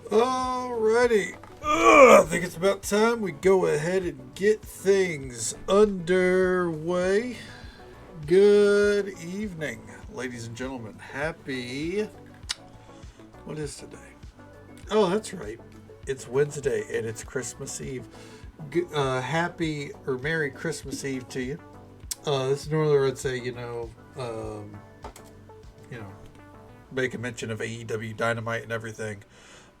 Alrighty. I think it's about time we go ahead and get things underway. Good evening, ladies and gentlemen. Happy. What is today? Oh, that's right. It's Wednesday and it's Christmas Eve. Happy or Merry Christmas Eve to you. This is normally where I'd say, you know, make a mention of AEW Dynamite and everything.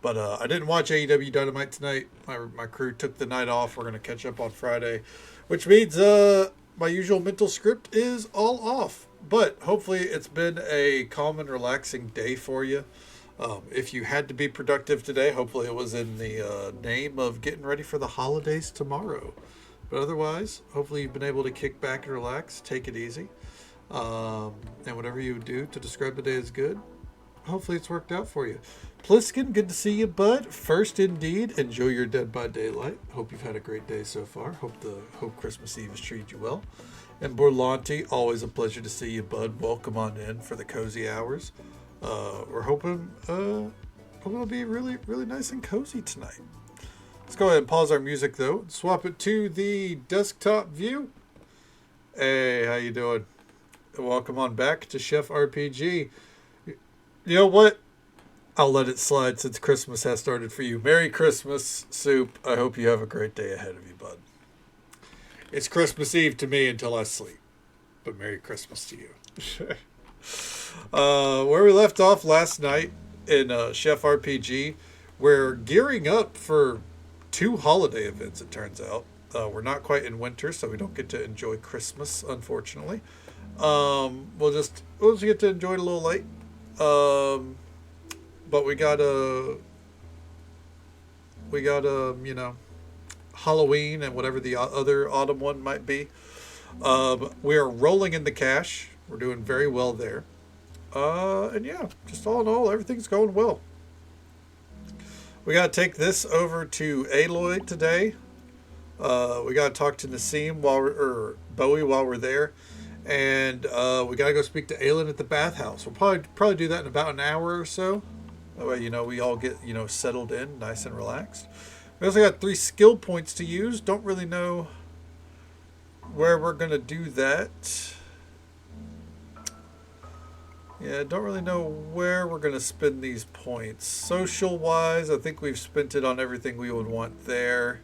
But I didn't watch AEW Dynamite tonight. My crew took the night off. We're going to catch up on Friday, which means my usual mental script is all off. But hopefully it's been a calm and relaxing day for you. If you had to be productive today, hopefully it was in the name of getting ready for the holidays tomorrow. But otherwise, hopefully you've been able to kick back and relax, take it easy. And whatever you do to describe the day as good, hopefully it's worked out for you. Pliskin, good to see you, bud. First indeed, enjoy your Dead by Daylight. Hope you've had a great day so far. Hope Christmas Eve has treated you well. And Borlanti, always a pleasure to see you, bud. Welcome on in for the cozy hours. We're hoping it'll be really, really nice and cozy tonight. Let's go ahead and pause our music though. Swap it to the desktop view. Hey, how you doing? Welcome on back to Chef RPG. You know what? I'll let it slide since Christmas has started for you. Merry Christmas, Soup. I hope you have a great day ahead of you, bud. It's Christmas Eve to me until I sleep. But Merry Christmas to you. Where we left off last night in Chef RPG, we're gearing up for 2 holiday events, it turns out. We're not quite in winter, so we don't get to enjoy Christmas, unfortunately. We'll just get to enjoy it a little late. But we got Halloween and whatever the other autumn one might be. We are rolling in the cash. We're doing very well there. And yeah, just all in all, everything's going well. We got to take this over to Aloy today. We got to talk to Nassim Bowie while we're there. And we got to go speak to Aelin at the bathhouse. We'll probably do that in about an hour or so. That way, we all get, settled in, nice and relaxed. We also got 3 skill points to use. Don't really know where we're going to do that. Yeah, don't really know where we're going to spend these points. Social-wise, I think we've spent it on everything we would want there.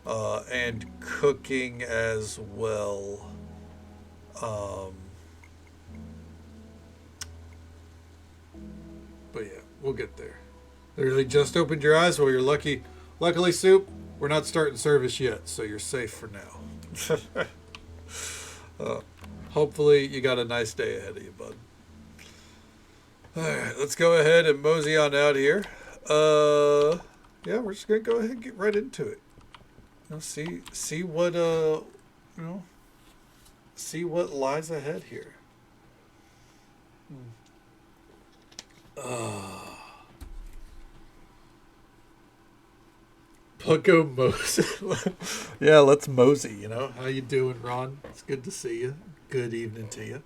And cooking as well. But yeah, we'll get there. Literally just opened your eyes. Well, you're lucky. Luckily, Soup, we're not starting service yet, so you're safe for now. Hopefully, you got a nice day ahead of you, bud. All right, let's go ahead and mosey on out here. Yeah, we're just gonna go ahead and get right into it. See what see what lies ahead here. Pucko Mosey. Yeah, let's mosey, How you doing, Ron? It's good to see you. Good evening to you.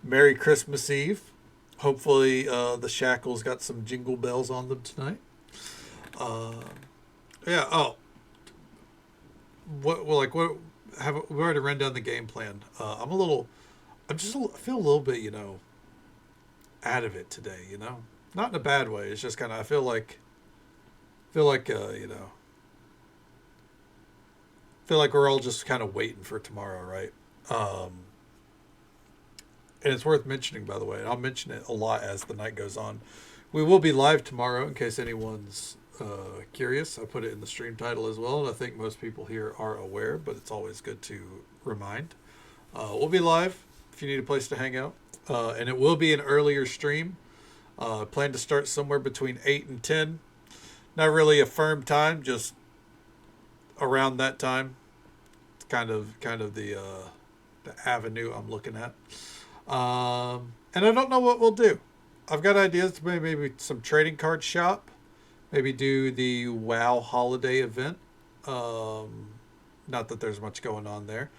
Merry Christmas Eve. Hopefully the shackles got some jingle bells on them tonight. Yeah, we already run down the game plan. I feel a little bit, out of it today, Not in a bad way. It's just kind of, I feel like we're all just kind of waiting for tomorrow, right? And it's worth mentioning, by the way, and I'll mention it a lot as the night goes on. We will be live tomorrow in case anyone's curious. I put it in the stream title as well, and I think most people here are aware, but it's always good to remind. We'll be live if you need a place to hang out, and it will be an earlier stream. Plan to start somewhere between 8 and 10. Not really a firm time, just around that time. It's kind of the avenue I'm looking at. And I don't know what we'll do. I've got ideas to maybe some trading card shop. Maybe do the WoW holiday event. Not that there's much going on there.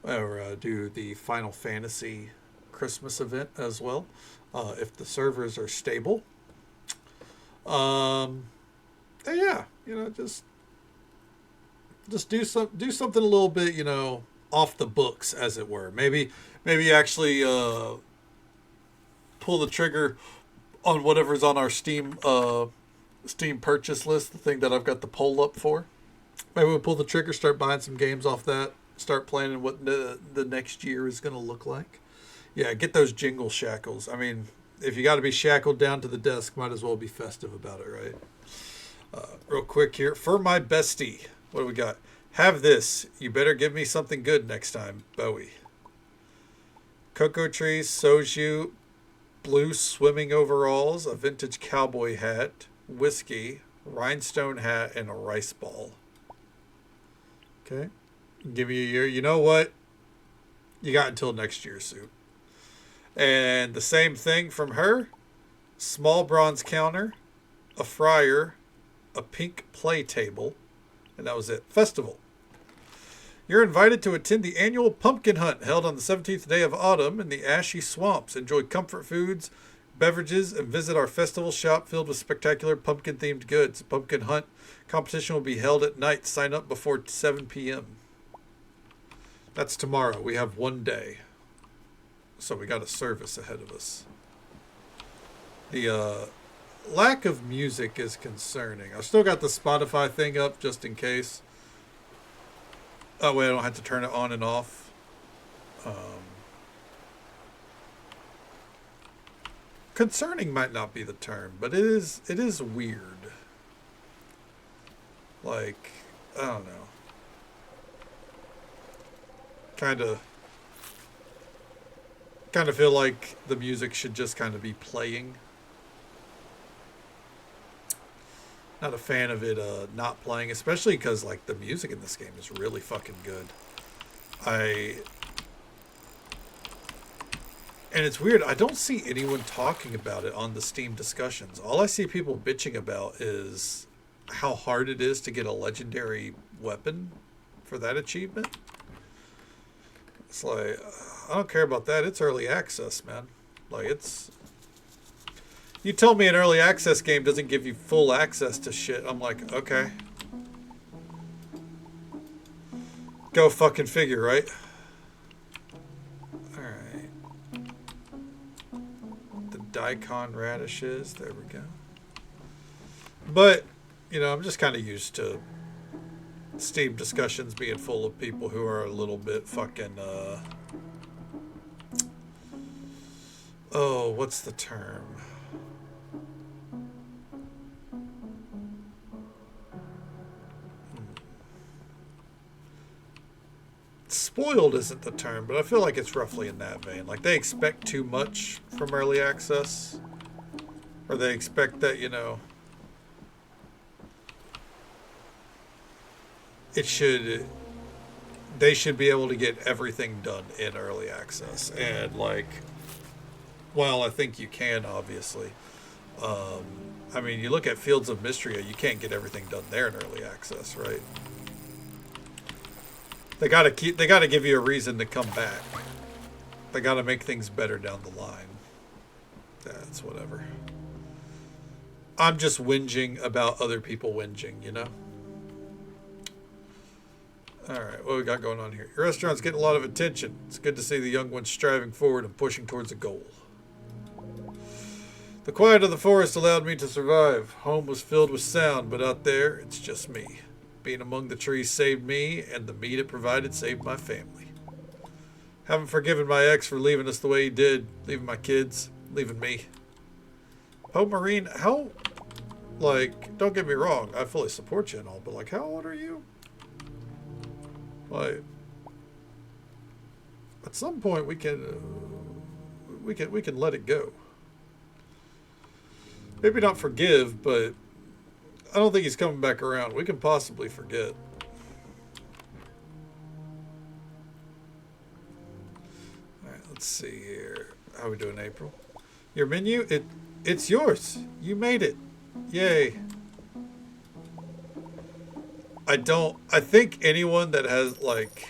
Or do the Final Fantasy Christmas event as well. If the servers are stable. And yeah, just do something a little bit, off the books, as it were. Maybe actually pull the trigger on whatever's on our Steam purchase list, the thing that I've got the poll up for. Maybe we'll pull the trigger, start buying some games off that, start planning what the next year is going to look like. Yeah, get those jingle shackles. I mean, if you got to be shackled down to the desk, might as well be festive about it, right? Real quick here. For my bestie, what do we got? Have this. You better give me something good next time, Bowie. Cocoa trees, soju, blue swimming overalls, a vintage cowboy hat, whiskey, rhinestone hat, and a rice ball. Okay. Give me a year. You know what? You got until next year, Sue. And the same thing from her. Small bronze counter, a fryer, a pink play table, and that was it. Festival. You're invited to attend the annual pumpkin hunt held on the 17th day of autumn in the Ashy Swamps. Enjoy comfort foods, beverages, and visit our festival shop filled with spectacular pumpkin-themed goods. Pumpkin hunt competition will be held at night. Sign up before 7 p.m. That's tomorrow. We have one day. So we got a service ahead of us. The lack of music is concerning. I've still got the Spotify thing up just in case. Oh, wait, I don't have to turn it on and off. Concerning might not be the term, but it is weird. Like, I don't know. Kind of feel like the music should just kind of be playing. Not a fan of it not playing, especially because like the music in this game is really fucking good. And it's weird, I don't see anyone talking about it on the Steam discussions. All I see people bitching about is how hard it is to get a legendary weapon for that achievement. It's like, I don't care about that. It's early access, man. Like, it's... You tell me an early access game doesn't give you full access to shit. I'm like, okay. Go fucking figure, right? Alright. The daikon radishes. There we go. But, I'm just kind of used to Steam discussions being full of people who are a little bit fucking, oh, what's the term? Spoiled isn't the term, but I feel like it's roughly in that vein. Like, they expect too much from early access. Or they expect that, they should be able to get everything done in early access. And, like, well, I think you can, obviously. I mean, you look at Fields of Mystria, you can't get everything done there in early access, right? They gotta give you a reason to come back. They gotta make things better down the line. That's whatever. I'm just whinging about other people whinging, Alright, what we got going on here? Your restaurant's getting a lot of attention. It's good to see the young ones striving forward and pushing towards a goal. The quiet of the forest allowed me to survive. Home was filled with sound, but out there, it's just me. Being among the trees saved me, and the meat it provided saved my family. Haven't forgiven my ex for leaving us the way he did, leaving my kids, leaving me. Poe Marine, how, like, don't get me wrong, I fully support you and all, but like, how old are you? Like, at some point we can let it go. Maybe not forgive, but I don't think he's coming back around. We can possibly forget. Alright, let's see here. How we doing, April? Your menu? It's yours. You made it. Yay. I think anyone that has, like...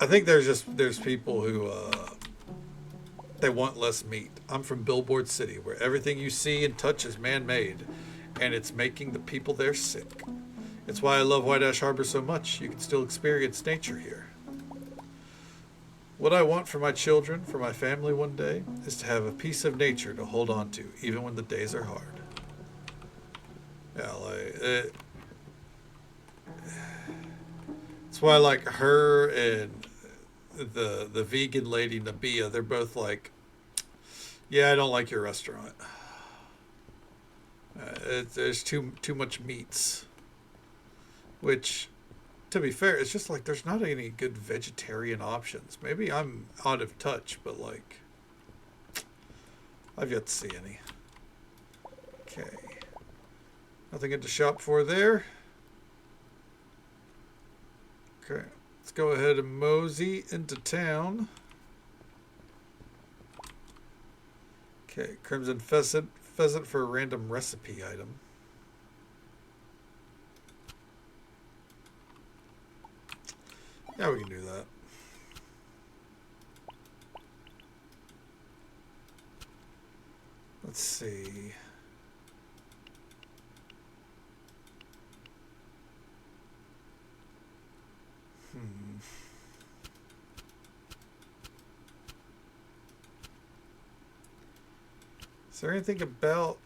I think there's people who, They want less meat. I'm from Billboard City, where everything you see and touch is man-made, and it's making the people there sick. It's why I love White Ash Harbor so much. You can still experience nature here. What I want for my children, for my family one day, is to have a piece of nature to hold on to, even when the days are hard. Yeah, like it's why like her and the vegan lady Nabia, they're both like, yeah, I don't like your restaurant. There's too much meats, which, to be fair, it's just like there's not any good vegetarian options. Maybe I'm out of touch, but like I've yet to see any. Okay, nothing to shop for there. Okay, let's go ahead and mosey into town. Okay, Crimson Pheasant for a random recipe item. Yeah, we can do that. Let's see. Is there anything about...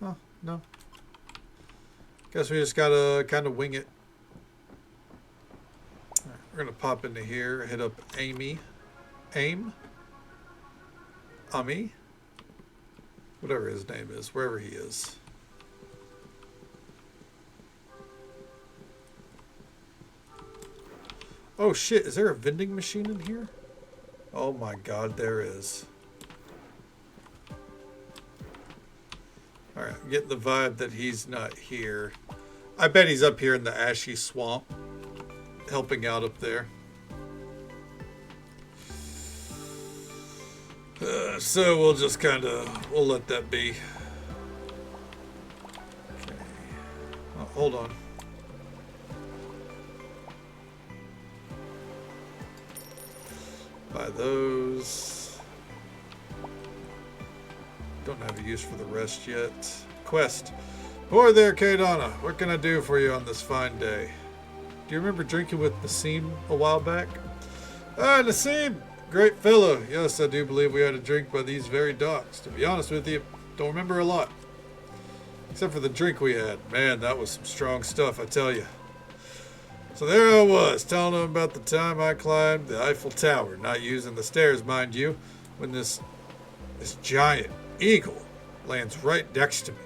Oh, no. Guess we just gotta kind of wing it. All right, we're gonna pop into here, hit up Ami, whatever his name is, wherever he is. Oh shit, is there a vending machine in here? Oh my god, there is. Alright, I'm getting the vibe that he's not here. I bet he's up here in the ashy swamp, helping out up there. So we'll just kind of, we'll let that be. Okay. Oh, hold on. Buy those. Don't have a use for the rest yet. Quest. Boy there, Kaydonna. What can I do for you on this fine day? Do you remember drinking with Nassim a while back? Ah, Nassim! Great fellow. Yes, I do believe we had a drink by these very docks. To be honest with you, don't remember a lot. Except for the drink we had. Man, that was some strong stuff, I tell you. So there I was, telling him about the time I climbed the Eiffel Tower, not using the stairs, mind you, when this giant eagle lands right next to me.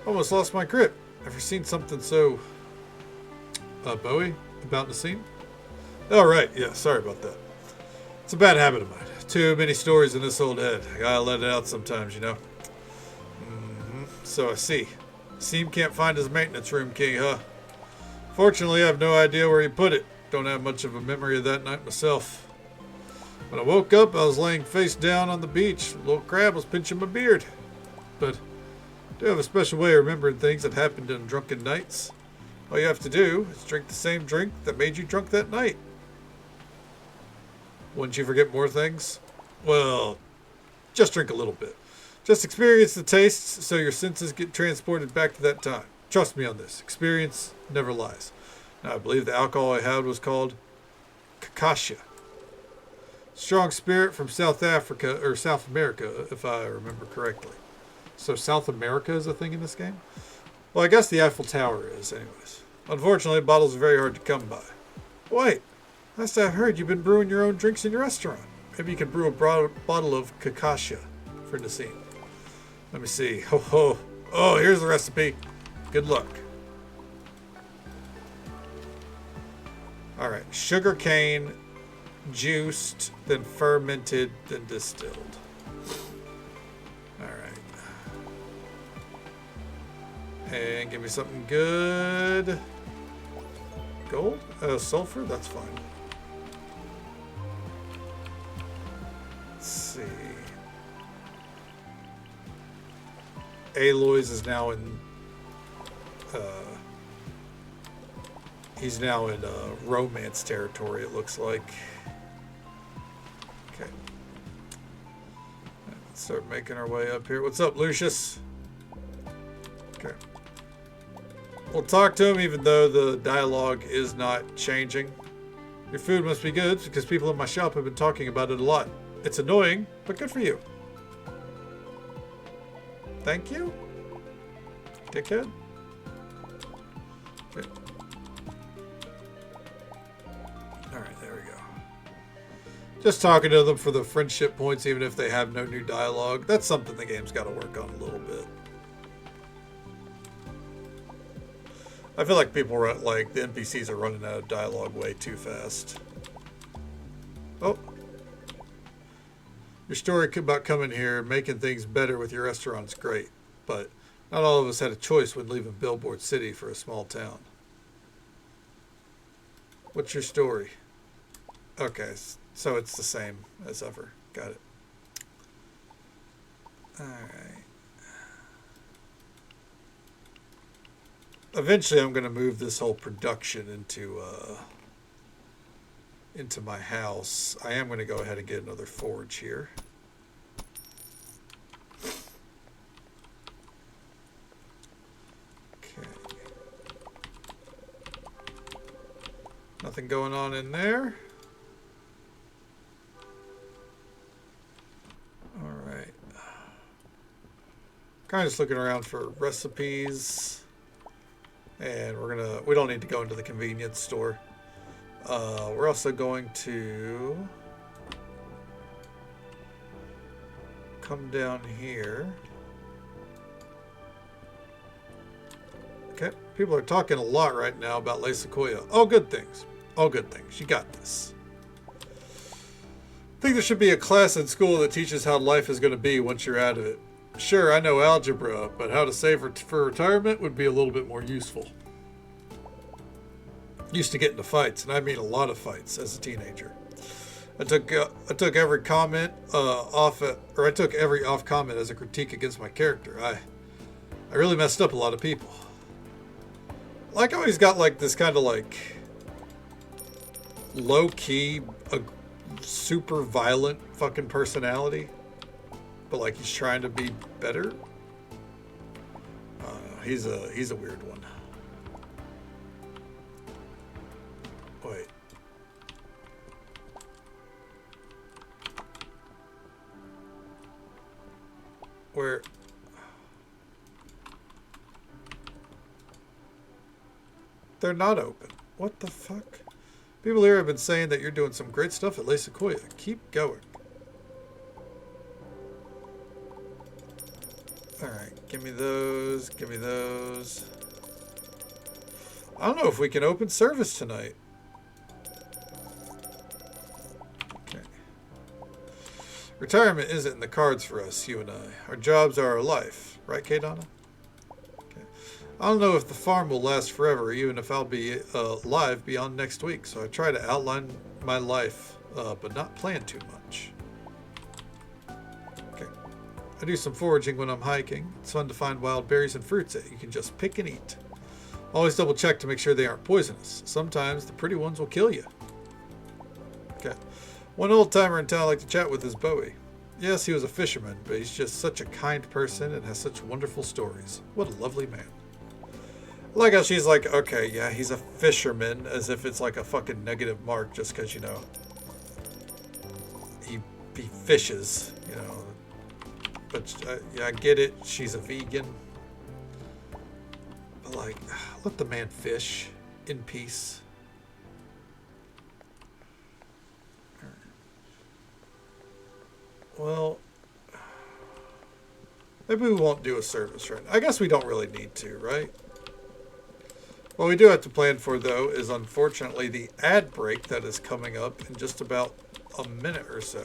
Almost lost my grip. Ever seen something so... Bowie? About Nassim? Oh, right. Yeah, sorry about that. It's a bad habit of mine. Too many stories in this old head. I gotta let it out sometimes, you know. So I see. Nassim can't find his maintenance room key, huh? Fortunately, I have no idea where he put it. Don't have much of a memory of that night myself. When I woke up, I was laying face down on the beach. A little crab was pinching my beard. But I do have a special way of remembering things that happened in drunken nights. All you have to do is drink the same drink that made you drunk that night. Wouldn't you forget more things? Well, just drink a little bit. Just experience the tastes so your senses get transported back to that time. Trust me on this. Experience never lies. Now, I believe the alcohol I had was called Kakasha. Strong spirit from South Africa, or South America, if I remember correctly. So South America is a thing in this game? Well, I guess the Eiffel Tower is, anyways. Unfortunately, bottles are very hard to come by. Wait, last I heard, you've been brewing your own drinks in your restaurant. Maybe you can brew a bottle of Kakasha for Nassim. Let me see. Oh, here's the recipe. Good luck. Alright, sugar cane, juiced, then fermented, then distilled. Alright. And give me something good. Gold? Sulfur? That's fine. Let's see. Aloys is now in He's now in romance territory, it looks like. Okay. Let's start making our way up here. What's up, Lucius? Okay. We'll talk to him even though the dialogue is not changing. Your food must be good because people in my shop have been talking about it a lot. It's annoying, but good for you. Thank you, dickhead. Okay. Alright, there we go. Just talking to them for the friendship points, even if they have no new dialogue. That's something the game's got to work on a little bit. I feel like people are like the NPCs are running out of dialogue way too fast. Oh. Your story about coming here and making things better with your restaurant's great, but not all of us had a choice when leaving Billboard City for a small town. What's your story? Okay, so it's the same as ever. Got it. Alright. Eventually I'm going to move this whole production into my house. I am going to go ahead and get another forge here. Okay. Nothing going on in there. Alright. Kind of just looking around for recipes. And we don't need to go into the convenience store. We're also going to come down here. Okay, people are talking a lot right now about Le Sequoia. All good things. All good things. You got this. I think there should be a class in school that teaches how life is going to be once you're out of it. Sure, I know algebra, but how to save for retirement would be a little bit more useful. Used to get into fights, and I mean a lot of fights as a teenager. I took every comment I took every off comment as a critique against my character. I really messed up a lot of people. Like how he's got like this kind of like low key, super violent fucking personality. But like he's trying to be better. He's a weird one. Wait. Where? They're not open. What the fuck? People here have been saying that you're doing some great stuff at Le Sequoia. Keep going. Alright, give me those, give me those. I don't know if we can open service tonight. Okay. Retirement isn't in the cards for us, you and I. Our jobs are our life. Right, K-Donna? Okay. I don't know if the farm will last forever, even if I'll be alive beyond next week, so I try to outline my life, but not plan too much. I do some foraging when I'm hiking. It's fun to find wild berries and fruits that you can just pick and eat. Always double check to make sure they aren't poisonous. Sometimes the pretty ones will kill you. Okay. One old timer in town I like to chat with is Bowie. Yes, he was a fisherman, but he's just such a kind person and has such wonderful stories. What a lovely man. I like how she's like, okay, yeah, he's a fisherman, as if it's like a fucking negative mark just because, you know, he fishes, you know. But yeah, I get it. She's a vegan. But like, let the man fish in peace. Well, maybe we won't do a service right now. I guess we don't really need to, right? What we do have to plan for, though, is unfortunately the ad break that is coming up in just about a minute or so.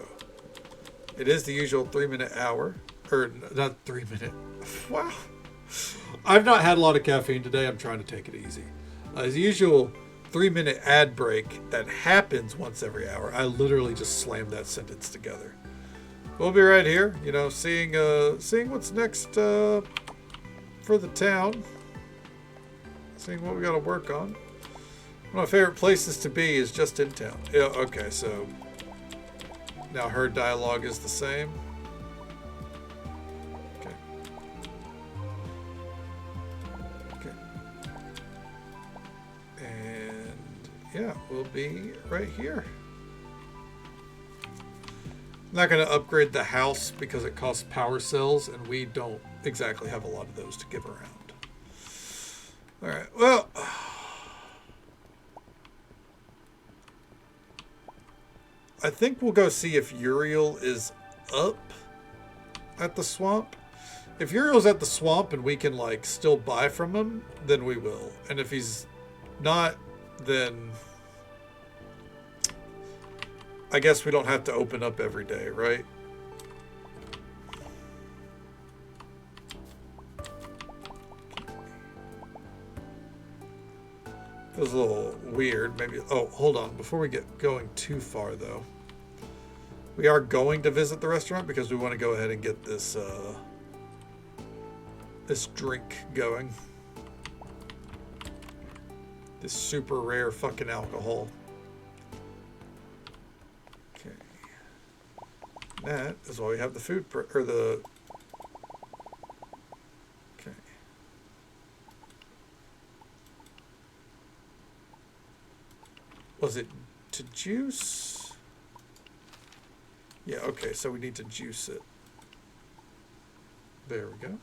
It is the usual 3-minute hour. Or not 3 minute. Wow. I've not had a lot of caffeine today. I'm trying to take it easy. As usual, 3-minute ad break that happens once every hour. I literally just slammed that sentence together. We'll be right here, you know, seeing what's next for the town. Seeing what we got to work on. One of my favorite places to be is just in town. Yeah, okay, so now her dialogue is the same. Okay. Okay. And yeah, we'll be right here. I'm not going to upgrade the house because it costs power cells, and we don't exactly have a lot of those to give around. All right, well, I think we'll go see if Uriel is up at the swamp. If Uriel's at the swamp and we can, like, still buy from him, then we will. And if he's not, then I guess we don't have to open up every day, right? Feels a little weird. Maybe. Oh, hold on. Before we get going too far, though, we are going to visit the restaurant because we want to go ahead and get this this drink going. This super rare fucking alcohol. Okay. That is why we have the food or the. Okay. Was it to juice? Yeah, okay, so we need to juice it. There we go.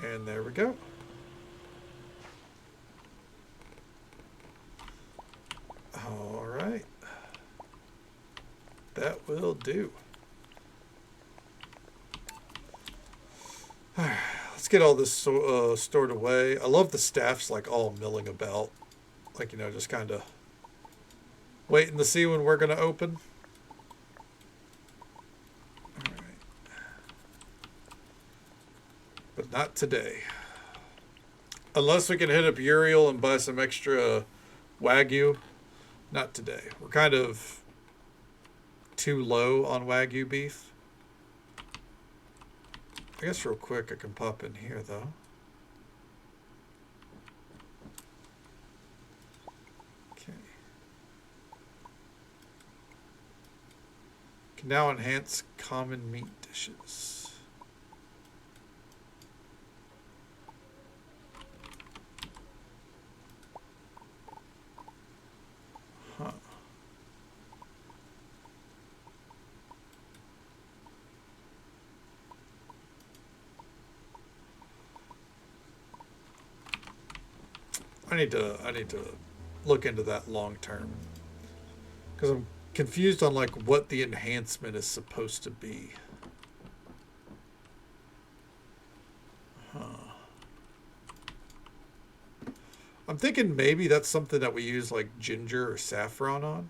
And there we go. All right. That will do. Let's get all this stored away. I love the staff's like all milling about. Like, you know, just kind of waiting to see when we're going to open. All right. But not today. Unless we can hit up Uriel and buy some extra Wagyu. Not today. We're kind of too low on Wagyu beef. I guess real quick I can pop in here though. Okay. Can now enhance common meat dishes. Huh. I need to look into that long term because I'm confused on like what the enhancement is supposed to be. Huh. I'm thinking maybe that's something that we use like ginger or saffron on.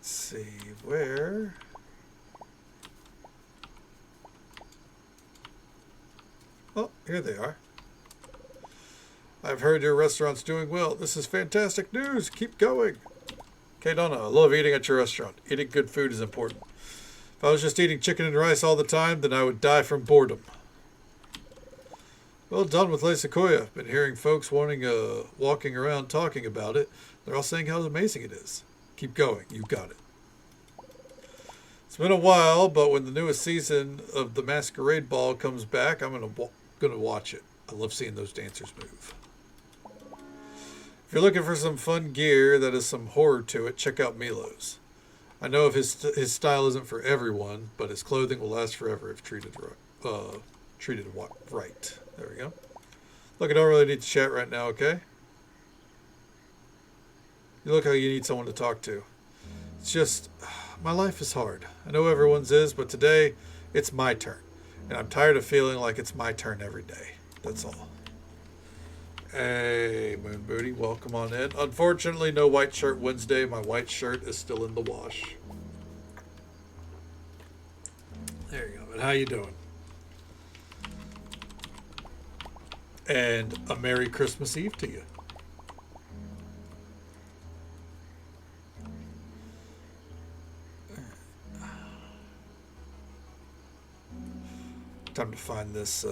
See where. Oh, here they are. I've heard your restaurant's doing well. This is fantastic news. Keep going. Okay, Donna, I love eating at your restaurant. Eating good food is important. If I was just eating chicken and rice all the time, then I would die from boredom. Well done with Le Sequoia. Been hearing folks walking around talking about it. They're all saying how amazing it is. Keep going. You got it. It's been a while, but when the newest season of the Masquerade Ball comes back, I'm gonna watch it. I love seeing those dancers move. If you're looking for some fun gear that has some horror to it, check out Milo's. I know if his style isn't for everyone, but his clothing will last forever if treated right. There we go. Look, I don't really need to chat right now, okay? You look like you need someone to talk to. It's just, my life is hard. I know everyone's is, but today, it's my turn. And I'm tired of feeling like it's my turn every day. That's all. Hey, Moon Booty, welcome on in. Unfortunately, no white shirt Wednesday. My white shirt is still in the wash. There you go. But how you doing? And a Merry Christmas Eve to you. Time to find this,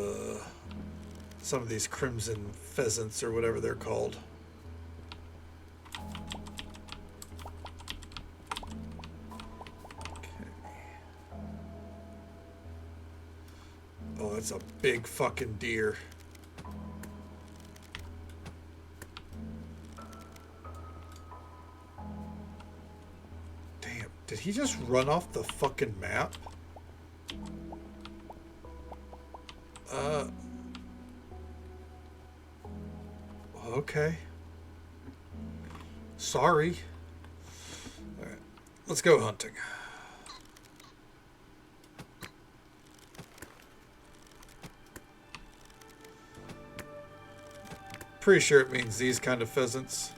some of these crimson pheasants or whatever they're called. Oh, that's a big fucking deer. Damn, did he just run off the fucking map? Okay. Sorry. All right, let's go hunting. Pretty sure it means these kind of pheasants.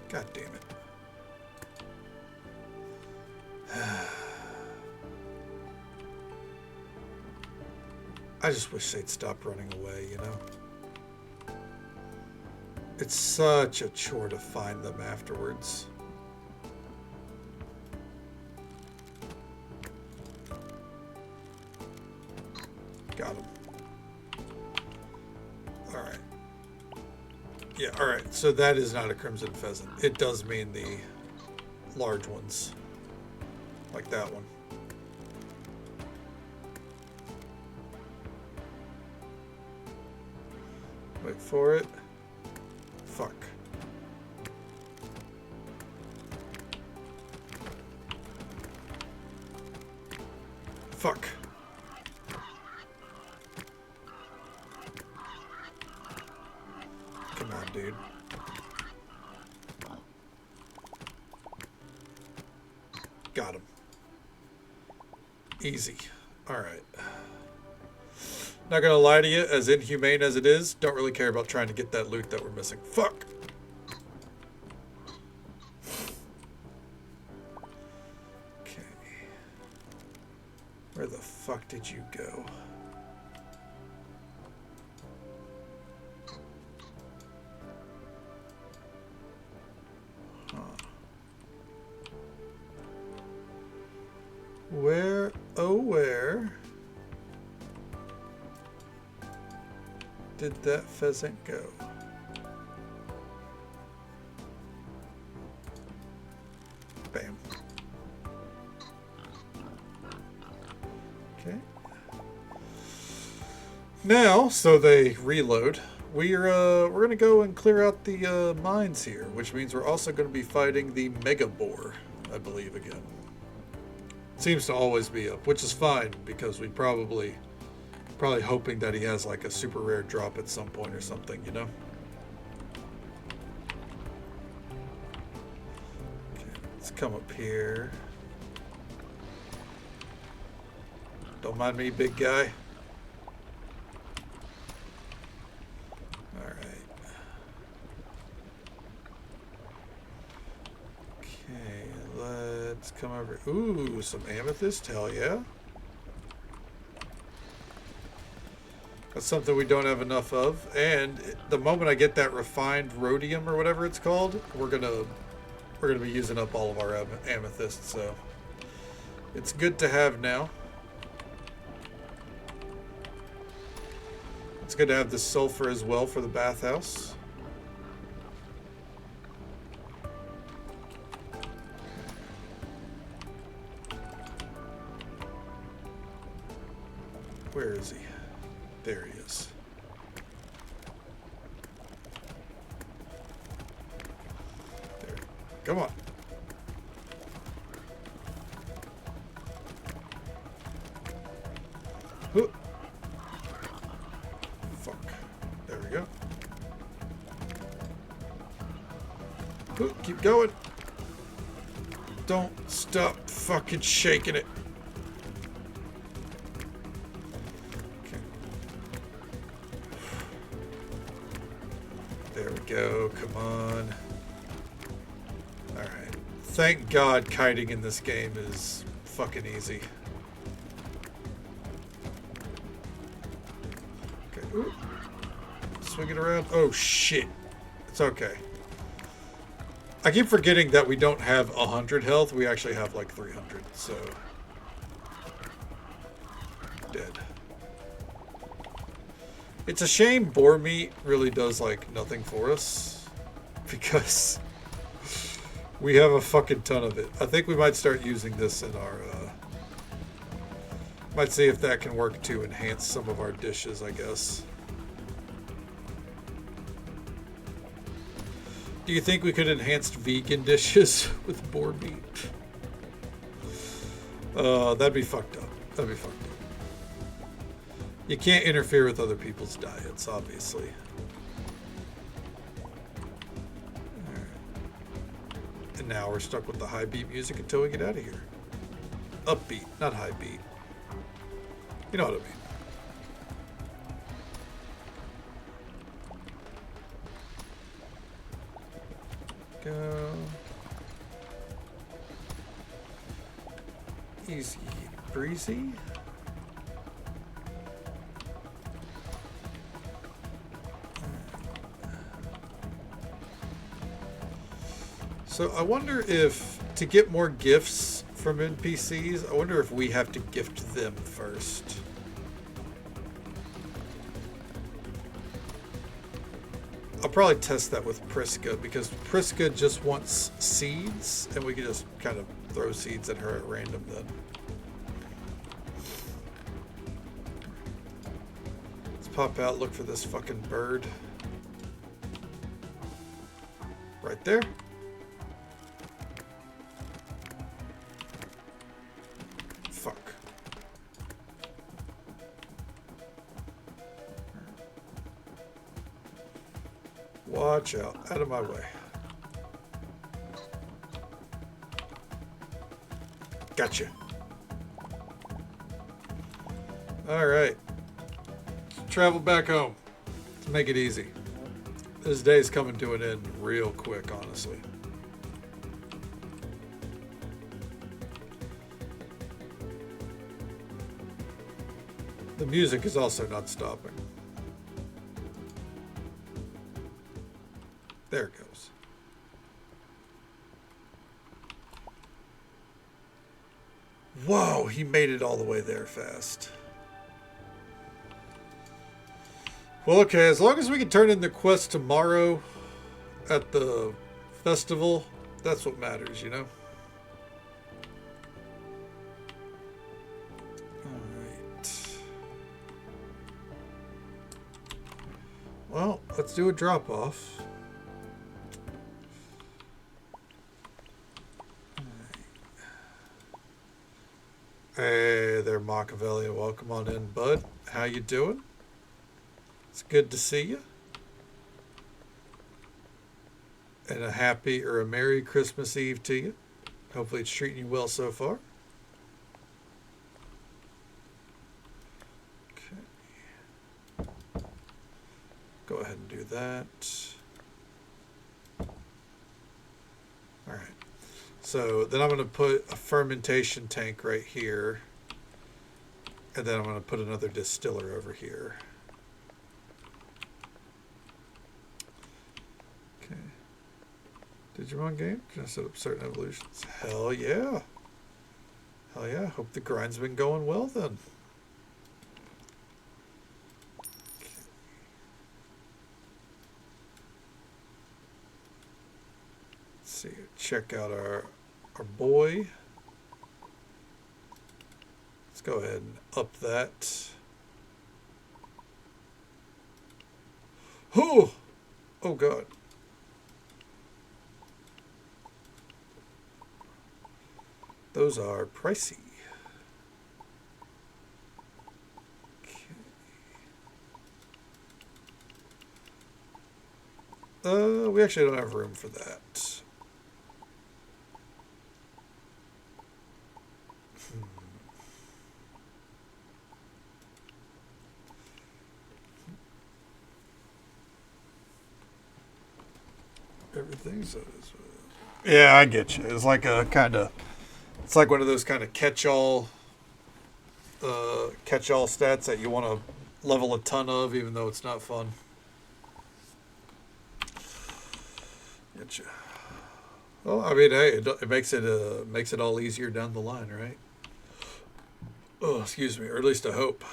God damn it. I just wish they'd stop running away, you know? It's such a chore to find them afterwards. Got him. Alright. Yeah, alright. So that is not a crimson pheasant. It does mean the large ones. Like that one. Wait for it. Fuck. Fuck. Come on, dude. Got him. Easy. Alright. Not gonna lie to you, as inhumane as it is, don't really care about trying to get that loot that we're missing. Fuck! Okay. Where the fuck did you go? Huh. Where, oh where did that pheasant go? Bam. Okay. Now, so they reload. We're gonna go and clear out the mines here, which means we're also gonna be fighting the Mega Boar, I believe, again. Seems to always be up, which is fine because we probably hoping that he has like a super rare drop at some point or something, you know? Okay, let's come up here. Don't mind me, big guy. Alright. Okay, let's come over. Ooh, some amethyst, hell yeah. That's something we don't have enough of, and the moment I get that refined rhodium or whatever it's called, we're gonna be using up all of our amethysts. So it's good to have now. It's good to have the sulfur as well for the bathhouse. Where is he? There he is. There. Come on. Ooh. Fuck. There we go. Ooh, keep going. Don't stop fucking shaking it. There we go. Come on. Thank God kiting in this game is fucking easy. Okay. Ooh. Swing it around. Oh shit. It's okay. I keep forgetting that we don't have 100 health. We actually have like 300, so... Dead. It's a shame boar meat really does like nothing for us. Because... we have a fucking ton of it. I think we might start using this in our... might see if that can work to enhance some of our dishes, I guess. Do you think we could enhance vegan dishes with boar meat? That'd be fucked up. That'd be fucked up. You can't interfere with other people's diets, obviously. Right. And now we're stuck with the high beat music until we get out of here. Upbeat, not high beat. You know what I mean. Go. Easy breezy. So I wonder if, to get more gifts from NPCs, I wonder if we have to gift them first. I'll probably test that with Priska, because Priska just wants seeds, and we can just kind of throw seeds at her at random then. Let's pop out, look for this fucking bird. Right there. Fuck. Watch out. Out of my way. Gotcha. Alright. Travel back home. Let's make it easy. This day's coming to an end real quick, honestly. The music is also not stopping. There it goes. Whoa, he made it all the way there fast. Well, okay, as long as we can turn in the quest tomorrow at the festival, that's what matters, you know? Alright. Well, let's do a drop-off. Hey there, Machiavelli. Welcome on in, bud. How you doing? It's good to see you. And a happy or a Merry Christmas Eve to you. Hopefully it's treating you well so far. Okay. Go ahead and do that. All right. So then I'm going to put a fermentation tank right here. And then I'm going to put another distiller over here. Okay. Digimon game? Can I set up certain evolutions? Hell yeah. Hell yeah. Hope the grind's been going well then. Okay. Let's see. Check out our boy. Let's go ahead and up that. Oh! Oh god. Those are pricey. Okay. We actually don't have room for that. Everything so is Yeah, I get you. It's like a kind of, it's like one of those kind of catch-all stats that you want to level a ton of, even though it's not fun. Get you. Well, I mean, hey, it makes it all easier down the line, right? Oh, excuse me, or at least I hope.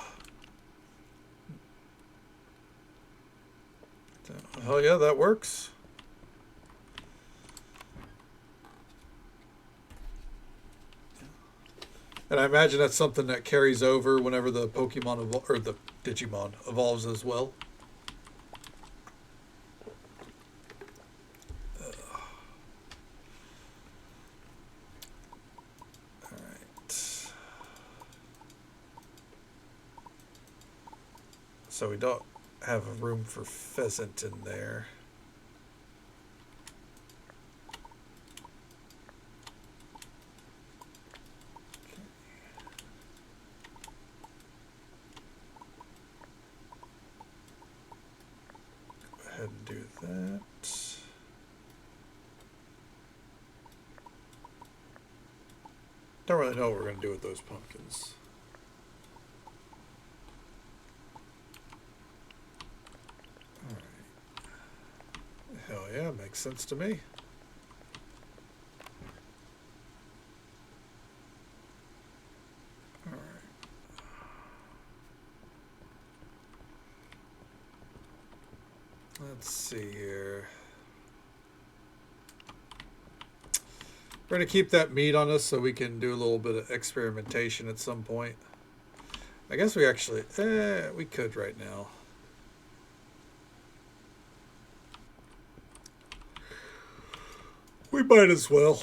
Hell yeah, that works. And I imagine that's something that carries over whenever the or the Digimon evolves as well. All right. So we don't have a room for pheasant in there. Go ahead and do that. Don't really know what we're going to do with those pumpkins. Hell yeah, makes sense to me. Alright. Let's see here. We're going to keep that meat on us so we can do a little bit of experimentation at some point. I guess we actually, we could right now. We might as well.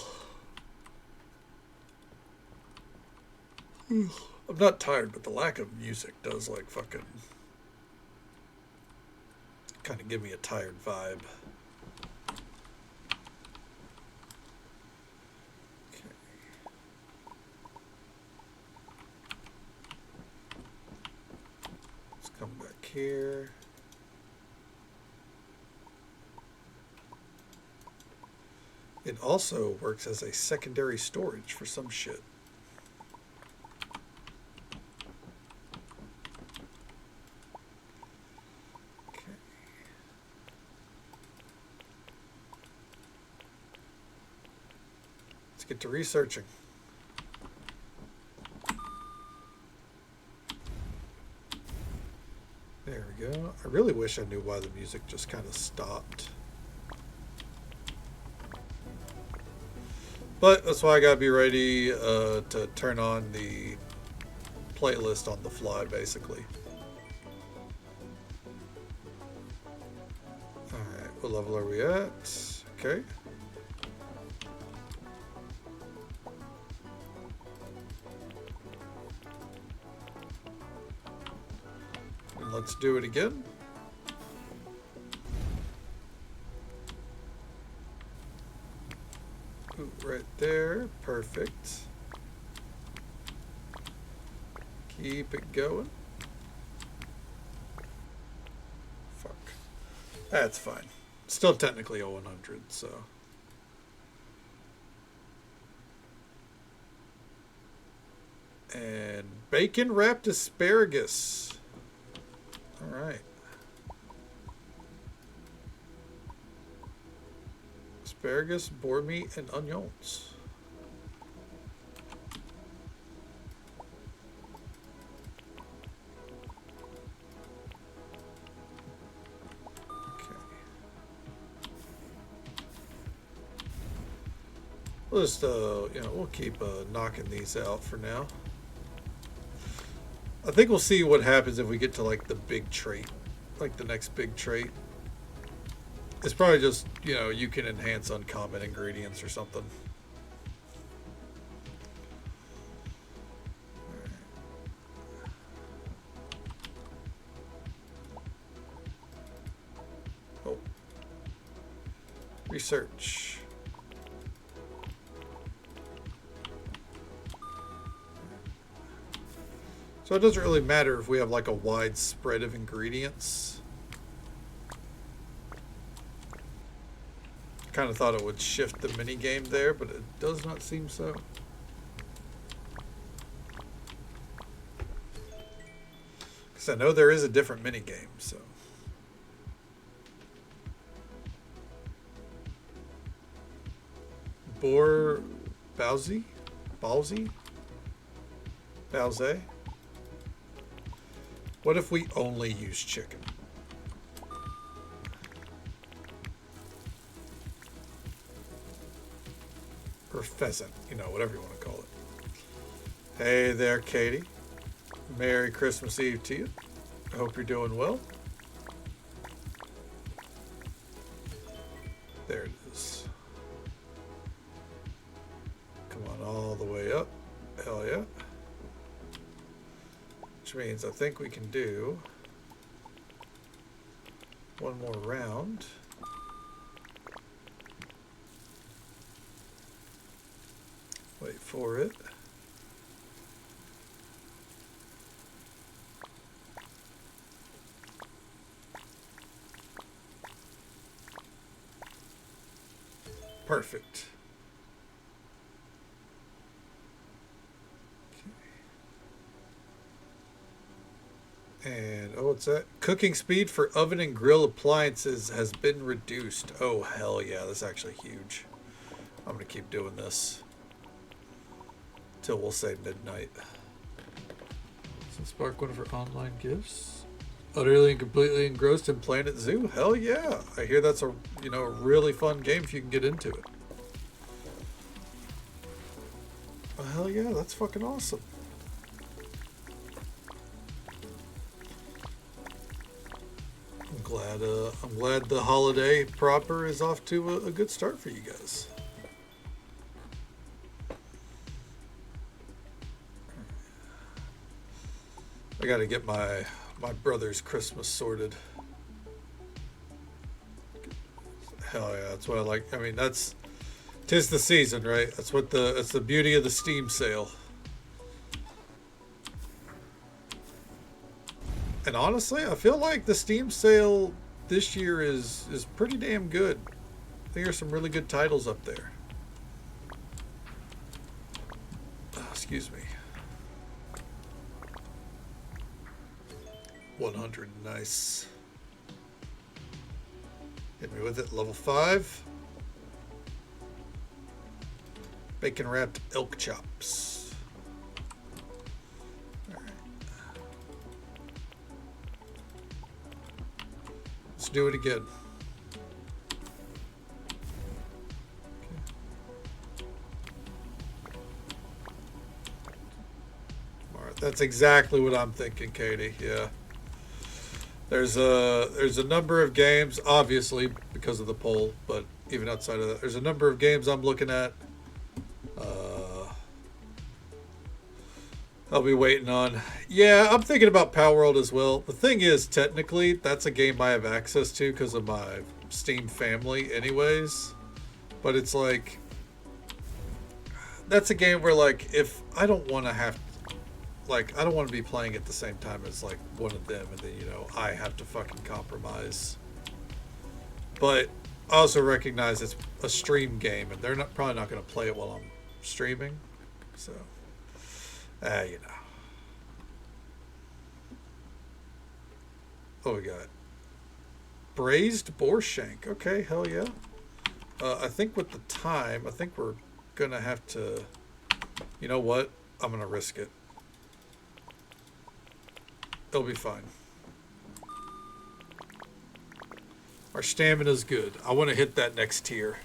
I'm not tired, but the lack of music does like fucking kind of give me a tired vibe. Okay. Let's come back here. It also works as a secondary storage for some shit. Okay. Let's get to researching. There we go. I really wish I knew why the music just kind of stopped. But that's why I gotta be ready to turn on the playlist on the fly, basically. Alright, what level are we at? Okay. And let's do it again. Ooh, right there. Perfect. Keep it going. Fuck. That's fine. Still technically a 100, so. And bacon wrapped asparagus. All right. Asparagus, boar meat, and onions. Okay. We'll just, we'll keep knocking these out for now. I think we'll see what happens if we get to like the big trait, like the next big trait. It's probably just, you can enhance uncommon ingredients or something. Oh. Research. So it doesn't really matter if we have like a wide spread of ingredients. Kind of thought it would shift the mini game there, but it does not seem so. Because I know there is a different mini game, so. Bowsy? Bowsy? Bowsy? What if we only use chicken? Or pheasant, you know, whatever you want to call it. Hey there, Katie. Merry Christmas Eve to you. I hope you're doing well. There it is. Come on all the way up. Hell yeah. Which means I think we can do one more round. Wait for it. Perfect. And, oh, what's that? Cooking speed for oven and grill appliances has been reduced. Oh, hell yeah, that's actually huge. I'm going to keep doing this till we'll say midnight. So Spark one of her online gifts. Utterly and completely engrossed in Planet Zoo? Hell yeah. I hear that's a, you know, a really fun game if you can get into it. Oh, hell yeah, that's fucking awesome. I'm glad the holiday proper is off to a good start for you guys. I got to get my brother's Christmas sorted. Hell yeah, that's what I like. I mean, tis the season, right? That's the beauty of the Steam sale. And honestly, I feel like the Steam sale this year is pretty damn good. I think there's some really good titles up there. Oh, excuse me. 100, nice. Hit me with it, level 5. Bacon wrapped elk chops. Alright. Let's do it again. Alright, that's exactly what I'm thinking, Katie, yeah. There's a number of games, obviously because of the poll, but even outside of that, there's a number of games I'm looking at. I'll be waiting on. Yeah, I'm thinking about Power World as well. The thing is, technically, that's a game I have access to because of my Steam family anyways. But it's like, that's a game where, like, if I don't want to have, like, I don't want to be playing at the same time as, like, one of them, and then, you know, I have to fucking compromise. But I also recognize it's a stream game, and they're probably not going to play it while I'm streaming. So, you know. Oh, we got braised boar shank. Okay, hell yeah. I think with the time, I think we're going to have to, you know what? I'm going to risk it. It'll be fine. Our stamina's good. I want to hit that next tier.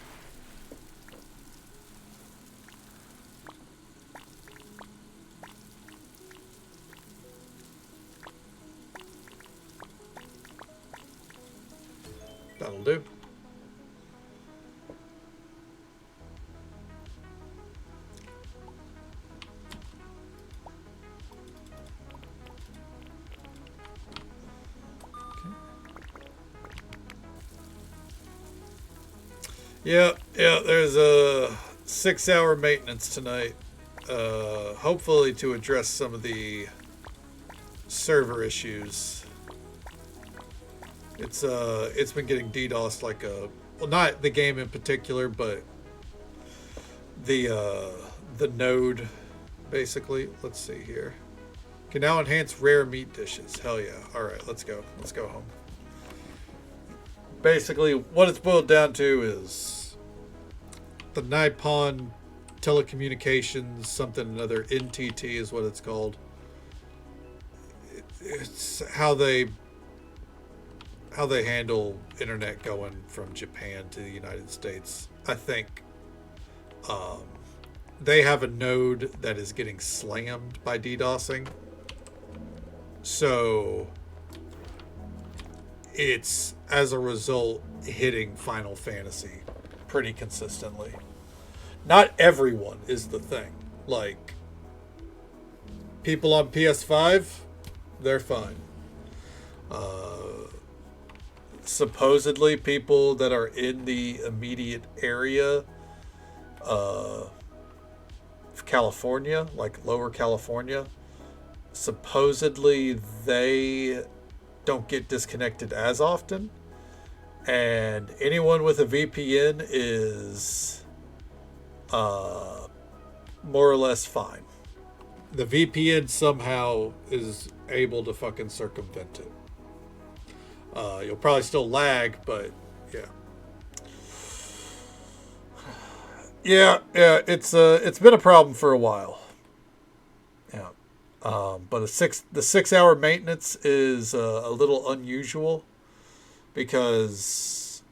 That'll do. Yeah, there's a 6-hour maintenance tonight. Hopefully to address some of the server issues. It's been getting DDoSed like a well, not the game in particular, but the node, basically. Let's see here. Can now enhance rare meat dishes. Hell yeah! All right, let's go. Let's go home. Basically, what it's boiled down to is the Nippon Telecommunications something another, NTT is what it's called. It's how they handle internet going from Japan to the United States. I think um, they have a node that is getting slammed by DDoSing. So it's, as a result, hitting Final Fantasy pretty consistently. Not everyone is the thing. Like, people on PS5, they're fine. Supposedly, people that are in the immediate area of California, like Lower California, supposedly they don't get disconnected as often. And anyone with a VPN is more or less fine. The VPN somehow is able to fucking circumvent it. You'll probably still lag, but yeah. Yeah. It's been a problem for a while. Yeah. But the 6 hour maintenance is a little unusual because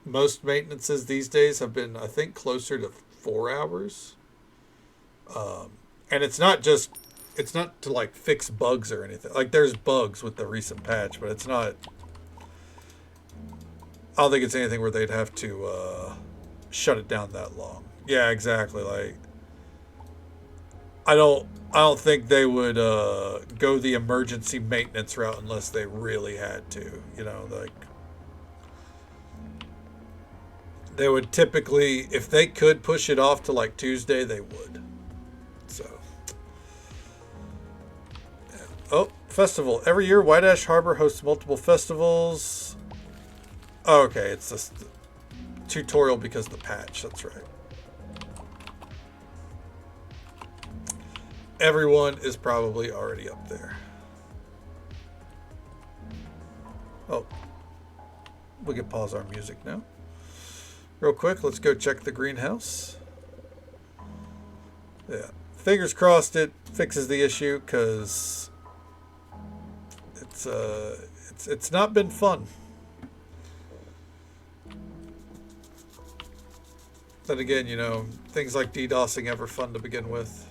most maintenances these days have been, I think, closer to 4 hours. And it's not to like fix bugs or anything. Like, there's bugs with the recent patch, but it's not. I don't think it's anything where they'd have to shut it down that long. Yeah, exactly. Like, I don't think they would go the emergency maintenance route unless they really had to. You know, like, they would typically, if they could push it off to like Tuesday, they would. So, yeah. Oh, festival. Every year, White Ash Harbor hosts multiple festivals. Oh, okay, it's just tutorial because of the patch. That's right. Everyone is probably already up there. Oh, we can pause our music now. Real quick, let's go check the greenhouse. Yeah, fingers crossed it fixes the issue, because it's not been fun. Then again, you know, things like DDoSing ever fun to begin with.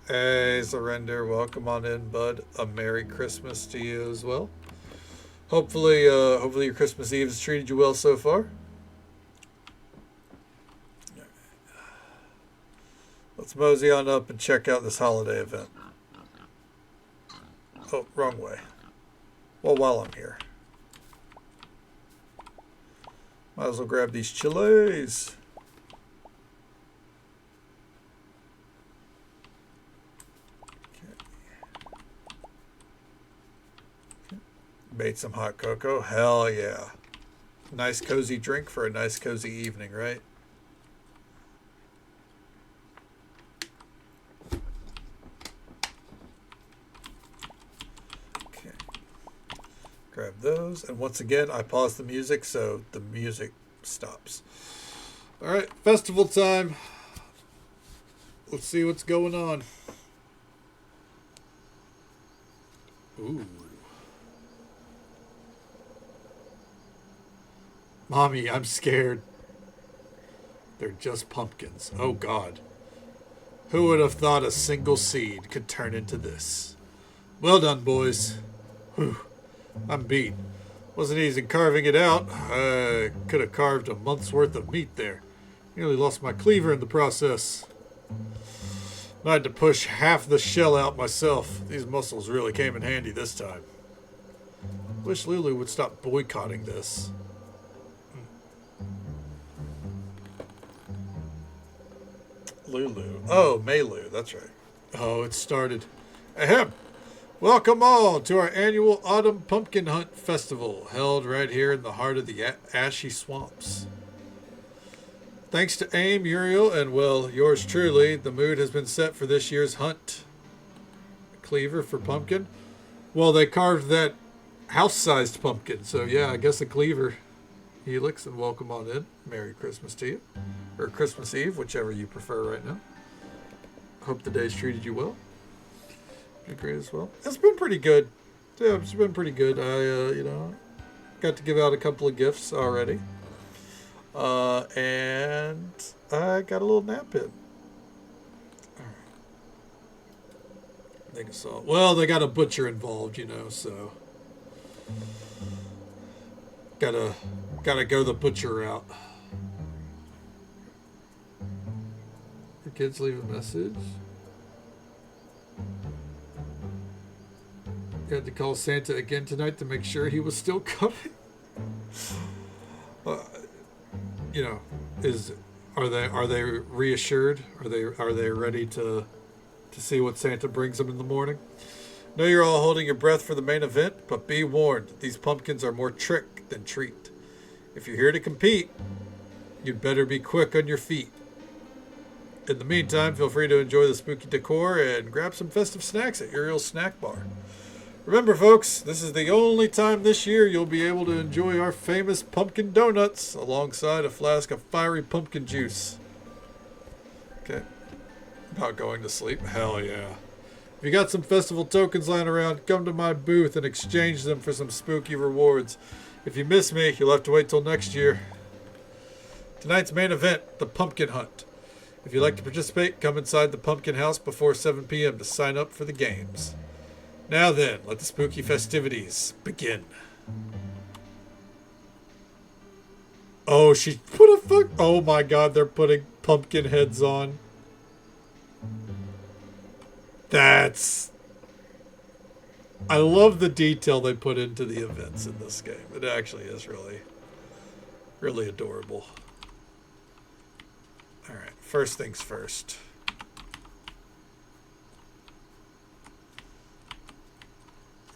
Hey, Surrender, welcome on in, bud. A Merry Christmas to you as well. Hopefully your Christmas Eve has treated you well so far. Let's mosey on up and check out this holiday event. Oh, wrong way. Well, while I'm here, might as well grab these chiles. Made some hot cocoa. Hell yeah. Nice cozy drink for a nice cozy evening, right? Okay. Grab those. And once again, I pause the music so the music stops. Alright, festival time. Let's see what's going on. Ooh. Mommy, I'm scared. They're just pumpkins. Oh, God. Who would have thought a single seed could turn into this? Well done, boys. Whew. I'm beat. Wasn't easy carving it out. I could have carved a month's worth of meat there. Nearly lost my cleaver in the process. I had to push half the shell out myself. These muscles really came in handy this time. Wish Lulu would stop boycotting this. Lulu. Oh, Meilu. That's right. Oh, it started. Ahem. Welcome all to our annual Autumn Pumpkin Hunt Festival, held right here in the heart of the Ashy Swamps. Thanks to AIM, Uriel, and well, yours truly, the mood has been set for this year's hunt. Cleaver for pumpkin. Well, they carved that house-sized pumpkin, so yeah, I guess a cleaver. Helix, and welcome on in. Merry Christmas to you. Or Christmas Eve, whichever you prefer right now. Hope the day's treated you well. Been great as well. It's been pretty good. Yeah, it's been pretty good. I, got to give out a couple of gifts already. And I got a little nap in. I think I saw. Well, they got a butcher involved, so gotta go the butcher route. Your kids leave a message. You had to call Santa again tonight to make sure he was still coming. Are they reassured? Are they ready to see what Santa brings them in the morning? Know you're all holding your breath for the main event, but be warned, these pumpkins are more trick than treat. If you're here to compete, you'd better be quick on your feet. In the meantime, feel free to enjoy the spooky decor and grab some festive snacks at Uriel's Snack Bar. Remember, folks, this is the only time this year you'll be able to enjoy our famous pumpkin donuts alongside a flask of fiery pumpkin juice. Okay. About going to sleep? Hell yeah. If you got some festival tokens lying around, come to my booth and exchange them for some spooky rewards. If you miss me, you'll have to wait till next year. Tonight's main event, the Pumpkin Hunt. If you'd like to participate, come inside the Pumpkin House before 7 p.m. to sign up for the games. Now then, let the spooky festivities begin. Oh, she put a fuck... Oh my god, they're putting pumpkin heads on. That's... I love the detail they put into the events in this game. It actually is really, really adorable. Alright, first things first.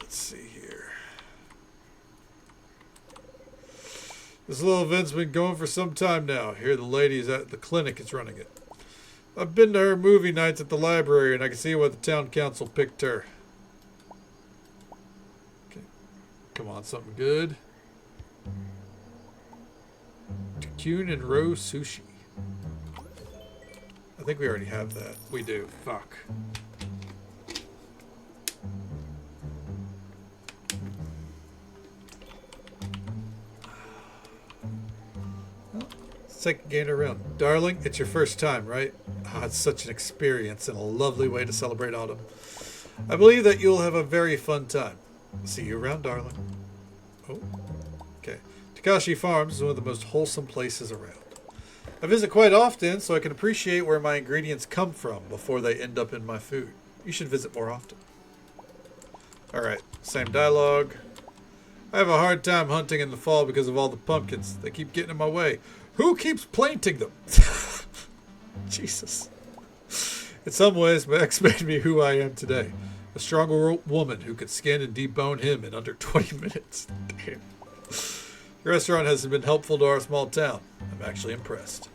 Let's see here. This little event's been going for some time now. Here the ladies at the clinic is running it. I've been to her movie nights at the library, and I can see why the town council picked her. Okay. Come on, something good. Cocoon and roe sushi. I think we already have that. We do. Fuck. Second game around. Darling, it's your first time, right? It's such an experience and a lovely way to celebrate autumn. I believe that you'll have a very fun time. See you around, darling. Oh, okay. Takashi Farms is one of the most wholesome places around. I visit quite often, so I can appreciate where my ingredients come from before they end up in my food. You should visit more often. Alright, same dialogue. I have a hard time hunting in the fall because of all the pumpkins. They keep getting in my way. Who keeps planting them? Jesus. In some ways, my ex made me who I am today. A stronger woman who could skin and debone him in under 20 minutes. Damn. Your restaurant has been helpful to our small town. I'm actually impressed.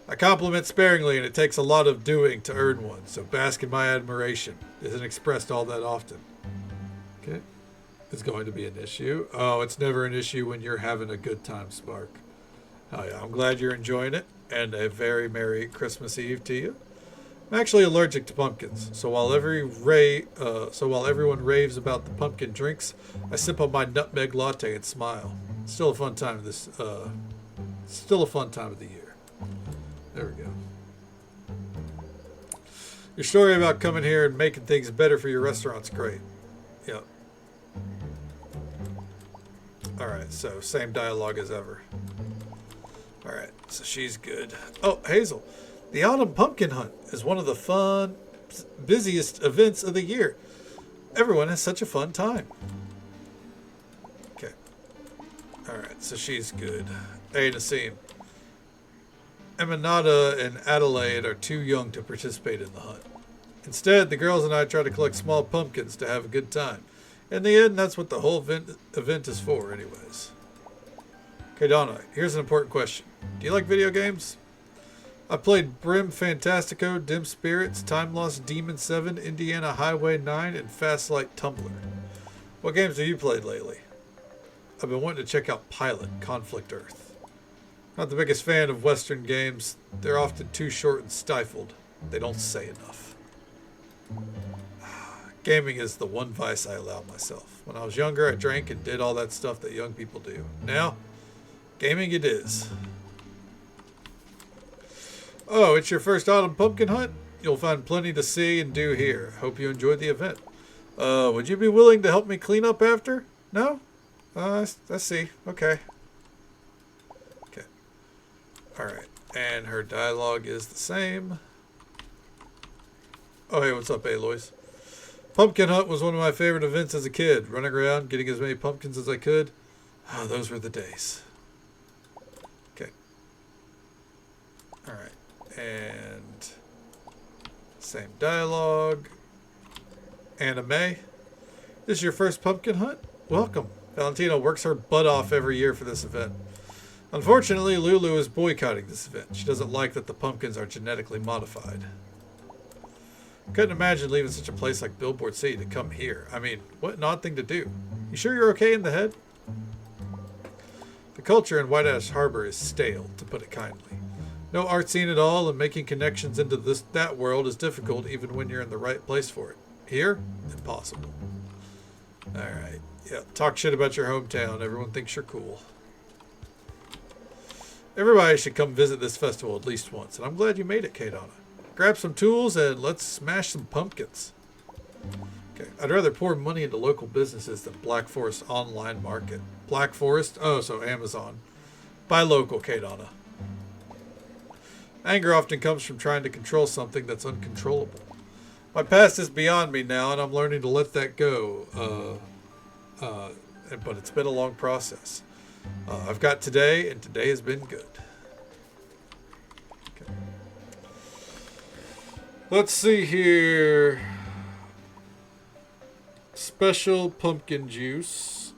I compliment sparingly, and it takes a lot of doing to earn one, so bask in my admiration. It isn't expressed all that often. Okay. It's going to be an issue. Oh, it's never an issue when you're having a good time, Spark. Oh yeah, I'm glad you're enjoying it, and a very Merry Christmas Eve to you. I'm actually allergic to pumpkins, so while everyone raves about the pumpkin drinks, I sip on my nutmeg latte and smile. Still a fun time of the year. There we go. Your story about coming here and making things better for your restaurant's great. Yep. Alright, so same dialogue as ever. Alright, so she's good. Oh, Hazel. The Autumn Pumpkin Hunt is one of the fun, busiest events of the year. Everyone has such a fun time. Okay. Alright, so she's good. Hey, Nassim. Emanata and Adelaide are too young to participate in the hunt. Instead, the girls and I try to collect small pumpkins to have a good time. In the end, that's what the whole event is for, anyways. Okay, Donna, here's an important question. Do you like video games? I played Brim Fantastico, Dim Spirits, Time Lost Demon 7, Indiana Highway 9, and Fastlight Tumbler. What games have you played lately? I've been wanting to check out Pilot, Conflict Earth. Not the biggest fan of Western games. They're often too short and stifled. They don't say enough. Gaming is the one vice I allow myself. When I was younger, I drank and did all that stuff that young people do. Now, gaming it is. Oh, it's your first autumn pumpkin hunt? You'll find plenty to see and do here. Hope you enjoyed the event. Would you be willing to help me clean up after? No? I see. Okay. Okay. Alright. And her dialogue is the same. Oh, hey, what's up, Aloys? Pumpkin hunt was one of my favorite events as a kid. Running around, getting as many pumpkins as I could. Oh, those were the days. Okay. Alright. And same dialogue. Anime. This is your first pumpkin hunt? Welcome. Valentina works her butt off every year for this event. Unfortunately, Lulu is boycotting this event. She doesn't like that the pumpkins are genetically modified. Couldn't imagine leaving such a place like Billboard City to come here. I mean, what an odd thing to do. You sure you're okay in the head? The culture in White Ash Harbor is stale, to put it kindly. No art scene at all, and making connections into that world is difficult even when you're in the right place for it. Here, impossible. Alright. Yeah, talk shit about your hometown. Everyone thinks you're cool. Everybody should come visit this festival at least once, and I'm glad you made it, Kadana. Grab some tools and let's smash some pumpkins. Okay, I'd rather pour money into local businesses than Black Forest online market. Black Forest? Oh, so Amazon. Buy local, Kadana. Anger often comes from trying to control something that's uncontrollable. My past is beyond me now, and I'm learning to let that go. But it's been a long process. I've got today, and today has been good. Okay. Let's see here. Special pumpkin juice.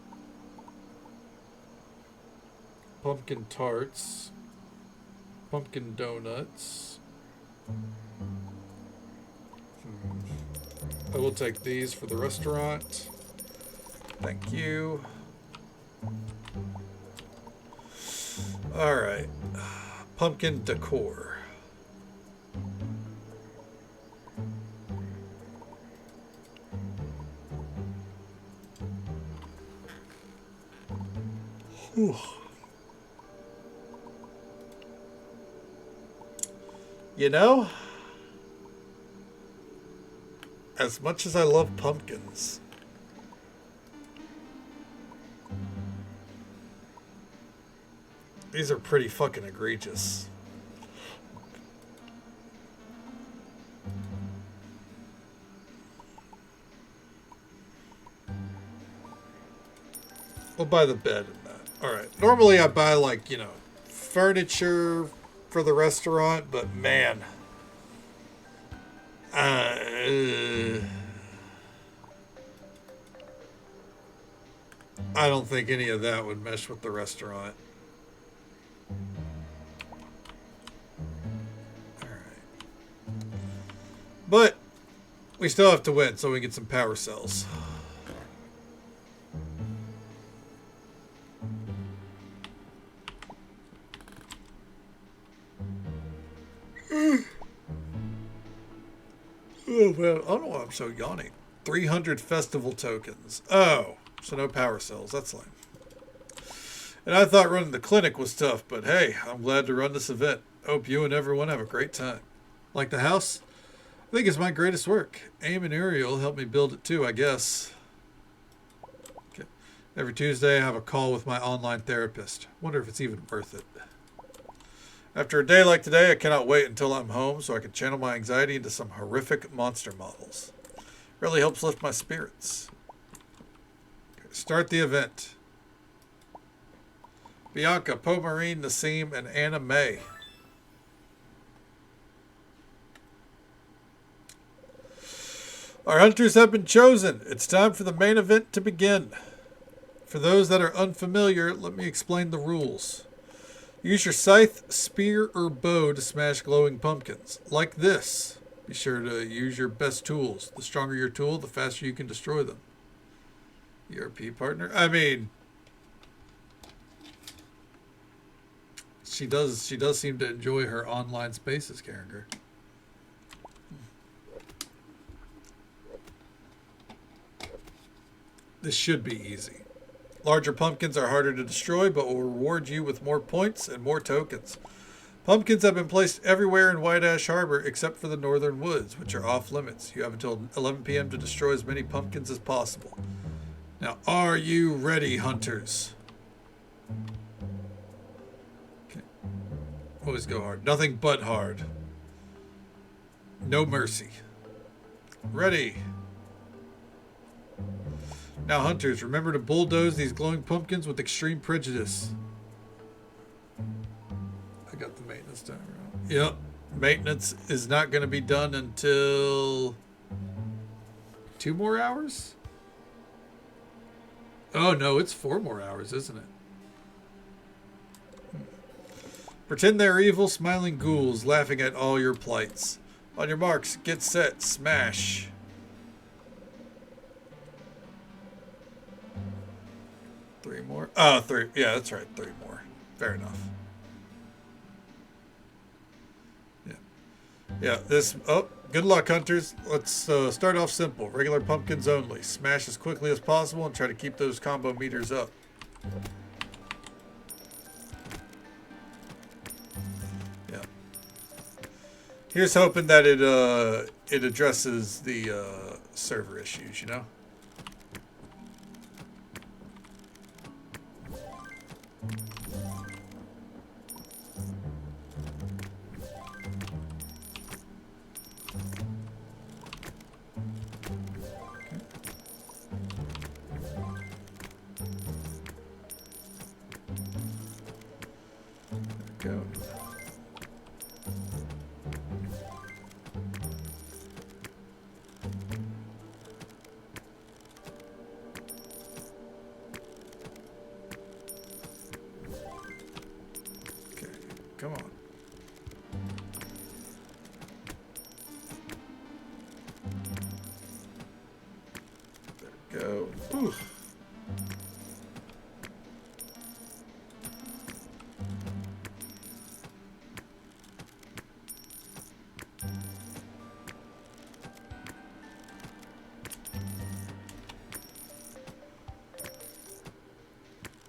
Pumpkin tarts. Pumpkin donuts. I will take these for the restaurant. Thank you. Alright. Pumpkin decor. Whew. You know, as much as I love pumpkins, these are pretty fucking egregious. We'll buy the bed and that. Alright. Normally I buy, like, you know, furniture for the restaurant, but man. I don't think any of that would mesh with the restaurant. Alright. But we still have to win so we get some power cells. Oh, man, I don't know why I'm so yawning. 300 festival tokens. Oh, so no power cells. That's lame. And I thought running the clinic was tough, but hey, I'm glad to run this event. Hope you and everyone have a great time. Like the house? I think it's my greatest work. Aim and Uriel helped me build it too, I guess. Okay. Every Tuesday I have a call with my online therapist. Wonder if it's even worth it. After a day like today, I cannot wait until I'm home so I can channel my anxiety into some horrific monster models. Really helps lift my spirits. Okay, start the event. Bianca, Poe Marine, Nassim, and Anna May. Our hunters have been chosen. It's time for the main event to begin. For those that are unfamiliar, let me explain the rules. Use your scythe, spear, or bow to smash glowing pumpkins. Like this. Be sure to use your best tools. The stronger your tool, the faster you can destroy them. ERP partner? I mean, she does seem to enjoy her online spaces, Carringer. This should be easy. Larger pumpkins are harder to destroy, but will reward you with more points and more tokens. Pumpkins have been placed everywhere in White Ash Harbor except for the northern woods, which are off limits. You have until 11 p.m. to destroy as many pumpkins as possible. Now, are you ready, hunters? Okay. Always go hard. Nothing but hard. No mercy. Ready. Now, hunters, remember to bulldoze these glowing pumpkins with extreme prejudice. I got the maintenance timer on. Yep. Maintenance is not going to be done until 2 more hours? Oh, no, it's 4 more hours, isn't it? Pretend they're evil, smiling ghouls laughing at all your plights. On your marks, get set, smash. Three more? Oh, 3. Yeah, that's right. 3 more. Fair enough. Yeah. Yeah, this... Oh, good luck, hunters. Let's start off simple. Regular pumpkins only. Smash as quickly as possible and try to keep those combo meters up. Yeah. Here's hoping that it addresses the server issues, you know? Go. Okay, come on. There we go. Ooh.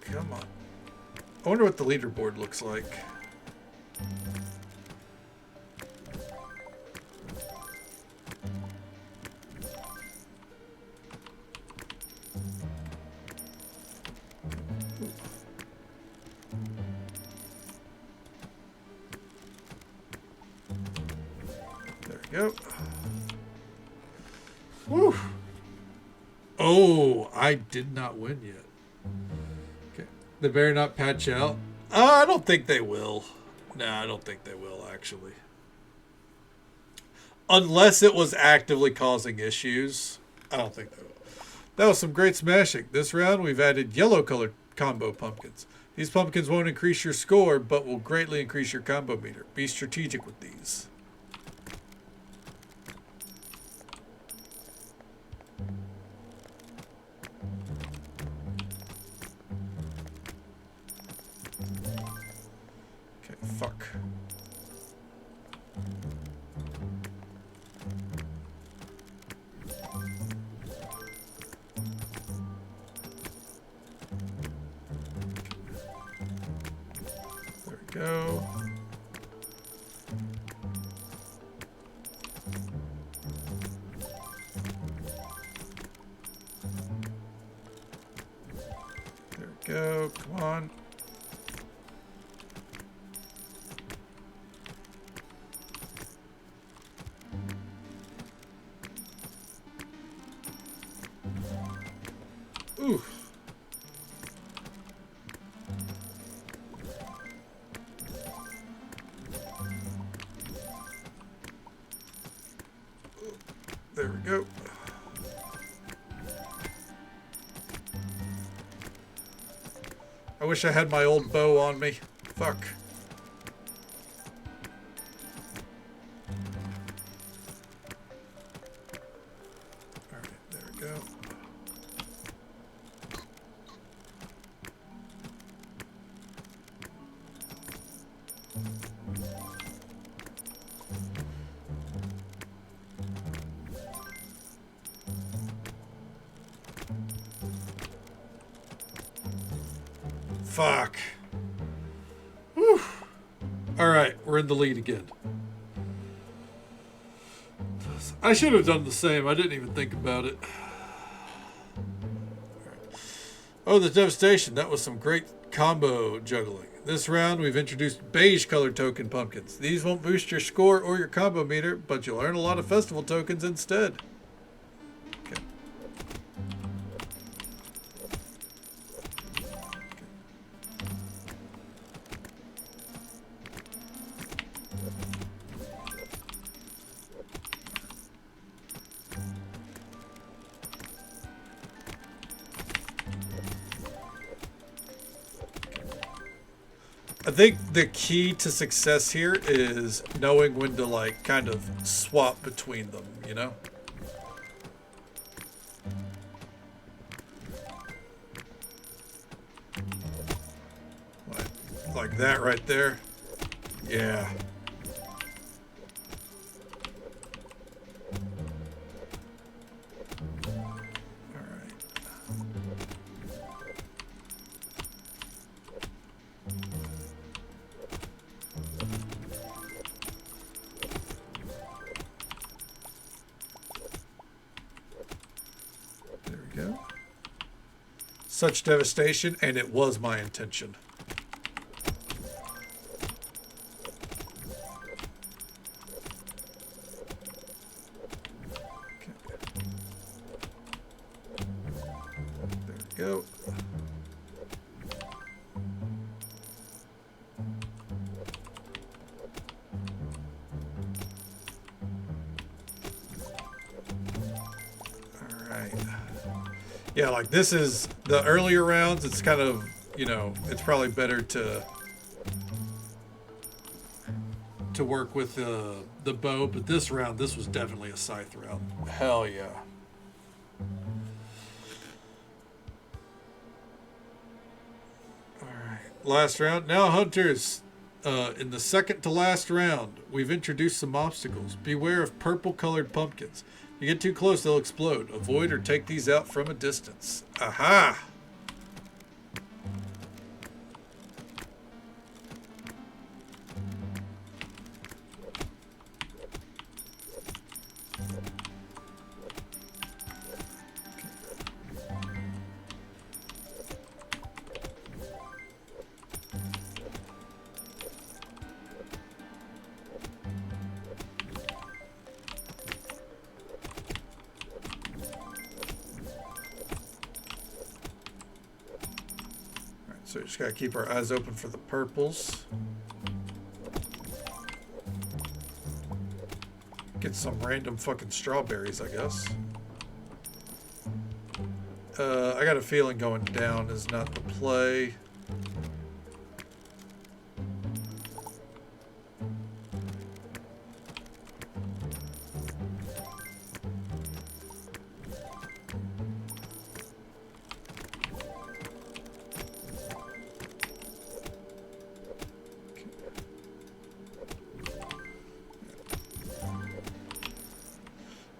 Come on. I wonder what the leaderboard looks like. There we go. Woo! Oh, I did not win yet. Okay. They better not patch out. I don't think they will. No, I don't think they will, actually. Unless it was actively causing issues. I don't think they will. That was some great smashing. This round, we've added yellow colored combo pumpkins. These pumpkins won't increase your score, but will greatly increase your combo meter. Be strategic with these. Fuck. There we go. There we go. Come on. Ooh. There we go. wish I had my old bow on me. Fuck. Alright, there we go. Fuck. Whew. Alright, we're in the lead again. I should have done the same. I didn't even think about it. Oh, the devastation. That was some great combo juggling. This round, we've introduced beige colored token pumpkins. These won't boost your score or your combo meter, but you'll earn a lot of festival tokens instead. Okay. I think the key to success here is knowing when to, like, kind of swap between them, you know? Like that right there. Yeah. Such devastation, and it was my intention. Okay. There we go. All right. Yeah, like this is the earlier rounds. It's kind of, you know, it's probably better to work with the bow, but this round, this was definitely a scythe round. Hell yeah. All right, last round. Now, hunters, in the second to last round, we've introduced some obstacles. Beware of purple-colored pumpkins. You get too close, they'll explode. Avoid or take these out from a distance. Aha! So we just gotta keep our eyes open for the purples. Get some random fucking strawberries, I guess. I got a feeling going down is not the play.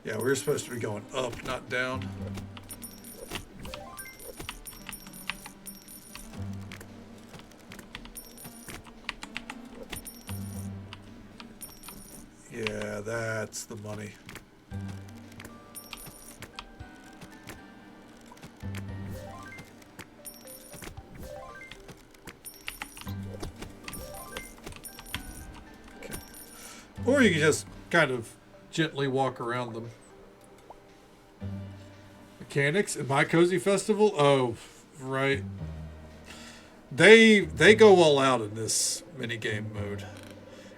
Yeah, we were supposed to be going up, not down. Yeah, that's the money. Okay. Or you can just kind of gently walk around them. Mechanics in My Cozy Festival? Oh, right. They go all out in this minigame mode.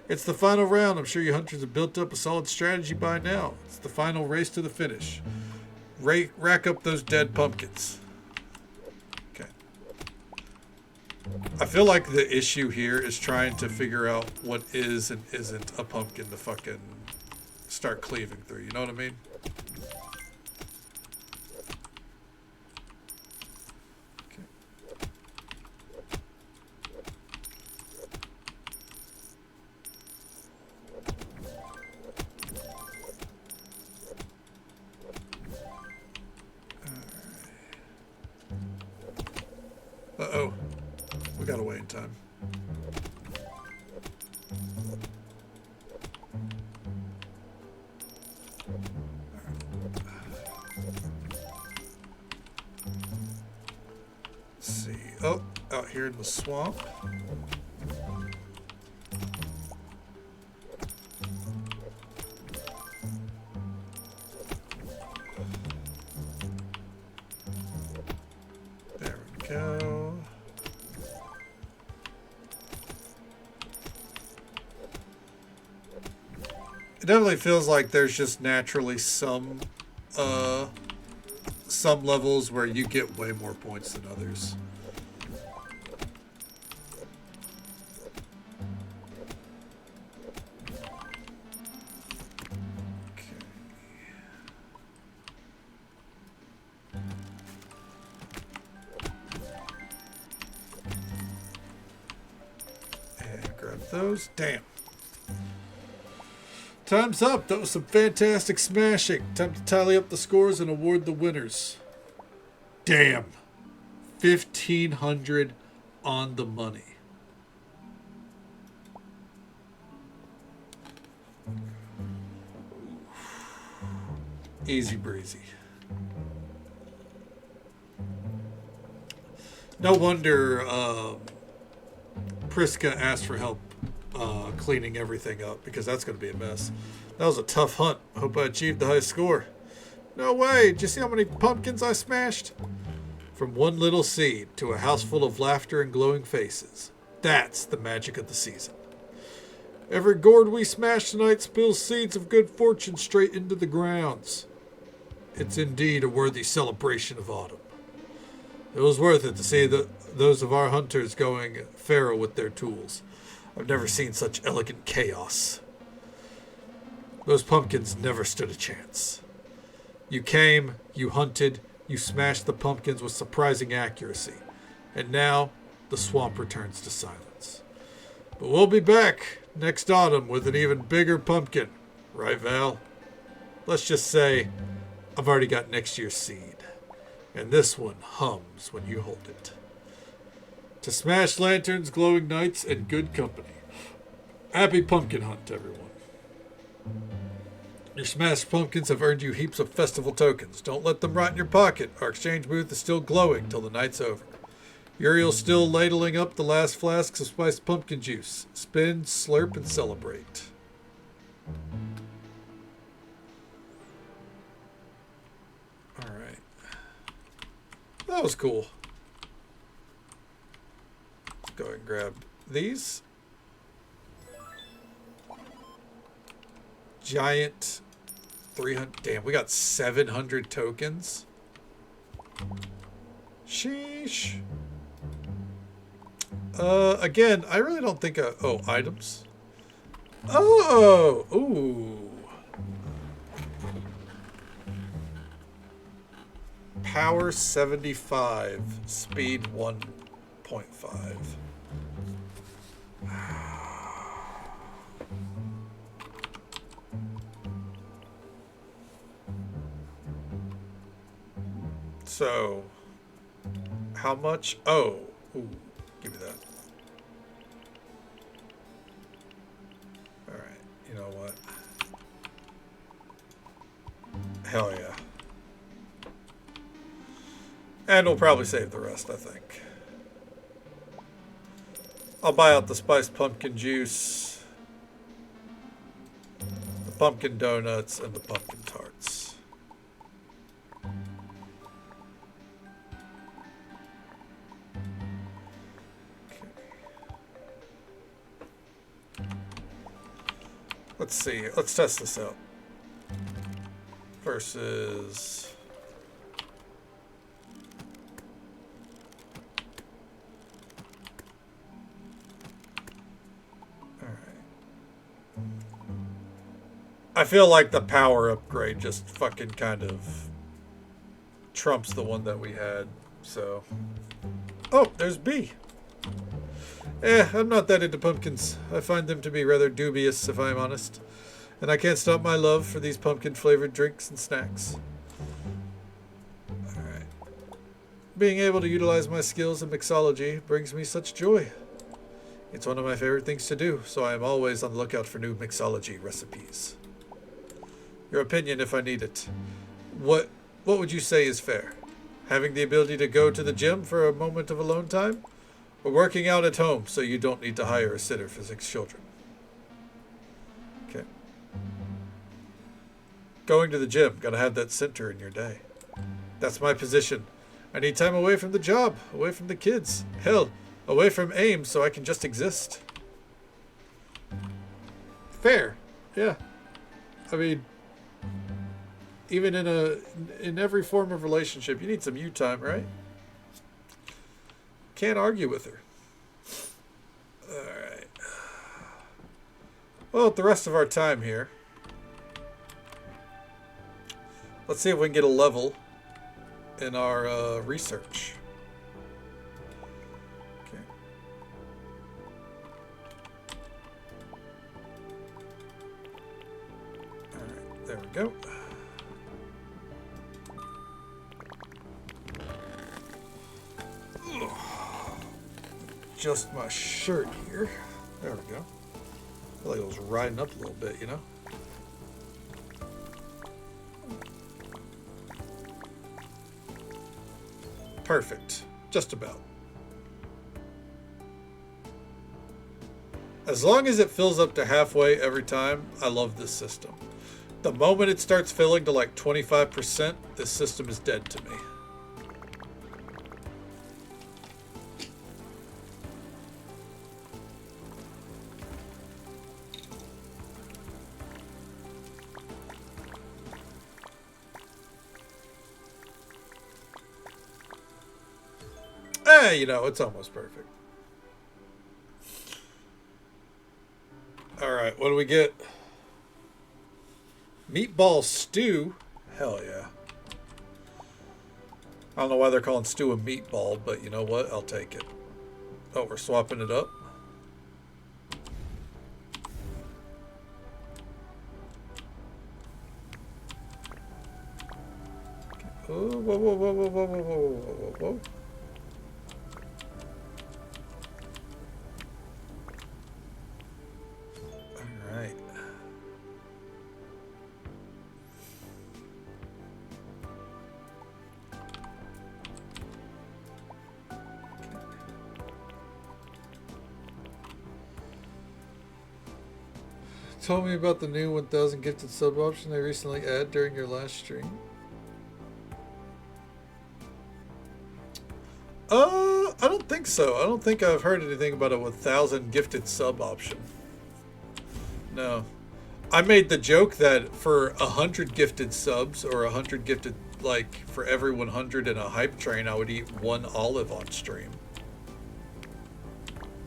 It's the final round. I'm sure you hunters have built up a solid strategy by now. It's the final race to the finish. Rack up those dead pumpkins. Okay. I feel like the issue here is trying to figure out what is and isn't a pumpkin to fucking start cleaving through. You know what I mean? Uh-oh. We gotta wait in time. Let's see. Oh, out here in the swamp. There we go. It definitely feels like there's just naturally some levels where you get way more points than others. Okay. And grab those. Damn. Time's up. That was some fantastic smashing. Time to tally up the scores and award the winners. Damn. 1,500 on the money. Easy breezy. No wonder Priska asked for help cleaning everything up, because that's going to be a mess. That was a tough hunt. Hope I achieved the high score. No way! Did you see how many pumpkins I smashed? From one little seed to a house full of laughter and glowing faces. That's the magic of the season. Every gourd we smash tonight spills seeds of good fortune straight into the grounds. It's indeed a worthy celebration of autumn. It was worth it to see those of our hunters going feral with their tools. I've never seen such elegant chaos. Those pumpkins never stood a chance. You came, you hunted, you smashed the pumpkins with surprising accuracy. And now, the swamp returns to silence. But we'll be back next autumn with an even bigger pumpkin. Right, Val? Let's just say, I've already got next year's seed. And this one hums when you hold it. To smash lanterns, glowing nights, and good company. Happy pumpkin hunt, everyone. Your smashed pumpkins have earned you heaps of festival tokens. Don't let them rot in your pocket. Our exchange booth is still glowing till the night's over. Uriel's still ladling up the last flasks of spiced pumpkin juice. Spin, slurp, and celebrate. Alright. That was cool. Let's go ahead and grab these. Giant 300. Damn, we got 700 tokens. Sheesh. Again, I really don't think. Oh, items. Oh, ooh. Power 75, speed 1.5. So, how much? Oh, ooh, give me that. All right, you know what? Hell yeah. And we'll probably save the rest, I think. I'll buy out the spiced pumpkin juice, the pumpkin donuts, and the pumpkin tarts. Let's see. Let's test this out. Versus... I feel like the power upgrade just fucking kind of trumps the one that we had. So, oh, there's B. I'm not that into pumpkins. I find them to be rather dubious, if I'm honest. And I can't stop my love for these pumpkin-flavored drinks and snacks. Alright. Being able to utilize my skills in mixology brings me such joy. It's one of my favorite things to do, so I am always on the lookout for new mixology recipes. Your opinion if I need it. What would you say is fair? Having the ability to go to the gym for a moment of alone time? Or working out at home so you don't need to hire a sitter for 6 children? Okay. Going to the gym. Gotta have that center in your day. That's my position. I need time away from the job, away from the kids. Hell, away from AIM so I can just exist. Fair. Yeah. I mean, even in every form of relationship, you need some you time, right? Can't argue with her. Alright. Well, with the rest of our time here, let's see if we can get a level in our research. Okay. Alright, there we go. Just my shirt here. There we go. I feel like it was riding up a little bit, you know? Perfect. Just about. As long as it fills up to halfway every time, I love this system. The moment it starts filling to like 25%, this system is dead to me. You know, it's almost perfect. Alright, what do we get? Meatball stew? Hell yeah. I don't know why they're calling stew a meatball, but you know what? I'll take it. Oh, we're swapping it up. Oh, whoa, whoa, whoa, whoa, whoa, whoa, whoa, whoa, whoa. Told me about the new 1000 gifted sub option they recently added during your last stream. I don't think so. I don't think I've heard anything about a 1000 gifted sub option. No. I made the joke that for 100 gifted subs or 100 gifted, like for every 100 in a hype train, I would eat 1 olive on stream.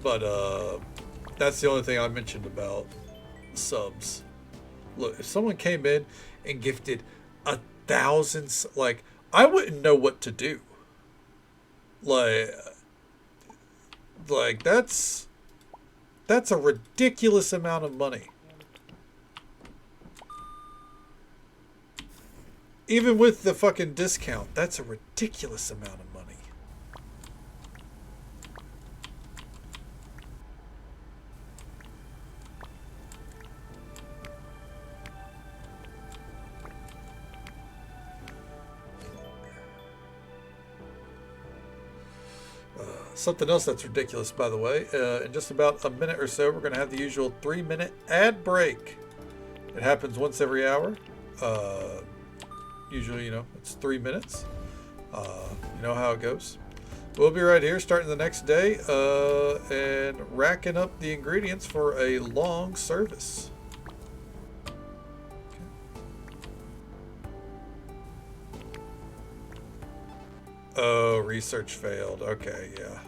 But that's the only thing I mentioned about subs. Look, if someone came in and gifted 1,000, like, I wouldn't know what to do. Like that's a ridiculous amount of money. Even with the fucking discount, that's a ridiculous amount of money. Something else that's ridiculous, by the way, in just about a minute or so, we're going to have the usual 3-minute ad break. It happens once every hour. Usually, you know, it's 3 minutes. You know how it goes. We'll be right here starting the next day and racking up the ingredients for a long service. Oh, research failed. Okay, yeah.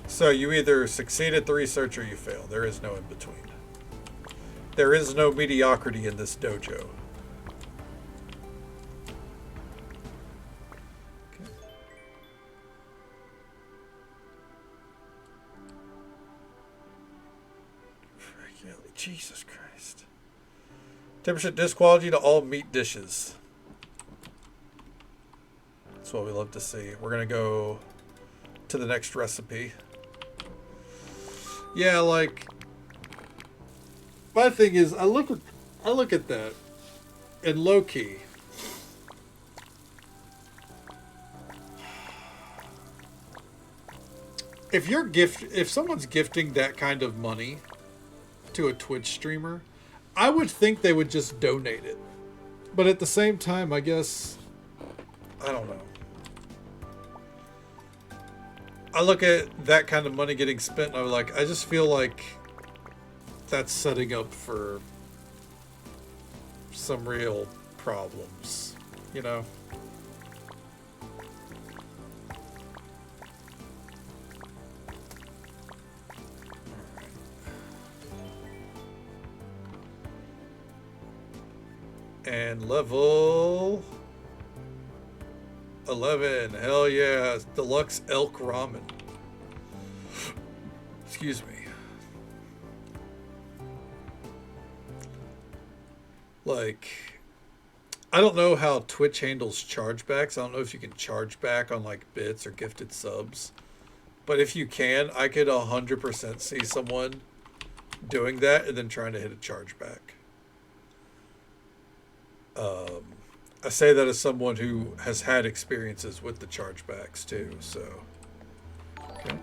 So you either succeed at the research or you fail. There is no in between. There is no mediocrity in this dojo. Jesus Christ. 10% dish quality to all meat dishes. That's what we love to see. We're going to go to the next recipe. Yeah, like, my thing is, I look at that, and low key, if someone's gifting that kind of money to a Twitch streamer, I would think they would just donate it. But at the same time, I guess, I don't know. I look at that kind of money getting spent and I'm like, I just feel like that's setting up for some real problems, you know? And level 11. Hell yeah. Deluxe elk ramen. Excuse me. Like, I don't know how Twitch handles chargebacks. I don't know if you can charge back on like bits or gifted subs. But if you can, I could 100% see someone doing that and then trying to hit a chargeback. I say that as someone who has had experiences with the chargebacks too, so. Okay.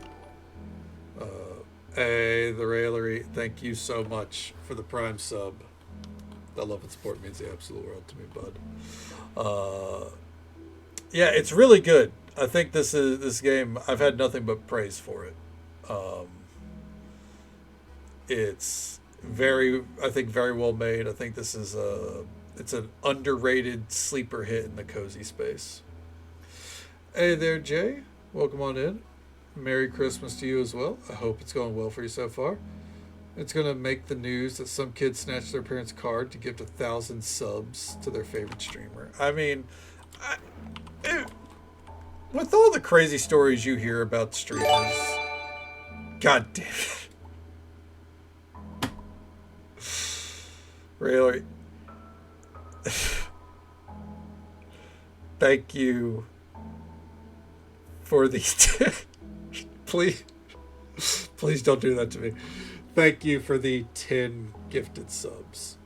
Hey, the Railery, thank you so much for the Prime sub. That love and support means the absolute world to me, bud. Yeah, it's really good. I think this game, I've had nothing but praise for it. It's I think very well made. I think this is it's an underrated sleeper hit in the cozy space. Hey there, Jay. Welcome on in. Merry Christmas to you as well. I hope it's going well for you so far. It's going to make the news that some kids snatched their parents' card to gift 1,000 subs to their favorite streamer. I mean, with all the crazy stories you hear about streamers, god damn it. Really? Thank you for these. Please don't do that to me. Thank you for the 10 gifted subs.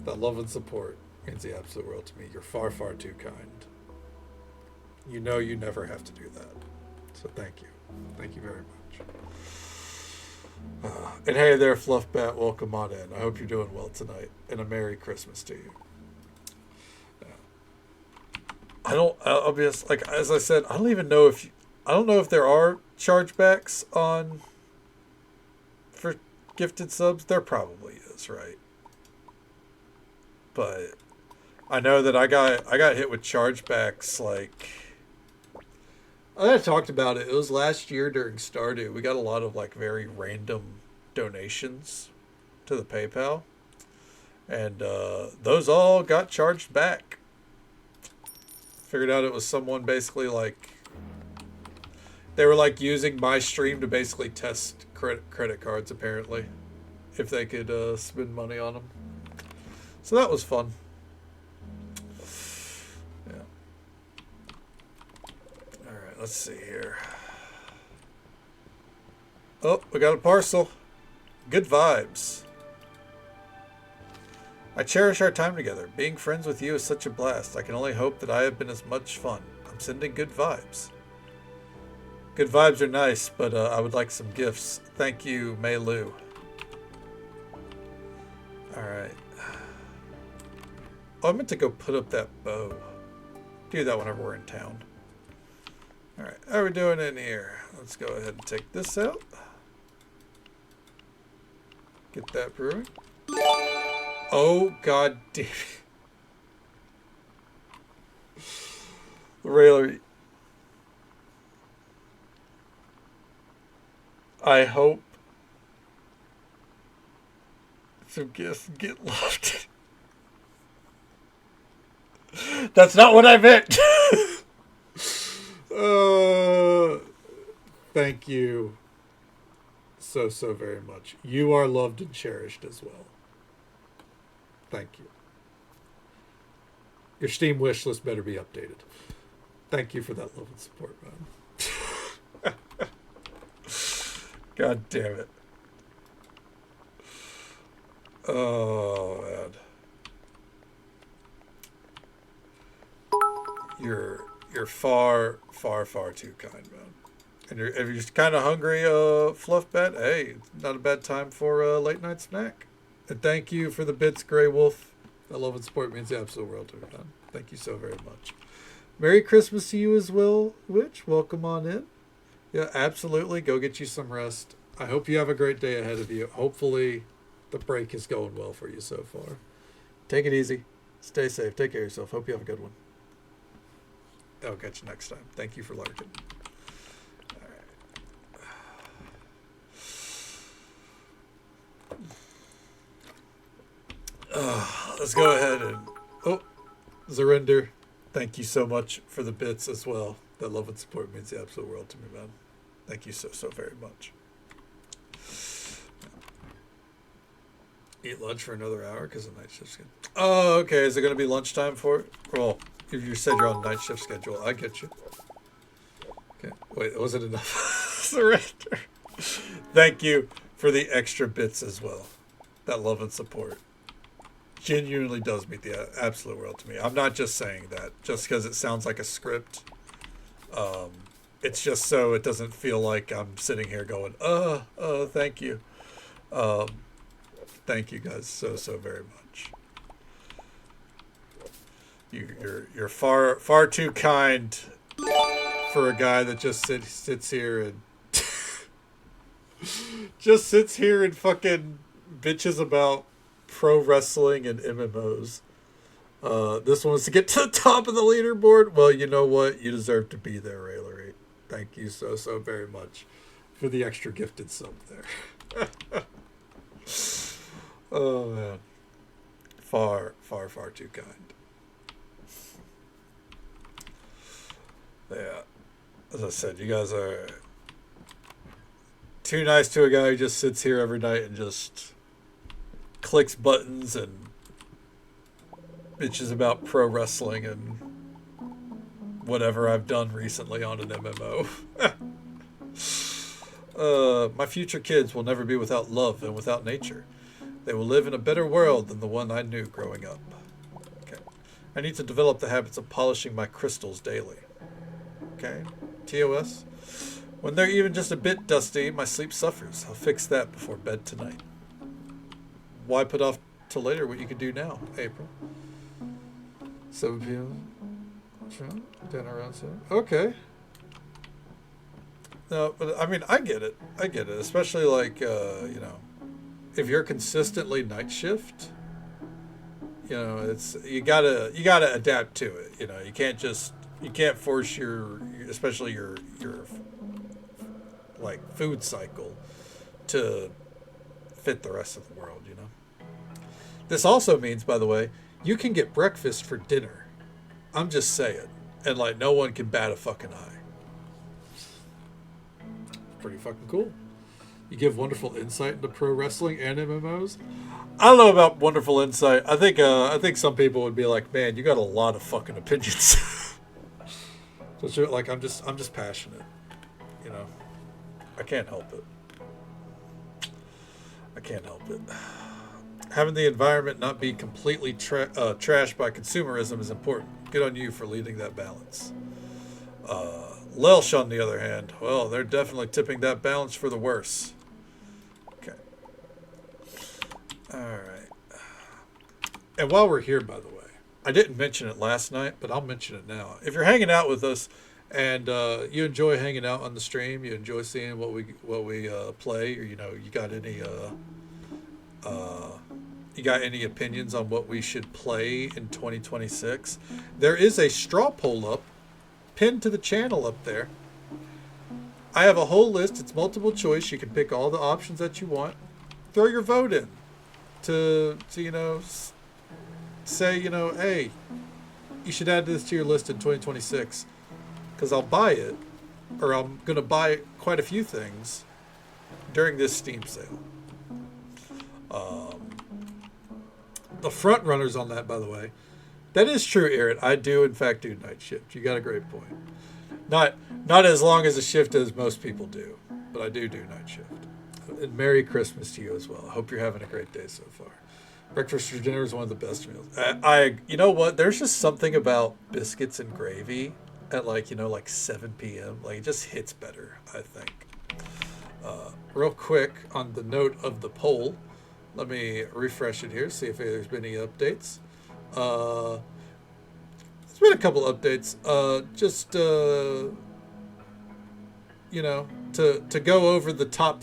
That love and support means the absolute world to me. You're far, far too kind. You know you never have to do that. So thank you. Thank you very much. And hey there, Fluffbat. Welcome on in. I hope you're doing well tonight. And a Merry Christmas to you. I'll be honest, like, as I said, I don't know if there are chargebacks for gifted subs. There probably is, right? But I know that I got hit with chargebacks, like, I talked about it. It was last year during Stardew. We got a lot of like very random donations to the PayPal. And those all got charged back. Figured out it was someone basically like, they were like using my stream to basically test credit cards apparently, if they could spend money on them. So that was fun. Yeah. All right, let's see here. Oh, we got a parcel. Good vibes. I cherish our time together. Being friends with you is such a blast. I can only hope that I have been as much fun. I'm sending good vibes. Good vibes are nice, but I would like some gifts. Thank you, Mei Lu. Alright. Oh, I meant to go put up that bow. Do that whenever we're in town. Alright, how are we doing in here? Let's go ahead and take this out. Get that brewing. Oh, god damn it. Really? I hope some gifts get loved. That's not what I meant. Thank you so very much. You are loved and cherished as well. Thank you. Your Steam wish list better be updated. Thank you for that love and support, man. God damn it. Oh, man. You're far too kind, man. And if you're kind of hungry, Fluff Bet, hey, not a bad time for a late night snack. And thank you for the bits, Grey Wolf. That love and support means the absolute world to me, man. Thank you so very much. Merry Christmas to you as well, Witch. Welcome on in. Yeah, absolutely. Go get you some rest. I hope you have a great day ahead of you. Hopefully the break is going well for you so far. Take it easy. Stay safe. Take care of yourself. Hope you have a good one. I'll catch you next time. Thank you for larging. Let's go ahead and... Oh, Zarinder, thank you so much for the bits as well. That love and support means the absolute world to me, man. Thank you so very much. Eat lunch for another hour because the night shift's good. Oh, okay. Is it going to be lunchtime for it? Well, if you said you're on a night shift schedule, I get you. Okay. Wait, was it enough? Surrender. Thank you for the extra bits as well. That love and support genuinely does mean the absolute world to me. I'm not just saying that just because it sounds like a script. It's just so it doesn't feel like I'm sitting here going, thank you. Thank you guys so very much. You're far too kind for a guy that just sits here and just sits here and fucking bitches about pro wrestling and MMOs. This one was to get to the top of the leaderboard. Well, you know what? You deserve to be there, Raylery. Thank you so very much for the extra gifted sub there. Oh, man. Far too kind. Yeah. As I said, you guys are too nice to a guy who just sits here every night and just clicks buttons and bitches about pro wrestling and whatever I've done recently on an MMO. My future kids will never be without love and without nature. They will live in a better world than the one I knew growing up. Okay. I need to develop the habits of polishing my crystals daily. Okay. TOS. When they're even just a bit dusty, my sleep suffers. I'll fix that before bed tonight. Why put off till later what you can do now, April? 7 p.m. Sure. Dinner around 7. Okay. No, but I mean, I get it. Especially like, you know, if you're consistently night shift, you know, it's you gotta adapt to it. You know, you can't force especially your like food cycle to fit the rest of the world. You know. This also means, by the way, you can get breakfast for dinner. I'm just saying, and like no one can bat a fucking eye. Pretty fucking cool. You give wonderful insight into pro wrestling and MMOs. I don't know about wonderful insight. I think some people would be like, man, you got a lot of fucking opinions. So like I'm just passionate. You know, I can't help it. Having the environment not be completely trashed by consumerism is important. Good on you for leading that balance. Lelsh, on the other hand, well, they're definitely tipping that balance for the worse. Okay. All right. And while we're here, by the way, I didn't mention it last night, but I'll mention it now. If you're hanging out with us and you enjoy hanging out on the stream, you enjoy seeing what we play, or you know, you got any opinions on what we should play in 2026? There is a straw poll up pinned to the channel up there. I have a whole list. It's multiple choice. You can pick all the options that you want. Throw your vote in to say, hey, you should add this to your list in 2026 because I'll buy it, or I'm going to buy quite a few things during this Steam sale. The front runners on that, by the way, that is true, Aaron. I do, in fact, do night shift. You got a great point. Not as long as a shift as most people do, but I do night shift. And Merry Christmas to you as well. I hope you're having a great day so far. Breakfast for dinner is one of the best meals. You know what? There's just something about biscuits and gravy at like 7 p.m. Like it just hits better, I think. Real quick on the note of the poll, let me refresh it here, see if there's been any updates. There's been a couple updates. To go over the top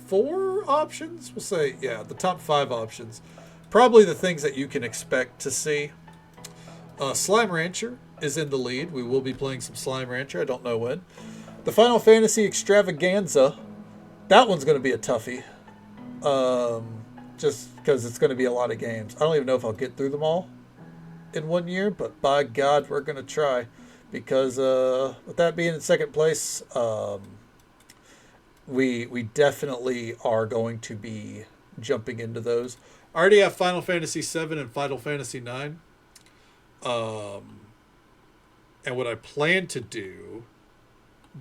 4 options. We'll say, the top 5 options. Probably the things that you can expect to see. Slime Rancher is in the lead. We will be playing some Slime Rancher. I don't know when. The Final Fantasy Extravaganza. That one's going to be a toughie. Just because it's going to be a lot of games. I don't even know if I'll get through them all in 1 year, but by God, we're going to try. Because with that being in second place, we definitely are going to be jumping into those. I already have Final Fantasy VII and Final Fantasy IX. And what I plan to do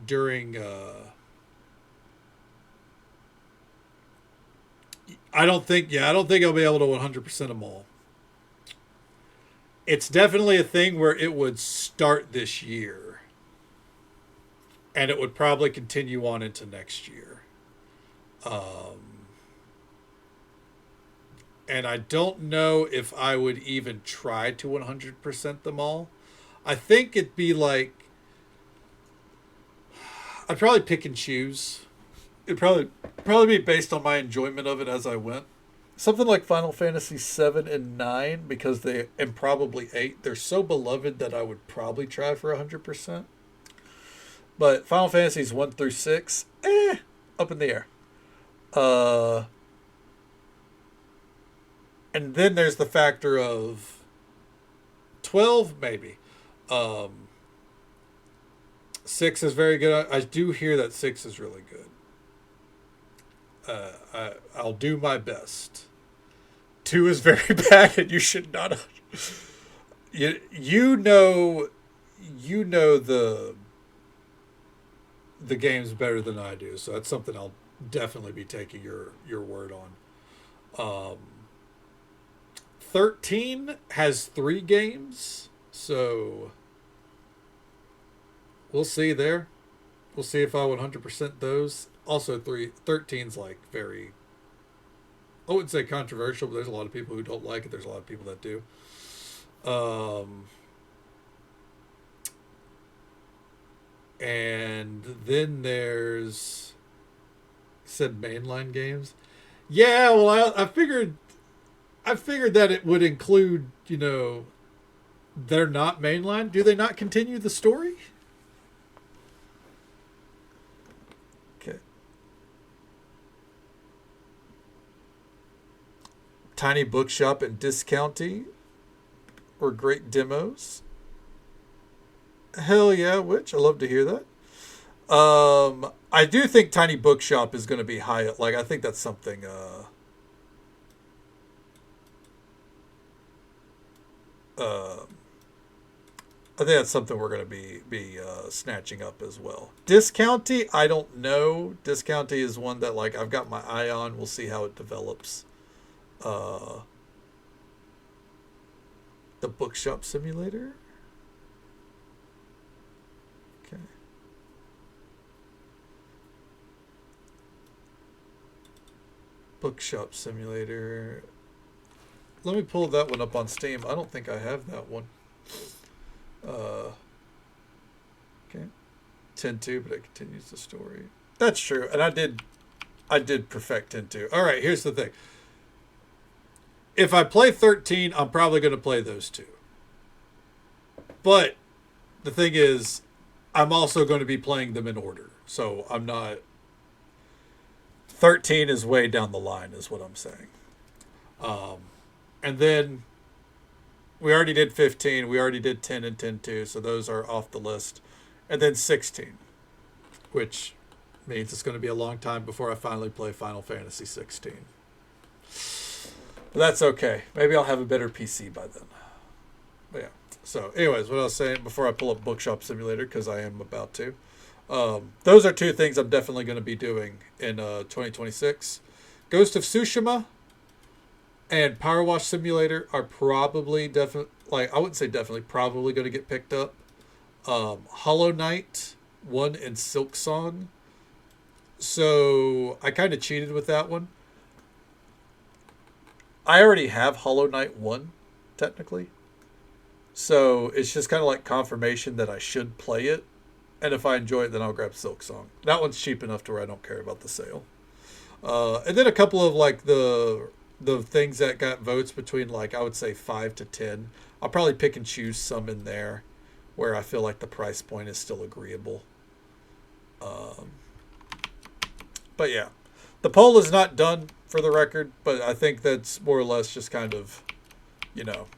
during... I don't think I'll be able to 100% them all. It's definitely a thing where it would start this year. And it would probably continue on into next year. And I don't know if I would even try to 100% them all. I think it'd be like... I'd probably pick and choose. It'd probably be based on my enjoyment of it as I went. Something like Final Fantasy 7 and 9, because and probably 8, they're so beloved that I would probably try for 100%. But Final Fantasies 1 through 6, up in the air. And then there's the factor of 12, maybe. 6 is very good. I do hear that 6 is really good. I'll do my best. 2 is very bad, and you should not. You know the games better than I do, so that's something I'll definitely be taking your word on. 13 has 3 games, so we'll see there. We'll see if I 100% those. Also, 13's like very, I wouldn't say controversial, but there's a lot of people who don't like it. There's a lot of people that do. And then there's, said mainline games. Yeah, well, I figured that it would include, they're not mainline. Do they not continue the story? Okay. Tiny Bookshop and Discounty were great demos. Hell yeah, Witch. I love to hear that. I do think Tiny Bookshop is going to be high. Like, I think that's something... I think that's something we're going to be snatching up as well. Discounty, I don't know. Discounty is one that like I've got my eye on. We'll see how it develops. The Bookshop Simulator. Okay. Bookshop Simulator. Let me pull that one up on Steam. I don't think I have that one. Okay. 10-2, but it continues the story. That's true. And I did perfect 10-2. All right, here's the thing. If I play 13, I'm probably going to play those two. But the thing is, I'm also going to be playing them in order. So I'm not. 13 is way down the line, is what I'm saying. And then we already did 15. We already did 10 and 10 2. So those are off the list. And then 16, which means it's going to be a long time before I finally play Final Fantasy 16. But that's okay. Maybe I'll have a better PC by then. But yeah. So, anyways, what I was saying before I pull up Bookshop Simulator, because I am about to. Those are two things I'm definitely going to be doing in 2026. Ghost of Tsushima and Power Wash Simulator are probably definitely, like, I wouldn't say definitely, probably going to get picked up. Hollow Knight 1 and Silk Song. So I kind of cheated with that one. I already have Hollow Knight 1, technically. So it's just kind of like confirmation that I should play it. And if I enjoy it, then I'll grab Silk Song. That one's cheap enough to where I don't care about the sale. And then a couple of like the things that got votes between like I would say 5 to 10. I'll probably pick and choose some in there where I feel like the price point is still agreeable. But yeah, the poll is not done for the record, but I think that's more or less just kind of, you know,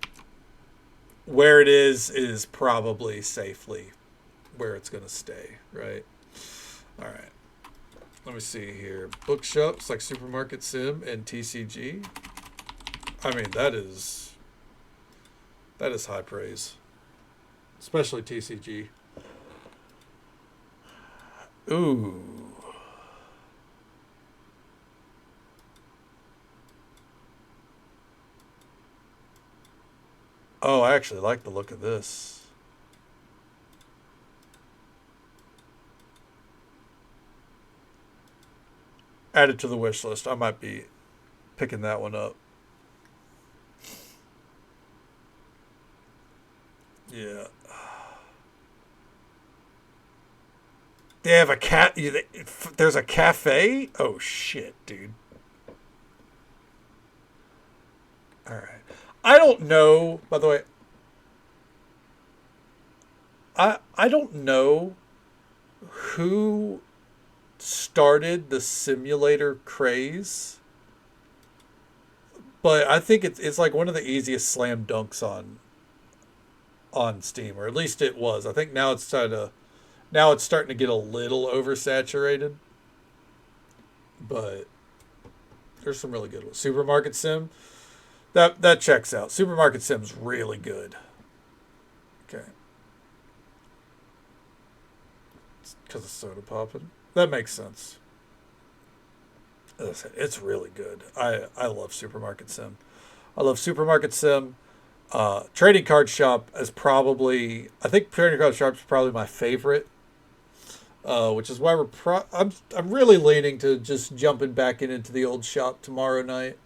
where it is probably safely where it's going to stay, right? All right. Let me see here. Bookshops like Supermarket Sim and TCG. I mean, that is high praise, especially TCG. Ooh. Oh, I actually like the look of this. Add it to the wish list. I might be picking that one up. Yeah. They have a cat. There's a cafe? Oh, shit, dude. All right. I don't know, by the way, I don't know who started the simulator craze, but I think it's like one of the easiest slam dunks on Steam, or at least it was. I think now it's starting to get a little oversaturated, but there's some really good ones. Supermarket Sim, that checks out. Supermarket Sim's really good. Okay, because of soda popping. That makes sense. It's really good. I love Supermarket Sim. I love Supermarket Sim. Trading Card Shop is probably, I think Trading Card Shop is probably my favorite, which is why I'm really leaning to just jumping back into the old shop tomorrow night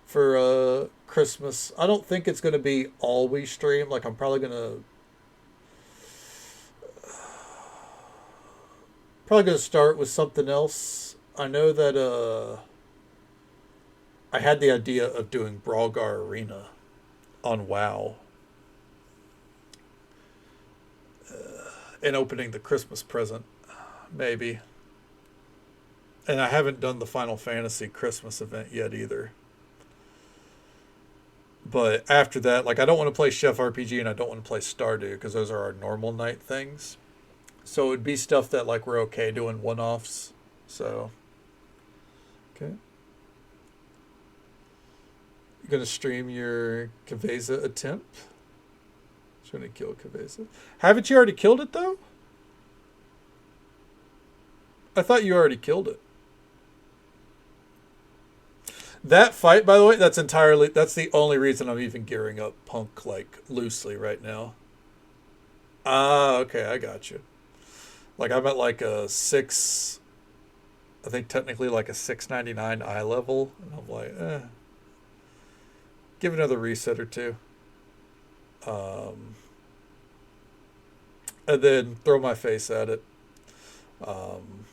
for Christmas. I don't think it's going to be all we stream. Like I'm probably gonna start with something else. I know that I had the idea of doing Brawlgar Arena on WoW and opening the Christmas present, maybe. And I haven't done the Final Fantasy Christmas event yet either. But after that, like I don't want to play Chef RPG and I don't want to play Stardew because those are our normal night things. So it would be stuff that like we're okay doing one offs. So okay. You're gonna stream your Kaveza attempt? Trying to kill Kaveza. Haven't you already killed it though? I thought you already killed it. That fight, by the way, that's the only reason I'm even gearing up Punk like loosely right now. Ah, okay, I got you. Like I'm at like a six, I think technically like a 699 eye level, and I'm like, give another reset or two, um, and then throw my face at it. Um,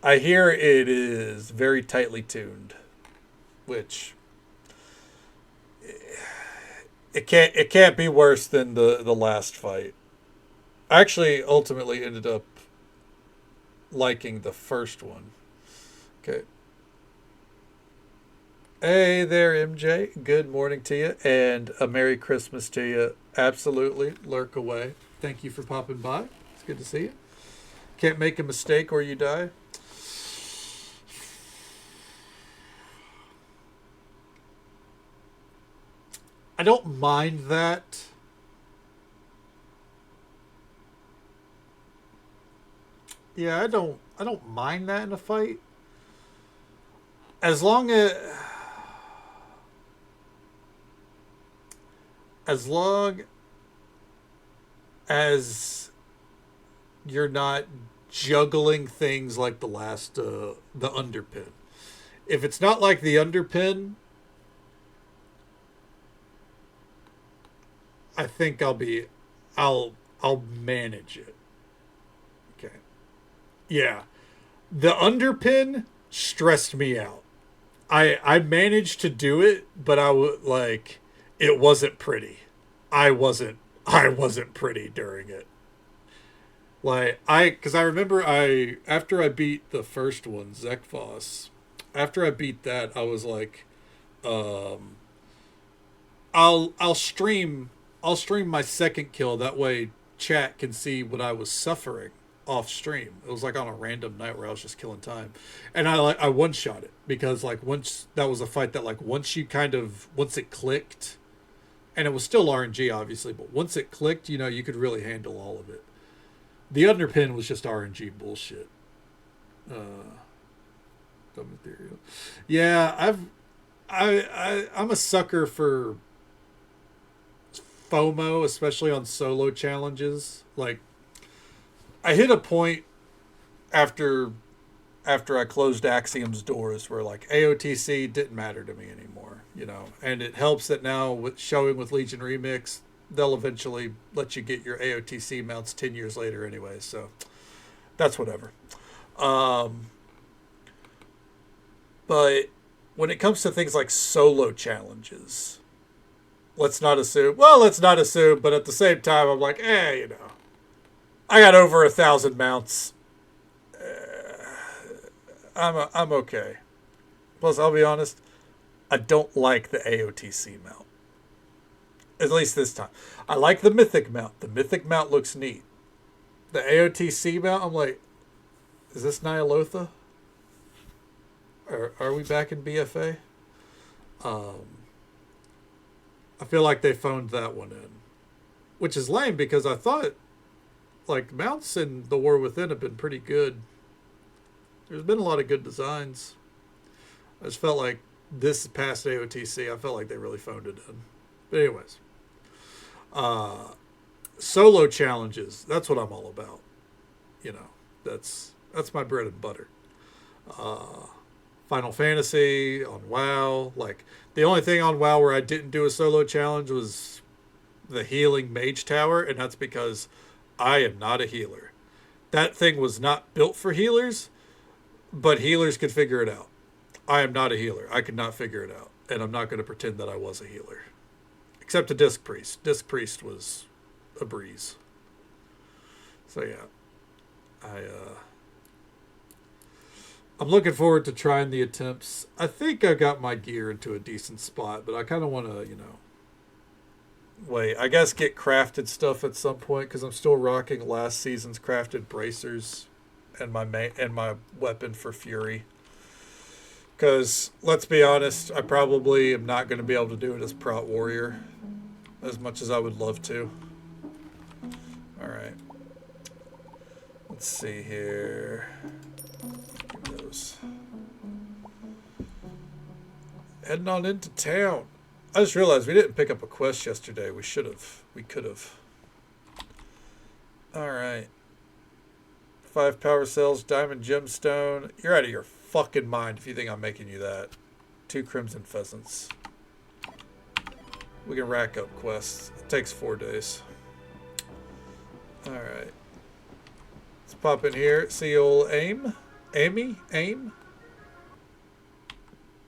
I hear it is very tightly tuned, which it can't be worse than the last fight. I actually ultimately ended up liking the first one. Okay. Hey there, MJ. Good morning to you, and a Merry Christmas to you. Absolutely. Lurk away. Thank you for popping by. It's good to see you. Can't make a mistake or you die. I don't mind that. Yeah, I don't mind that in a fight. As long as long as you're not juggling things like the underpin. If it's not like the underpin, I think I'll I'll manage it. Okay. Yeah. The underpin stressed me out. I managed to do it, but I would like it wasn't pretty. I wasn't pretty during it. Like cuz I remember I after I beat the first one, Zekphos, after I beat that, I was like um I'll stream my second kill. That way, chat can see what I was suffering off stream. It was like on a random night where I was just killing time, and I one shot it because like once that was a fight that like once it clicked, and it was still RNG obviously, but once it clicked, you could really handle all of it. The underpin was just RNG bullshit. Uh, dumb material. Yeah, I'm a sucker for FOMO, especially on solo challenges. Like I hit a point after after I closed Axiom's doors where like AOTC didn't matter to me anymore. And it helps that now with showing with Legion Remix, they'll eventually let you get your AOTC mounts 10 years later anyway. So that's whatever. Um, but when it comes to things like solo challenges, let's not assume, but at the same time, I'm like, I got over 1,000 mounts. I'm okay. Plus, I'll be honest, I don't like the AOTC mount. At least this time. I like the Mythic mount. The Mythic mount looks neat. The AOTC mount, I'm like, is this Nyalotha? Are we back in BFA? Um, I feel like they phoned that one in. Which is lame because I thought, like, mounts in The War Within have been pretty good. There's been a lot of good designs. I just felt like this past AOTC, I felt like they really phoned it in. But anyways, uh, solo challenges. That's what I'm all about. You know, that's my bread and butter. Uh, Final Fantasy on WoW. Like the only thing on WoW where I didn't do a solo challenge was the healing mage tower, and that's because I am not a healer. That thing was not built for healers, but healers could figure it out. I am not a healer. I could not figure it out, and I'm not going to pretend that I was a healer. Except a disc priest. Disc priest was a breeze. So yeah, I I'm looking forward to trying the attempts. I think I got my gear into a decent spot, but I kind of want to, wait. I guess get crafted stuff at some point because I'm still rocking last season's crafted bracers and my weapon for Fury. Because let's be honest, I probably am not going to be able to do it as Prot Warrior as much as I would love to. All right. Let's see here. Those. Heading on into town. I just realized we didn't pick up a quest yesterday. We should have. We could have. All right. 5 power cells, diamond gemstone. You're out of your fucking mind if you think I'm making you that. 2 crimson pheasants. We can rack up quests. It takes 4 days. Alright. Let's pop in here. See old Aim. Amy? Aim?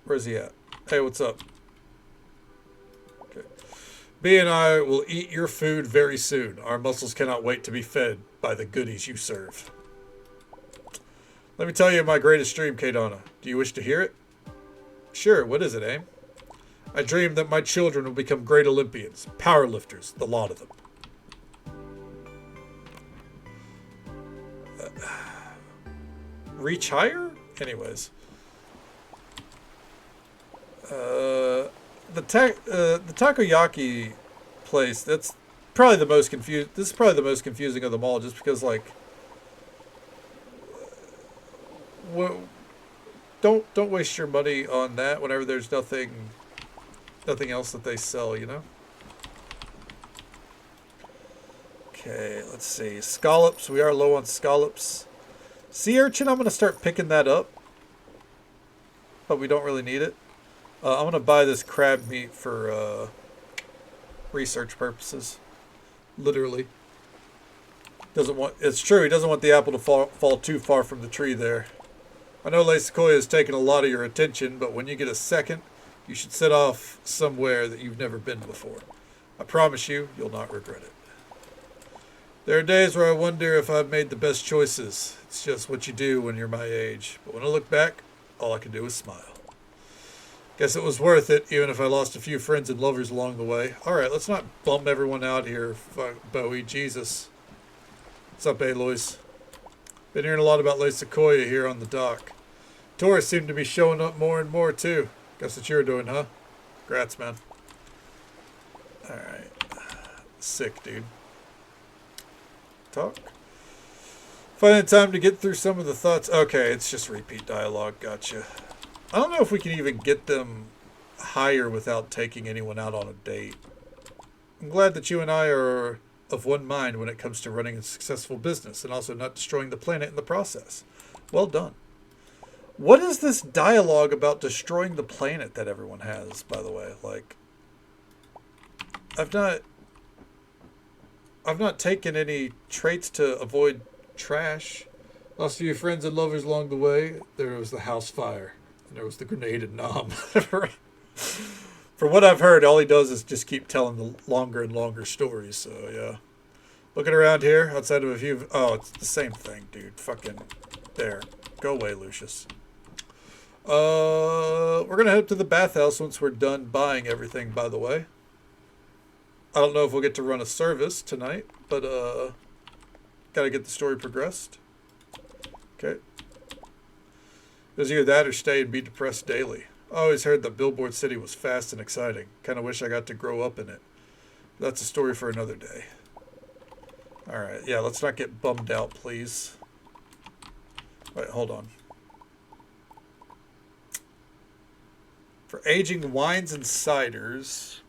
Where's he at? Hey, what's up? Okay. B and I will eat your food very soon. Our muscles cannot wait to be fed by the goodies you serve. Let me tell you my greatest dream, Kadana. Do you wish to hear it? Sure, what is it, Aim? I dream that my children will become great Olympians, powerlifters, the lot of them. Reach higher? Anyways. The takoyaki place, that's probably the most confused. This is probably the most confusing of them all, just because, like, don't waste your money on that whenever there's nothing else that they sell, you know? Okay, let's see. Scallops. We are low on scallops. Sea urchin, I'm going to start picking that up. But we don't really need it. I'm going to buy this crab meat for research purposes. Literally. It's true, he doesn't want the apple to fall too far from the tree there. I know Lake Sequoia has taken a lot of your attention, but when you get a second, you should set off somewhere that you've never been before. I promise you, you'll not regret it. There are days where I wonder if I've made the best choices. It's just what you do when you're my age. But when I look back, all I can do is smile. Guess it was worth it, even if I lost a few friends and lovers along the way. Alright, let's not bum everyone out here, Bowie. Jesus. What's up, Aloys? Been hearing a lot about Lake Sequoia here on the dock. Tourists seem to be showing up more and more, too. Guess what you're doing, huh? Congrats, man. Alright. Sick, dude. Talk. Finding time to get through some of the thoughts. Okay, it's just repeat dialogue. Gotcha. I don't know if we can even get them higher without taking anyone out on a date. I'm glad that you and I are of one mind when it comes to running a successful business and also not destroying the planet in the process. Well done. What is this dialogue about destroying the planet that everyone has, by the way? Like, I've not taken any traits to avoid trash. Lost a few friends and lovers along the way. There was the house fire. And there was the grenade and Nom. From what I've heard, all he does is just keep telling the longer and longer stories. So, yeah. Looking around here, outside of a few... Oh, it's the same thing, dude. Fucking... There. Go away, Lucius. We're going to head up to the bathhouse once we're done buying everything, by the way. I don't know if we'll get to run a service tonight, but gotta get the story progressed. Okay. It was either that or stay and be depressed daily. I always heard that Billboard City was fast and exciting. Kind of wish I got to grow up in it. That's a story for another day. Alright, yeah, let's not get bummed out, please. Wait, hold on. For aging wines and ciders...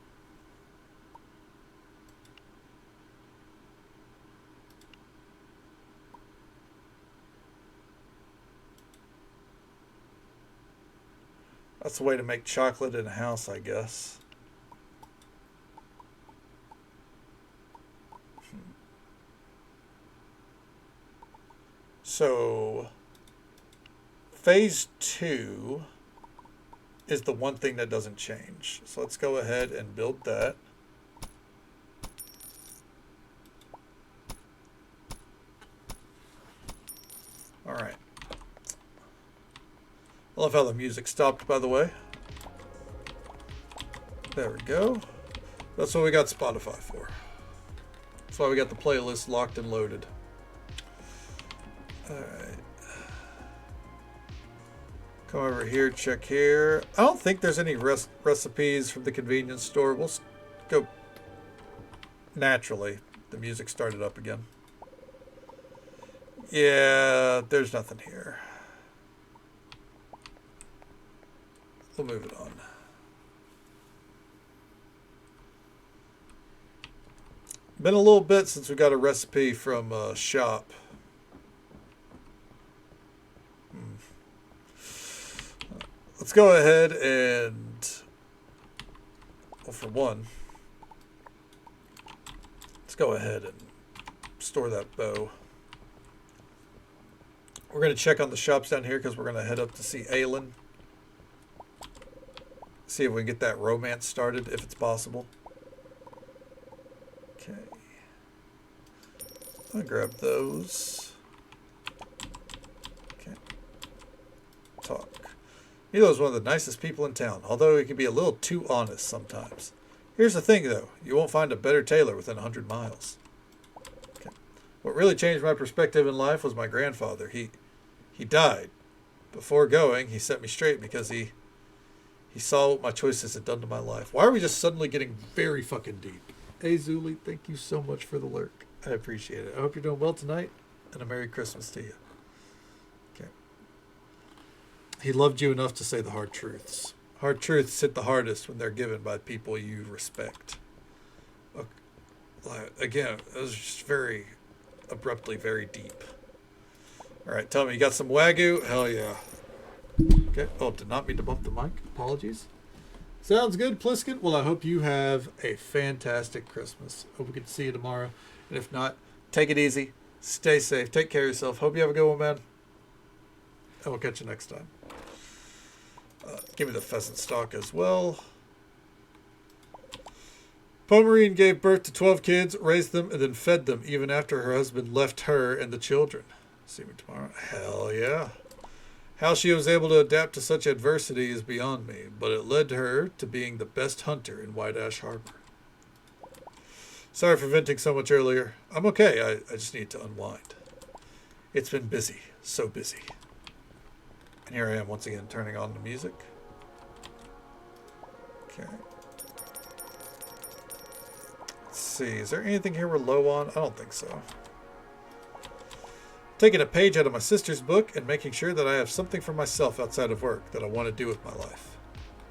That's the way to make chocolate in a house, I guess. So, phase 2 is the one thing that doesn't change. So let's go ahead and build that. All right. I love how the music stopped, by the way. There we go. That's what we got Spotify for. That's why we got the playlist locked and loaded. Alright. Come over here, check here. I don't think there's any recipes from the convenience store. We'll go naturally. The music started up again. Yeah, there's nothing here. We'll move it on. Been a little bit since we got a recipe from shop. Let's go ahead and, well, for one, let's go ahead and store that bow. We're going to check on the shops down here because we're going to head up to see Aelin. See if we can get that romance started, if it's possible. Okay. I'll grab those. Okay. Talk. Milo's one of the nicest people in town, although he can be a little too honest sometimes. Here's the thing, though. You won't find a better tailor within 100 miles. Okay. What really changed my perspective in life was my grandfather. He died. Before going, he set me straight because he saw what my choices had done to my life. Why are we just suddenly getting very fucking deep? Hey, Zuli, thank you so much for the lurk. I appreciate it. I hope you're doing well tonight, and a Merry Christmas to you. Okay. He loved you enough to say the hard truths. Hard truths hit the hardest when they're given by people you respect. Again, it was just very abruptly very deep. All right, tell me, you got some Wagyu? Hell yeah. Okay. Oh, did not mean to bump the mic. Apologies. Sounds good, Pliskin. Well, I hope you have a fantastic Christmas. Hope we can see you tomorrow. And if not, take it easy. Stay safe. Take care of yourself. Hope you have a good one, man. And we'll catch you next time. Give me the pheasant stock as well. Pomerine gave birth to 12 kids, raised them, and then fed them even after her husband left her and the children. See me tomorrow. Hell yeah. How she was able to adapt to such adversity is beyond me, but it led her to being the best hunter in White Ash Harbor. Sorry for venting so much earlier. I'm okay. I just need to unwind. It's been busy. So busy. And here I am once again turning on the music. Okay. Let's see. Is there anything here we're low on? I don't think so. Taking a page out of my sister's book and making sure that I have something for myself outside of work that I want to do with my life.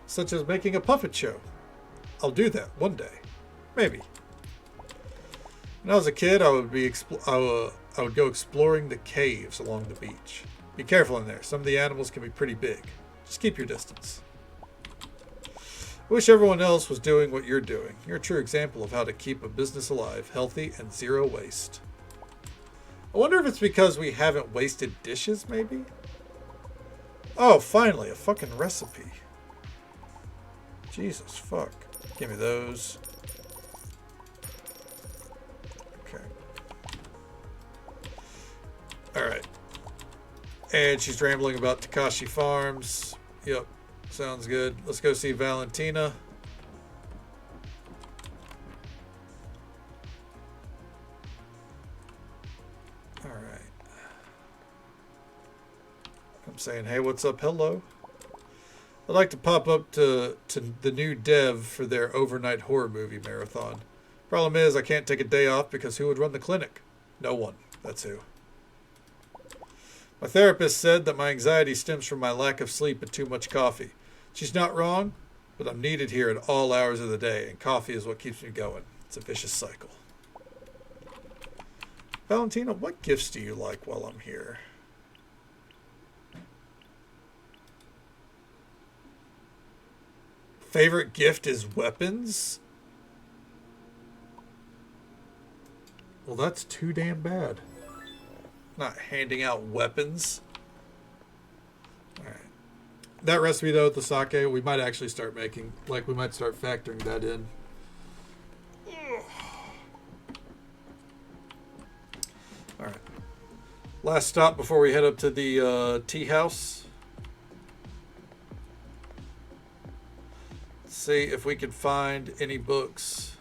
Such as making a puppet show. I'll do that one day. Maybe. When I was a kid, I would go exploring the caves along the beach. Be careful in there. Some of the animals can be pretty big. Just keep your distance. I wish everyone else was doing what you're doing. You're a true example of how to keep a business alive, healthy, and zero waste. I wonder if it's because we haven't wasted dishes, maybe? Oh, finally, a fucking recipe. Jesus, fuck. Give me those. Okay. Alright. And she's rambling about Takashi Farms. Yep, sounds good. Let's go see Valentina. Saying, hey, what's up? Hello. I'd like to pop up to the new dev for their overnight horror movie marathon. Problem is, I can't take a day off because who would run the clinic? No one. That's who. My therapist said that my anxiety stems from my lack of sleep and too much coffee. She's not wrong, but I'm needed here at all hours of the day, and coffee is what keeps me going. It's a vicious cycle. Valentina, what gifts do you like while I'm here? Favorite gift is weapons? Well, that's too damn bad. Not handing out weapons. Alright. That recipe, though, with the sake, we might actually start making, like, we might start factoring that in. Alright. Last stop before we head up to the tea house. See if we can find any books.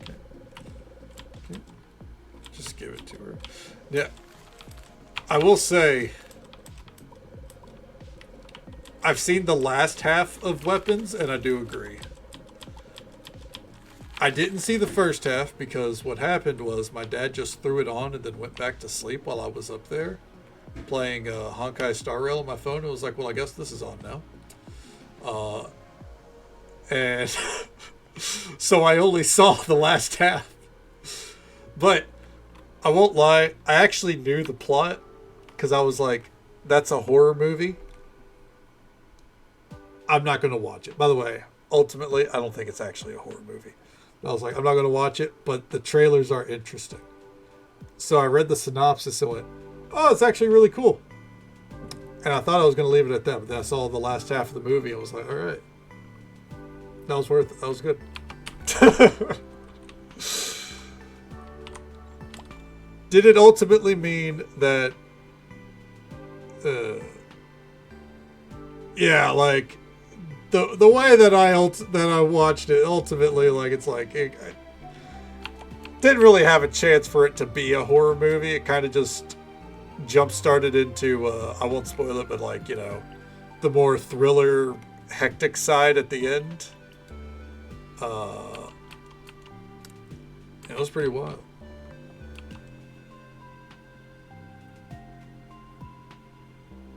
Okay. Just give it to her. Yeah. I will say, I've seen the last half of Weapons, and I do agree. I didn't see the first half because what happened was my dad just threw it on and then went back to sleep while I was up there playing Honkai Star Rail on my phone. It was like, well, I guess this is on now. And so I only saw the last half. But I won't lie, I actually knew the plot because I was like, that's a horror movie. I'm not going to watch it. By the way, ultimately, I don't think it's actually a horror movie. I was like, I'm not going to watch it, but the trailers are interesting. So I read the synopsis and went, oh, it's actually really cool. And I thought I was going to leave it at that, but then I saw the last half of the movie. I was like, all right. That was worth it. That was good. Did it ultimately mean that... yeah, like... The way that I watched it, ultimately, like, it's like... I didn't really have a chance for it to be a horror movie. It kind of just jump-started into... I won't spoil it, but, like, you know... the more thriller, hectic side at the end. It was pretty wild.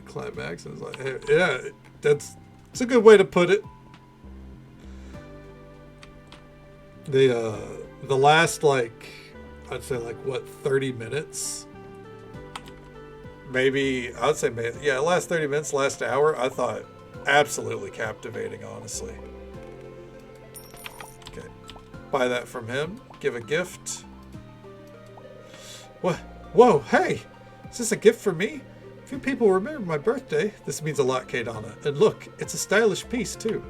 Climax, and it's like, hey, yeah, it's a good way to put it. The last, like, I'd say, like, what, 30 minutes? Maybe, I'd say, yeah, last 30 minutes, last hour, I thought absolutely captivating, honestly. Okay. Buy that from him. Give a gift. What? Whoa, hey! Is this a gift for me? Few people remember my birthday. This means a lot, Kadana. And look, it's a stylish piece, too.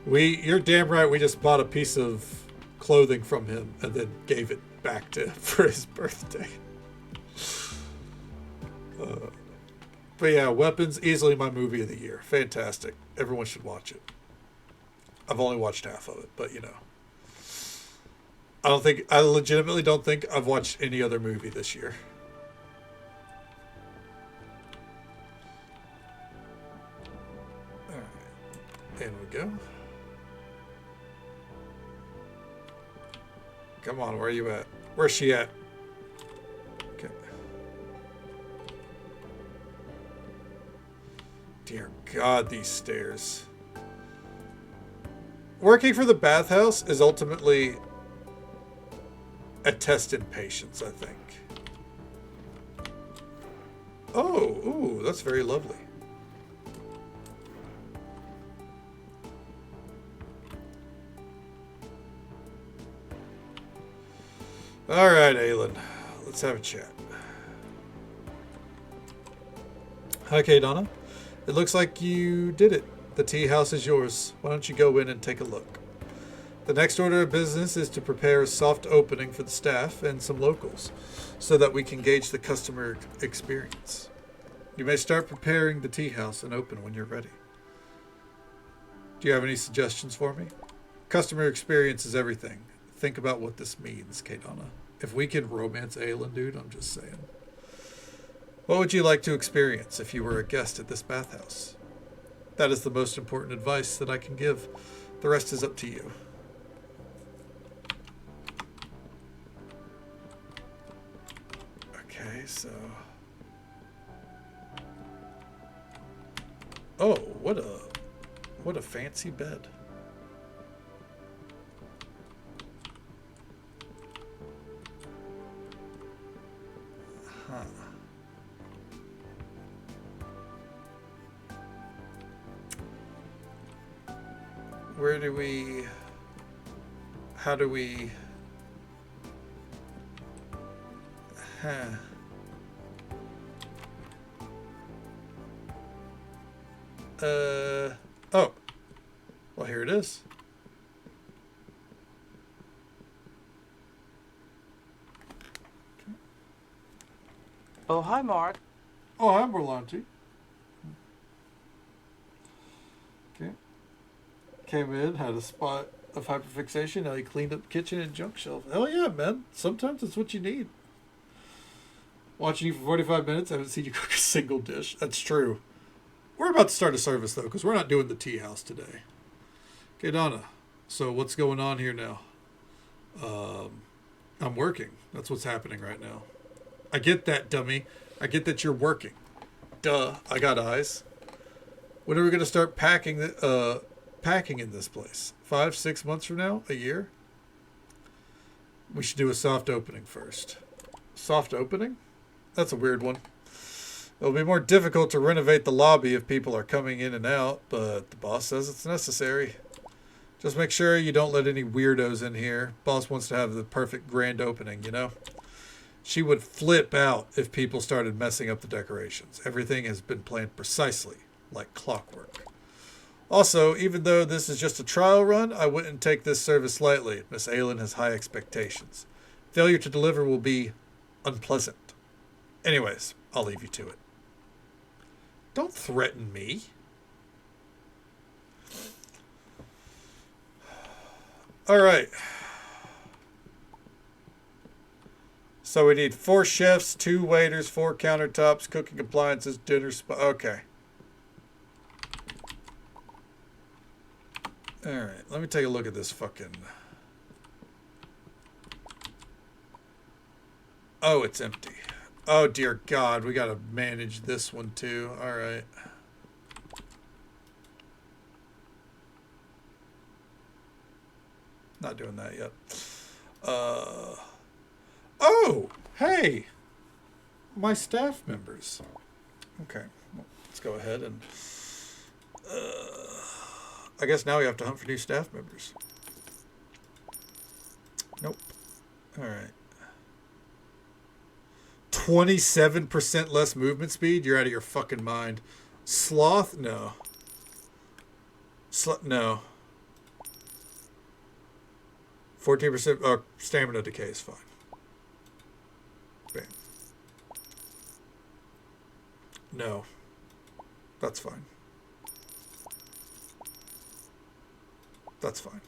You're damn right, we just bought a piece of clothing from him and then gave it back to him for his birthday. But yeah, Weapons, easily my movie of the year. Fantastic. Everyone should watch it. I've only watched half of it, but you know. I legitimately don't think I've watched any other movie this year. Alright. In we go. Come on, where are you at? Where's she at? Okay. Dear God, these stairs. Working for the bathhouse is ultimately a test in patience, I think. Oh, ooh, that's very lovely. All right, Aelin, let's have a chat. Hi, Kadana. It looks like you did it. The tea house is yours. Why don't you go in and take a look? The next order of business is to prepare a soft opening for the staff and some locals so that we can gauge the customer experience. You may start preparing the tea house and open when you're ready. Do you have any suggestions for me? Customer experience is everything. Think about what this means, Kadana. If we can romance Aelin, dude, I'm just saying. What would you like to experience if you were a guest at this bathhouse? That is the most important advice that I can give. The rest is up to you. Okay, so... oh, what a fancy bed. Huh. Where do we... how do we... huh. Oh. Well, here it is. Oh, hi, Mark. Oh, hi, Berlanti. Okay. Came in, had a spot of hyperfixation. Now he cleaned up the kitchen and junk shelf. Hell yeah, man. Sometimes it's what you need. Watching you for 45 minutes, I haven't seen you cook a single dish. That's true. We're about to start a service, though, because we're not doing the tea house today. Okay, Donna. So what's going on here now? I'm working. That's what's happening right now. I get that, dummy. I get that you're working. Duh. I got eyes. When are we going to start packing in this place? 5, 6 months from now? A year? We should do a soft opening first. Soft opening? That's a weird one. It'll be more difficult to renovate the lobby if people are coming in and out, but the boss says it's necessary. Just make sure you don't let any weirdos in here. Boss wants to have the perfect grand opening, you know? She would flip out if people started messing up the decorations. Everything has been planned precisely, like clockwork. Also, even though this is just a trial run, I wouldn't take this service lightly. Miss Aylin has high expectations. Failure to deliver will be unpleasant. Anyways, I'll leave you to it. Don't threaten me. All right. So we need 4 chefs, 2 waiters, 4 countertops, cooking appliances, dinner spot. Okay. All right. Let me take a look at this fucking... Oh, it's empty. Oh, dear God. We got to manage this one, too. All right. Not doing that yet. Oh, hey. My staff members. Okay. Well, let's go ahead and... I guess now we have to hunt for new staff members. Nope. All right. 27% less movement speed? You're out of your fucking mind. Sloth? No. No. 14% stamina decay is fine. Bam. No. That's fine. That's fine.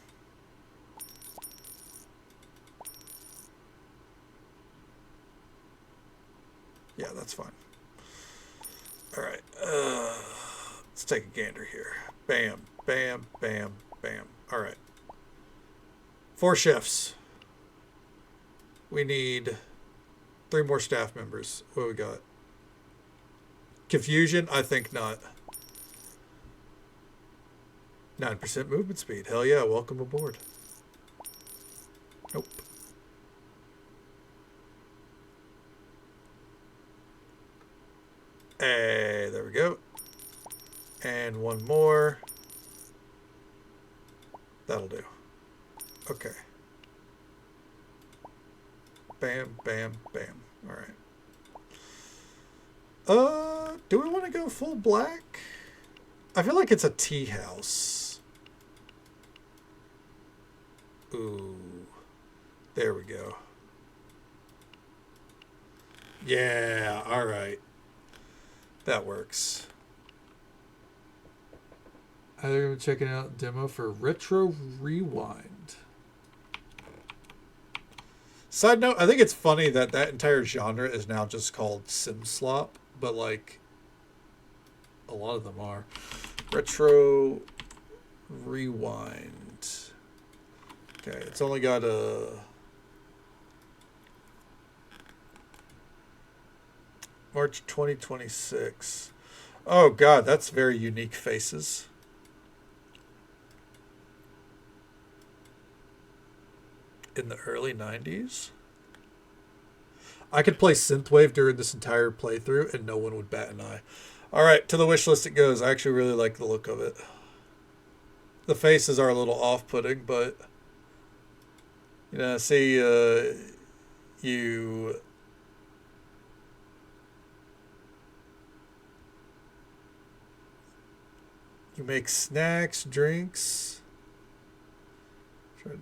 Yeah, that's fine. All right. Let's take a gander here. Bam, bam, bam, bam. All right. 4 chefs. We need 3 more staff members. What do we got? Confusion? I think not. 9% movement speed. Hell yeah, welcome aboard. Nope. Hey, there we go. And 1 more. That'll do. Okay. Bam, bam, bam. All right. Do we want to go full black? I feel like it's a tea house. Ooh. There we go. Yeah, all right. That works. I'm going to be checking out a demo for Retro Rewind. Side note, I think it's funny that that entire genre is now just called SimSlop, but like a lot of them are. Retro Rewind. Okay, it's only got a March 2026. Oh God, that's very unique faces. In the early 90s. I could play Synthwave during this entire playthrough and no one would bat an eye. Alright, to the wish list it goes. I actually really like the look of it. The faces are a little off-putting, but you know, see you make snacks, drinks. Try to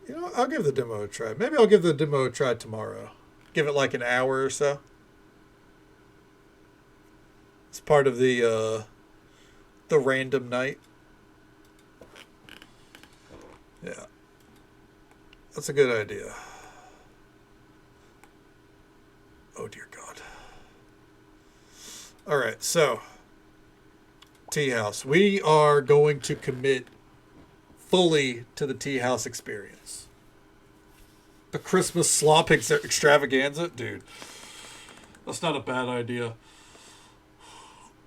You know, I'll give the demo a try. Maybe I'll give the demo a try tomorrow. Give it like an hour or so. It's part of the random night. Yeah. That's a good idea. Oh, dear God. All right, so tea house. We are going to commit fully to the tea house experience. A Christmas slop extravaganza? Dude, that's not a bad idea.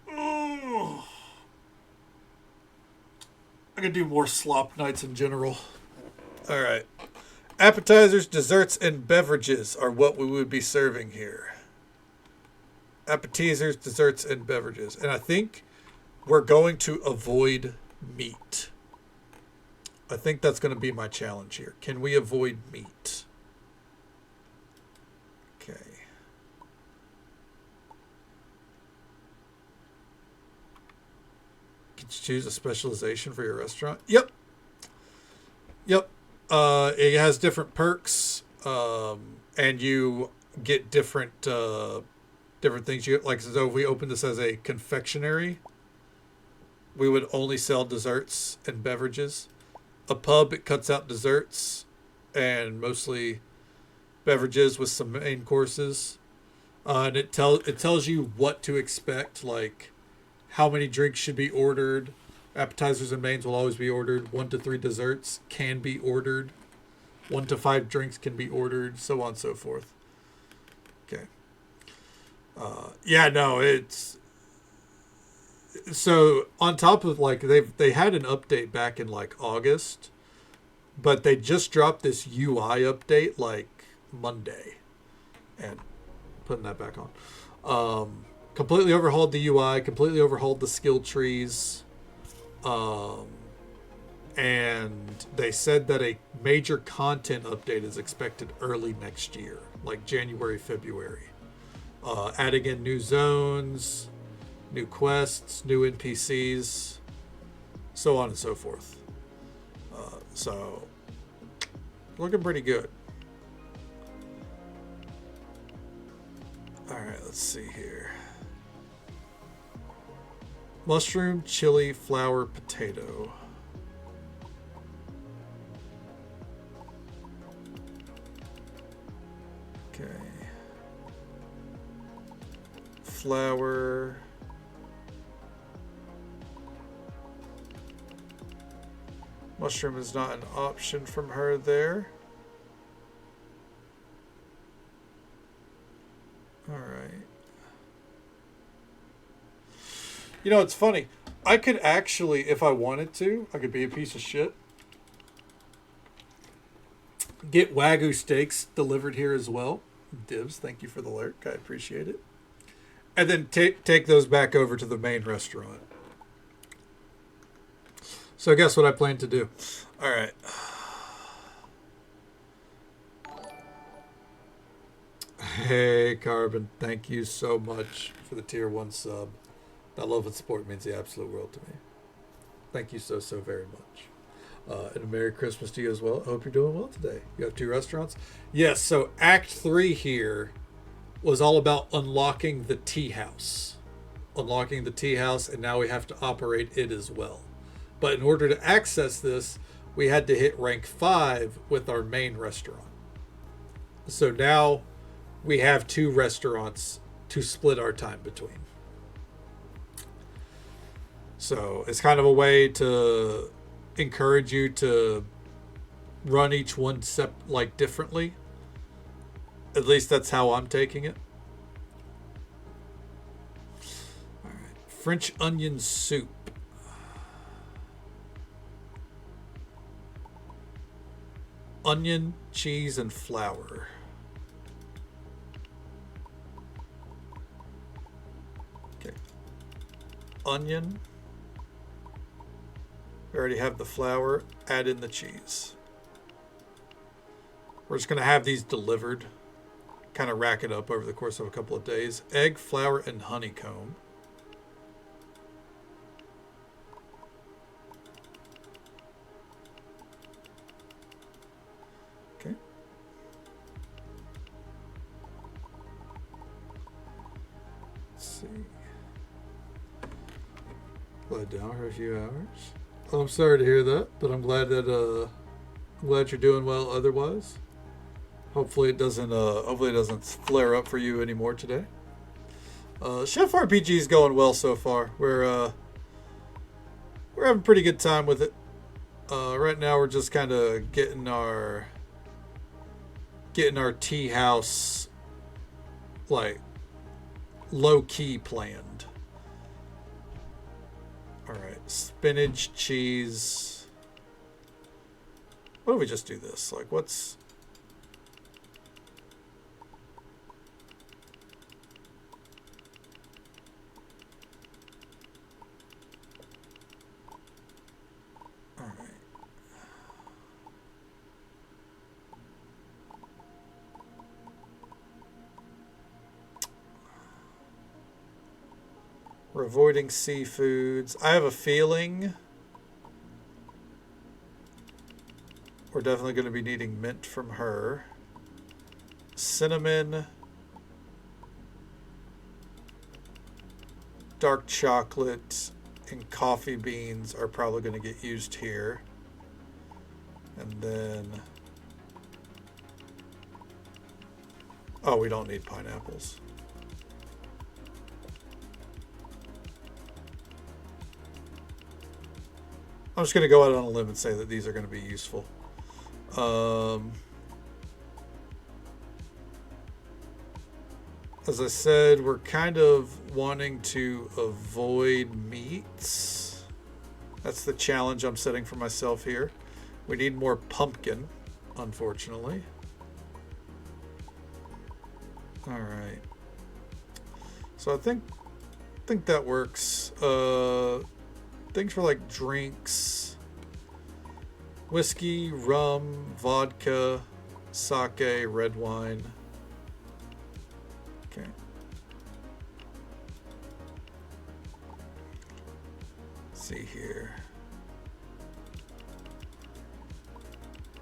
I could do more slop nights in general. All right. Appetizers, desserts, and beverages are what we would be serving here. Appetizers, desserts, and beverages. And I think we're going to avoid meat. I think that's going to be my challenge here. Can we avoid meat? Okay. choose a specialization for your restaurant? Yep. Yep. It has different perks, and you get different things. You like, so if we open this as a confectionery, we would only sell desserts and beverages. A pub, it cuts out desserts and mostly beverages with some main courses. And it tells you what to expect, like how many drinks should be ordered. Appetizers and mains will always be ordered. 1 to 3 desserts can be ordered. 1 to 5 drinks can be ordered, so on and so forth. Okay. Yeah, no, it's so on top of like they had an update back in like August, but they just dropped this UI update like Monday, and putting that back on. Completely overhauled the UI, completely overhauled the skill trees, and they said that a major content update is expected early next year, like January, February. Adding in new zones, new quests, new NPCs, so on and so forth. So, looking pretty good. Alright, let's see here. Mushroom, chili, flour, potato. Okay. Flour. Mushroom is not an option from her there. Alright. You know, it's funny. I could actually, if I wanted to, I could be a piece of shit. Get Wagyu steaks delivered here as well. Dibs, thank you for the lurk. I appreciate it. And then take those back over to the main restaurant. So guess what I plan to do? All right. Hey, Carbon. Thank you so much for the tier 1 sub. That love and support means the absolute world to me. Thank you so very much. And a Merry Christmas to you as well. I hope you're doing well today. You have 2 restaurants? Yes, so Act 3 here was all about unlocking the tea house. Unlocking the tea house, and now we have to operate it as well. But in order to access this, we had to hit rank 5 with our main restaurant. So now we have 2 restaurants to split our time between. So it's kind of a way to encourage you to run each one differently. At least that's how I'm taking it. All right. French onion soup. Onion, cheese, and flour. Okay. Onion. We already have the flour. Add in the cheese. We're just going to have these delivered. Kind of rack it up over the course of a couple of days. Egg, flour, and honeycomb. Okay. Let's see. Let down for a few hours. Oh, I'm sorry to hear that, but I'm glad that I'm glad you're doing well otherwise. Hopefully it doesn't flare up for you anymore today. Chef RPG is going well so far. We're having a pretty good time with it. Right now we're just kind of getting our tea house like low key planned. All right, spinach, cheese. What if we just do this? Like, what's... All right. We're avoiding seafoods. I have a feeling we're definitely going to be needing mint from her. Cinnamon. Dark chocolate and coffee beans are probably going to get used here. And then... oh, we don't need pineapples. I'm just going to go out on a limb and say that these are going to be useful. As I said, we're kind of wanting to avoid meats. That's the challenge I'm setting for myself here. We need more pumpkin, unfortunately. All right. So I think that works. Things for like drinks. Whiskey, rum, vodka, sake, red wine. Okay. Let's see here.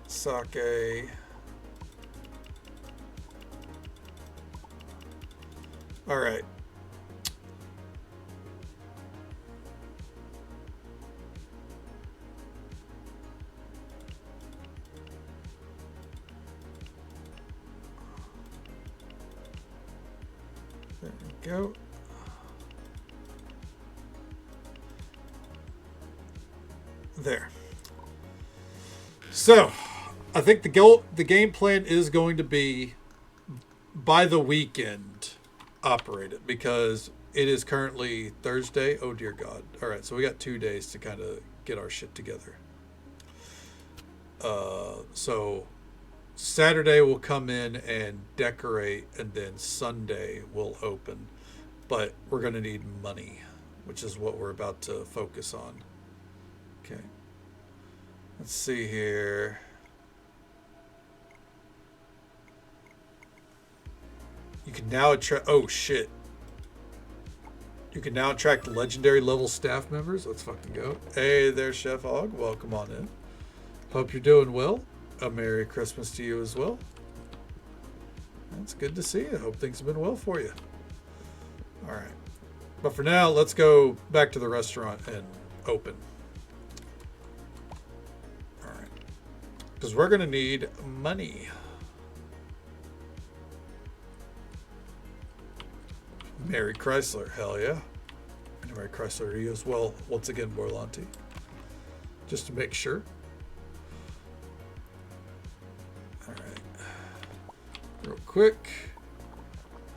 Sake. All right. There we go. There. So, I think the game plan is going to be by the weekend operate it, because it is currently Thursday. Oh dear God. All right, so we got 2 days to kind of get our shit together. So Saturday we'll come in and decorate, and then Sunday we'll open. But we're going to need money, which is what we're about to focus on. Okay. Let's see here. You can now attract... oh, shit. You can now attract legendary level staff members. Let's fucking go. Hey there, Chef Og. Welcome on in. Hope you're doing well. A Merry Christmas to you as well. That's good to see you. Hope things have been well for you. All right. But for now, let's go back to the restaurant and open. All right. Because we're going to need money. Merry Chrysler. Hell yeah. And Merry Chrysler to you as well. Once again, Borlanti. Just to make sure. All right. Real quick.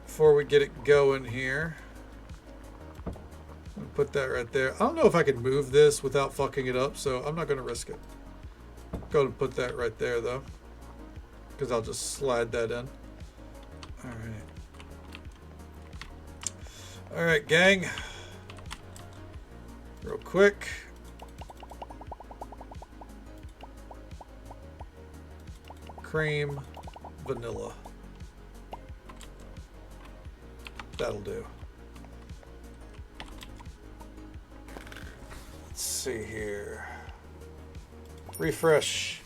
Before we get it going here. I'm gonna put that right there. I don't know if I can move this without fucking it up, so I'm not going to risk it. Go ahead and put that right there, though. Because I'll just slide that in. All right. All right, gang. Real quick. Cream, vanilla. That'll do. Let's see here. Refresh.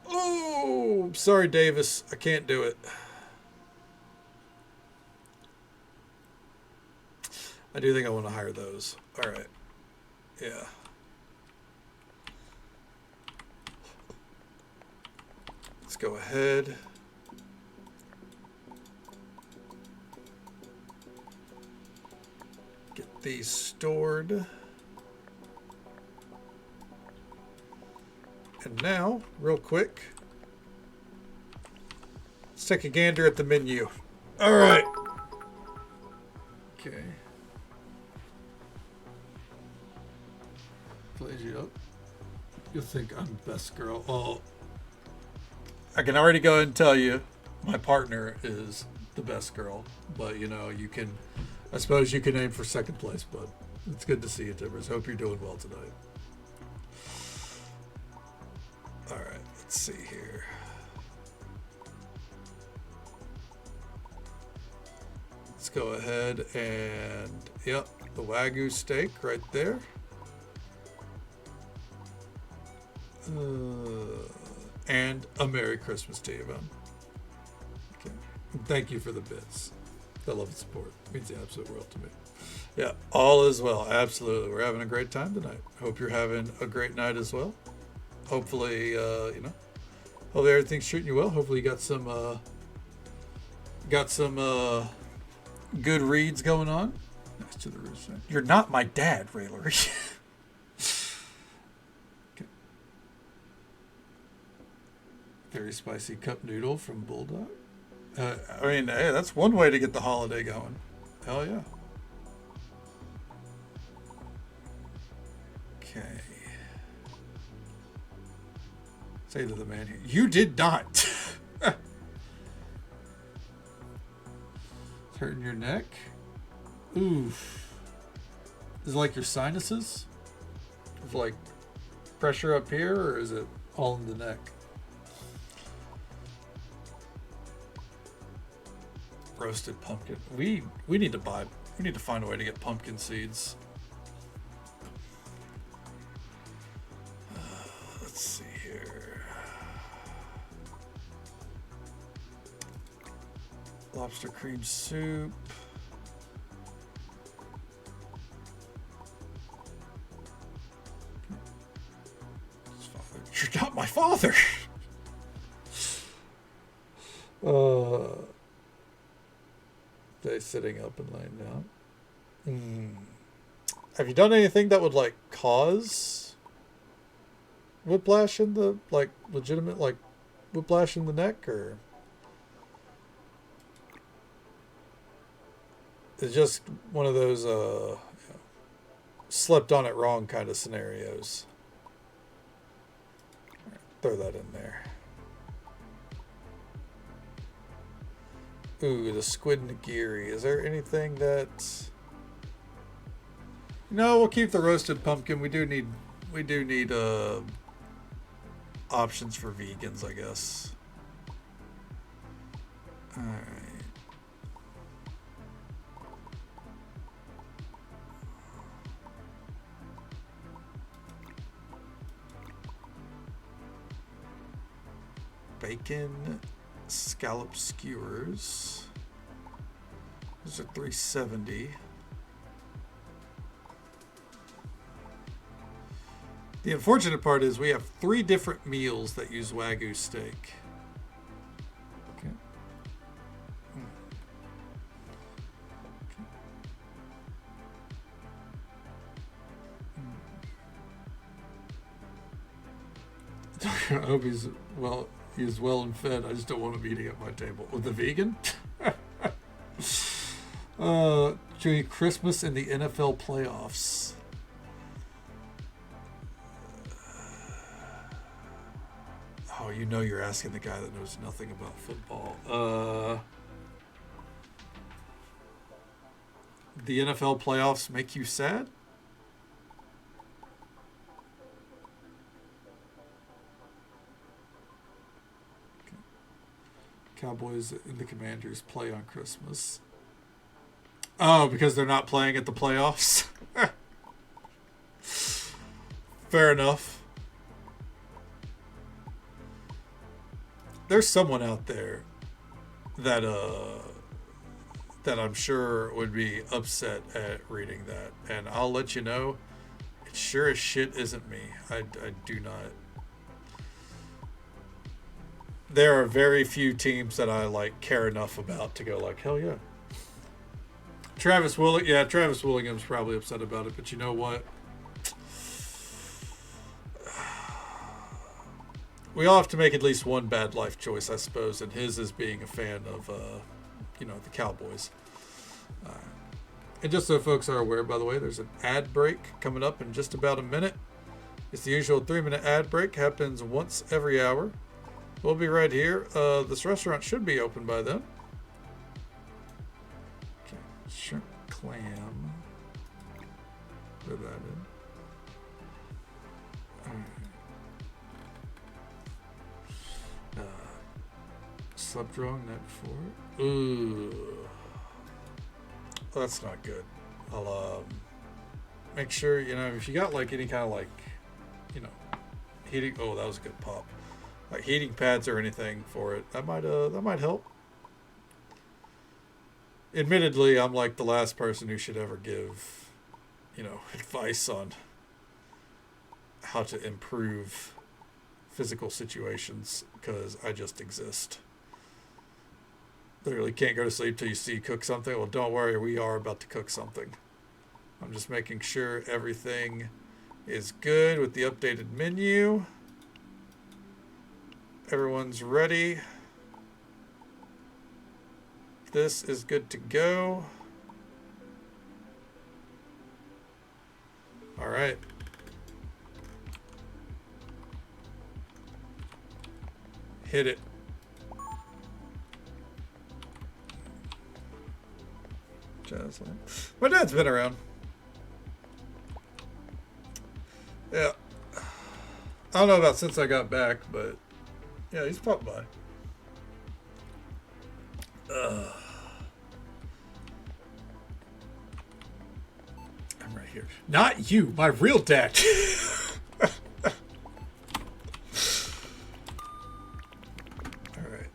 Oh, sorry, Davis. I can't do it. I do think I want to hire those. All right. Yeah. Let's go ahead. Get these stored. And now, real quick, let's take a gander at the menu. All right. Okay. Plays you up. You'll think I'm best girl. Oh, I can already go ahead and tell you, my partner is the best girl. But you know, you can, I suppose you can aim for second place. But it's good to see you, Timbers. Hope you're doing well tonight. All right, let's see here. go ahead and, yep, the Wagyu steak right there. And a Merry Christmas to you, man. Okay. Thank you for the bits. The love and support. It means the absolute world to me. Yeah, all is well. Absolutely. We're having a great time tonight. Hope you're having a great night as well. Hopefully, hopefully everything's treating you well. Hopefully you got some good reads going on. Next to the roof. You're not my dad, Raylery. Okay. Very spicy cup noodle from Bulldog. I mean, hey, that's one way to get the holiday going. Hell yeah. Okay. Say to the man here, you did not. Hurting your neck? Oof. Is it like your sinuses? Of like pressure up here, or is it all in the neck? Roasted pumpkin. We need to find a way to get pumpkin seeds. Let's see here. Lobster cream soup. You're not my father. They sitting up and laying down. Have you done anything that would like cause whiplash in the legitimate whiplash in the neck, or it's just one of those slept on it wrong kind of scenarios? Throw that in there. Ooh, the squid nigiri. Is there anything that... No, we'll keep the roasted pumpkin. We do need options for vegans, I guess. Alright. Bacon scallop skewers. Those are $3.70. The unfortunate part is we have 3 different meals that use Wagyu steak. Okay. Okay. I hope he's well and fed. I just don't want him eating at my table. With the vegan? During Christmas in the NFL playoffs. Oh, you know you're asking the guy that knows nothing about football. The NFL playoffs make you sad? Okay. Cowboys and the Commanders play on Christmas. Oh, because they're not playing at the playoffs? Fair enough. There's someone out there that I'm sure would be upset at reading that, and I'll let you know, it sure as shit isn't me. I do not. There are very few teams that I care enough about to go hell yeah. Travis Willingham's probably upset about it, but you know what? We all have to make at least one bad life choice, I suppose, and his is being a fan of, the Cowboys. And just so folks are aware, by the way, there's an ad break coming up in just about a minute. It's the usual 3-minute ad break. Happens once every hour. We'll be right here. This restaurant should be open by then. Okay, shrimp clam. Put that in. Slept wrong night before. Ooh. that's not good. I'll make sure, you know, if you got like any kind of like, you know, heating. Oh, that was a good pop. Like heating pads or anything for it. That might help. Admittedly, I'm like the last person who should ever give, you know, advice on how to improve physical situations because I just exist. Literally can't go to sleep till you see cook something. Well, don't worry, we are about to cook something. I'm just making sure everything is good with the updated menu. Everyone's ready. This is good to go. All right. Hit it. Jocelyn. My dad's been around. Yeah. I don't know about since I got back, but yeah, he's popped by. I'm right here. Not you, my real dad. All right.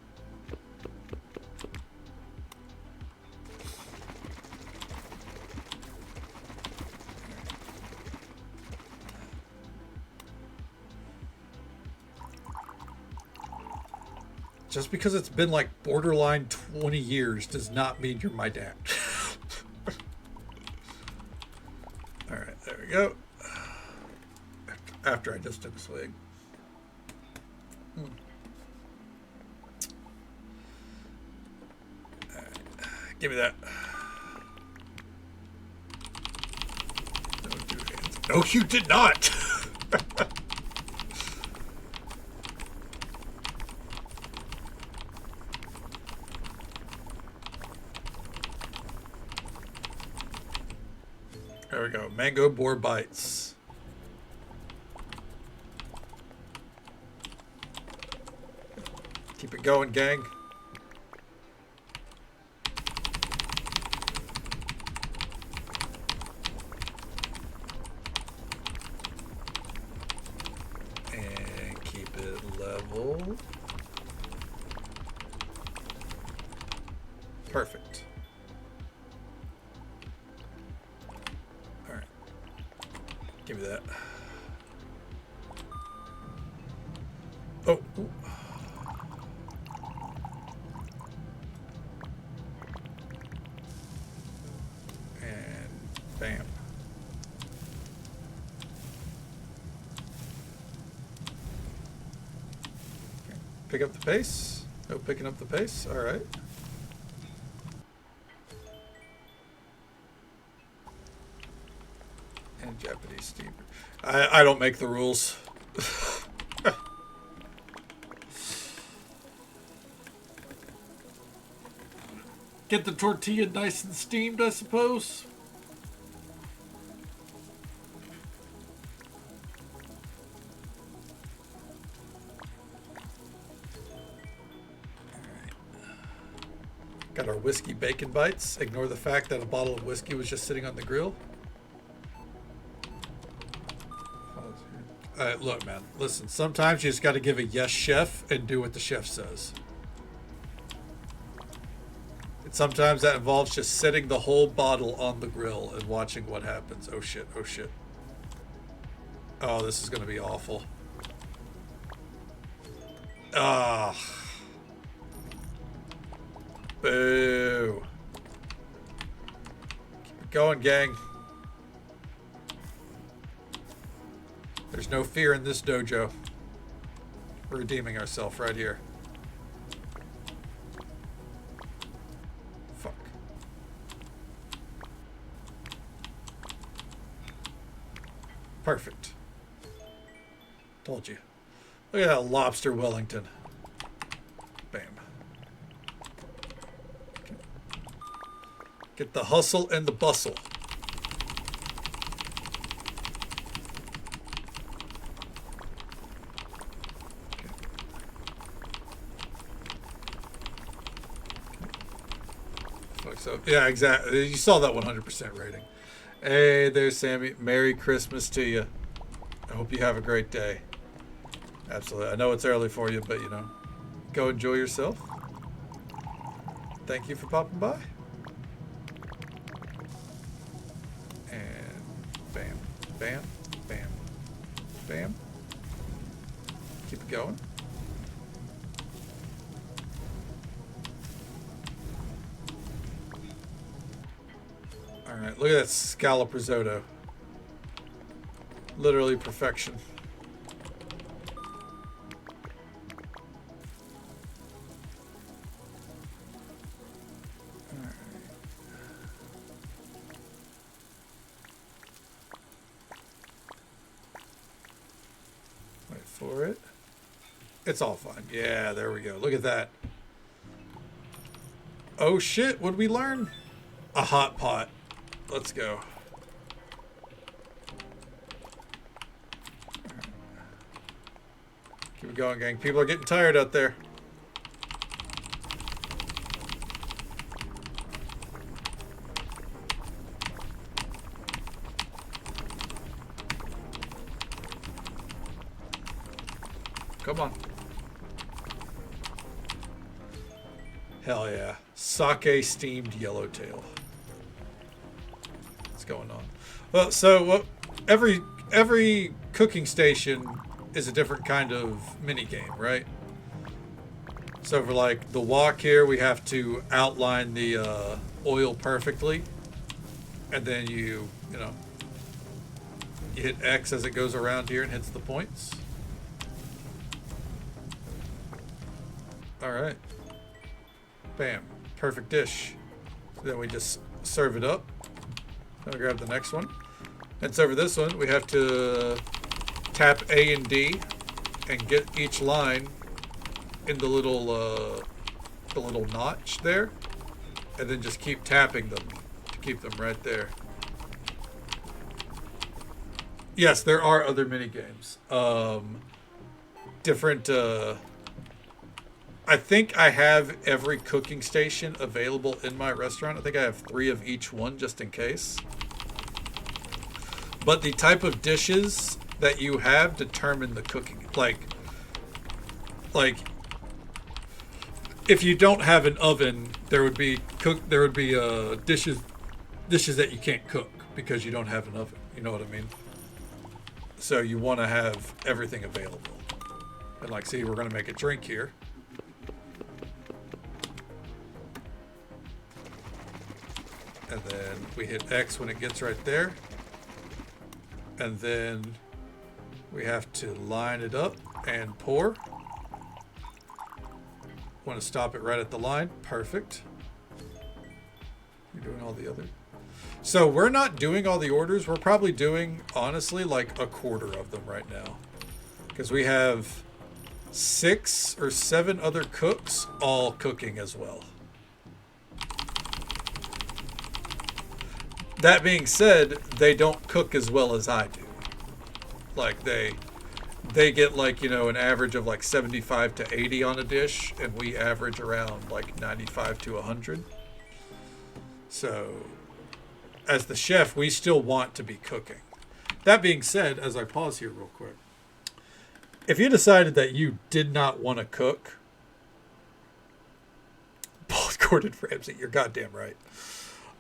Just because it's been like borderline 20 years does not mean you're my dad. All right, there we go. After I just took a swig. All right, give me that. Don't do hands. No, you did not. There we go. Mango boar bites. Keep it going, gang. And keep it level. Perfect. Give me that. Oh. Ooh. And bam. Okay. Pick up the pace. No picking up the pace. All right. And Japanese steamer. I don't make the rules. Get the tortilla nice and steamed, I suppose. Got our whiskey bacon bites. Ignore the fact that a bottle of whiskey was just sitting on the grill. Look, man, listen, sometimes you just got to give a yes chef and do what the chef says. And sometimes that involves just setting the whole bottle on the grill and watching what happens. Oh shit, oh shit. Oh, this is going to be awful. Ah. Boo. Keep it going, gang. There's no fear in this dojo. We're redeeming ourselves right here. Fuck. Perfect. Told you. Look at that lobster Wellington. Bam. Okay. Get the hustle and the bustle. So yeah, exactly. You saw that 100% rating. Hey, there's Sammy. Merry Christmas to you. I hope you have a great day. Absolutely. I know it's early for you, but you know, go enjoy yourself. Thank you for popping by. And bam, bam, bam, bam. Keep it going. All right, look at that scallop risotto. Literally perfection. Wait for it. It's all fine. Yeah, there we go. Look at that. Oh shit, what'd we learn? A hot pot. Let's go. Keep it going, gang. People are getting tired out there. Come on. Hell yeah. Sake steamed yellowtail. What's going on? Well, so every cooking station is a different kind of mini game, right? So for like the wok here, we have to outline the oil perfectly, and then you hit X as it goes around here and hits the points. All right. Bam. Perfect dish. So then we just serve it up. I'll grab the next one. And so for this one, we have to tap A and D and get each line in the little notch there, and then just keep tapping them to keep them right there. Yes, there are other mini games. Different. I think I have every cooking station available in my restaurant. I think I have 3 of each one just in case. But the type of dishes that you have determine the cooking. Like if you don't have an oven, there would be dishes that you can't cook because you don't have an oven. You know what I mean? So you want to have everything available. And like, see, we're going to make a drink here. And then we hit X when it gets right there. And then we have to line it up and pour. Want to stop it right at the line. Perfect. You're doing all the other. So we're not doing all the orders. We're probably doing, honestly, like a quarter of them right now. Because we have 6 or 7 other cooks all cooking as well. That being said, they don't cook as well as I do. Like they get like, an average of like 75 to 80 on a dish, and we average around like 95 to 100. So as the chef, we still want to be cooking. That being said, as I pause here real quick, if you decided that you did not want to cook, Gordon Ramsay, you're goddamn right.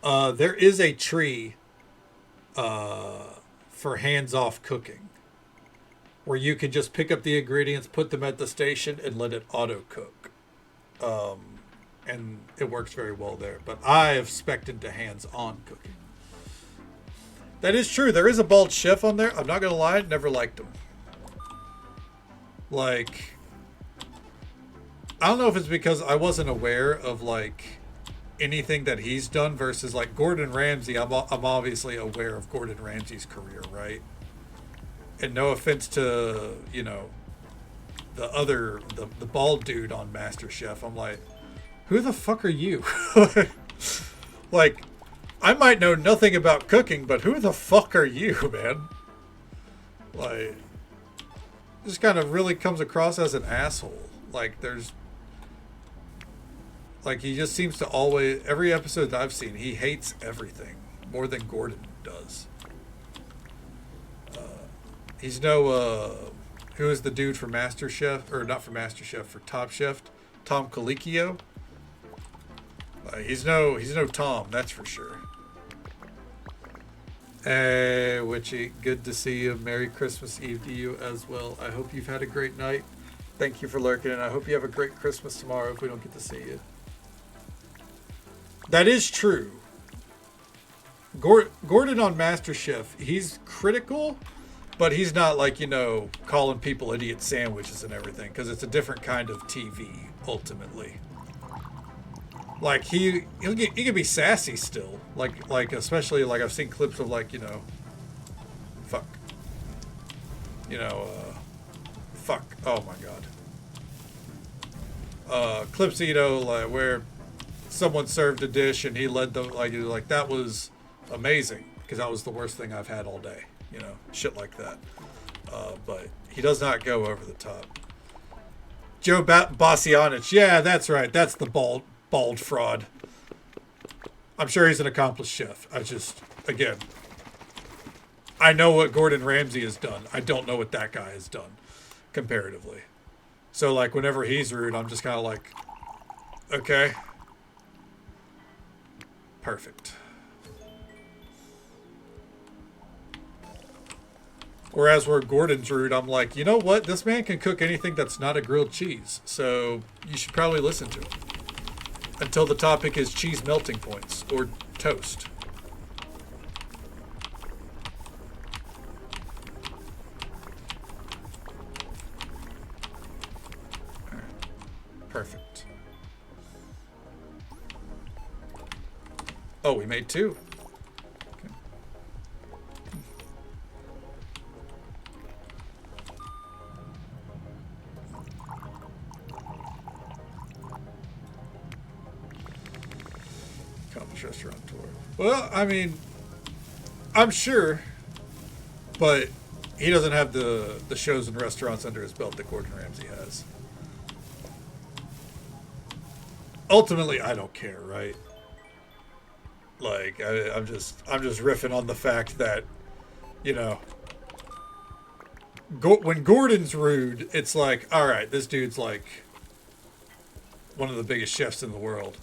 There is a tree for hands-off cooking where you can just pick up the ingredients, put them at the station, and let it auto-cook. And it works very well there. But I have spec'd into hands-on cooking. That is true. There is a bald chef on there. I'm not going to lie. Never liked him. Like, I don't know if it's because I wasn't aware of, like, anything that he's done versus, like, Gordon Ramsay. I'm obviously aware of Gordon Ramsay's career, right? And no offense to, the bald dude on MasterChef. I'm like, who the fuck are you? Like, I might know nothing about cooking, but who the fuck are you, man? Like, just kind of really comes across as an asshole. Like, Like he just seems to always, every episode that I've seen, he hates everything more than Gordon does. He's no who is the dude for MasterChef, or not for MasterChef, for Top Chef, Tom Colicchio. He's no Tom, that's for sure. Hey, Witchy, good to see you. Merry Christmas Eve to you as well. I hope you've had a great night. Thank you for lurking, and I hope you have a great Christmas tomorrow if we don't get to see you. That is true. Gordon on MasterChef, he's critical, but he's not like, you know, calling people idiot sandwiches and everything, because it's a different kind of TV, ultimately. Like, he can be sassy still. Like especially, like, I've seen clips of, like, you know, fuck. You know, fuck. Oh, my God. Clips, you know, like, where someone served a dish and he led them, like that was amazing, because that was the worst thing I've had all day. You know, shit like that. But he does not go over the top. Joe Bastianich, yeah, that's right. That's the bald fraud. I'm sure he's an accomplished chef. Again, I know what Gordon Ramsay has done. I don't know what that guy has done, comparatively. So, like, whenever he's rude, I'm just kind of like, okay. Perfect. Whereas where Gordon's rude, I'm like, you know what? This man can cook anything that's not a grilled cheese. So you should probably listen to him. Until the topic is cheese melting points or toast. All right. Perfect. Oh, we made two. Restaurateur. Well, I mean, I'm sure, but he doesn't have the shows and restaurants under his belt that Gordon Ramsay has. Ultimately, I don't care, right? Like, I'm just riffing on the fact that, you know, when Gordon's rude, it's like, all right, this dude's like one of the biggest chefs in the world.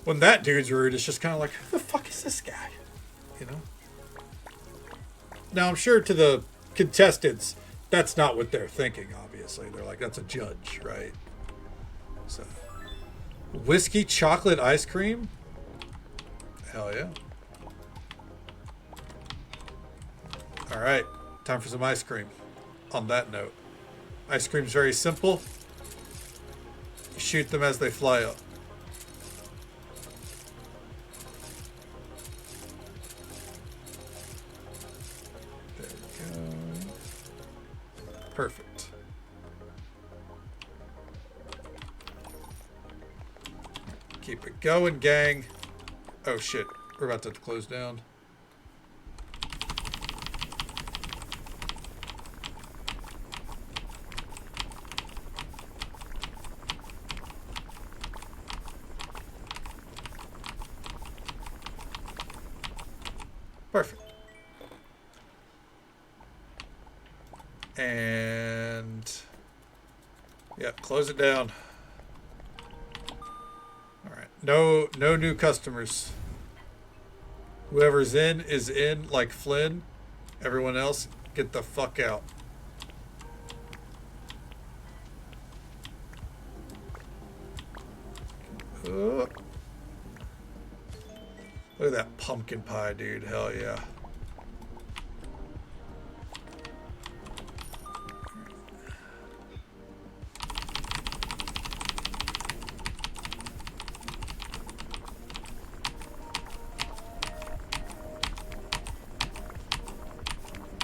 When that dude's rude, it's just kind of like, who the fuck is this guy? You know? Now, I'm sure to the contestants, that's not what they're thinking, obviously. They're like, that's a judge, right? So, whiskey chocolate ice cream? Hell yeah. All right, time for some ice cream. On that note, ice cream's very simple. You shoot them as they fly up. Perfect. Keep it going, gang. Oh shit, we're about to close down. Perfect. And yeah, close it down. All right, no new customers. Whoever's in is in, like Flynn. Everyone else, get the fuck out. Look at that pumpkin pie, dude. Hell yeah.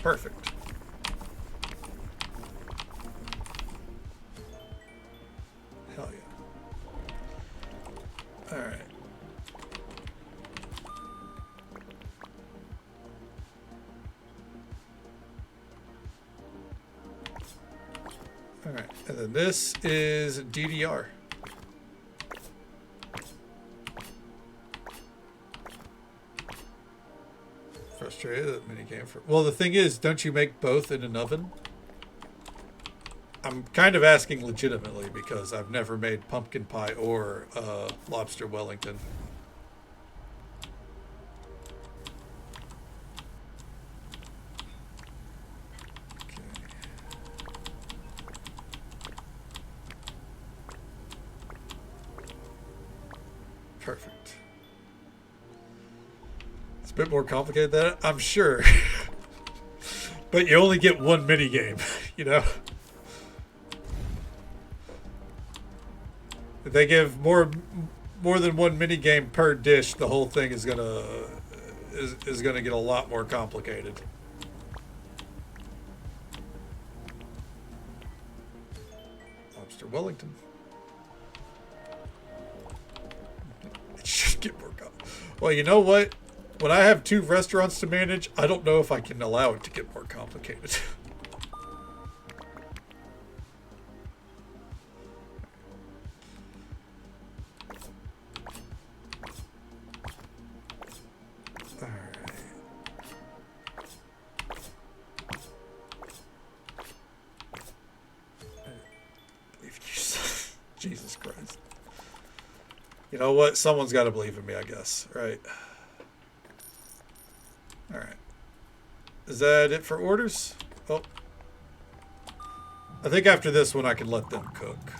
Perfect. Hell yeah. All right. All right. And then this is DDR. Australia mini game for. Well, the thing is, don't you make both in an oven? I'm kind of asking legitimately because I've never made pumpkin pie or lobster Wellington. Perfect. It's a bit more complicated than that, I'm sure. But you only get one mini game, you know? If they give more than one mini game per dish, the whole thing is gonna get a lot more complicated. Lobster Wellington. It should get more complicated. Well, you know what? When I have 2 restaurants to manage, I don't know if I can allow it to get more complicated. Jesus Christ. You know what? Someone's got to believe in me, I guess. Right? Alright. Is that it for orders? Oh. I think after this one I can let them cook.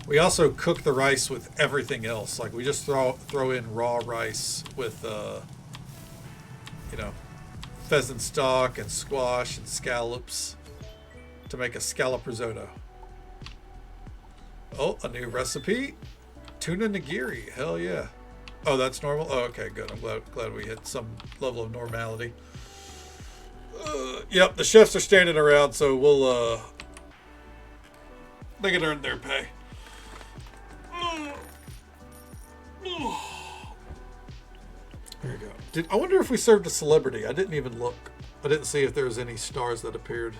We also cook the rice with everything else. Like, we just throw in raw rice with, you know, pheasant stock and squash and scallops to make a scallop risotto. Oh, a new recipe. Tuna nigiri. Hell yeah. Oh, that's normal? Oh, okay, good. I'm glad we hit some level of normality. Yep, the chefs are standing around, so we'll, they can earn their pay. There you go. I wonder if we served a celebrity. I didn't even look. I didn't see if there was any stars that appeared.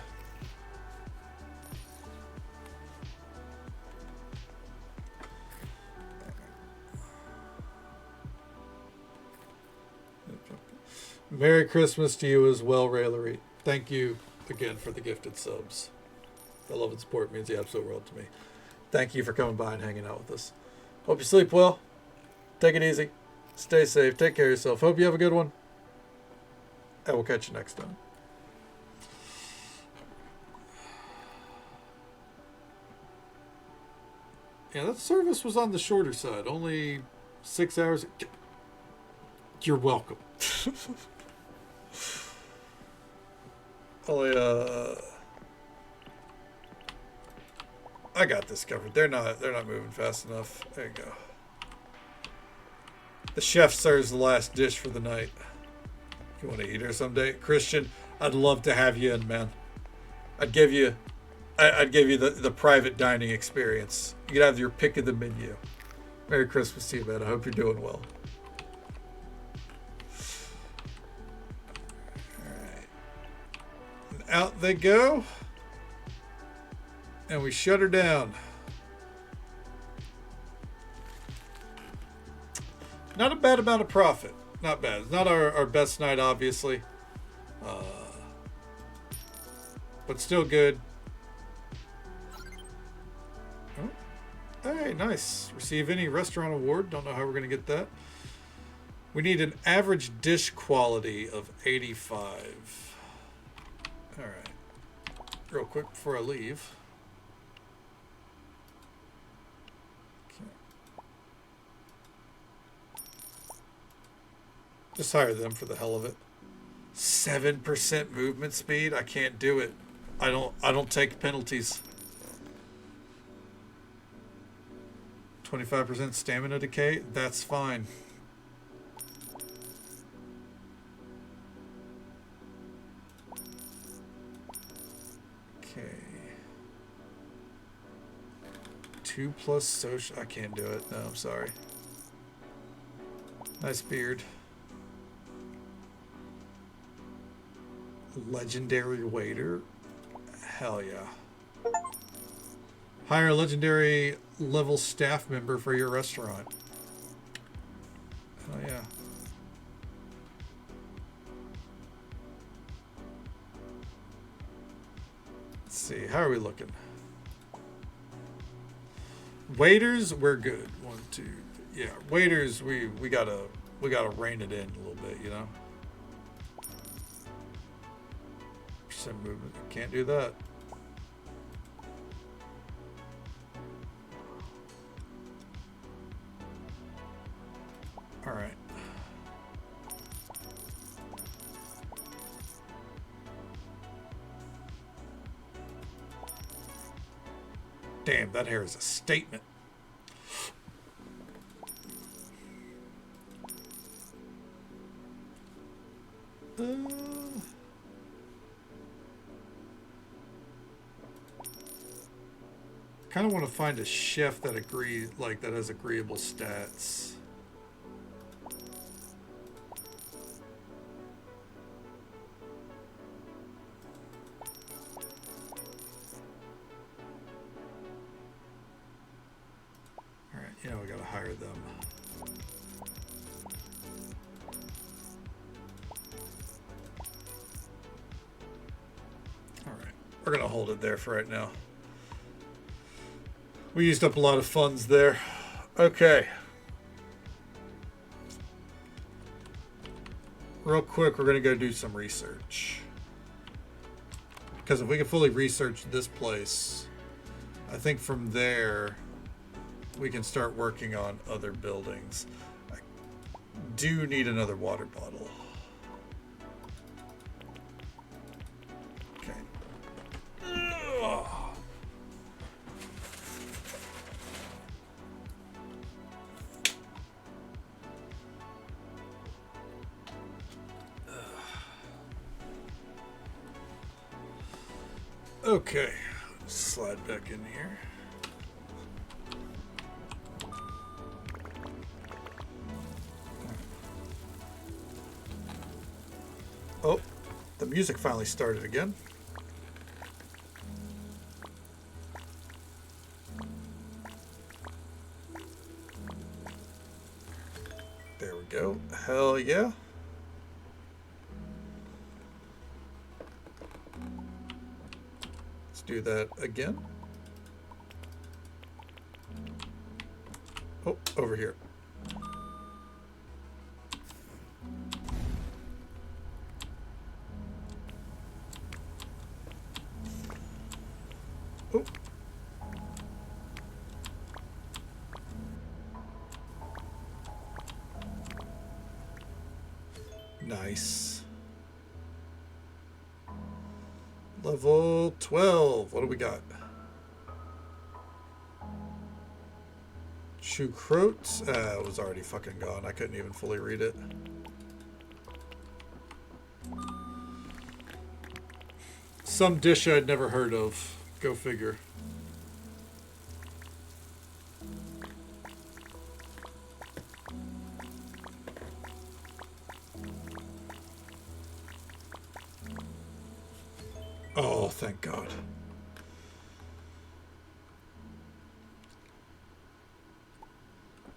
Merry Christmas to you as well, Railery. Thank you again for the gifted subs. The love and support means the absolute world to me. Thank you for coming by and hanging out with us. Hope you sleep well. Take it easy. Stay safe. Take care of yourself. Hope you have a good one. And we'll catch you next time. Yeah, that service was on the shorter side. Only 6 hours. You're welcome. I got this covered. They're not moving fast enough. There you go. The chef serves the last dish for the night. You want to eat her someday? Christian, I'd love to have you in, man. I'd give you the private dining experience. You could have your pick of the menu. Merry Christmas to you, man. I hope you're doing well. Alright. Out they go. And we shut her down. Not a bad amount of profit. Not bad. It's not our best night, obviously. But still good. Oh. Hey, nice. Receive any restaurant award. Don't know how we're going to get that. We need an average dish quality of 85. All right. Real quick before I leave. Just hire them for the hell of it. 7% movement speed? I can't do it. I don't take penalties. 25% stamina decay? That's fine. Okay. 2+ social. I can't do it. No, I'm sorry. Nice beard. Legendary waiter. Hell yeah. Hire a legendary level staff member for your restaurant. Oh yeah. Let's see, how are we looking? Waiters, we're good. 1, 2, yeah. Waiters, we gotta rein it in a little bit, you know. Percent movement, can't do that. All right. Damn, that hair is a statement. Kind of want to find a chef that that has agreeable stats. All right, you know we gotta hire them. All right, we're gonna hold it there for right now. We used up a lot of funds there. Okay. Real quick, we're going to go do some research. Because if we can fully research this place, I think from there, we can start working on other buildings. I do need another water bottle. Okay. Ugh. Okay, slide back in here. Oh, the music finally started again. There we go. Hell yeah. Do that again. Oh, over here. Oh. Nice. Level 12. What do we got? Choucroute. It was already fucking gone. I couldn't even fully read it. Some dish I'd never heard of. Go figure. Oh, thank God.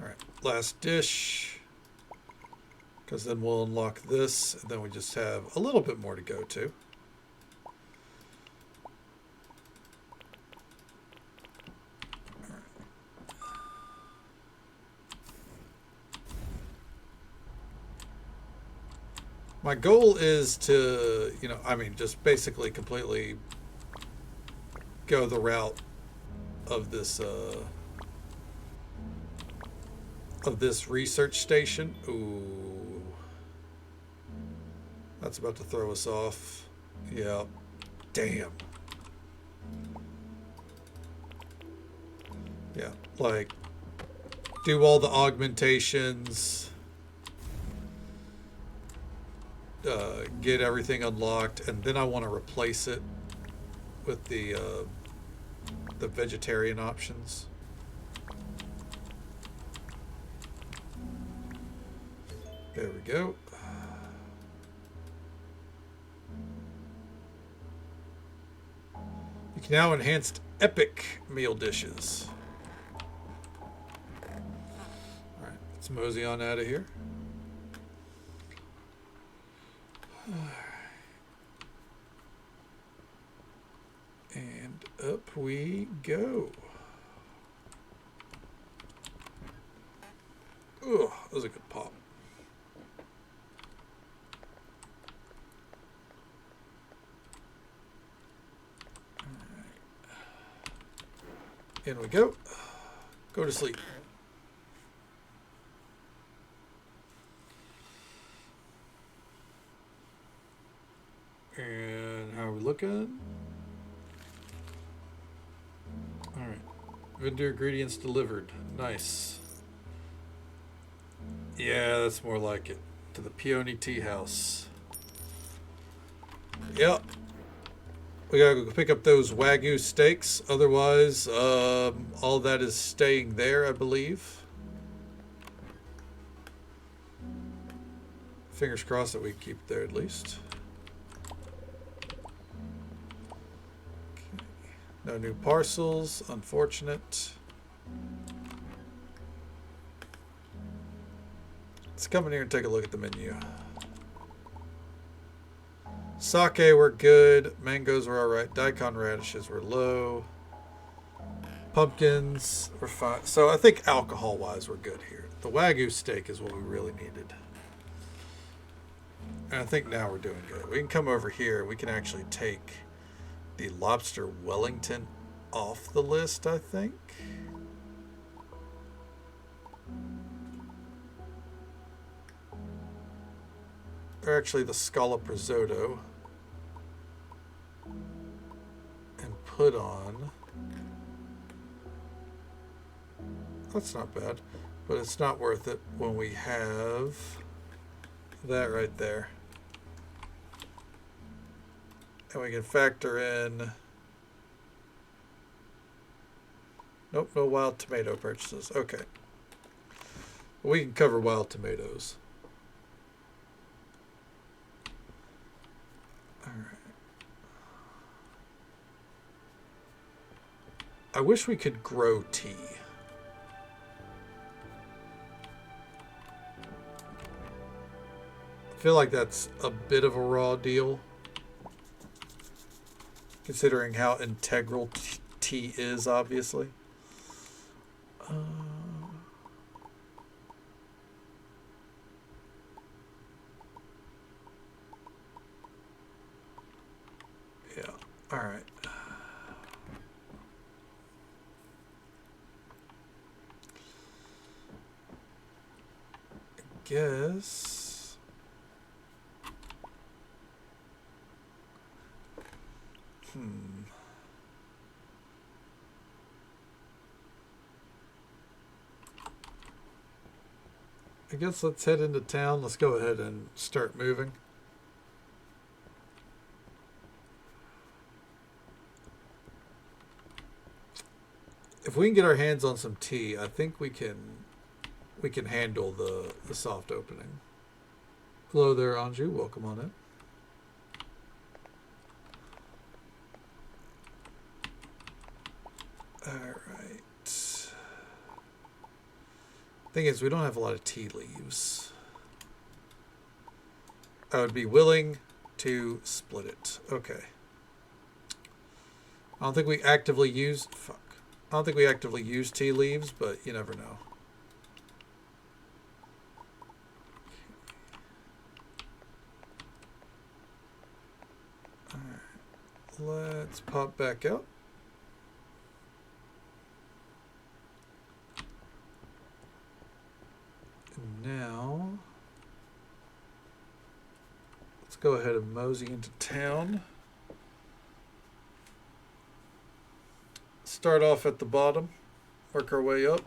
All right, last dish. Because then we'll unlock this, and then we just have a little bit more to go to. My goal is to, just basically completely go the route of this research station. Ooh. That's about to throw us off. Yeah. Damn. Yeah, like do all the augmentations. Get everything unlocked, and then I want to replace it with the vegetarian options. There we go. You can now enhance epic meal dishes. Let's mosey on out of here. And up we go. Oh, that was a good pop. In we go. Go to sleep. And how are we looking? Alright. Vendor ingredients delivered. Nice. Yeah, that's more like it. To the Peony Tea House. Yep. We gotta go pick up those Wagyu steaks. Otherwise, all that is staying there, I believe. Fingers crossed that we keep it there at least. Okay. No new parcels. Unfortunate. Let's come in here and take a look at the menu. Sake were good. Mangoes were alright. Daikon radishes were low. Pumpkins were fine. So I think alcohol-wise we're good here. The Wagyu steak is what we really needed. And I think now we're doing good. We can come over here. We can actually take the Lobster Wellington off the list, I think. Or actually the Scallop Risotto. And put on... That's not bad. But it's not worth it when we have that right there. And we can factor in... Nope, no wild tomato purchases. Okay. We can cover wild tomatoes. Alright. I wish we could grow tea. I feel like that's a bit of a raw deal, considering how integral tea is, obviously. Yeah, all right. I guess... I guess let's head into town. Let's go ahead and start moving. If we can get our hands on some tea, I think we can handle the soft opening. Hello there, Anju. Welcome on in. Alright. Thing is, we don't have a lot of tea leaves. I would be willing to split it. Okay. I don't think we actively use... Fuck. I don't think we actively use tea leaves, but you never know. Alright. Let's pop back out. Now, let's go ahead and mosey into town. Start off at the bottom, work our way up.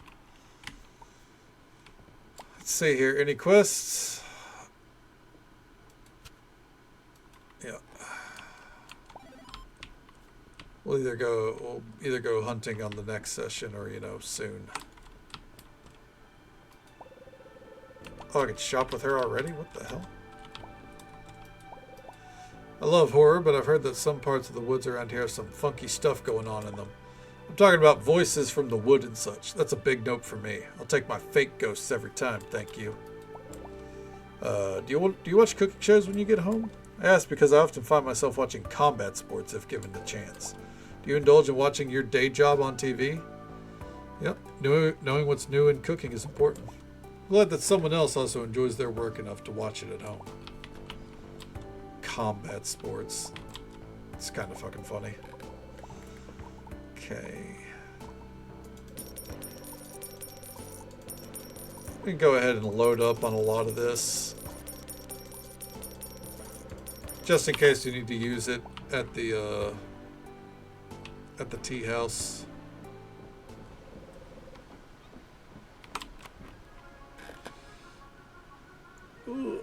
Let's see here, any quests? Yeah. We'll either go hunting on the next session or, soon. Oh, I can shop with her already? What the hell? I love horror, but I've heard that some parts of the woods around here have some funky stuff going on in them. I'm talking about voices from the wood and such. That's a big note for me. I'll take my fake ghosts every time, thank you. Do you watch cooking shows when you get home? I ask because I often find myself watching combat sports if given the chance. Do you indulge in watching your day job on TV? Yep, knowing what's new in cooking is important. I'm glad that someone else also enjoys their work enough to watch it at home. Combat sports. It's kind of fucking funny. Okay. We can go ahead and load up on a lot of this. Just in case you need to use it at the tea house. Ooh.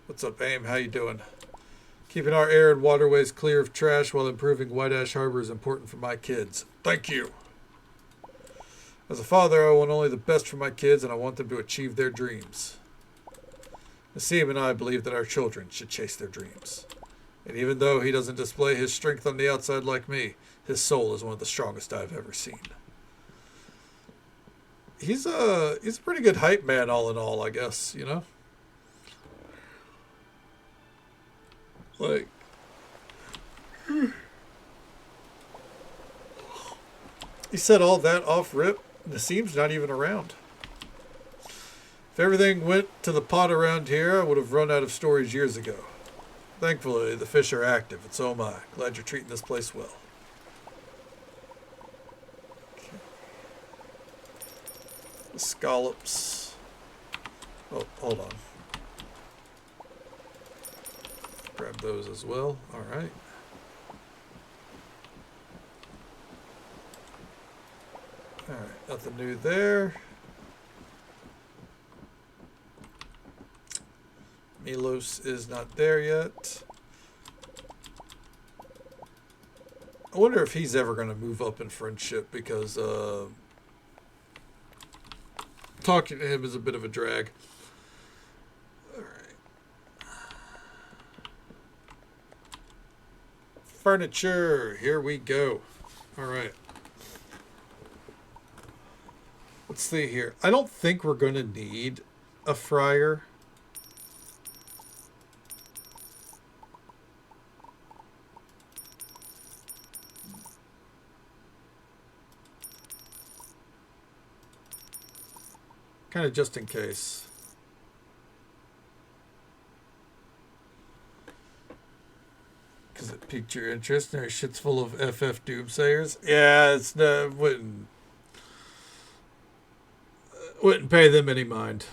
What's up, AIM? How you doing? Keeping our air and waterways clear of trash while improving White Ash Harbor is important for my kids. Thank you. As a father, I want only the best for my kids, and I want them to achieve their dreams. Nassim and I believe that our children should chase their dreams. And even though he doesn't display his strength on the outside like me, his soul is one of the strongest I've ever seen. He's a pretty good hype man all in all, I guess, you know? Like, he said all that off rip. Nassim's not even around. If everything went to the pot around here, I would have run out of stories years ago. Thankfully, the fish are active, and so am I. Glad you're treating this place well. Okay. The scallops. Oh, hold on. Grab those as well. All right. All right, nothing new there. Milos is not there yet. I wonder if he's ever going to move up in friendship because talking to him is a bit of a drag. All right. Furniture. Here we go. All right. Let's see here. I don't think we're going to need a fryer. Kind of just in case. Because it piqued your interest. Their shit's full of FF doomsayers. Yeah, it's no, wouldn't pay them any mind.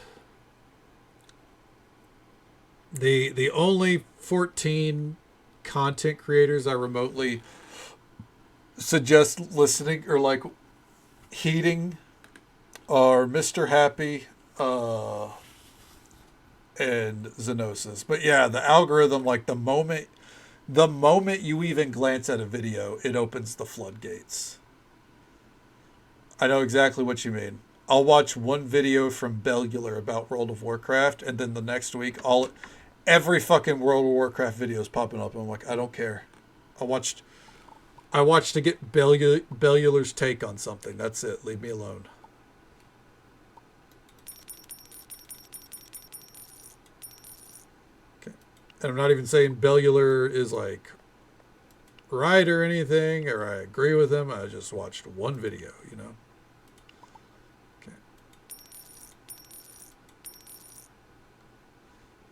The only 14 content creators I remotely suggest listening or like heeding are Mr. Happy and Zenosis. But yeah, the algorithm, like the moment you even glance at a video, it opens the floodgates. I know exactly what you mean. I'll watch one video from Bellular about World of Warcraft, and then the next week, every fucking World of Warcraft video is popping up, and I'm like, I don't care. I watched to get Bellular's take on something. That's it. Leave me alone. Okay. And I'm not even saying Bellular is like right or anything, or I agree with him. I just watched one video, you know.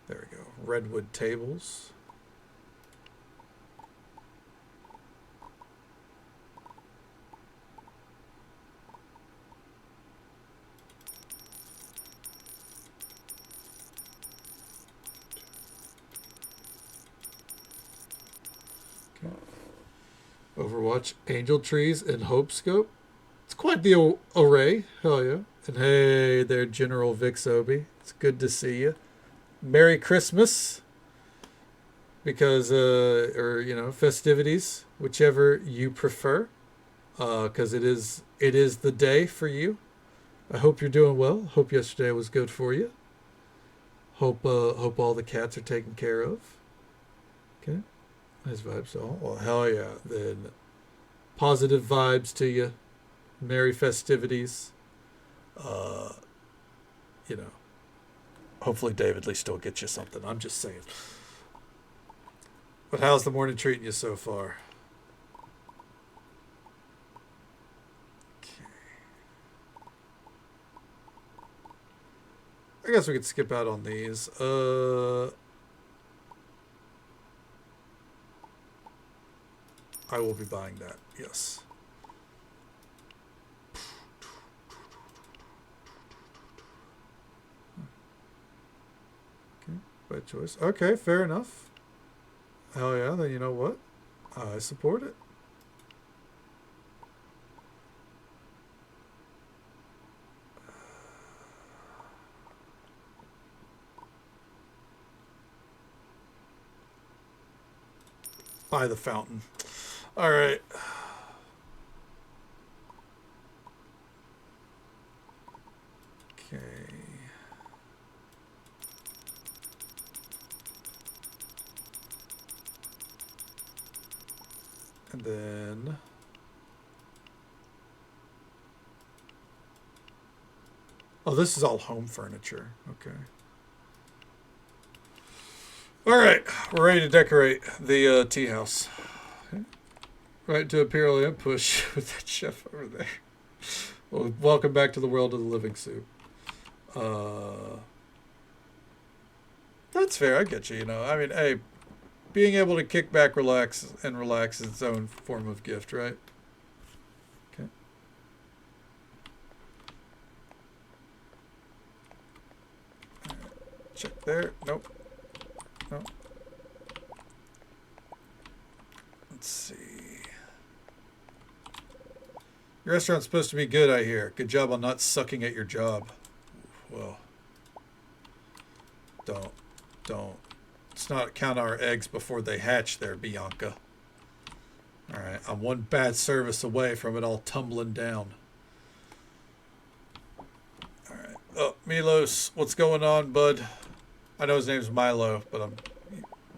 There we go. Redwood tables. Okay. Overwatch, Angel Trees, and Hope Scope. It's quite the array. Hell yeah. And hey there, General Vix Obi. It's good to see you. Merry Christmas, because or you know, festivities, whichever you prefer, because it is the day for you. I hope you're doing well. Hope yesterday was good for you. Hope all the cats are taken care of. Okay, Nice vibes. Oh, well, hell yeah. Then positive vibes to you. Merry festivities. Uh, you know, hopefully David Lee still gets you something. I'm just saying. But how's the morning treating you so far? Okay. I guess we could skip out on these. I will be buying that. Yes. Okay, by choice. Okay, fair enough. Hell yeah, then you know what? I support it. By the fountain. All right. Okay. And then oh, this is all home furniture. Okay. All right, we're ready to decorate the tea house. Okay. Right to Imperial Ambush with that chef over there. Well, welcome back to the world of the living soup. That's fair. I get you. You know, I mean, hey, being able to kick back, relax is its own form of gift, right? Okay. Check there. Nope. Nope. Let's see. Your restaurant's supposed to be good, I hear. Good job on not sucking at your job. Well, don't. Let's not count our eggs before they hatch there, Bianca. Alright, I'm one bad service away from it all tumbling down. Alright. Oh, Milos, what's going on, bud? I know his name's Milo, but I'm,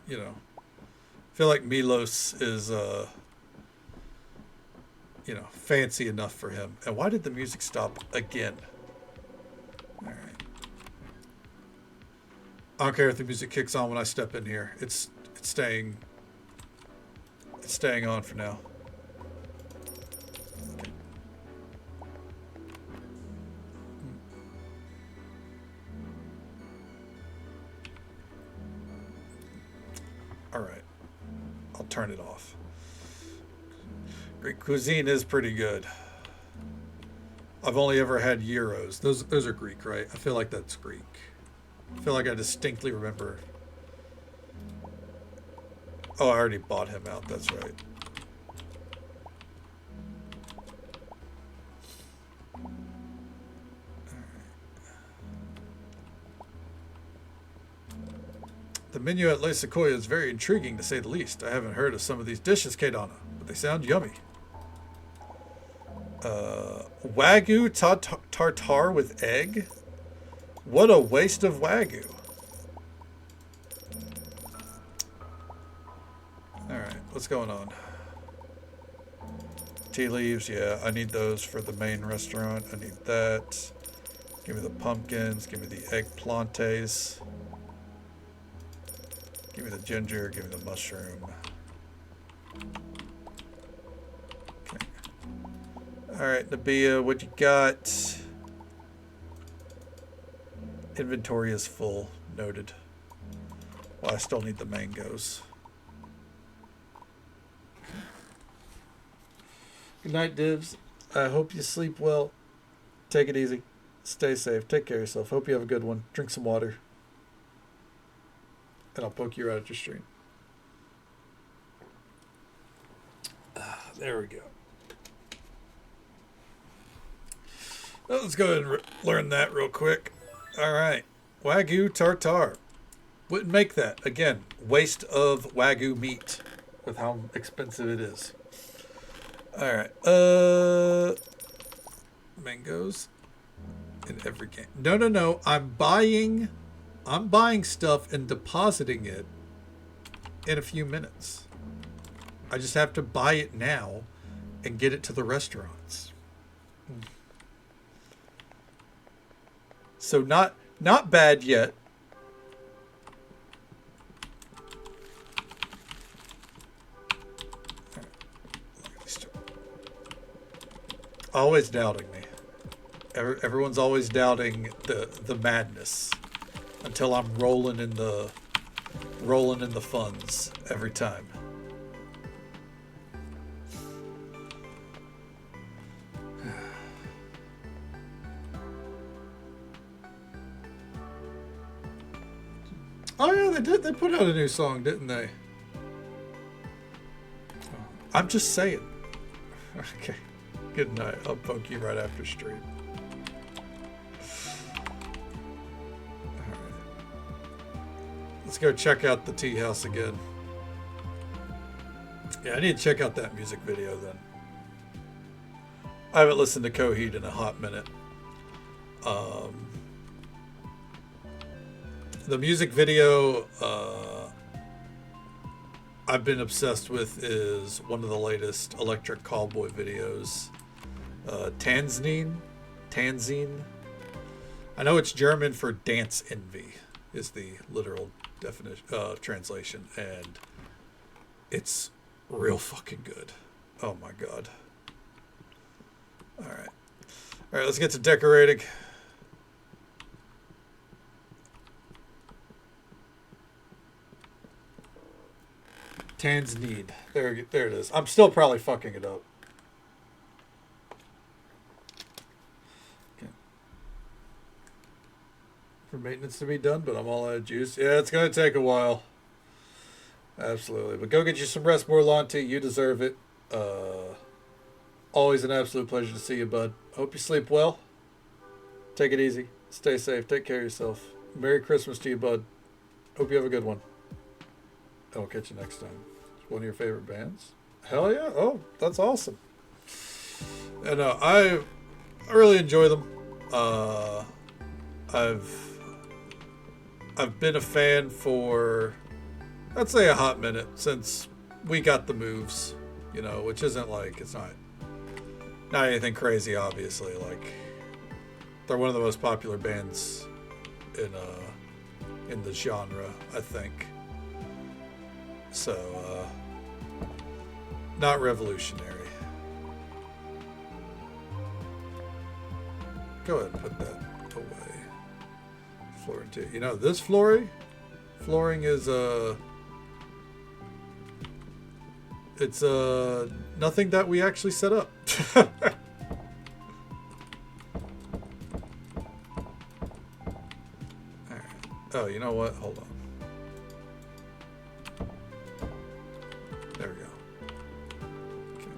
you know, I feel like Milos is, you know, fancy enough for him. And why did the music stop again? Alright. I don't care if the music kicks on when I step in here. It's staying on for now. Okay. All right. I'll turn it off. Greek cuisine is pretty good. I've only ever had gyros. Those are Greek, right? I feel like that's Greek. I feel like I distinctly remember. Oh, I already bought him out. That's right. The menu at Le Sequoia is very intriguing, to say the least. I haven't heard of some of these dishes, Kadana, but they sound yummy. Wagyu tartar with egg? What a waste of Wagyu. Alright, what's going on? Tea leaves, yeah, I need those for the main restaurant. I need that. Give me the pumpkins, give me the eggplantes. Give me the ginger, give me the mushroom. Okay. Alright, Nabia, what you got? Inventory is full. Noted. Well, I still need the mangoes. Good night, Divs. I hope you sleep well. Take it easy. Stay safe. Take care of yourself. Hope you have a good one. Drink some water. And I'll poke you right at your stream. There we go. Well, let's go ahead and learn that real quick. All right. Wagyu tartar. Wouldn't make that. Again, waste of Wagyu meat with how expensive it is. All right. Mangoes in every game. No. I'm buying stuff and depositing it in a few minutes. I just have to buy it now and get it to the restaurants. So not bad yet. Always doubting me. Everyone's always doubting the madness until I'm rolling in the funds every time. Oh yeah, they did. They put out a new song, didn't they? I'm just saying. Okay. Good night. I'll poke you right after stream. Alright. Let's go check out the tea house again. Yeah, I need to check out that music video then. I haven't listened to Coheed in a hot minute. The music video I've been obsessed with is one of the latest Electric Callboy videos. Tanzine. I know it's German for dance envy is the literal definition, translation, and it's real fucking good. Oh my god. Alright, let's get to decorating. Tanzine. There it is. I'm still probably fucking it up. Okay. For maintenance to be done, but I'm all out of juice. Yeah, it's gonna take a while. Absolutely. But go get you some rest, Morlanti. You deserve it. Always an absolute pleasure to see you, bud. Hope you sleep well. Take it easy. Stay safe. Take care of yourself. Merry Christmas to you, bud. Hope you have a good one. I'll catch you next time. It's one of your favorite bands? Hell yeah. Oh, that's awesome. And I really enjoy them. I've been a fan for, I'd say, a hot minute since we got the moves, you know, which isn't like, it's not anything crazy, obviously. Like, they're one of the most popular bands in the genre, I think. So, not revolutionary. Go ahead and put that away. Flooring too. You know, this flooring is it's nothing that we actually set up. Alright. Oh, you know what? Hold on. There we go. Okay.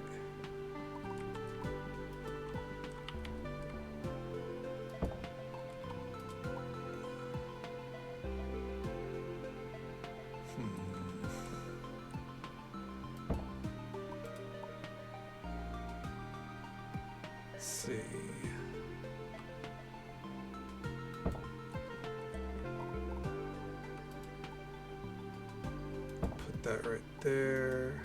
Let's see. Put that right there.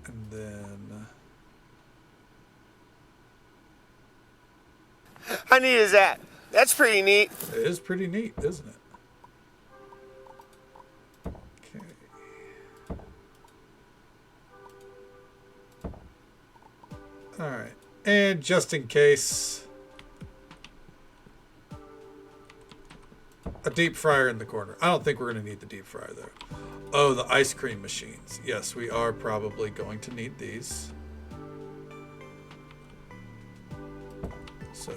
And then How neat is that? That's pretty neat. it is pretty neat, isn't it? Okay. All right. And just in case, a deep fryer in the corner. I don't think we're going to need the deep fryer there. Oh, the ice cream machines. Yes, we are probably going to need these. So,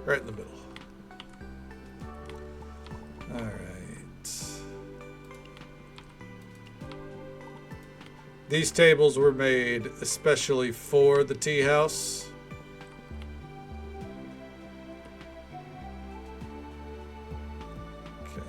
right in the middle. All right. These tables were made especially for the tea house. Okay.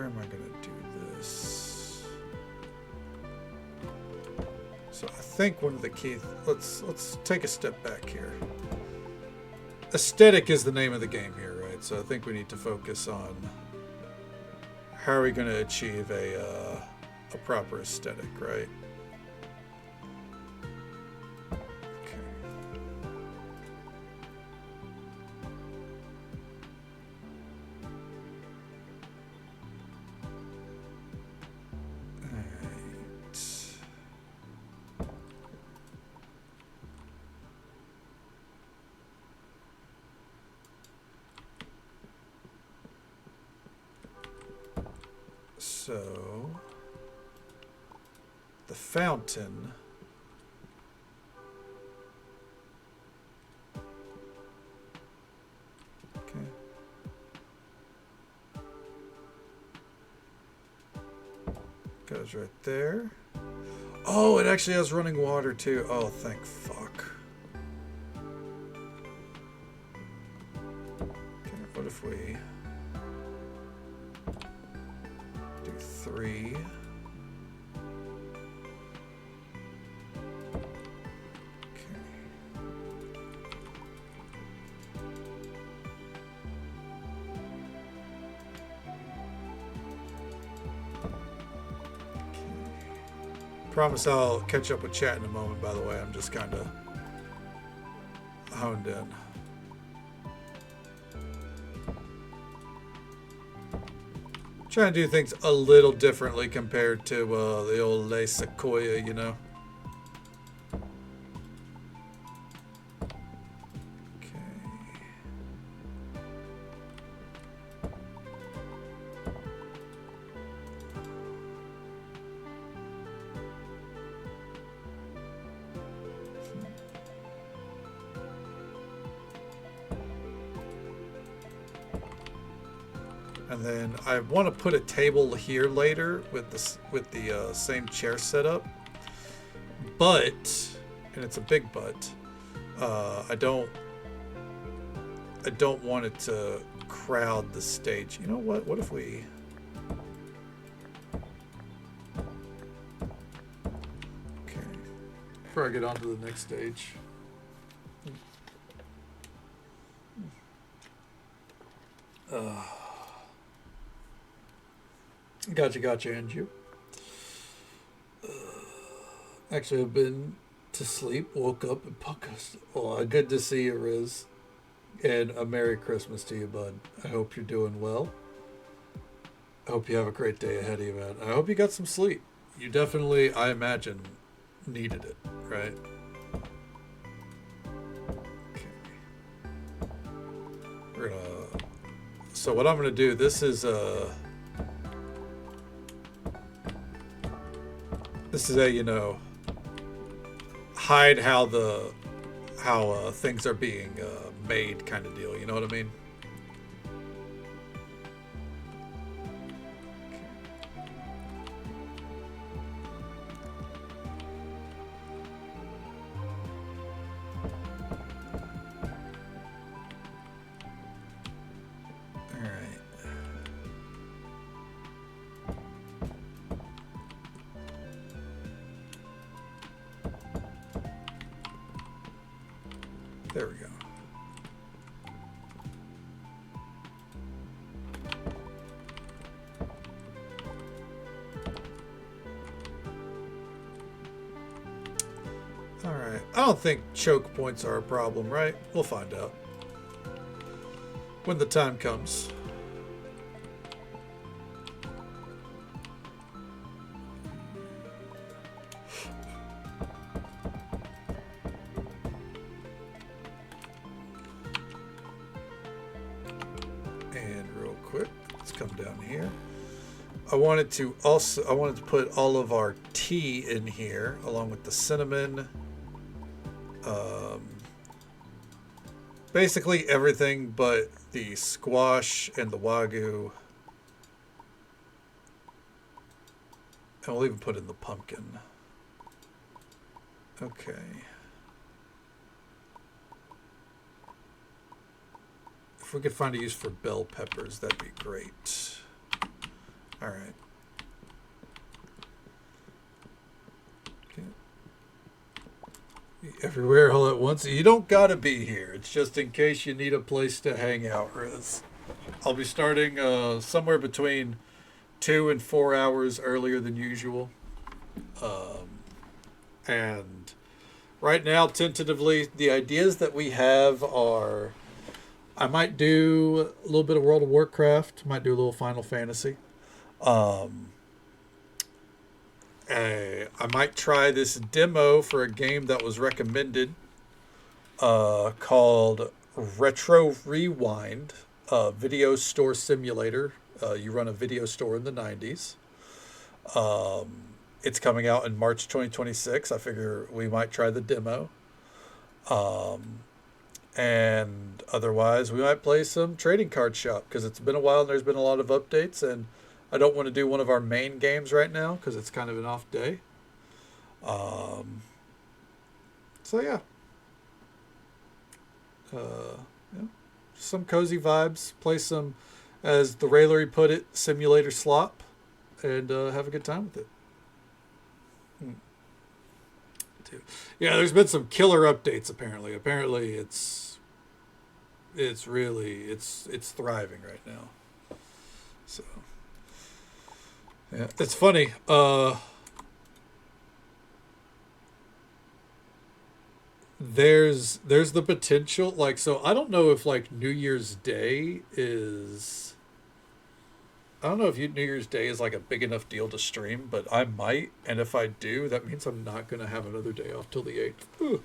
where am I going to do this? So I think one of the key... Let's take a step back here. Aesthetic is the name of the game here, right? So I think we need to focus on how are we going to achieve a proper aesthetic, right? So, the fountain. Okay. Goes right there. Oh, it actually has running water too. Oh, thank fuck. Okay, what if we... 3. Okay. Promise I'll catch up with chat in a moment, by the way. I'm just kind of honed in. Trying to do things a little differently compared to the old Le Sequoia, you know. And then I want to put a table here later with the same chair setup, but, and it's a big but, I don't want it to crowd the stage. You know what? What if we? Okay. Before I get on to the next stage. Gotcha, Andrew. Actually, I've been to sleep, woke up, and podcasted. Oh, good to see you, Riz. And a Merry Christmas to you, bud. I hope you're doing well. I hope you have a great day ahead of you, man. I hope you got some sleep. You definitely, I imagine, needed it, right? Okay. We're gonna... So what I'm gonna do, this is a, you know, hide how things are being made kind of deal. You know what I mean? There we go. All right. I don't think choke points are a problem, right? We'll find out when the time comes. I wanted to put all of our tea in here along with the cinnamon, basically everything but the squash and the wagyu, and we'll even put in the pumpkin. Okay. If we could find a use for bell peppers, that'd be great. All right. Everywhere all at once. You don't gotta be here. It's just in case you need a place to hang out, Riz. I'll be starting somewhere between 2 and 4 hours earlier than usual. And right now, tentatively, the ideas that we have are I might do a little bit of World of Warcraft, might do a little Final Fantasy. I might try this demo for a game that was recommended called Retro Rewind, video store simulator. You run a video store in the 90s. It's coming out in March 2026. I figure we might try the demo. And otherwise, we might play some Trading Card Shop because it's been a while and there's been a lot of updates. And I don't want to do one of our main games right now because it's kind of an off day. So yeah. Yeah. Some cozy vibes. Play some, as the Railery put it, simulator slop, and have a good time with it. Yeah, there's been some killer updates apparently. Apparently it's really thriving right now. So yeah, it's funny. There's the potential, like, so I don't know if like New Year's Day is, I don't know if New Year's Day is like a big enough deal to stream, but I might, and if I do, that means I'm not gonna have another day off till the 8th.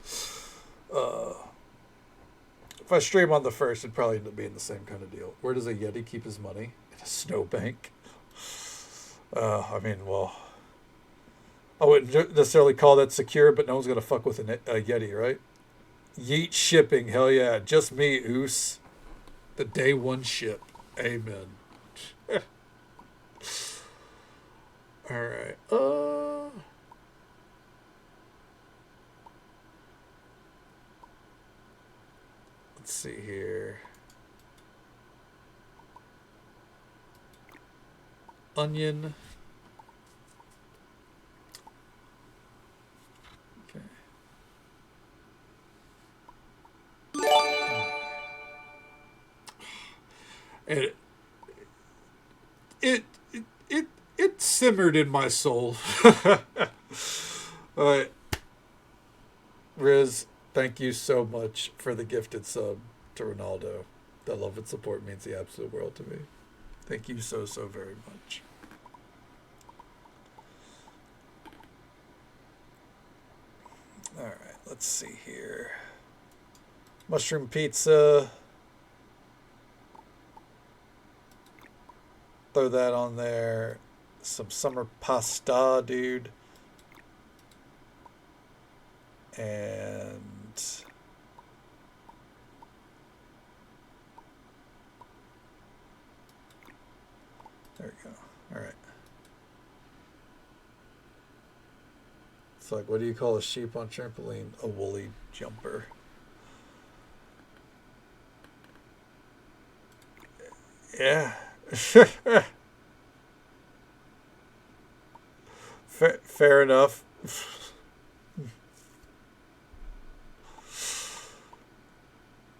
If I stream on the 1st, it'd probably end up being the same kind of deal. Where does a Yeti keep his money? In a snowbank. I mean, well, I wouldn't necessarily call that secure, but no one's gonna fuck with a Yeti, right? Yeet shipping, hell yeah, just me, Oos. The day one ship, amen. All right. Let's see here. Onion. Okay. And it simmered in my soul. All right. Riz, thank you so much for the gifted sub to Ronaldo. The love and support means the absolute world to me. Thank you so very much. All right, let's see here. Mushroom pizza. Throw that on there. Some summer pasta, dude. And there we go. All right. It's like, what do you call a sheep on trampoline? A woolly jumper. Yeah. Fair enough.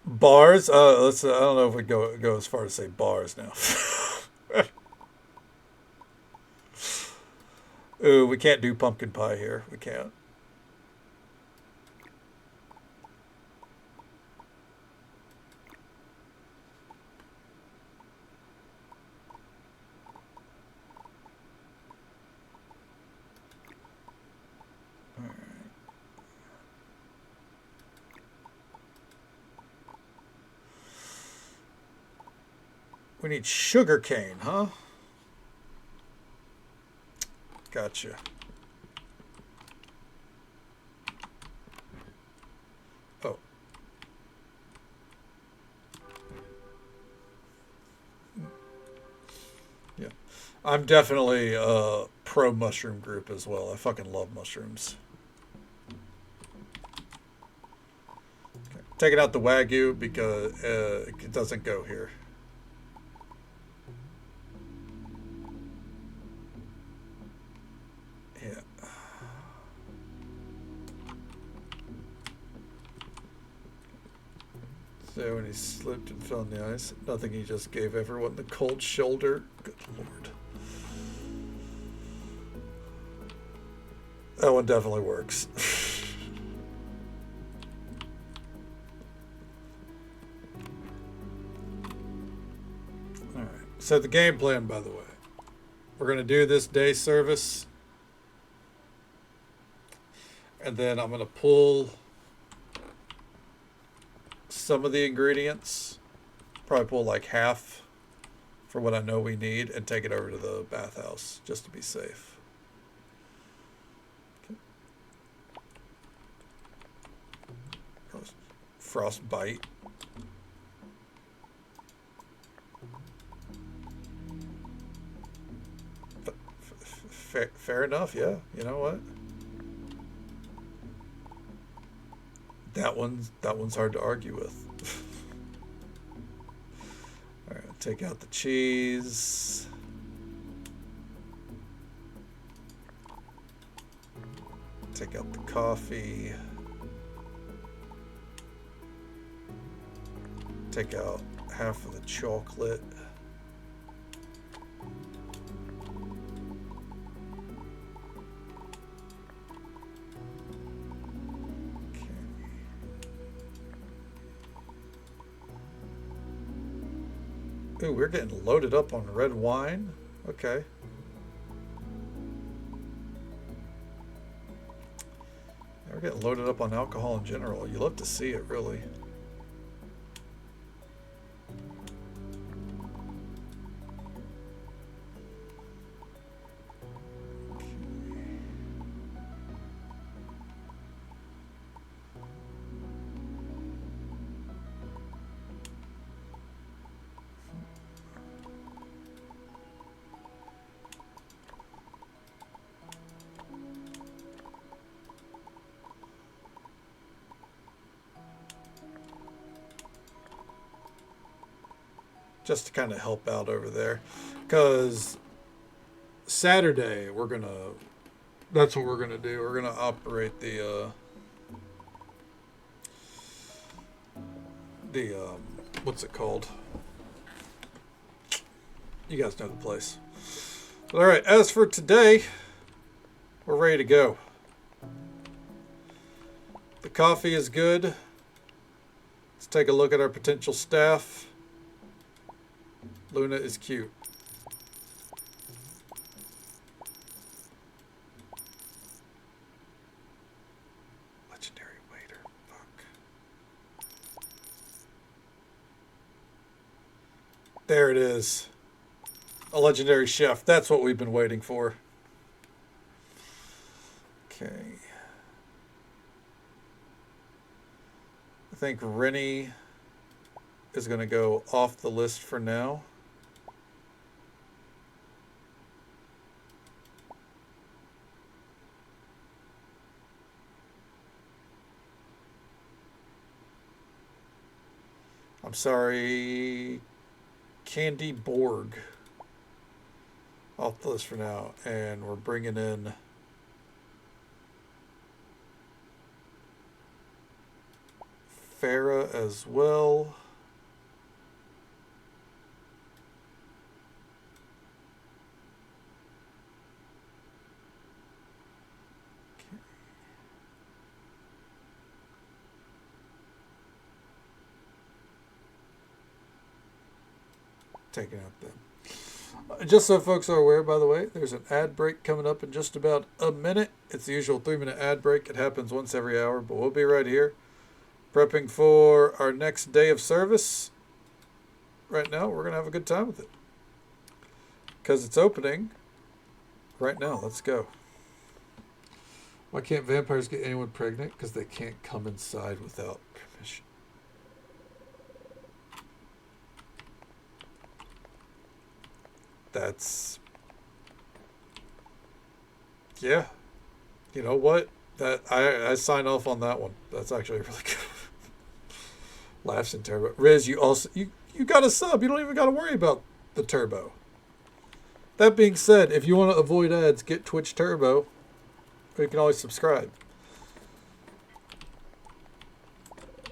Bars? Let's. I don't know if we go as far as say bars now. Ooh, we can't do pumpkin pie here. We can't. We need sugar cane, huh? Gotcha. Oh. Yeah. I'm definitely a pro mushroom group as well. I fucking love mushrooms. Okay. Taking out the Wagyu because it doesn't go here. So when he slipped and fell in the ice, nothing, he just gave everyone the cold shoulder. Good lord. That one definitely works. Alright, so the game plan, by the way. We're going to do this day service. And then I'm going to pull some of the ingredients. Probably pull like half for what I know we need and take it over to the bathhouse just to be safe. Okay. Frostbite. Fair enough, yeah. You know what? That one's hard to argue with. All right, take out the cheese. Take out the coffee. Take out half of the chocolate. Ooh, we're getting loaded up on red wine. Okay. We're getting loaded up on alcohol in general. You love to see it, really. Just to kind of help out over there, because Saturday that's what we're gonna do. We're gonna operate the what's it called? You guys know the place. All right, as for today, we're ready to go. The coffee is good. Let's take a look at our potential staff. Luna is cute. Legendary waiter. Fuck. There it is. A legendary chef. That's what we've been waiting for. Okay. I think Rennie is going to go off the list for now. I'm sorry, Candy Borg off the list for now, and we're bringing in Farah as well. Taking out them. Just so folks are aware, by the way, there's an ad break coming up in just about a minute. It's the usual 3-minute ad break. It happens once every hour, but we'll be right here prepping for our next day of service. Right now, we're going to have a good time with it because it's opening right now. Let's go. Why can't vampires get anyone pregnant? Because they can't come inside without permission. That's, yeah, you know what, that I sign off on that one. That's actually really good. Laughs in turbo. Riz, you got a sub. You don't even got to worry about the turbo. That being said, if you want to avoid ads, get Twitch Turbo, or you can always subscribe.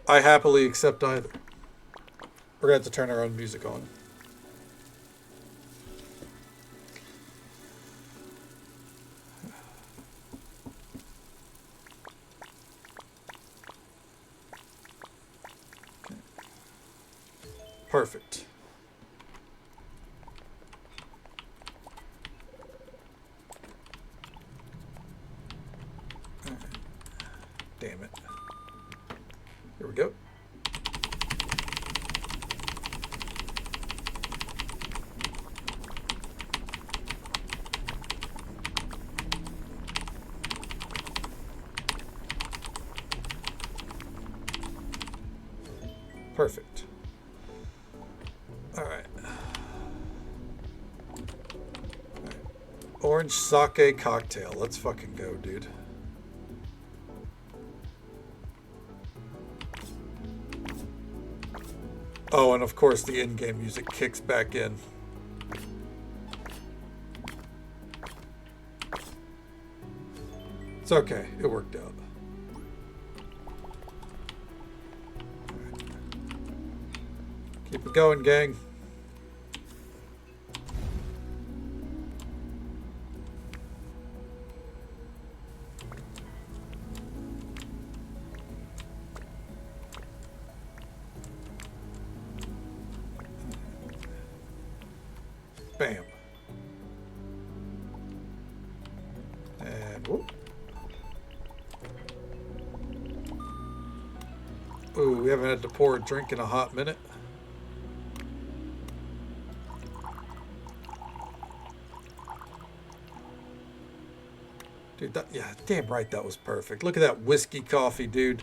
I happily accept either. We're going to have to turn our own music on. Perfect. Damn it. Here we go. Perfect. All right. Orange sake cocktail. Let's fucking go, dude. Oh, and of course the in-game music kicks back in. It's okay. It worked out. Right. Keep it going, gang. Bam. And whoop. Ooh, we haven't had to pour a drink in a hot minute. Dude, that, yeah, damn right that was perfect. Look at that whiskey coffee, dude.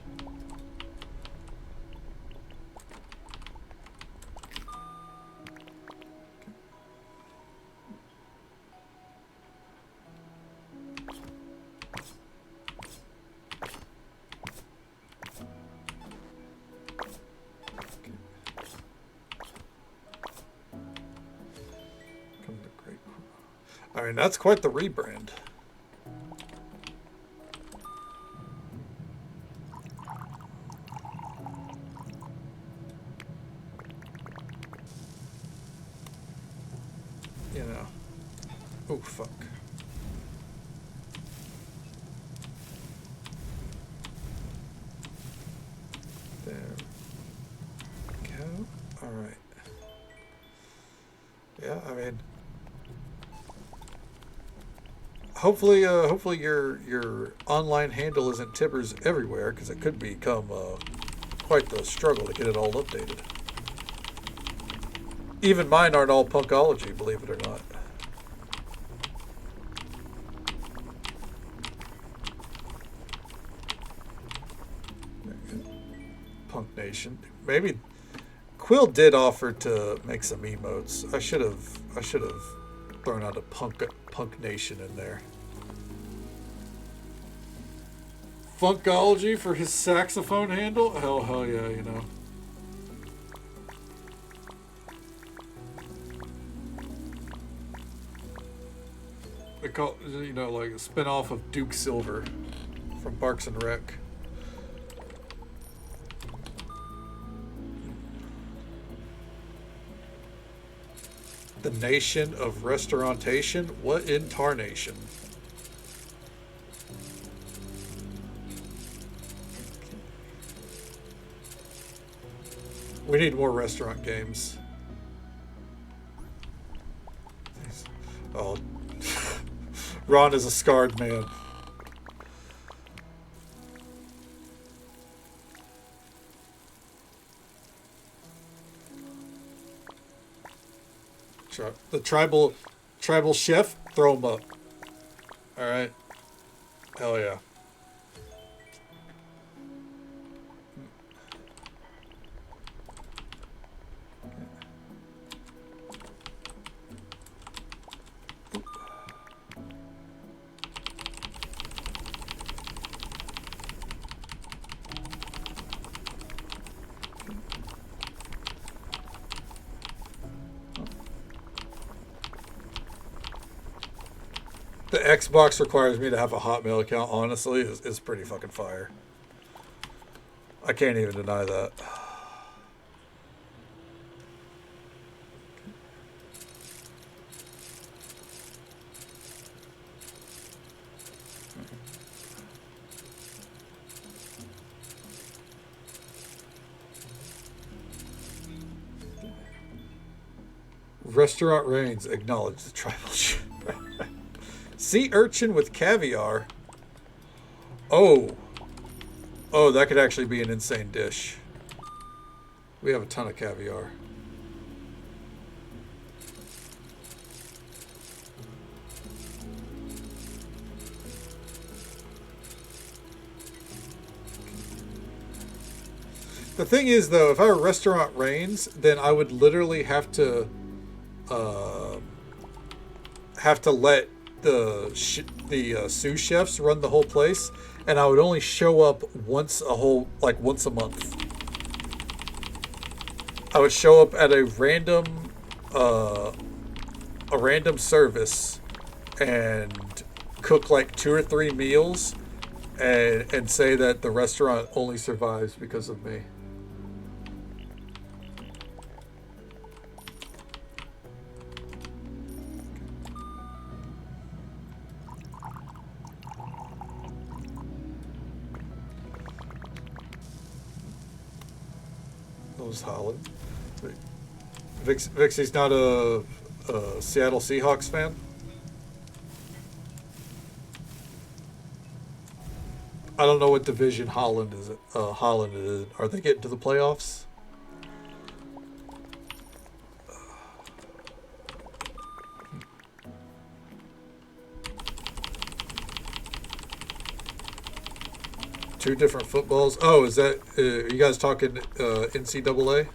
I mean, that's quite the rebrand. You know. Oh, fuck. There we go. All right. Yeah, I mean... Hopefully your online handle isn't Tibbers everywhere, because it could become quite the struggle to get it all updated. Even mine aren't all Punkology, believe it or not. Punk Nation. Maybe Quill did offer to make some emotes. I should have thrown out a Punk Nation in there. Funkology for his saxophone handle? Hell yeah, you know. They call, you know, like a spin-off of Duke Silver from Parks and Rec. The nation of restaurantation? What in tarnation? We need more restaurant games. Oh, Ron is a scarred man. The tribal chef, throw him up. All right. Hell yeah. The Xbox requires me to have a Hotmail account, honestly, is pretty fucking fire. I can't even deny that. restaurant reigns, acknowledge the tribal chef. Sea urchin with caviar. Oh. Oh, that could actually be an insane dish. We have a ton of caviar. The thing is, though, if our restaurant reigns, then I would literally have to let the sous chefs run the whole place, and I would only show up once a month. I would show up at a random service and cook like 2 or 3 meals, and say that the restaurant only survives because of me. Holland. Vixie's not a Seattle Seahawks fan? I don't know what division Holland is. Holland is. Are they getting to the playoffs? Two different footballs. Oh, is that are you guys talking NCAA?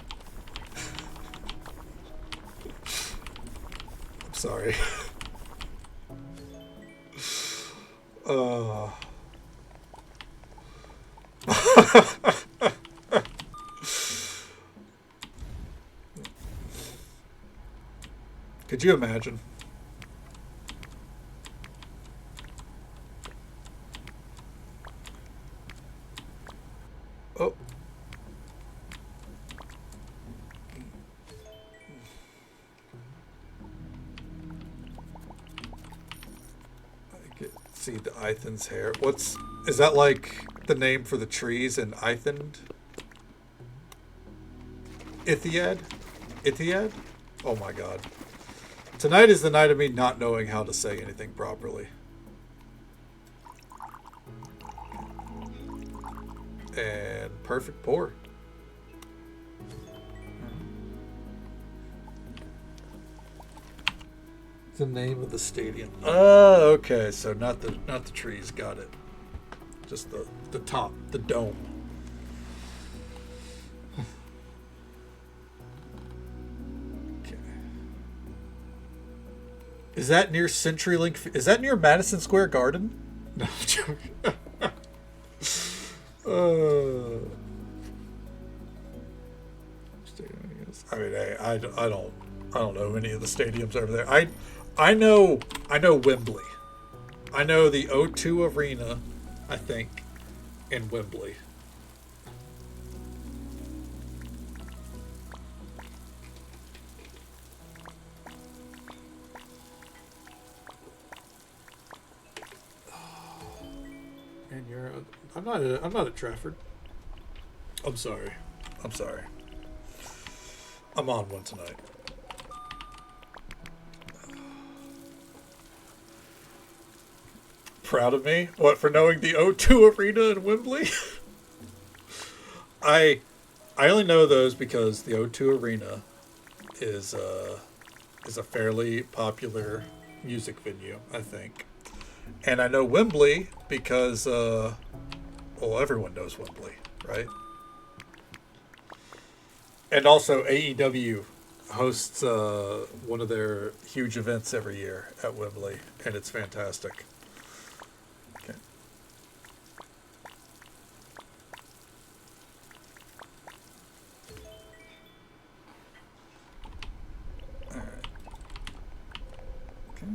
I'm sorry. Could you imagine? Oh. I can see the Ithan's hair. Is that like the name for the trees in Ithand? Ithiad? Ithiad? Oh my god. Tonight is the night of me not knowing how to say anything properly. And perfect pour. The name of the stadium. Oh, okay. So not the trees. Got it. Just the top, the dome. Okay. Is that near CenturyLink? Is that near Madison Square Garden? No, I'm joking. I mean, I don't know any of the stadiums over there. I know Wembley. I know the O2 Arena, I think, in Wembley. And I'm not at Trafford. I'm sorry. I'm on one tonight. Proud of me? What, for knowing the O2 Arena in Wembley? I only know those because the O2 Arena is a fairly popular music venue, I think. And I know Wembley because everyone knows Wembley, right? And also AEW hosts one of their huge events every year at Wembley, and it's fantastic. Okay. All right. Okay.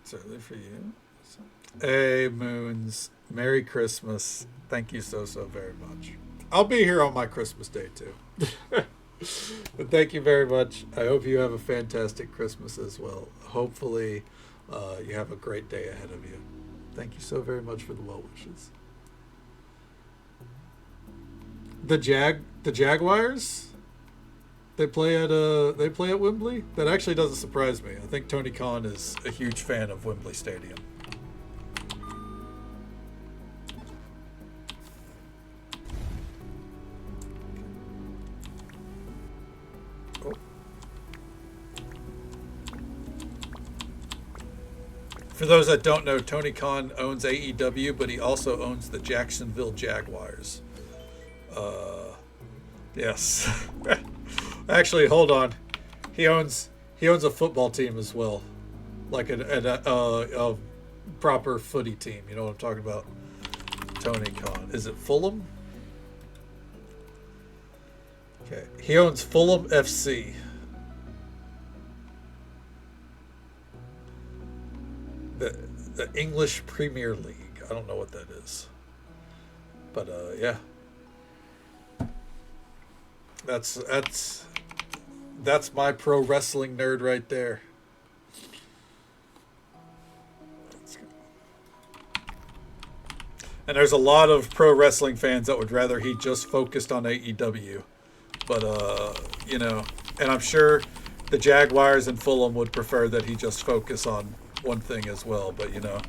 It's early for you. Hey, Moons. Merry Christmas. Thank you so very much. I'll be here on my Christmas day, too. But thank you very much. I hope you have a fantastic Christmas as well. Hopefully, you have a great day ahead of you. Thank you so very much for the well wishes. The Jaguars? They play at Wembley. That actually doesn't surprise me. I think Tony Khan is a huge fan of Wembley Stadium. Oh. For those that don't know, Tony Khan owns AEW, but he also owns the Jacksonville Jaguars. Yes. Actually, hold on. He owns a football team as well, like a proper footy team. You know what I'm talking about? Tony Khan. Is it Fulham? Okay. He owns Fulham FC. The English Premier League. I don't know what that is, but yeah. That's my pro wrestling nerd right there. And there's a lot of pro wrestling fans that would rather he just focused on AEW. But you know, and I'm sure the Jaguars and Fulham would prefer that he just focus on one thing as well. But you know,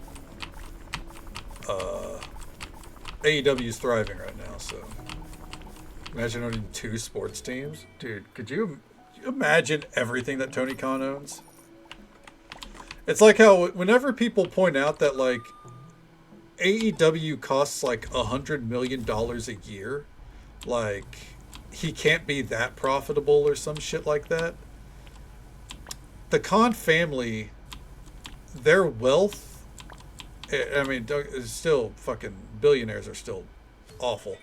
AEW is thriving right now, so imagine owning 2 sports teams. Dude, could you imagine everything that Tony Khan owns? It's like how whenever people point out that like AEW costs like $100 million a year, like he can't be that profitable or some shit like that. The Khan family, their wealth, I mean, it's still fucking billionaires are still awful.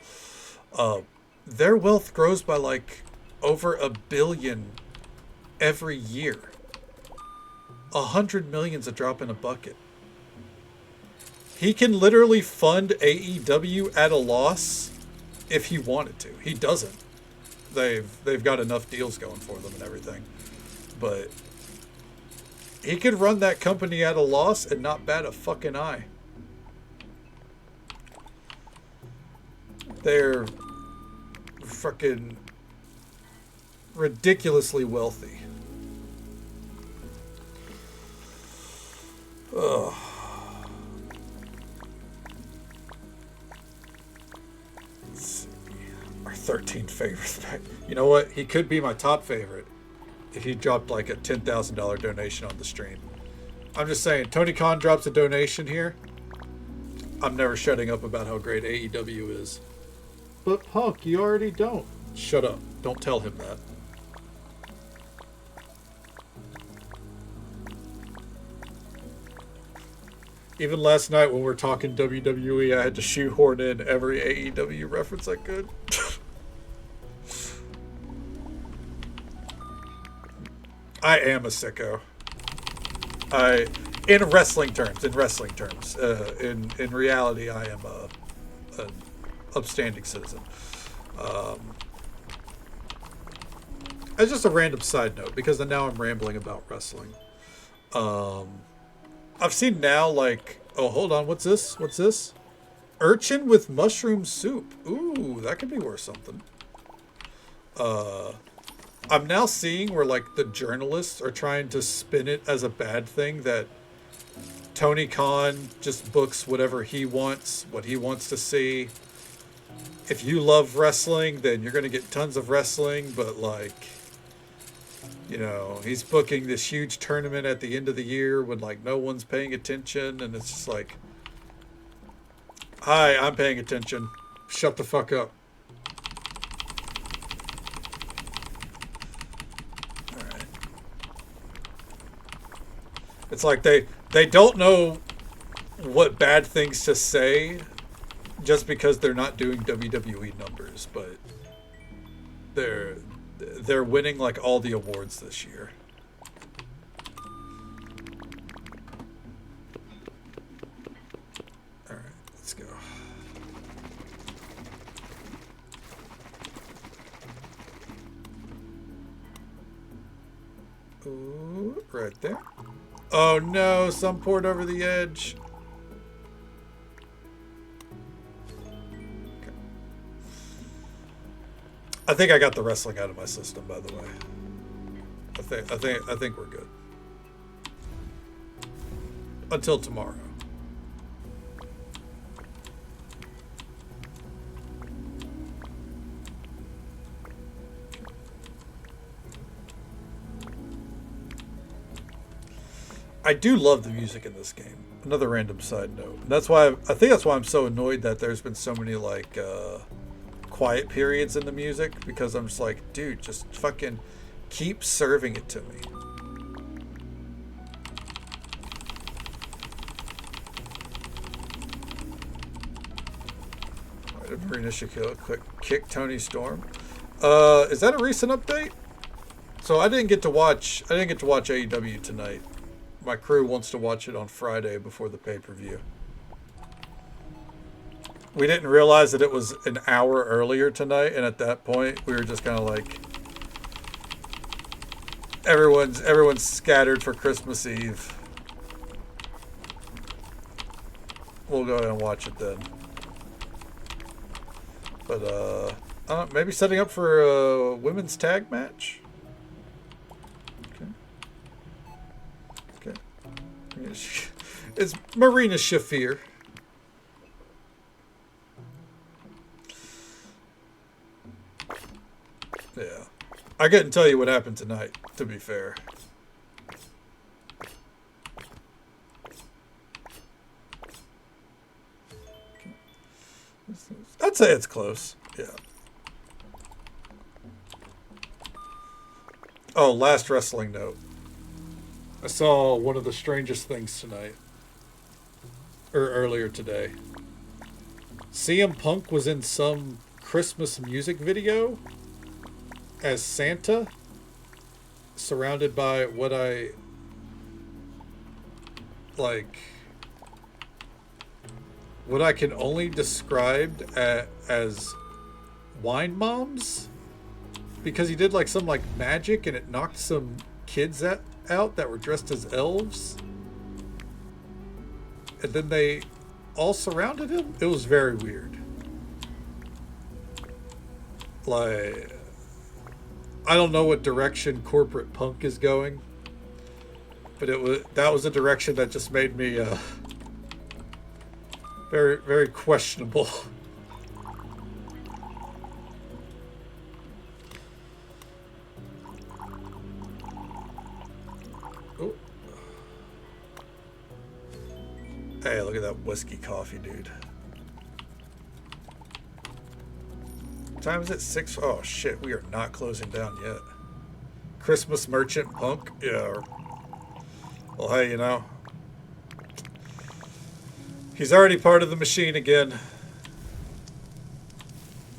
Their wealth grows by like over $1 billion every year. 100 million's a drop in a bucket. He can literally fund AEW at a loss if he wanted to. He doesn't. They've got enough deals going for them and everything. But he could run that company at a loss and not bat a fucking eye. They're fucking ridiculously wealthy. Ugh. Let's see. Our 13th favorite. You know what? He could be my top favorite if he dropped like a $10,000 donation on the stream. I'm just saying, Tony Khan drops a donation here, I'm never shutting up about how great AEW is. But Punk, you already don't. Shut up. Don't tell him that. Even last night when we were talking WWE, I had to shoehorn in every AEW reference I could. I am a sicko. In wrestling terms. In reality, I am an upstanding citizen. As just a random side note, because now I'm rambling about wrestling. I've seen now, like, oh, hold on, what's this? Urchin with mushroom soup. Ooh, that could be worth something. I'm now seeing where, like, the journalists are trying to spin it as a bad thing, that Tony Khan just books whatever he wants, what he wants to see. If you love wrestling, then you're going to get tons of wrestling, but, like, you know, he's booking this huge tournament at the end of the year when, like, no one's paying attention, and it's just like, hi, I'm paying attention. Shut the fuck up. Alright. It's like they don't know what bad things to say just because they're not doing WWE numbers, but they're winning like all the awards this year. All right, let's go. Ooh, right there. Oh no, some poured over the edge. I think I got the wrestling out of my system, by the way. I think we're good. Until tomorrow. I do love the music in this game. Another random side note. And that's why I think that's why I'm so annoyed that there's been so many like quiet periods in the music, because I'm just like, dude, just fucking keep serving it to me. Alright, Marina should kick Tony Storm. Is that a recent update? So I didn't get to watch AEW tonight. My crew wants to watch it on Friday before the pay-per-view. We didn't realize that it was an hour earlier tonight, and at that point, we were just kind of like, everyone's scattered for Christmas Eve. We'll go ahead and watch it then. But maybe setting up for a women's tag match. It's Marina Shafir. Yeah. I couldn't tell you what happened tonight, to be fair. I'd say it's close. Yeah. Oh, last wrestling note. I saw one of the strangest things tonight. Or earlier today. CM Punk was in some Christmas music video as Santa, surrounded by what I can only describe as wine moms, because he did like some like magic and it knocked some kids out that were dressed as elves, and then they all surrounded him. It was very weird. Like, I don't know what direction corporate punk is going, but that was a direction that just made me very, very questionable. Oh. Hey, look at that whiskey coffee, dude. What time is it? 6? Oh shit, we are not closing down yet. Christmas Merchant Punk? Yeah. Well, hey, you know, he's already part of the machine again.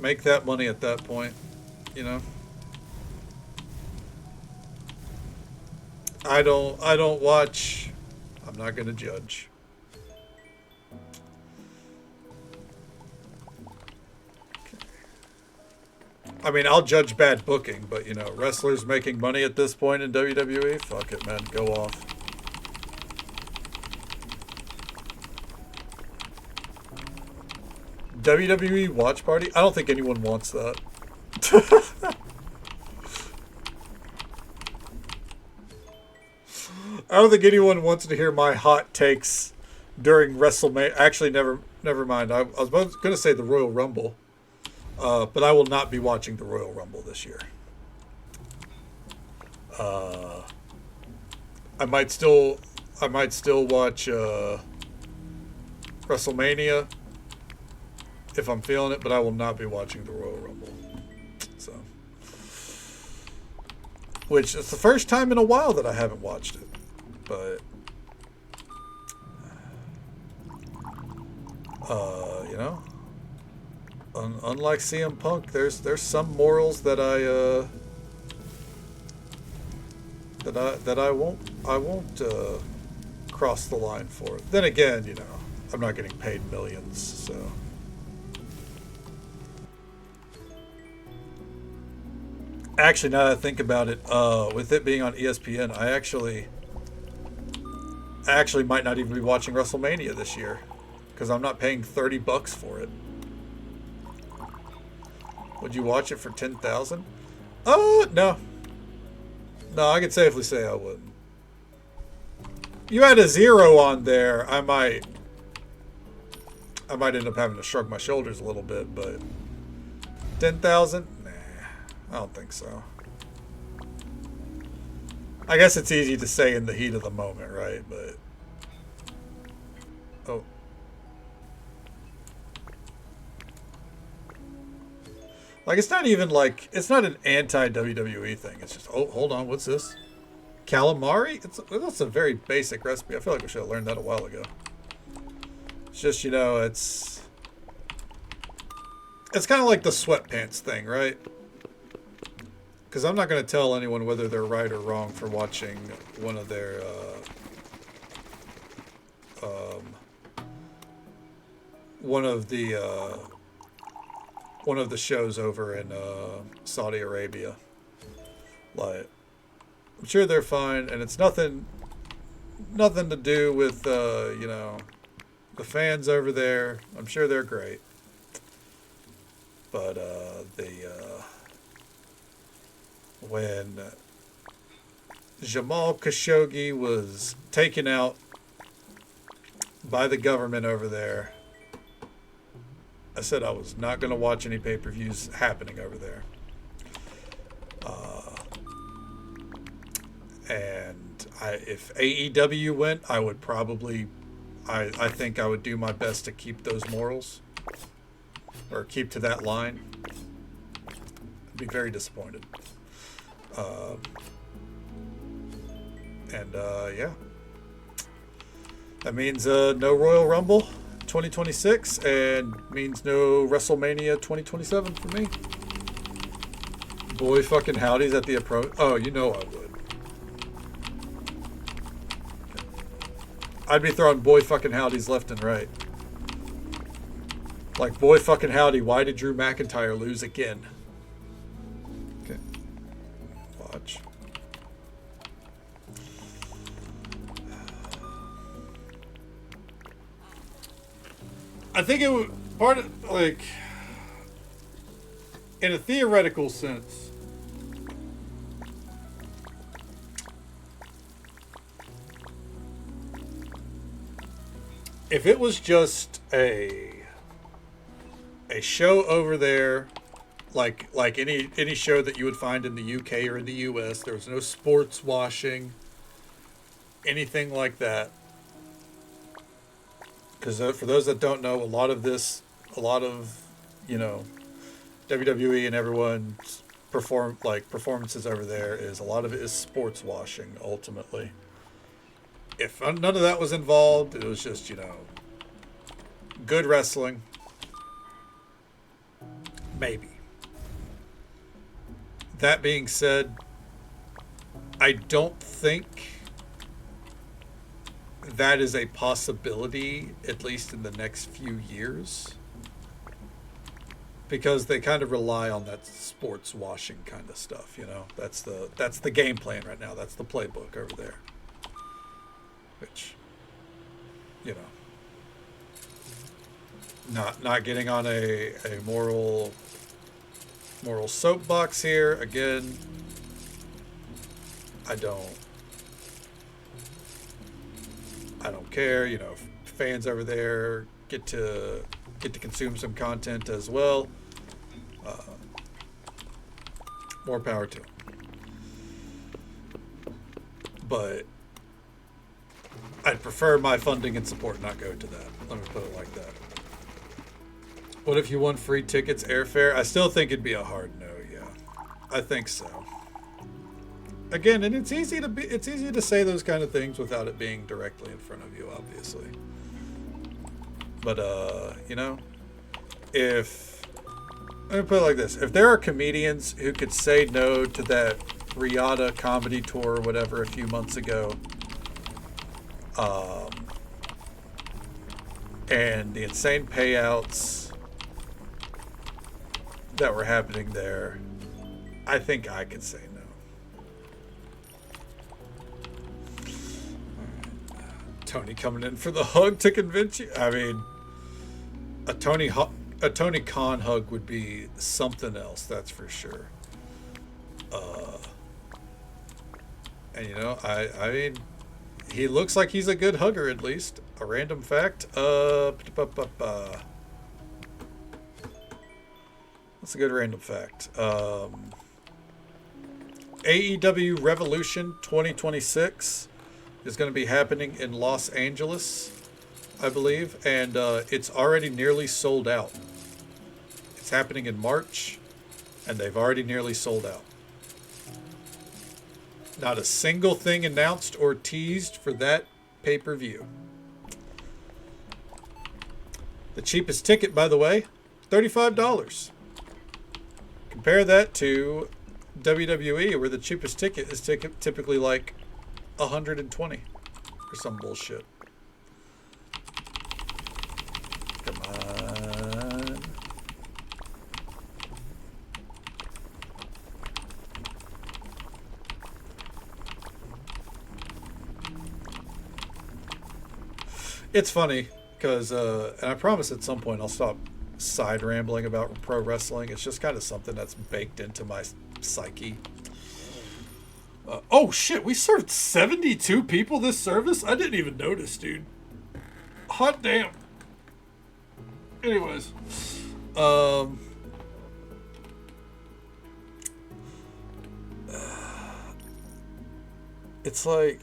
Make that money at that point, you know. I don't watch. I'm not gonna judge. I mean, I'll judge bad booking, but, you know, wrestlers making money at this point in WWE, fuck it, man, go off. WWE watch party? I don't think anyone wants that. I don't think anyone wants to hear my hot takes during WrestleMania. Actually, never mind. I was going to say the Royal Rumble. But I will not be watching the Royal Rumble this year. I might still watch WrestleMania if I'm feeling it, but I will not be watching the Royal Rumble. So, which is the first time in a while that I haven't watched it, but you know. Unlike CM Punk, there's some morals that I won't cross the line for. Then again, you know, I'm not getting paid millions, so. Actually, now that I think about it, with it being on ESPN, I actually might not even be watching WrestleMania this year, because I'm not paying $30 for it. Would you watch it for 10,000? Oh, no. No, I can safely say I wouldn't. You had a 0 on there, I might end up having to shrug my shoulders a little bit, but 10,000? Nah, I don't think so. I guess it's easy to say in the heat of the moment, right? But oh. Like, it's not even like, it's not an anti-WWE thing. It's just, oh, hold on, what's this? Calamari? That's a very basic recipe. I feel like we should have learned that a while ago. It's just, you know, it's kind of like the sweatpants thing, right? Because I'm not going to tell anyone whether they're right or wrong for watching one of their one of the shows over in Saudi Arabia. Like, I'm sure they're fine, and it's nothing to do with you know, the fans over there. I'm sure they're great, but when Jamal Khashoggi was taken out by the government over there, I said I was not going to watch any pay-per-views happening over there. And if AEW went, I would probably, I think I would do my best to keep those morals, or keep to that line. I'd be very disappointed. Yeah. That means no Royal Rumble 2026, and means no WrestleMania 2027 for me. Boy fucking howdies at the approach. Oh, you know I would. I'd be throwing boy fucking howdies left and right. Like, boy fucking howdy, why did Drew McIntyre lose again? Okay. Watch. I think it would, part of, like, in a theoretical sense, if it was just a show over there, like any show that you would find in the UK or in the US, there was no sports washing, anything like that. Because for those that don't know, a lot of, you know, WWE and everyone's performances over there is, a lot of it is sports washing, ultimately. If none of that was involved, it was just, you know, good wrestling. Maybe. That being said, I don't think that is a possibility, at least in the next few years, because they kind of rely on that sports washing kind of stuff, you know. That's the game plan right now. That's the playbook over there. Which, you know, not getting on a moral soapbox here. Again, I don't care. You know, fans over there get to consume some content as well. More power to them. But I'd prefer my funding and support not go to that. Let me put it like that. What if you won free tickets, airfare? I still think it'd be a hard no, yeah. I think so. Again, and it's easy to say those kind of things without it being directly in front of you, obviously. But you know, let me put it like this. If there are comedians who could say no to that Riyadh comedy tour or whatever a few months ago, and the insane payouts that were happening there, I think I could say no. Tony coming in for the hug to convince you. I mean, a a Tony Khan hug would be something else, that's for sure. And you know, I mean, he looks like he's a good hugger at least. A random fact. That's a good random fact. AEW Revolution 2026 is going to be happening in Los Angeles, I believe, and it's already nearly sold out. It's happening in March, and they've already nearly sold out. Not a single thing announced or teased for that pay-per-view. The cheapest ticket, by the way, $35. Compare that to WWE, where the cheapest ticket is typically like $120 or some bullshit. Come on. It's funny because, and I promise at some point I'll stop side rambling about pro wrestling. It's just kind of something that's baked into my psyche. Oh shit, we served 72 people this service? I didn't even notice, dude. Hot damn. Anyways, it's like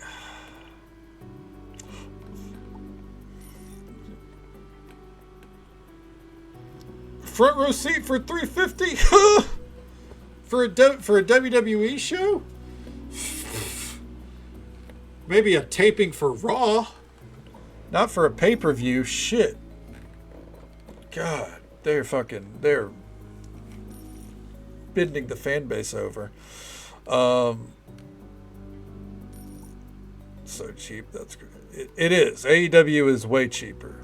front row seat for $350 for a WWE show. Maybe a taping for Raw, not for a pay-per-view. Shit. God, they're bending the fan base over. So cheap. That's good. It is. AEW is way cheaper.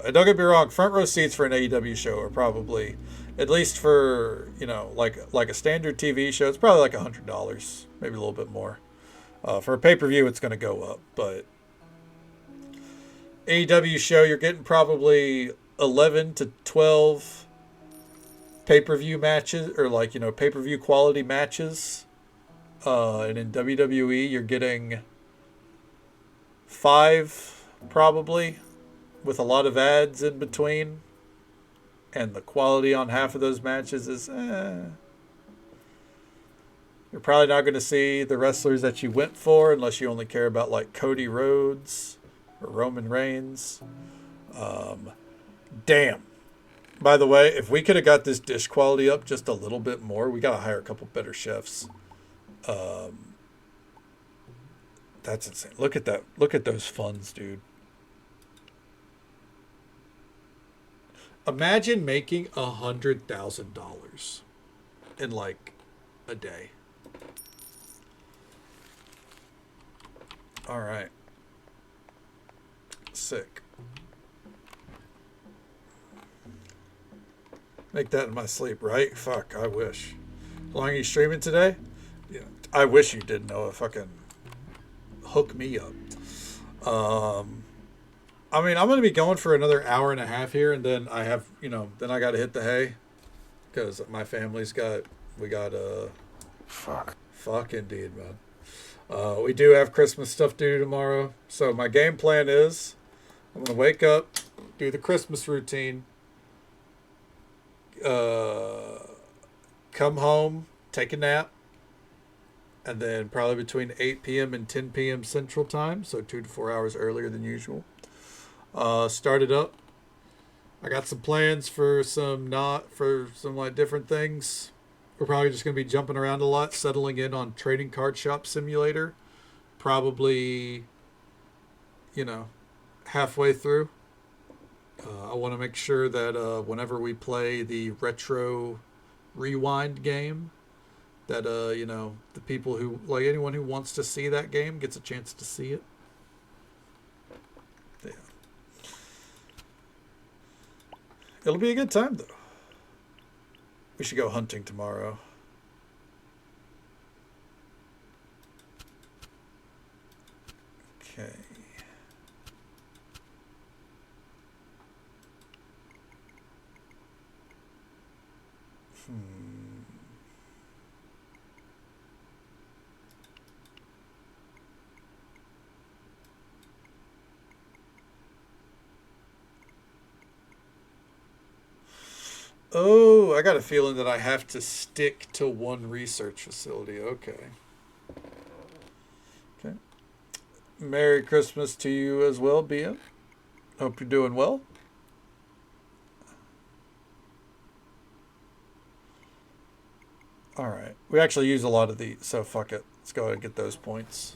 And don't get me wrong, front row seats for an AEW show are probably, at least for, you know, like a standard TV show, it's probably like $100, maybe a little bit more. For a pay-per-view, it's going to go up, but AEW show, you're getting probably 11 to 12 pay-per-view matches, or like, you know, pay-per-view quality matches. And in WWE, you're getting 5 probably, with a lot of ads in between, and the quality on half of those matches is You're probably not going to see the wrestlers that you went for unless you only care about like Cody Rhodes or Roman Reigns. Damn. By the way, if we could have got this dish quality up just a little bit more, we got to hire a couple better chefs. That's insane. Look at that. Look at those funds, dude. Imagine making $100,000 in like a day. All right. Sick. Make that in my sleep, right? Fuck, I wish. How long are you streaming today? Yeah, I wish you did, Noah. Fucking hook me up. I mean, I'm going to be going for another hour and a half here, and then I have, you know, then I got to hit the hay, because my family's fuck indeed, man. We do have Christmas stuff to do tomorrow, so my game plan is, I'm going to wake up, do the Christmas routine, come home, take a nap, and then probably between 8 p.m. and 10 p.m. Central Time, so 2 to 4 hours earlier than usual. Start it up. I got some plans for some like different things. We're probably just going to be jumping around a lot, settling in on Trading Card Shop Simulator. Probably, you know, halfway through. I want to make sure that whenever we play the Retro Rewind game, that, you know, the people who, like anyone who wants to see that game gets a chance to see it. Yeah. It'll be a good time, though. We should go hunting tomorrow. Okay. Oh, I got a feeling that I have to stick to one research facility. Okay. Okay. Merry Christmas to you as well, Bia. Hope you're doing well. All right. We actually use a lot of these, so fuck it. Let's go ahead and get those points.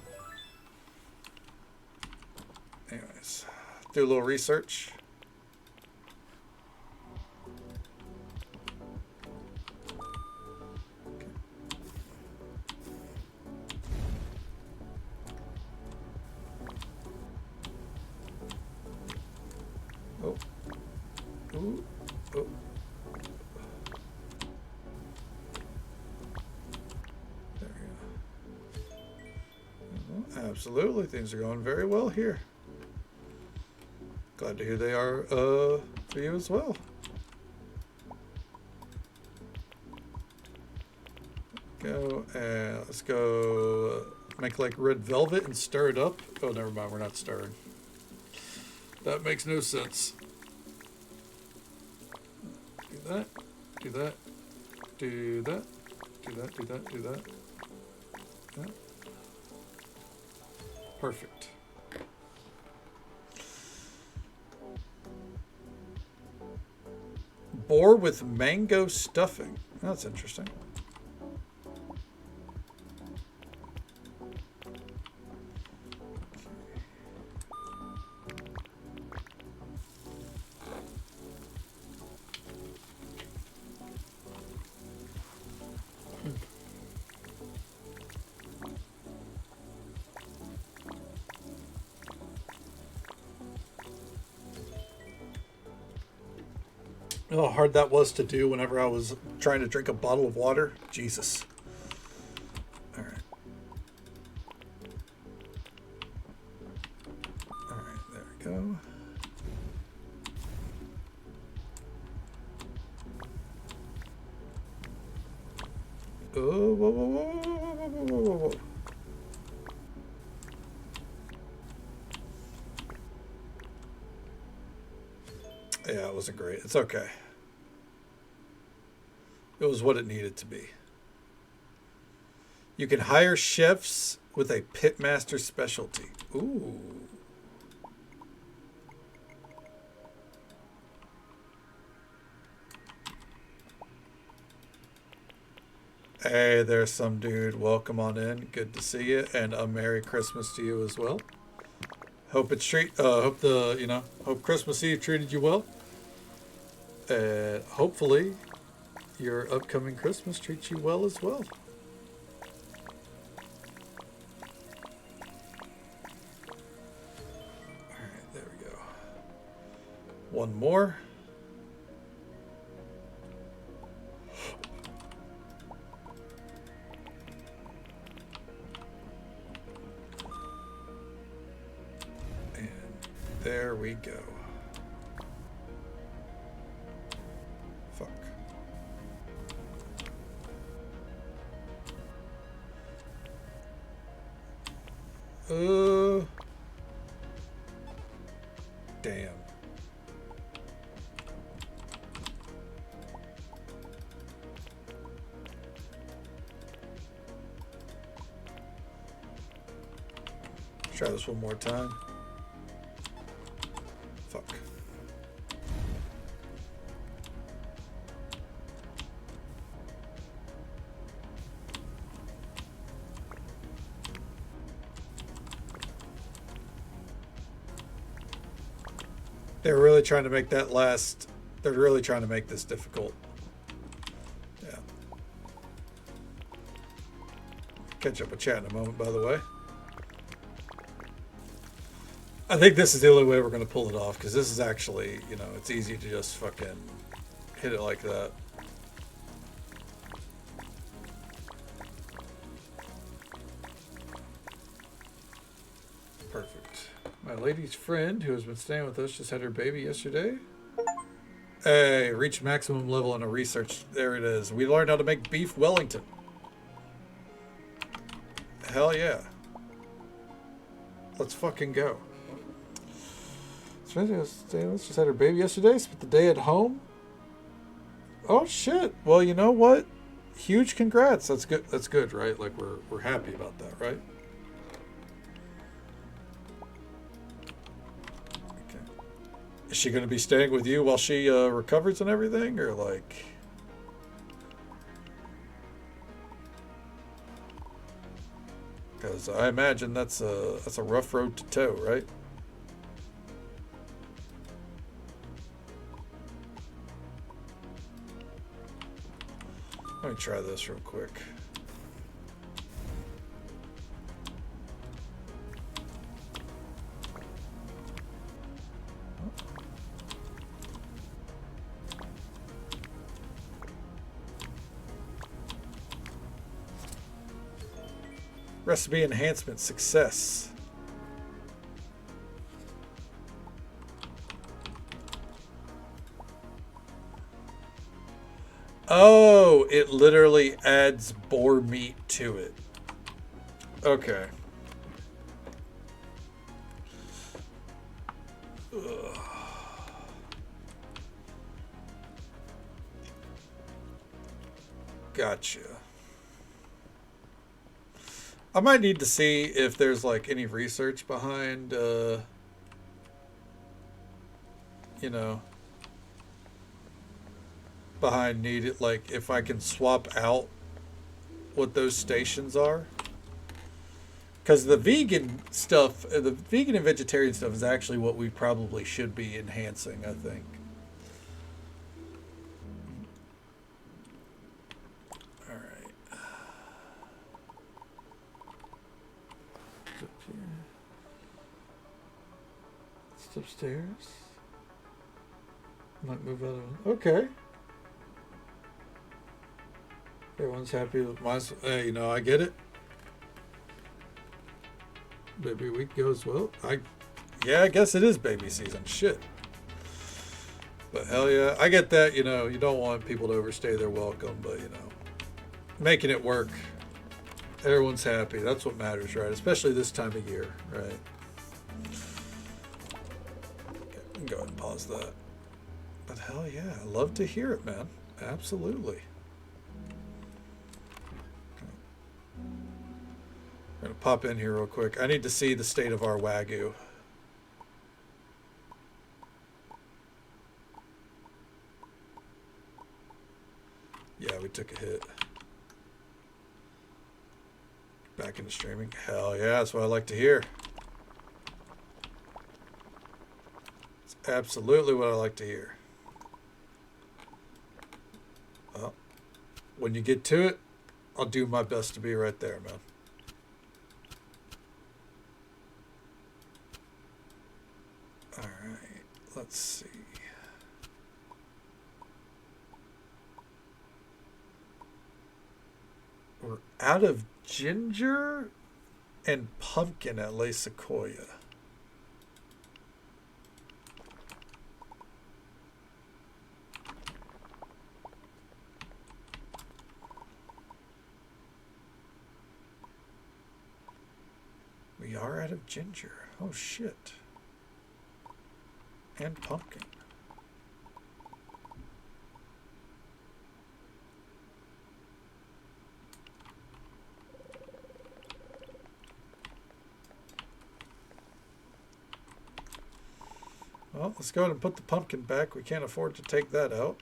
Anyways, do a little research. Oh. Ooh. Oh. There we go. Absolutely. Things are going very well here. Glad to hear they are for you as well. Go and let's go make like red velvet and stir it up. Oh, never mind. We're not stirring. That makes no sense. Do that. Do that. Do that. Do that. Do that. Do that. Yeah. Perfect. Boar with mango stuffing. That's interesting. Oh, how hard that was to do whenever I was trying to drink a bottle of water. Jesus. All right. All right, there we go. Oh, whoa, whoa, whoa, whoa, whoa, whoa, whoa, whoa. Yeah, it wasn't great. It's okay. It was what it needed to be. You can hire chefs with a pitmaster specialty. Ooh. Hey, there's some dude. Welcome on in. Good to see you, and a Merry Christmas to you as well. Hope hope Christmas Eve treated you well. Hopefully your upcoming Christmas treats you well as well. Alright, there we go. One more. And there we go. Fuck. Damn. Try this one more time. Fuck. They're really trying to make that last. They're really trying to make this difficult. Yeah. Catch up with chat in a moment, by the way. I think this is the only way we're going to pull it off, because this is actually, it's easy to just fucking hit it like that. Perfect. My lady's friend, who has been staying with us, just had her baby yesterday. Hey, reach maximum level in a research. There it is. We learned how to make beef Wellington. Hell yeah. Let's fucking go. Let's just had her baby yesterday. Spent the day at home. Oh shit. Well, you know what? Huge congrats. That's good. That's good, right? Like we're happy about that, right? Okay. Is she gonna be staying with you while she recovers and everything, or like? Because I imagine that's a rough road to toe, right? Let me try this real quick. Recipe enhancement success. Oh, it literally adds boar meat to it. Okay. Ugh. Gotcha. I might need to see if there's like any research behind, you know, behind needed, like if I can swap out what those stations are. Because the vegan stuff, the vegan and vegetarian stuff is actually what we probably should be enhancing, I think. All right. It's up here. It's upstairs. Might move out of. Okay. Everyone's happy with my. Hey, you know, I get it. Baby week goes well. Yeah, I guess it is baby season. Shit. But hell yeah, I get that. You know, you don't want people to overstay their welcome, but you know, making it work. Everyone's happy. That's what matters, right? Especially this time of year, right? Okay, go ahead and pause that. But hell yeah, I love to hear it, man. Absolutely. I'm gonna pop in here real quick. I need to see the state of our Wagyu. Yeah, we took a hit. Back into streaming. Hell yeah, that's what I like to hear. It's absolutely what I like to hear. Well, when you get to it, I'll do my best to be right there, man. Alright, let's see. We're out of ginger and pumpkin at Le Sequoia. We are out of ginger. Oh shit. And pumpkin. Well, let's go ahead and put the pumpkin back. We can't afford to take that out.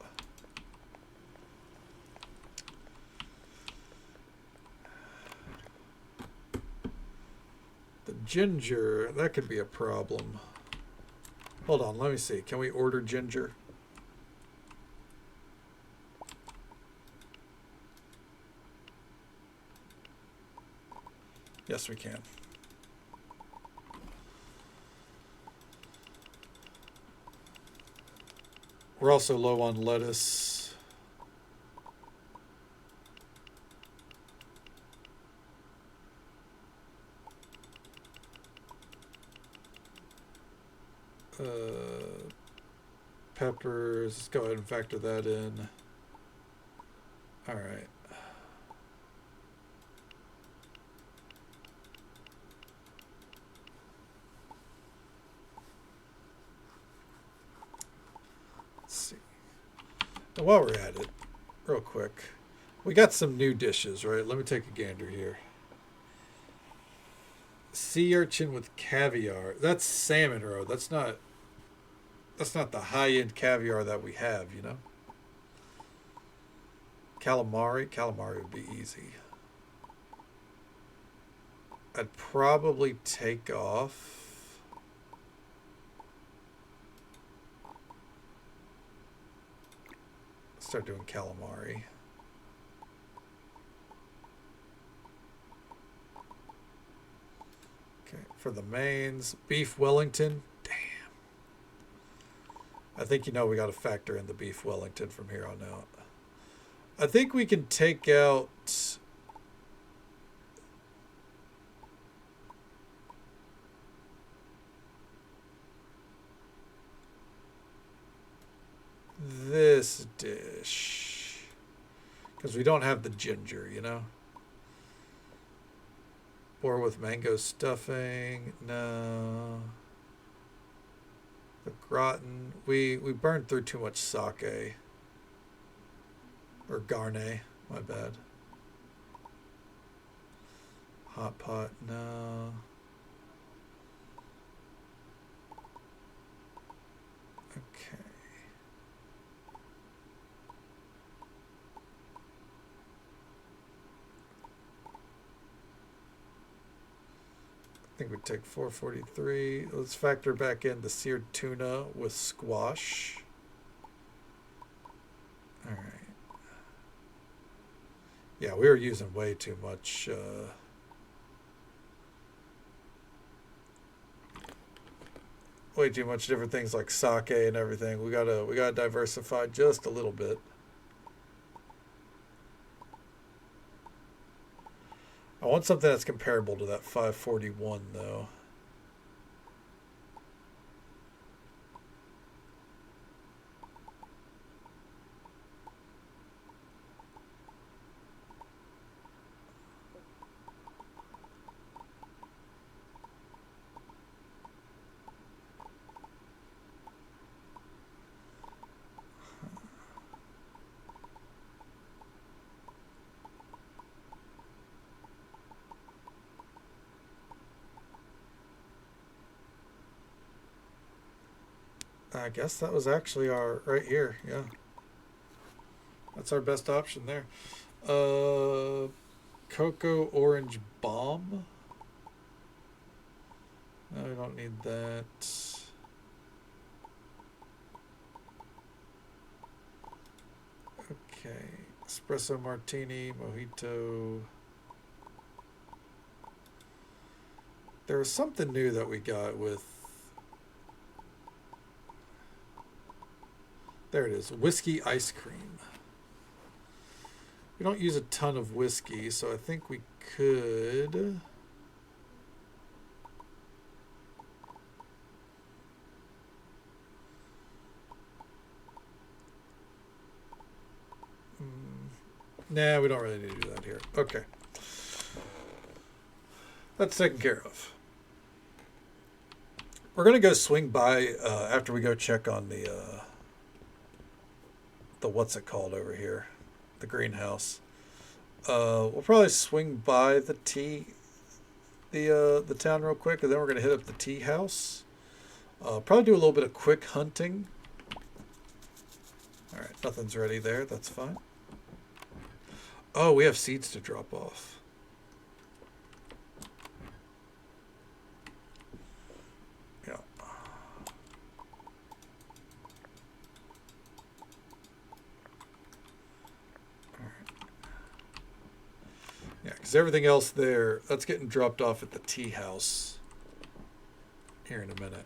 The ginger, that could be a problem. Hold on, let me see. Can we order ginger? Yes, we can. We're also low on lettuce. peppers. Let's go ahead and factor that in. All right. Let's see. And while we're at it, real quick, we got some new dishes, right? Let me take a gander here. Sea urchin with caviar. That's salmon roe. That's not the high-end caviar that we have, you know? Calamari. Calamari would be easy. I'd probably take off start doing calamari. Okay, for the mains, beef Wellington. Damn. I think you know we got to factor in the beef Wellington from here on out. I think we can take out this dish because we don't have the ginger, you know. Or with mango stuffing. No. The gratin. We burned through too much sake. Or garnet. My bad. Hot pot. No. Okay. I think we take 443. Let's factor back in the seared tuna with squash. All right. Yeah, we were using way too much. Way too much different things like sake and everything. We gotta diversify just a little bit. I want something that's comparable to that 541 though. I guess that was actually our right here. Yeah, that's our best option there. Cocoa orange bomb. No, we don't need that. Okay, espresso martini, mojito. There was something new that we got with. There it is, whiskey ice cream. We don't use a ton of whiskey, so I think we could. Nah, we don't really need to do that here. Okay. That's taken care of. We're going to go swing by after we go check on the what's it called over here, the greenhouse. We'll probably swing by the town real quick, and then we're gonna hit up the tea house. Probably do a little bit of quick hunting. All right, nothing's ready there. That's fine. Oh, we have seeds to drop off. Yeah. Yeah, because everything else there, that's getting dropped off at the tea house here in a minute.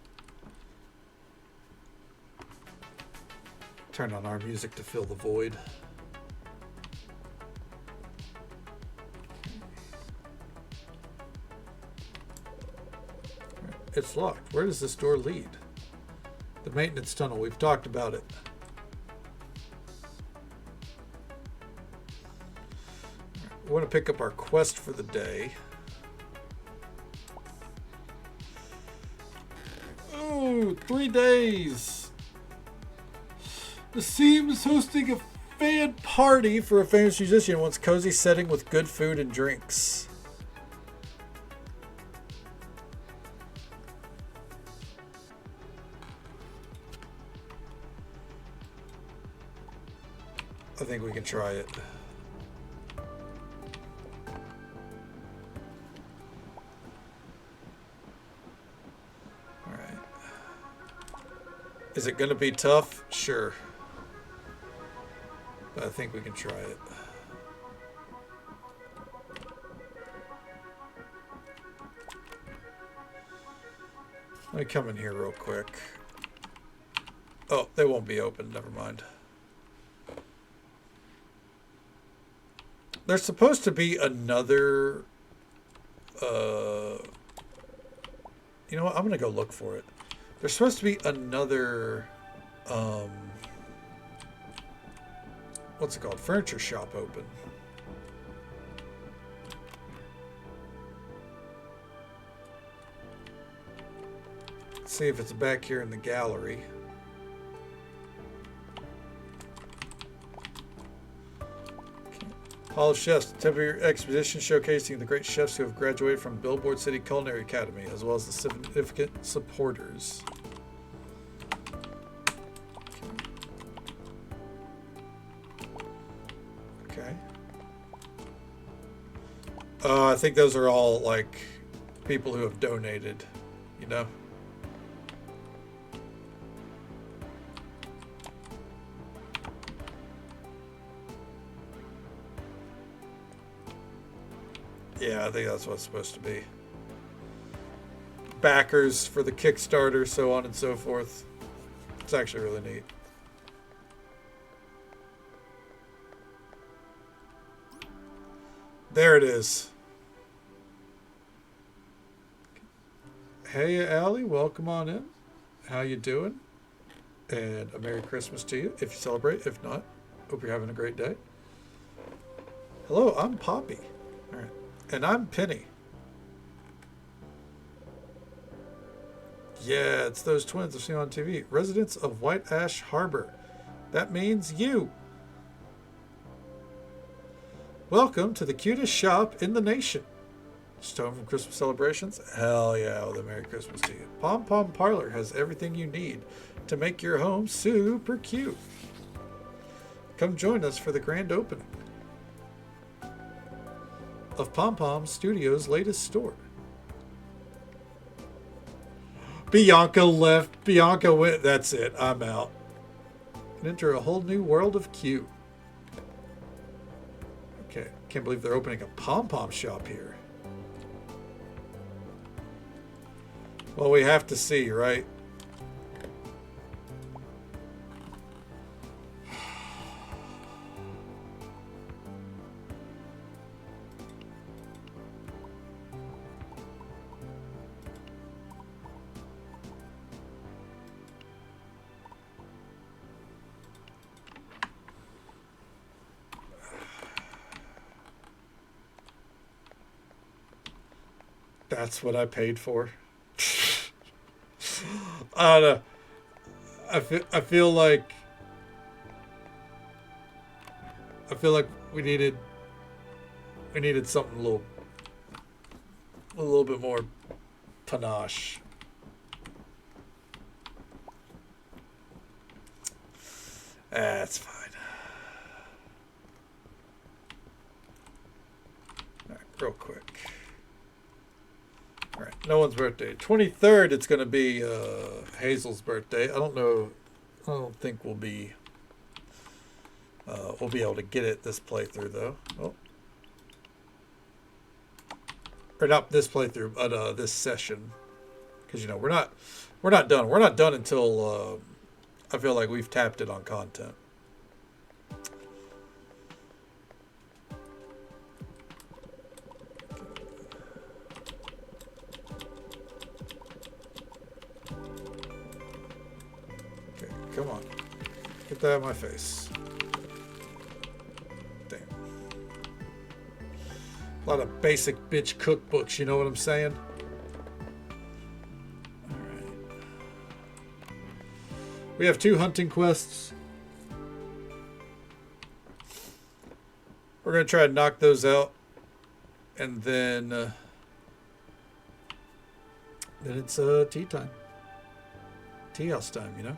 Turn on our music to fill the void. It's locked. Where does this door lead? The maintenance tunnel. We've talked about it. We want to pick up our quest for the day. Oh, 3 days. The Seam is hosting a fan party for a famous musician who wants cozy setting with good food and drinks. I think we can try it. Alright. Is it going to be tough? Sure. But I think we can try it. Let me come in here real quick. Oh, they won't be open. Never mind. There's supposed to be another... you know what? I'm going to go look for it. There's supposed to be another... what's it called? Furniture shop open. Let's see if it's back here in the gallery. Hall of Chefs, temporary exposition showcasing the great chefs who have graduated from Billboard City Culinary Academy, as well as the significant supporters. Okay. I think those are all, like, people who have donated, you know? Yeah, I think that's what it's supposed to be. Backers for the Kickstarter, so on and so forth. It's actually really neat. There it is. Hey, Allie, welcome on in. How you doing? And a Merry Christmas to you, if you celebrate. If not, hope you're having a great day. Hello, I'm Poppy. All right. And I'm Penny. Yeah, it's those twins I've seen on TV. Residents of White Ash Harbor. That means you. Welcome to the cutest shop in the nation. Just home from Christmas celebrations? Hell yeah, with a Merry Christmas to you. Pom Pom Parlor has everything you need to make your home super cute. Come join us for the grand opening of Pom Pom Studios' latest store. Bianca left. Bianca went. That's it. I'm out. And enter a whole new world of cute. Okay. Can't believe they're opening a Pom Pom shop here. Well, we have to see, right? That's what I paid for. I don't know. I feel like we needed something a little bit more panache. That's fine. All right, real quick. All right, no one's birthday. 23rd, it's going to be Hazel's birthday. I don't think we'll be able to get it this playthrough though. Oh. Or not this playthrough, but this session, because you know we're not done. We're not done until I feel like we've tapped it on content. Okay, come on. Get that out of my face. Damn. A lot of basic bitch cookbooks, you know what I'm saying? Alright. We have 2 hunting quests. We're going to try to knock those out. And then it's tea time. Tea house time, you know?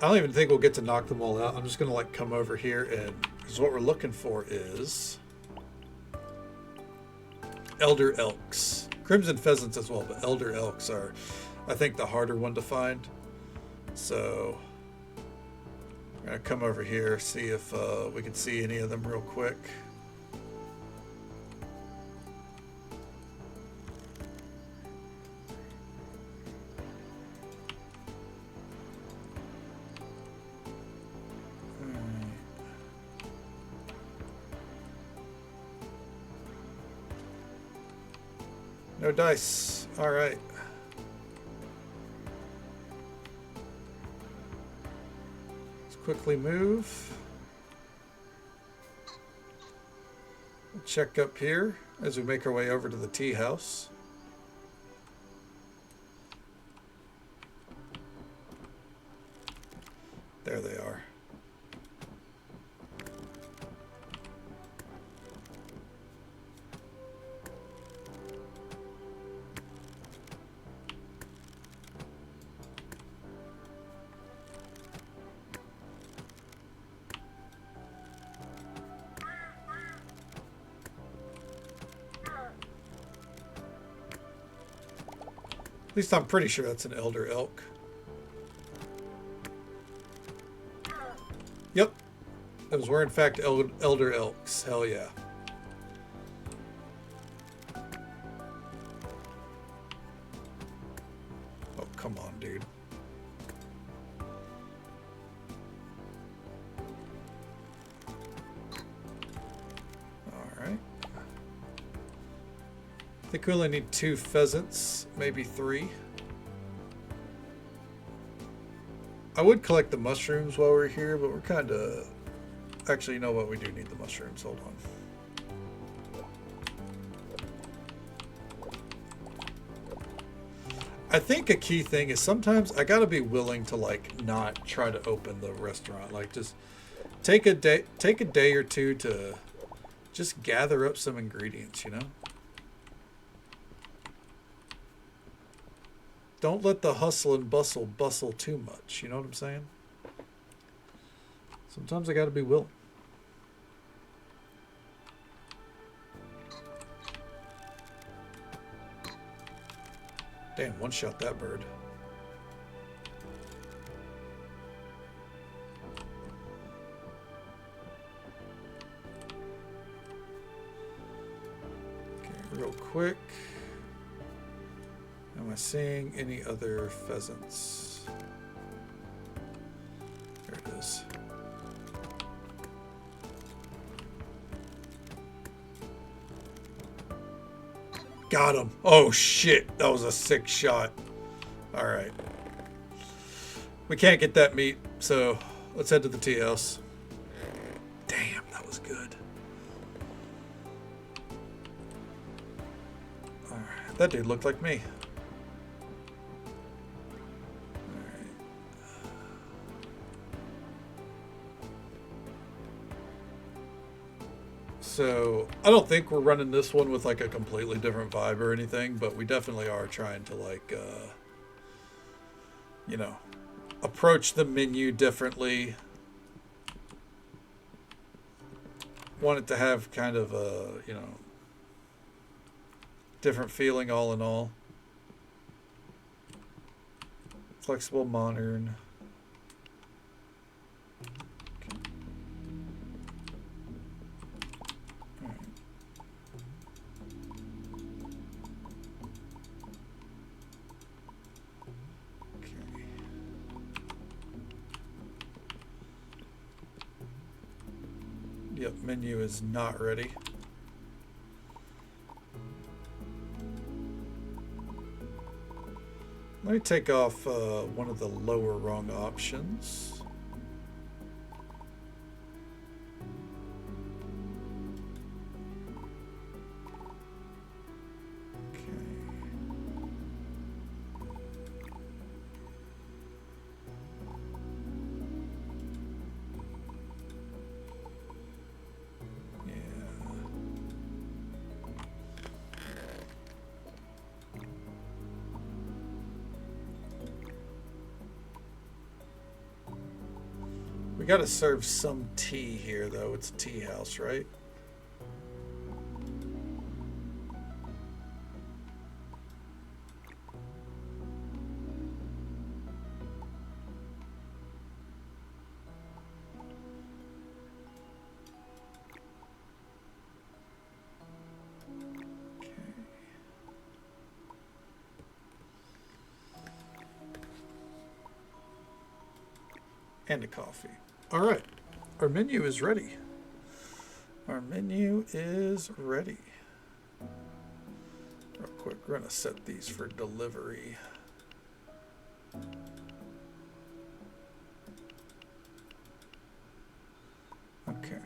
I don't even think we'll get to knock them all out. I'm just going to like come over here and because what we're looking for is elder elks. Crimson pheasants as well, but elder elks are, I think, the harder one to find. So I'm going to come over here, see if we can see any of them real quick. No dice. All right. Let's quickly move. We'll check up here as we make our way over to the tea house. There they are. At least I'm pretty sure that's an elder elk. Yep. Those were in fact elder elks. Hell yeah. Oh, come on, dude. Alright. I think we only need 2 pheasants, maybe 3. I would collect the mushrooms while we're here, but we're kind of... Actually, you know what? We do need the mushrooms. Hold on. I think a key thing is sometimes I gotta be willing to like not try to open the restaurant. Like just take a day or two to just gather up some ingredients, you know? Don't let the hustle and bustle too much. You know what I'm saying? Sometimes I got to be willing. Damn, one shot that bird. Okay, real quick. Am I seeing any other pheasants? There it is. Got him. Oh shit, that was a sick shot. All right. We can't get that meat, so let's head to the tea house. Damn, that was good. All right, that dude looked like me. So I don't think we're running this one with like a completely different vibe or anything, but we definitely are trying to like, you know, approach the menu differently. Want it to have kind of a, you know, different feeling all in all. Flexible, modern. Yep, menu is not ready. Let me take off one of the lower rung options. We gotta serve some tea here, though. It's a tea house, right? And a coffee. All right, our menu is ready. Our menu is ready. Real quick, we're gonna set these for delivery. Okay.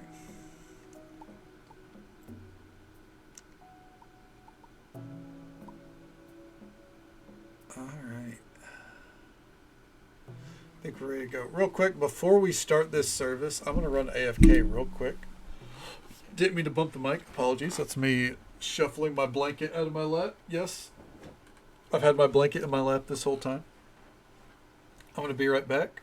All right. I think we're ready to go. Real quick, before we start this service, I'm going to run AFK real quick. Didn't mean to bump the mic. Apologies. That's me shuffling my blanket out of my lap. Yes. I've had my blanket in my lap this whole time. I'm going to be right back.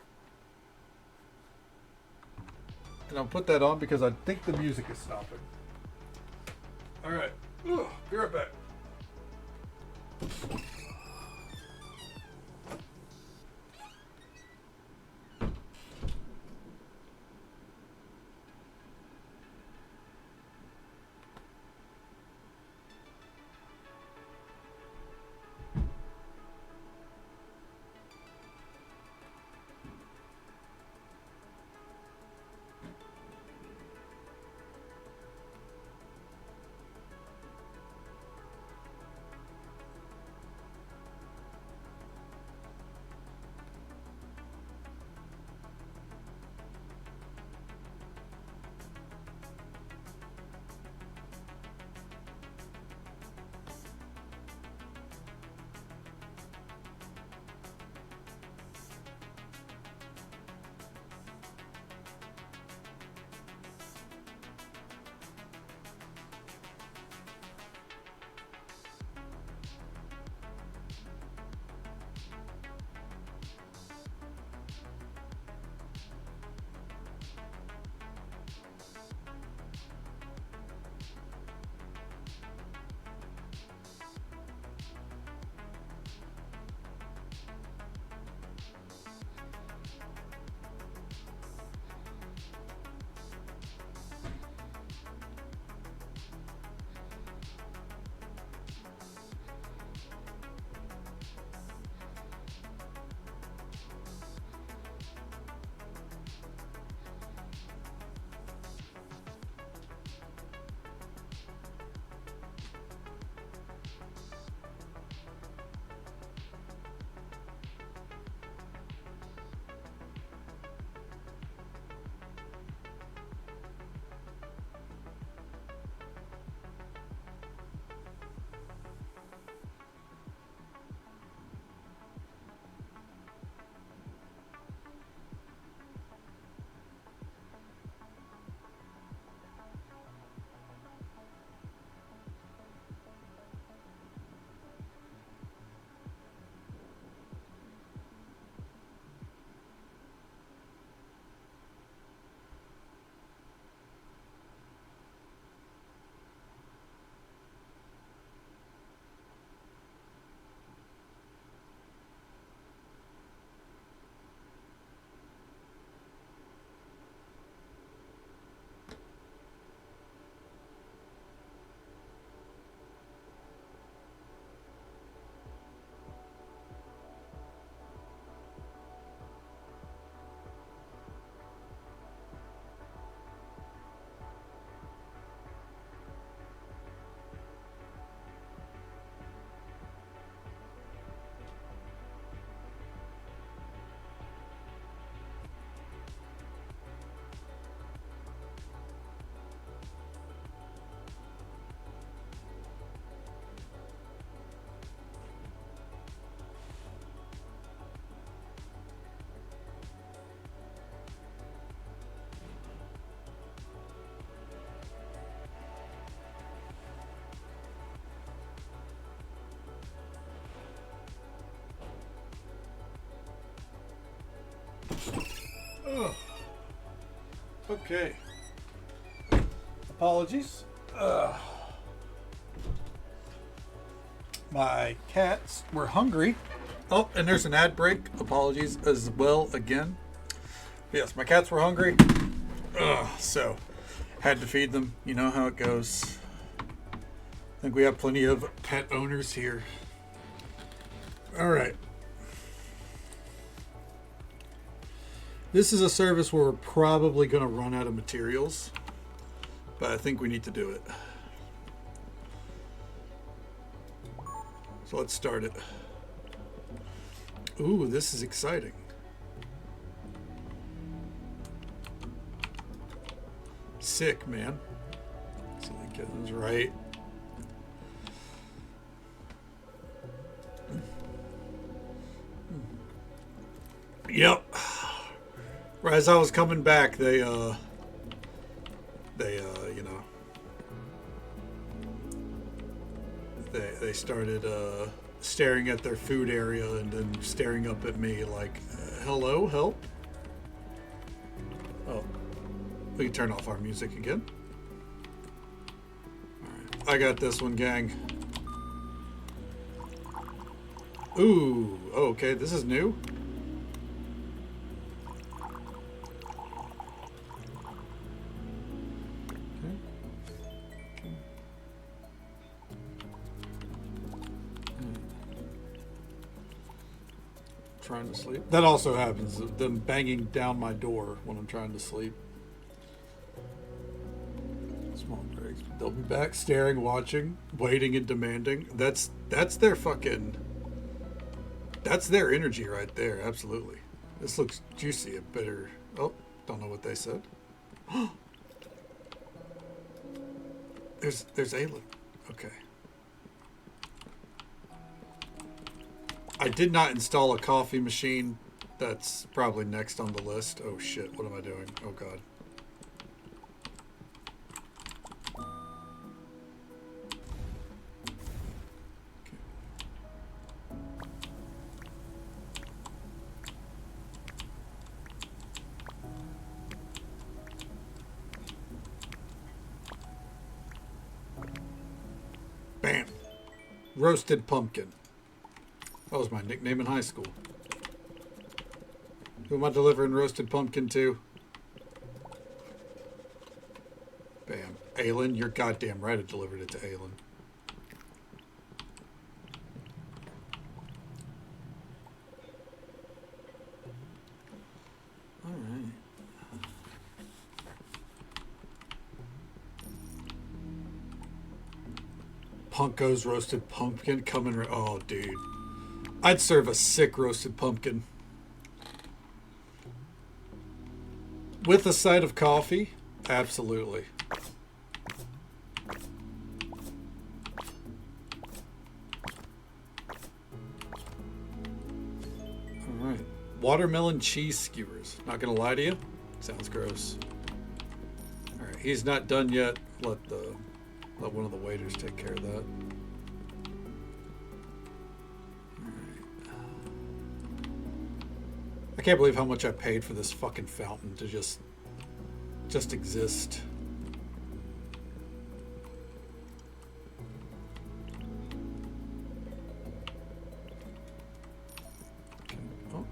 And I'll put that on because I think the music is stopping. All right. Be right back. Ugh. Okay. Apologies. My cats were hungry. Oh, and there's an ad break. Apologies as well again. Yes, my cats were hungry. So had to feed them. You know how it goes. I think we have plenty of pet owners here. All right. This is a service where we're probably going to run out of materials, but I think we need to do it. So let's start it. Ooh, this is exciting. Sick, man. So I get this right. Yep. As I was coming back, they you know, they started staring at their food area and then staring up at me like, hello, help. Oh, we can turn off our music again. All right, I got this one, gang. Ooh, okay, this is new. Trying to sleep. That also happens, them banging down my door when I'm trying to sleep. Small breaks. They'll be back staring, watching, waiting, and demanding. That's their fucking... That's their energy right there, absolutely. This looks juicy. It better... Oh, don't know what they said. There's Aelin. Okay. I did not install a coffee machine. That's probably next on the list. Oh shit, what am I doing? Oh god. Okay. Bam. Roasted pumpkin. That was my nickname in high school. Who am I delivering roasted pumpkin to? Bam. Aelin, you're goddamn right I delivered it to Aelin. Alright. Punko's roasted pumpkin coming. Oh, dude. I'd serve a sick roasted pumpkin. With a side of coffee? Absolutely. Alright. Watermelon cheese skewers. Not gonna lie to you. Sounds gross. Alright, he's not done yet. Let one of the waiters take care of that. I can't believe how much I paid for this fucking fountain to just exist. Okay.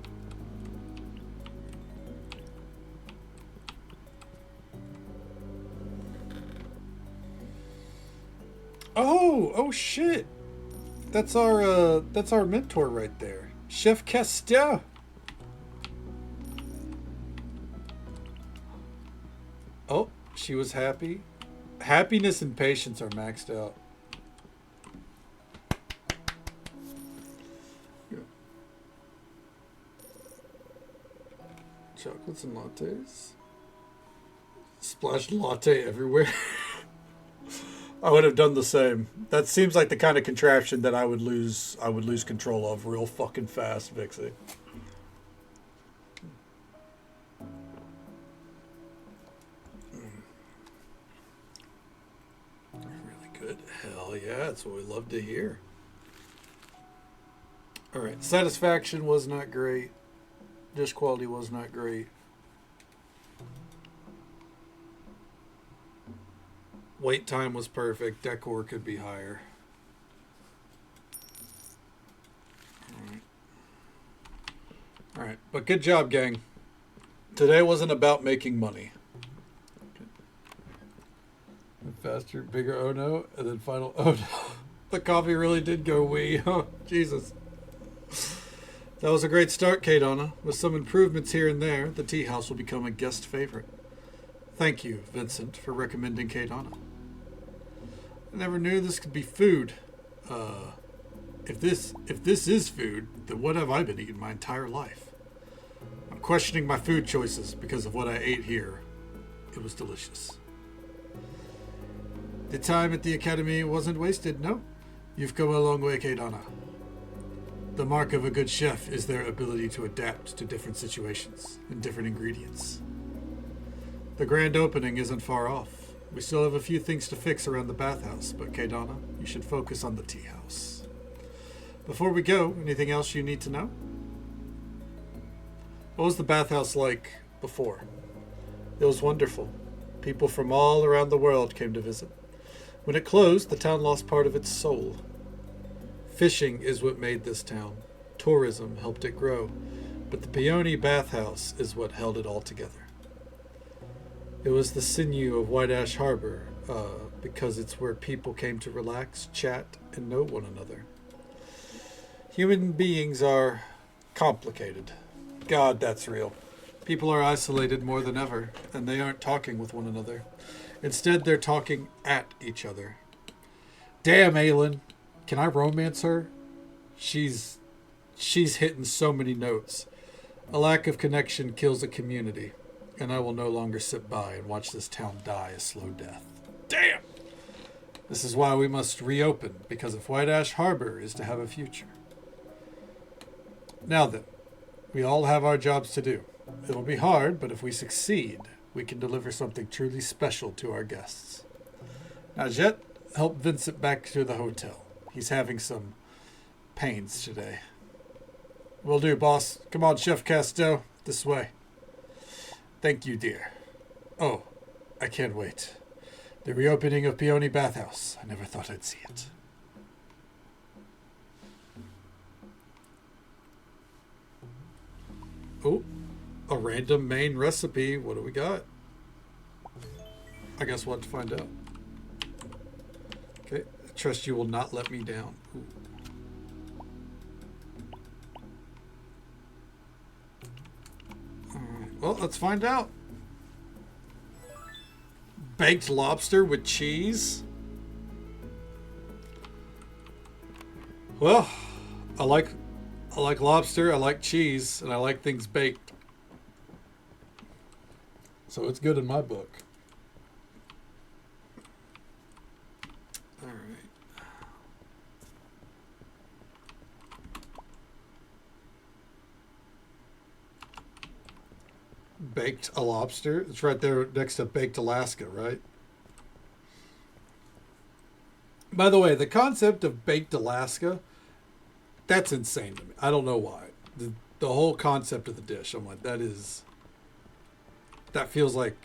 Oh shit. That's our mentor right there. Chef Castel. Oh, she was happy. Happiness and patience are maxed out. Yeah. Chocolates and lattes. Splashed latte everywhere. I would have done the same. That seems like the kind of contraption that I would lose control of real fucking fast, Vixie. Hell yeah, that's what we love to hear. Alright, satisfaction was not great. Dish quality was not great. Wait time was perfect. Decor could be higher. All right. But good job, gang. Today wasn't about making money. Faster, bigger, oh no, and then final, oh no. The coffee really did go wee. Oh, Jesus. That was a great start, Kadana. With some improvements here and there, the tea house will become a guest favorite. Thank you, Vincent, for recommending Kadana. I never knew this could be food. If this is food, then what have I been eating my entire life? I'm questioning my food choices because of what I ate here. It was delicious. The time at the academy wasn't wasted, no? You've come a long way, Kadana. The mark of a good chef is their ability to adapt to different situations and different ingredients. The grand opening isn't far off. We still have a few things to fix around the bathhouse, but Kadana, you should focus on the tea house. Before we go, anything else you need to know? What was the bathhouse like before? It was wonderful. People from all around the world came to visit. When it closed, the town lost part of its soul. Fishing is what made this town. Tourism helped it grow, but the Peony bathhouse is what held it all together. It was the sinew of White Ash Harbor, because it's where people came to relax, chat, and know one another. Human beings are complicated. God, that's real. People are isolated more than ever, and they aren't talking with one another. Instead, they're talking at each other. Damn, Aylin. Can I romance her? She's hitting so many notes. A lack of connection kills a community, and I will no longer sit by and watch this town die a slow death. Damn! This is why we must reopen, because if White Ash Harbor is to have a future. Now then, we all have our jobs to do. It'll be hard, but if we succeed, we can deliver something truly special to our guests. Now, Jet, help Vincent back to the hotel. He's having some pains today. Will do, boss. Come on, Chef Casto. This way. Thank you, dear. Oh, I can't wait. The reopening of Peony Bathhouse. I never thought I'd see it. Oh, a random main recipe. What do we got? I guess we'll have to find out. Okay. I trust you will not let me down. Ooh. Alright, well, let's find out. Baked lobster with cheese? Well, I like lobster, I like cheese, and I like things baked. So it's good in my book. All right. Baked a lobster. It's right there next to Baked Alaska, right? By the way, the concept of Baked Alaska, that's insane to me. I don't know why. The whole concept of the dish, I'm like, that feels like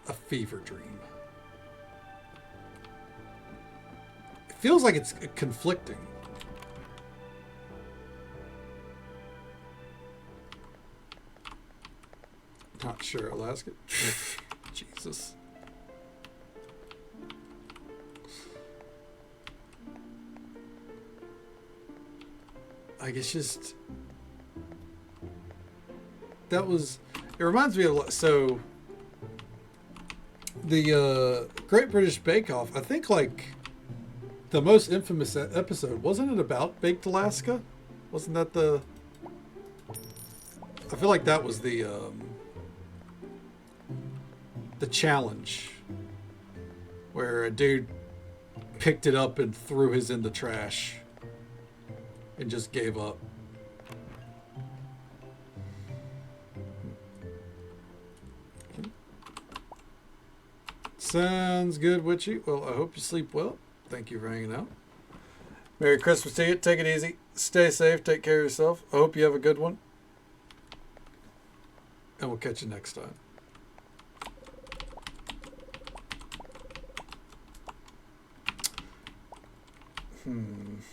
a fever dream. It feels like it's conflicting. Not sure, Alaska. Jesus. Like, it's just... That was... It reminds me of... So... The Great British Bake Off, I think, like... The most infamous episode, wasn't it about Baked Alaska? Wasn't that the... I feel like that was the challenge. Where a dude picked it up and threw his in the trash. And just gave up. Sounds good, Witchy. Well, I hope you sleep well. Thank you for hanging out. Merry Christmas to you. Take it easy. Stay safe. Take care of yourself. I hope you have a good one. And we'll catch you next time. Is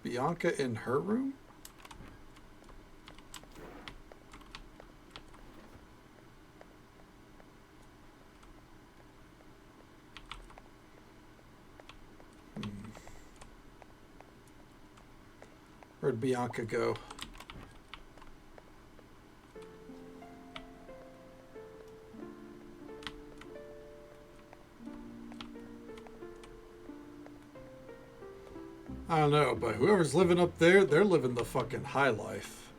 Bianca in her room? Where'd Bianca go? I don't know, but whoever's living up there, they're living the fucking high life.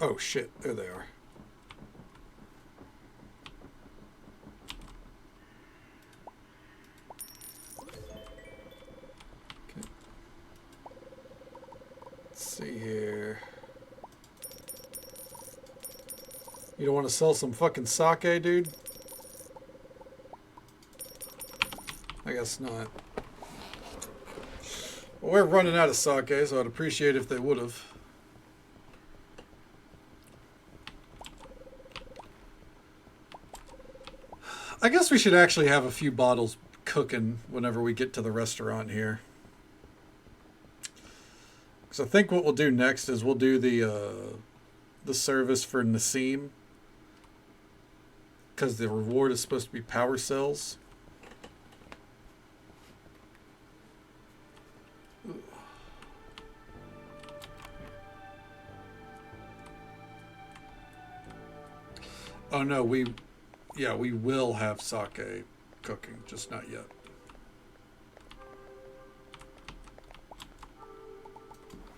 Oh shit, there they are. Okay. Let's see here. You don't want to sell some fucking sake, dude? I guess not. Well, we're running out of sake, so I'd appreciate if they would have. I guess we should actually have a few bottles cooking whenever we get to the restaurant here. Because I think what we'll do next is we'll do the service for Nassim. Because the reward is supposed to be power cells. Oh no, we will have sake cooking, just not yet.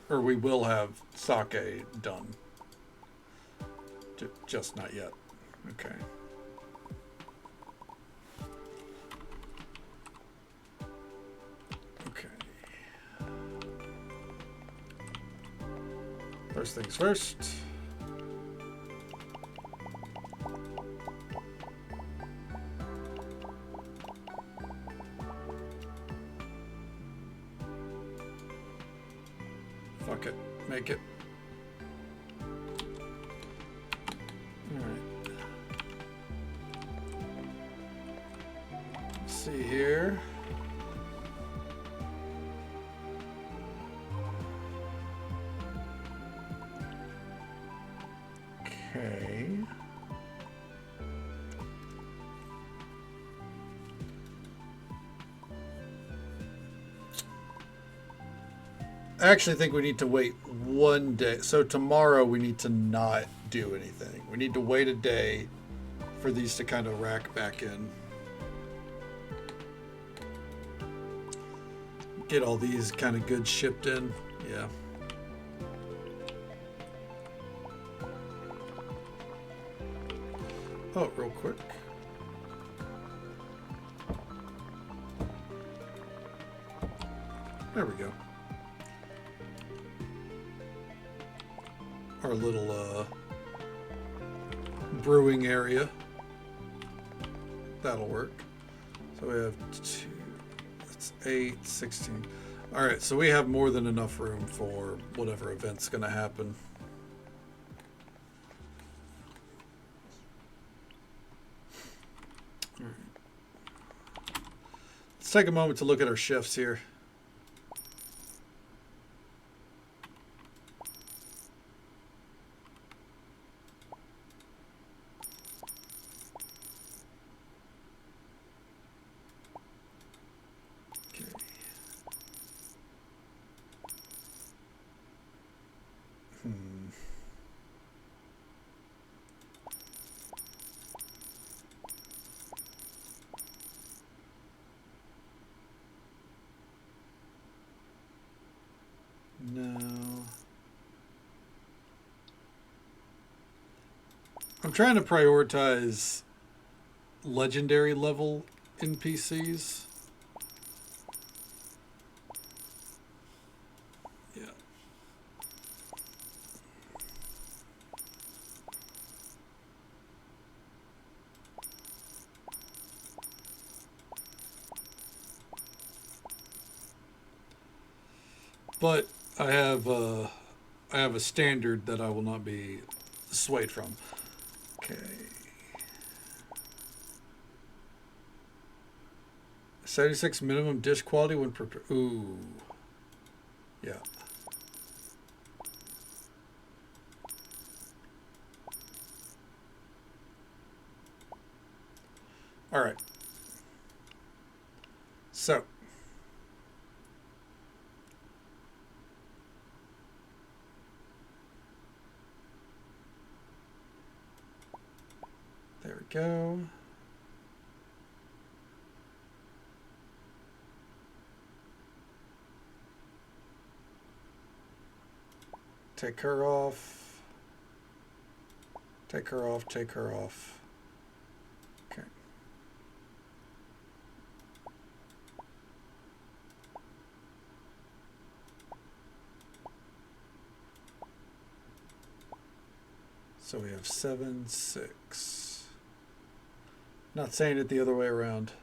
Or we will have sake done. Just not yet. Okay. Okay. First things first. Fuck it. Make it. Alright. Let's see here. Okay. I actually think we need to wait one day. So tomorrow we need to not do anything. We need to wait a day for these to kind of rack back in. Get all these kind of goods shipped in. Yeah. Oh, real quick. There we go. Our little brewing area. That'll work. So we have 2, that's 8, 16. All right, so we have more than enough room for whatever event's going to happen. All right. Let's take a moment to look at our shifts here. I'm trying to prioritize legendary level NPCs. Yeah. but I have a standard that I will not be swayed from. Okay. 76 minimum dish quality when prepared. Ooh. Yeah. All right. So. There we go. Take her off. Take her off, take her off. Okay. So we have 7, 6. Not saying it the other way around.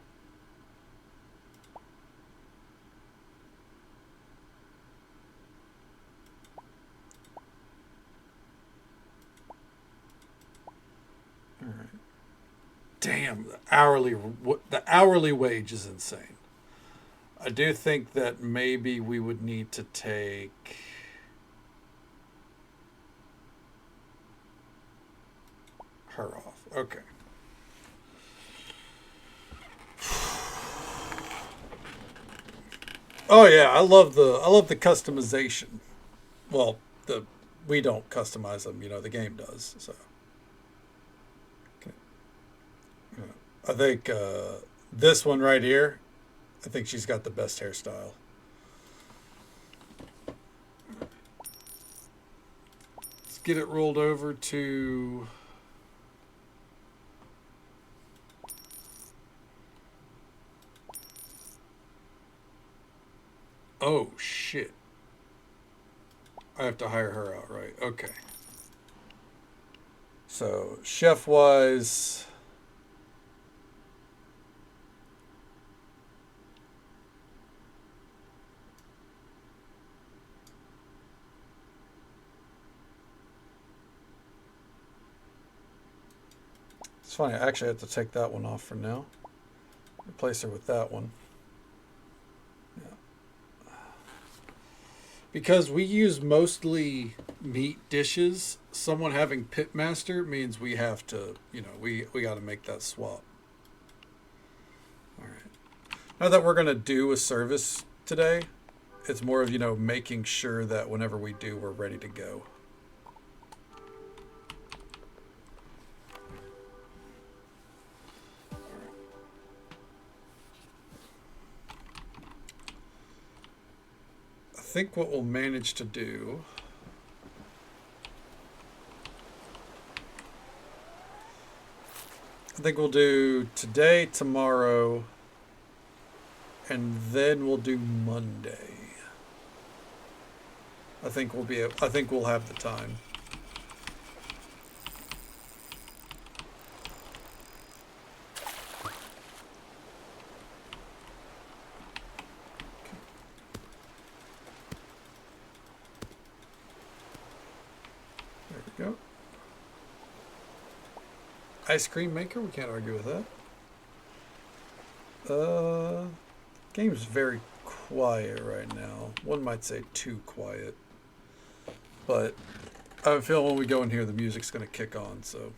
All right. Damn, the hourly wage is insane. I do think that maybe we would need to take her off. Okay. Oh yeah, I love the customization. Well, we don't customize them, the game does. So, okay. I think this one right here, I think she's got the best hairstyle. Let's get it rolled over to. Oh shit. I have to hire her out, right? Okay. So, chef wise. It's funny, I actually have to take that one off for now. Replace her with that one. Because we use mostly meat dishes, someone having Pitmaster means we have to, we got to make that swap. All right. Now that we're going to do a service today, it's more of, making sure that whenever we do, we're ready to go. I think what we'll manage to do I think we'll do today, tomorrow, and then we'll do Monday. I think we'll have the time. Go. Ice cream maker, we can't argue with that. Game's very quiet right now. One might say too quiet. But I feel when we go in here the music's gonna kick on, so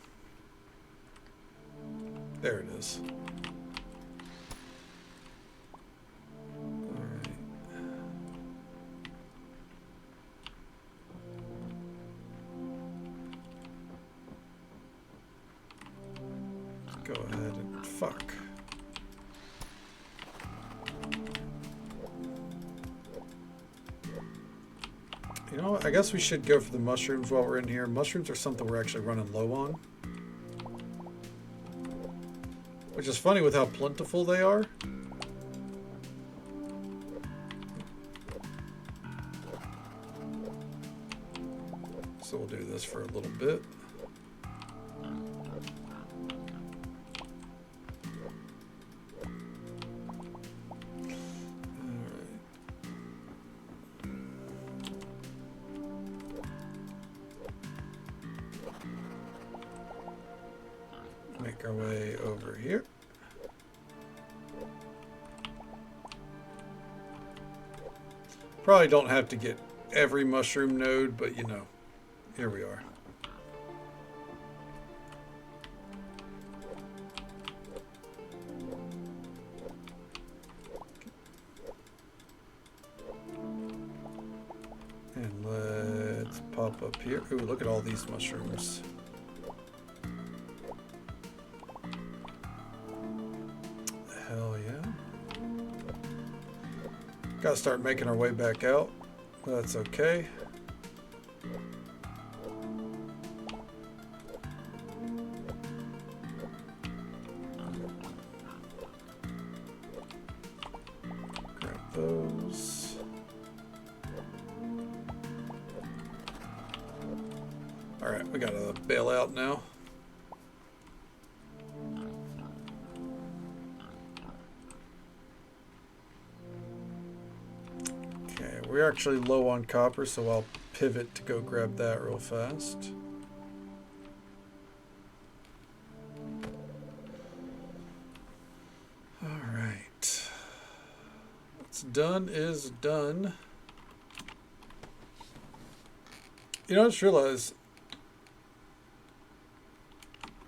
there it is. Go ahead and fuck. You know what? I guess we should go for the mushrooms while we're in here. Mushrooms are something we're actually running low on. Which is funny with how plentiful they are. So we'll do this for a little bit. Make our way over here. Probably don't have to get every mushroom node, but you know, here we are. And let's pop up here. Ooh, look at all these mushrooms. Hell yeah. Gotta start making our way back out. That's okay. Grab those. Alright, we gotta bail out now. We're actually low on copper, so I'll pivot to go grab that real fast. Alright. What's done is done. You know, I just realized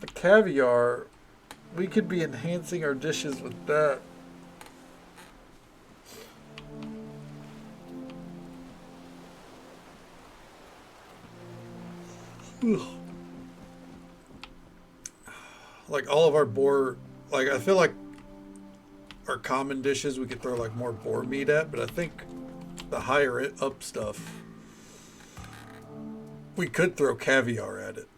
the caviar, we could be enhancing our dishes with that. Like all of our boar, like I feel like our common dishes we could throw like more boar meat at, but I think the higher it up stuff we could throw caviar at it.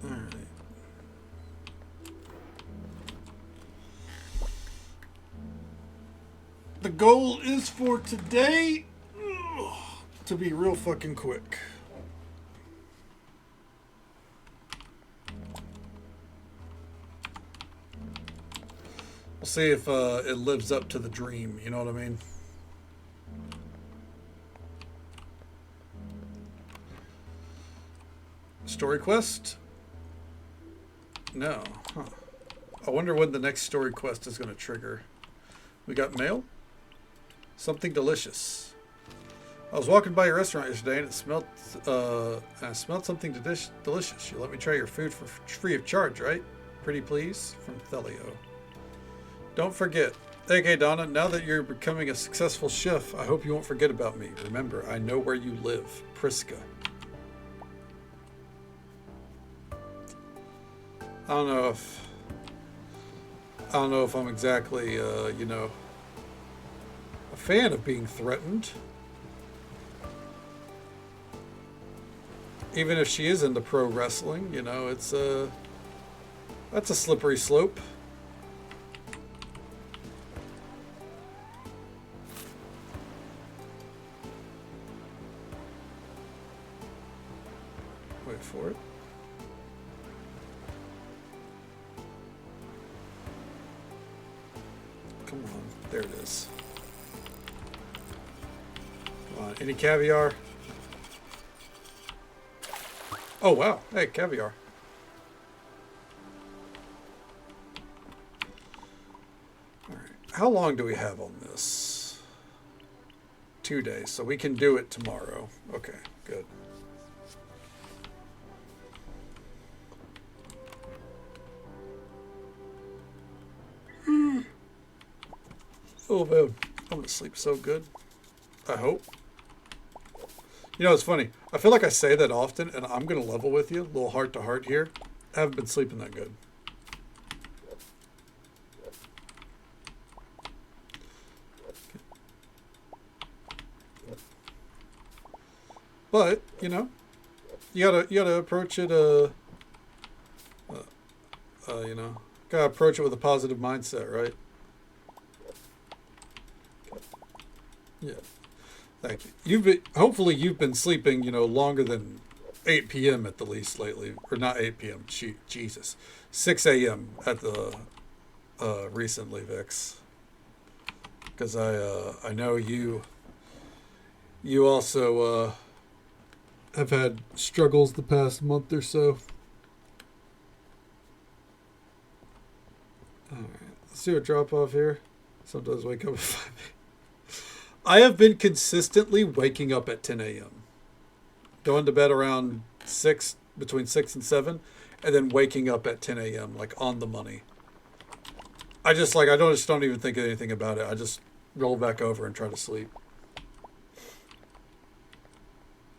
Alright. The goal is for today to be real fucking quick. We'll see if it lives up to the dream, you know what I mean? Story quest? No. Huh. I wonder when the next story quest is going to trigger. We got mail? Something delicious. I was walking by your restaurant yesterday and I smelled something delicious. You let me try your food for free of charge, right? Pretty please, from Thelio. Don't forget. Okay, Donna, now that you're becoming a successful chef, I hope you won't forget about me. Remember, I know where you live. Priska. I don't know if I'm exactly, you know, a fan of being threatened. Even if she is into pro wrestling, you know, it's that's a slippery slope. Wait for it. Come on, there it is. Come on, any caviar? Oh, wow. Hey, caviar. All right. How long do we have on this? 2 days. So we can do it tomorrow. Okay, good. Oh, man. I'm going to sleep so good. I hope. You know, it's funny. I feel like I say that often, and I'm going to level with you, a little heart to heart here. I haven't been sleeping that good. But, you know, you gotta approach it, you know, gotta approach it with a positive mindset, right? Yeah. Thank you. Hopefully you've been sleeping, you know, longer than 8 p.m. at the least lately, or not 8 p.m. Jesus, 6 a.m. at the recently, Vix, because I know you also have had struggles the past month or so. Alright, let's do a drop off here. Sometimes wake up at 5 a.m. I have been consistently waking up at 10 a.m. Going to bed around 6, between 6 and 7, and then waking up at 10 a.m. like on the money. I just don't even think anything about it. I just roll back over and try to sleep.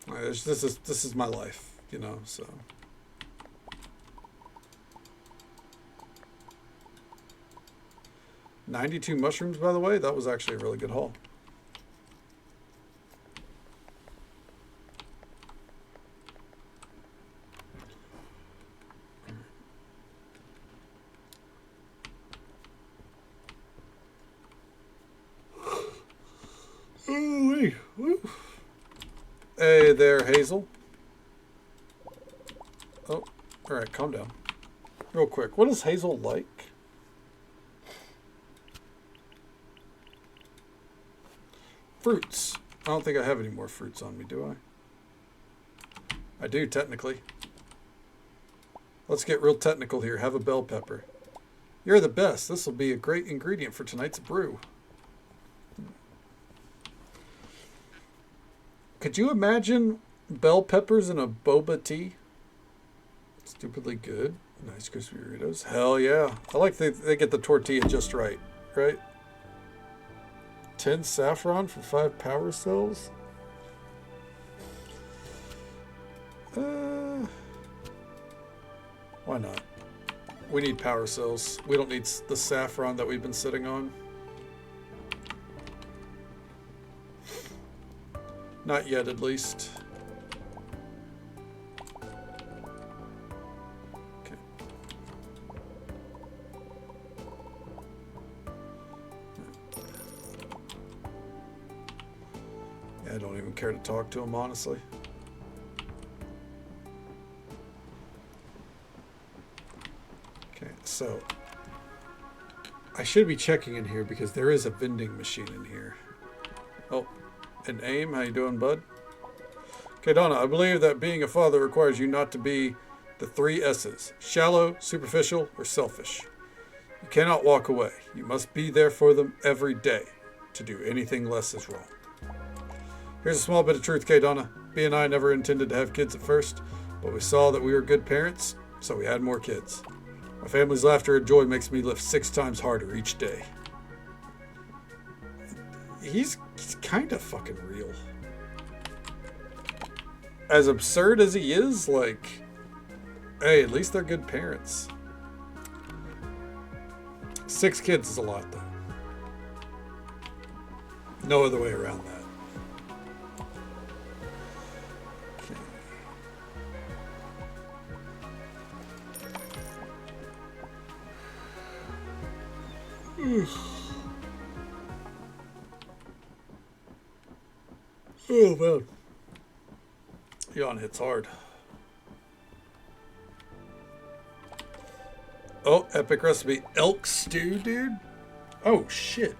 This is my life, you know, so. $92 mushrooms, by the way. That was actually a really good haul. Ooh-wee. Woo. Hey there, Hazel. Oh, all right, calm down. Real quick, what is Hazel like? Fruits. I don't think I have any more fruits on me, do I? I do, technically. Let's get real technical here. Have a bell pepper. You're the best. This will be a great ingredient for tonight's brew. Could you imagine bell peppers in a boba tea? Stupidly good. Nice crispy Doritos. Hell yeah. I like they get the tortilla just right. Right? 10 saffron for 5 power cells? Why not? We need power cells. We don't need the saffron that we've been sitting on. Not yet, at least. Okay. Yeah, I don't even care to talk to him, honestly. Okay, so I should be checking in here because there is a vending machine in here. Oh. And AIM, how you doing, bud? Okay, Donna, I believe that being a father requires you not to be the 3 S's. Shallow, superficial, or selfish. You cannot walk away. You must be there for them every day. To do anything less is wrong. Here's a small bit of truth, K. Donna. B and I never intended to have kids at first, but we saw that we were good parents, so we had more kids. My family's laughter and joy makes me lift 6 times harder each day. He's kind of fucking real. As absurd as he is, like, hey, at least they're good parents. 6 kids is a lot, though. No other way around that. Okay. Oh, man. Yawn hits hard. Oh, epic recipe. Elk stew, dude? Oh, shit.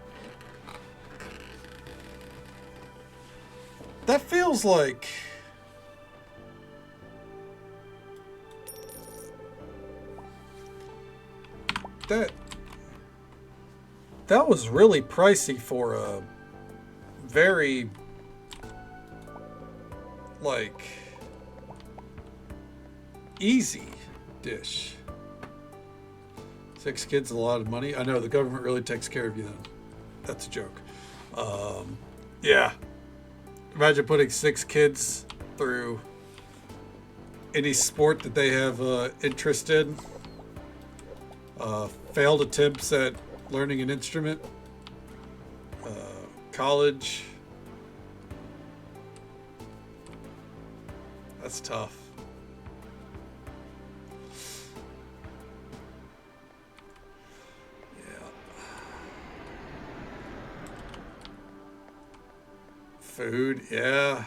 That feels like... That was really pricey for a very... like easy dish. 6 kids is a lot of money. I know the government really takes care of you then. That's a joke. Yeah. Imagine putting 6 kids through any sport that they have interest in. Failed attempts at learning an instrument. College. That's tough. Yeah. Food, yeah.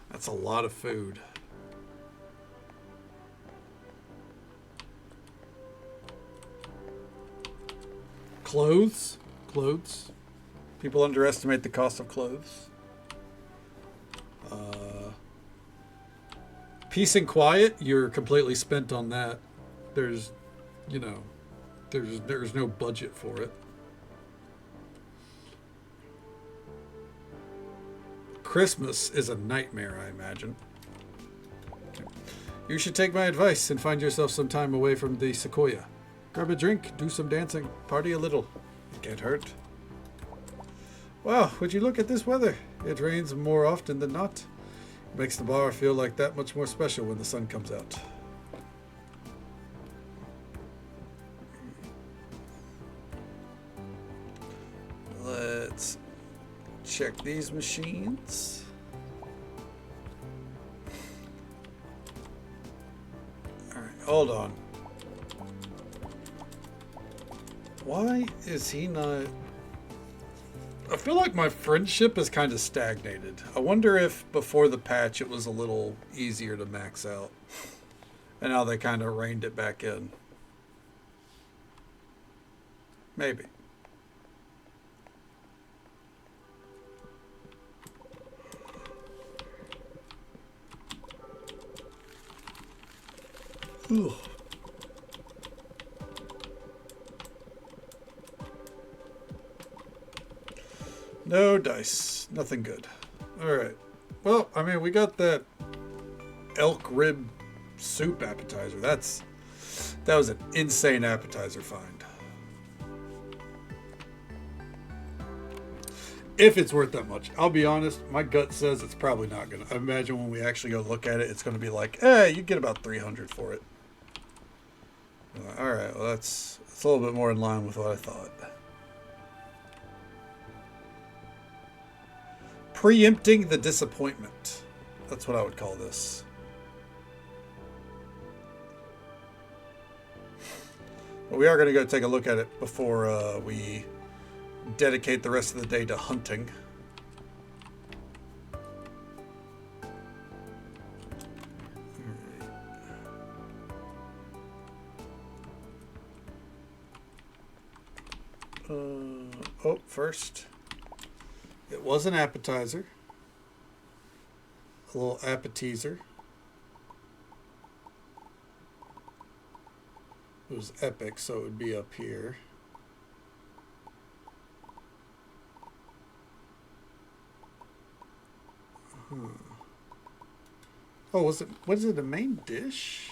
That's a lot of food. Clothes? Clothes? People underestimate the cost of clothes. Peace and quiet, you're completely spent on that. There's, you know, there's no budget for it. Christmas is a nightmare, I imagine. You should take my advice and find yourself some time away from the Sequoia. Grab a drink, do some dancing, party a little. It can't hurt. Wow, would you look at this weather? It rains more often than not. It makes the bar feel like that much more special when the sun comes out. Let's check these machines. Alright, hold on. Why is he not... I feel like my friendship is kind of stagnated. I wonder if before the patch it was a little easier to max out. And now they kind of reined it back in. Maybe. Ugh. No dice. Nothing good. Alright. Well, I mean, we got that elk rib soup appetizer. That was an insane appetizer find. If it's worth that much. I'll be honest, my gut says it's probably not gonna. I imagine when we actually go look at it, it's gonna be like, you get about 300 for it. Alright, well that's a little bit more in line with what I thought. Preempting the disappointment. That's what I would call this. But we are going to go take a look at it before we dedicate the rest of the day to hunting. First, it was an appetizer. A little appetizer. It was epic, so it would be up here. Oh, was it a main dish?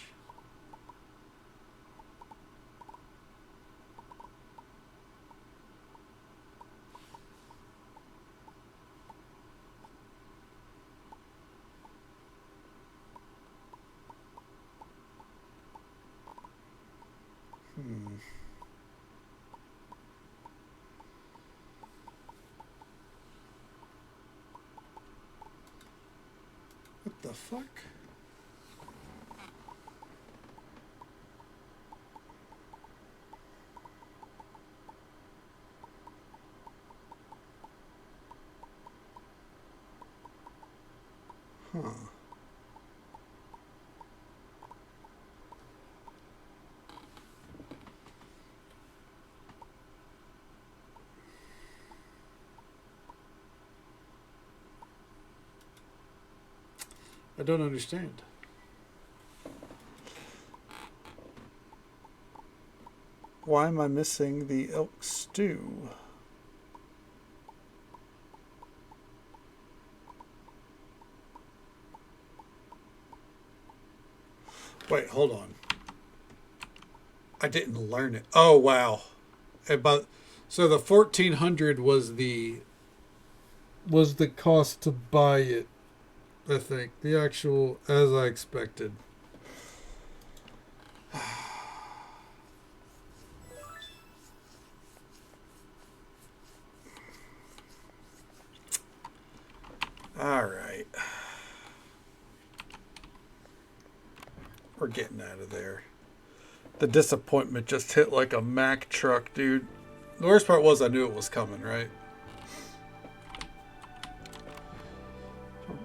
What the fuck? Huh. I don't understand. Why am I missing the elk stew? Wait, hold on. I didn't learn it. Oh, wow. So the 1400 was the cost to buy it. I think the actual, as I expected. All right. We're getting out of there. The disappointment just hit like a Mack truck, dude. The worst part was I knew it was coming, right?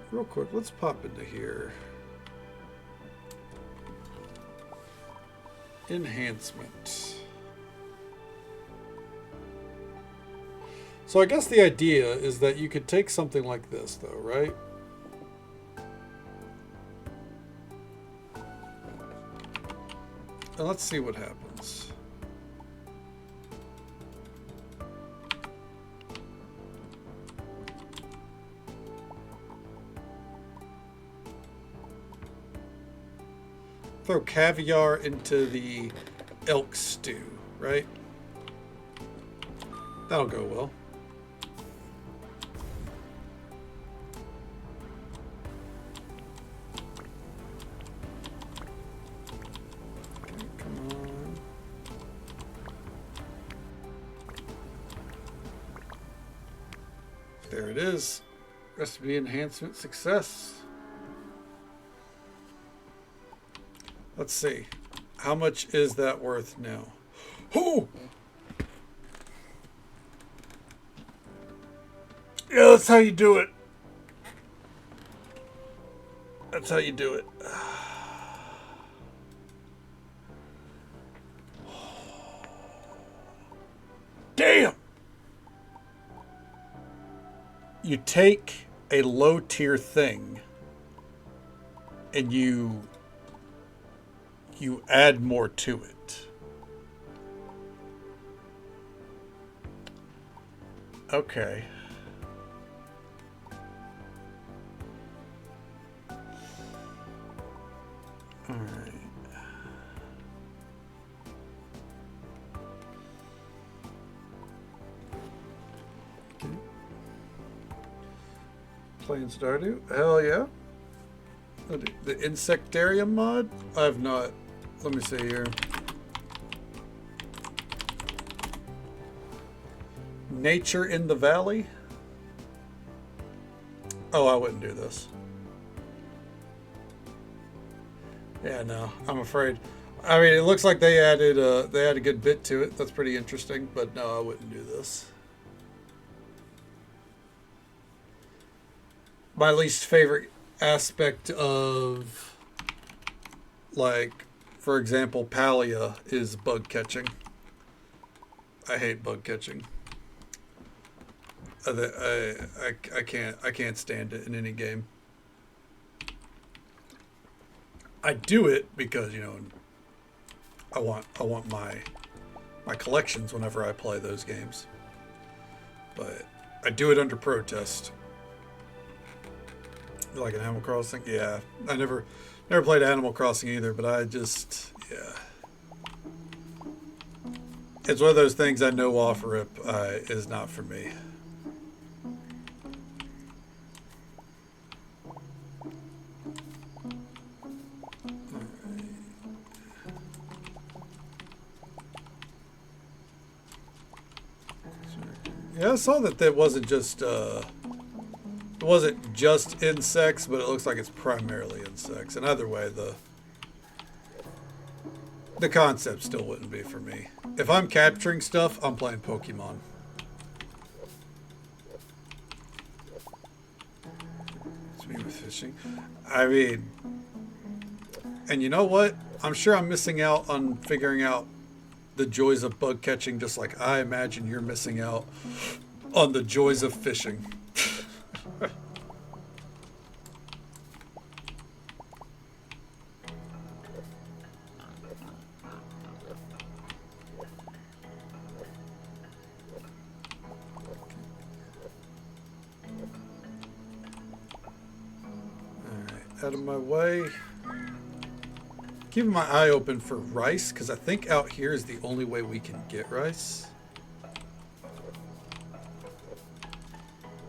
Real quick, let's pop into here. Enhancement. So I guess the idea is that you could take something like this, though, right? And let's see what happens. Throw caviar into the elk stew, right? That'll go well. Okay, come on. There it is. Recipe enhancement success. Let's see. How much is that worth now? Oh! Yeah, that's how you do it. That's how you do it. Damn! You take a low tier thing and you add more to it. Okay. All right. Okay. Playing Stardew? Hell yeah. The Insectarium mod? I have not. Let me see here. Nature in the Valley? Oh, I wouldn't do this. Yeah, no, I'm afraid. I mean, it looks like they added a good bit to it. That's pretty interesting, but no, I wouldn't do this. My least favorite aspect of, like, for example, Palia is bug catching. I hate bug catching. I can't stand it in any game. I do it because, you know, I want my collections whenever I play those games. But I do it under protest. Like an Animal Crossing? Yeah. I never played Animal Crossing either, but I just, yeah. It's one of those things I know off rip is not for me. Yeah, I saw that wasn't just insects, but it looks like it's primarily insects. And either way, the concept still wouldn't be for me. If I'm capturing stuff, I'm playing Pokemon. It's me with fishing. I mean, and you know what? I'm sure I'm missing out on figuring out the joys of bug catching, just like I imagine you're missing out on the joys of fishing. Alright, out of my way. Keeping my eye open for rice, because I think out here is the only way we can get rice.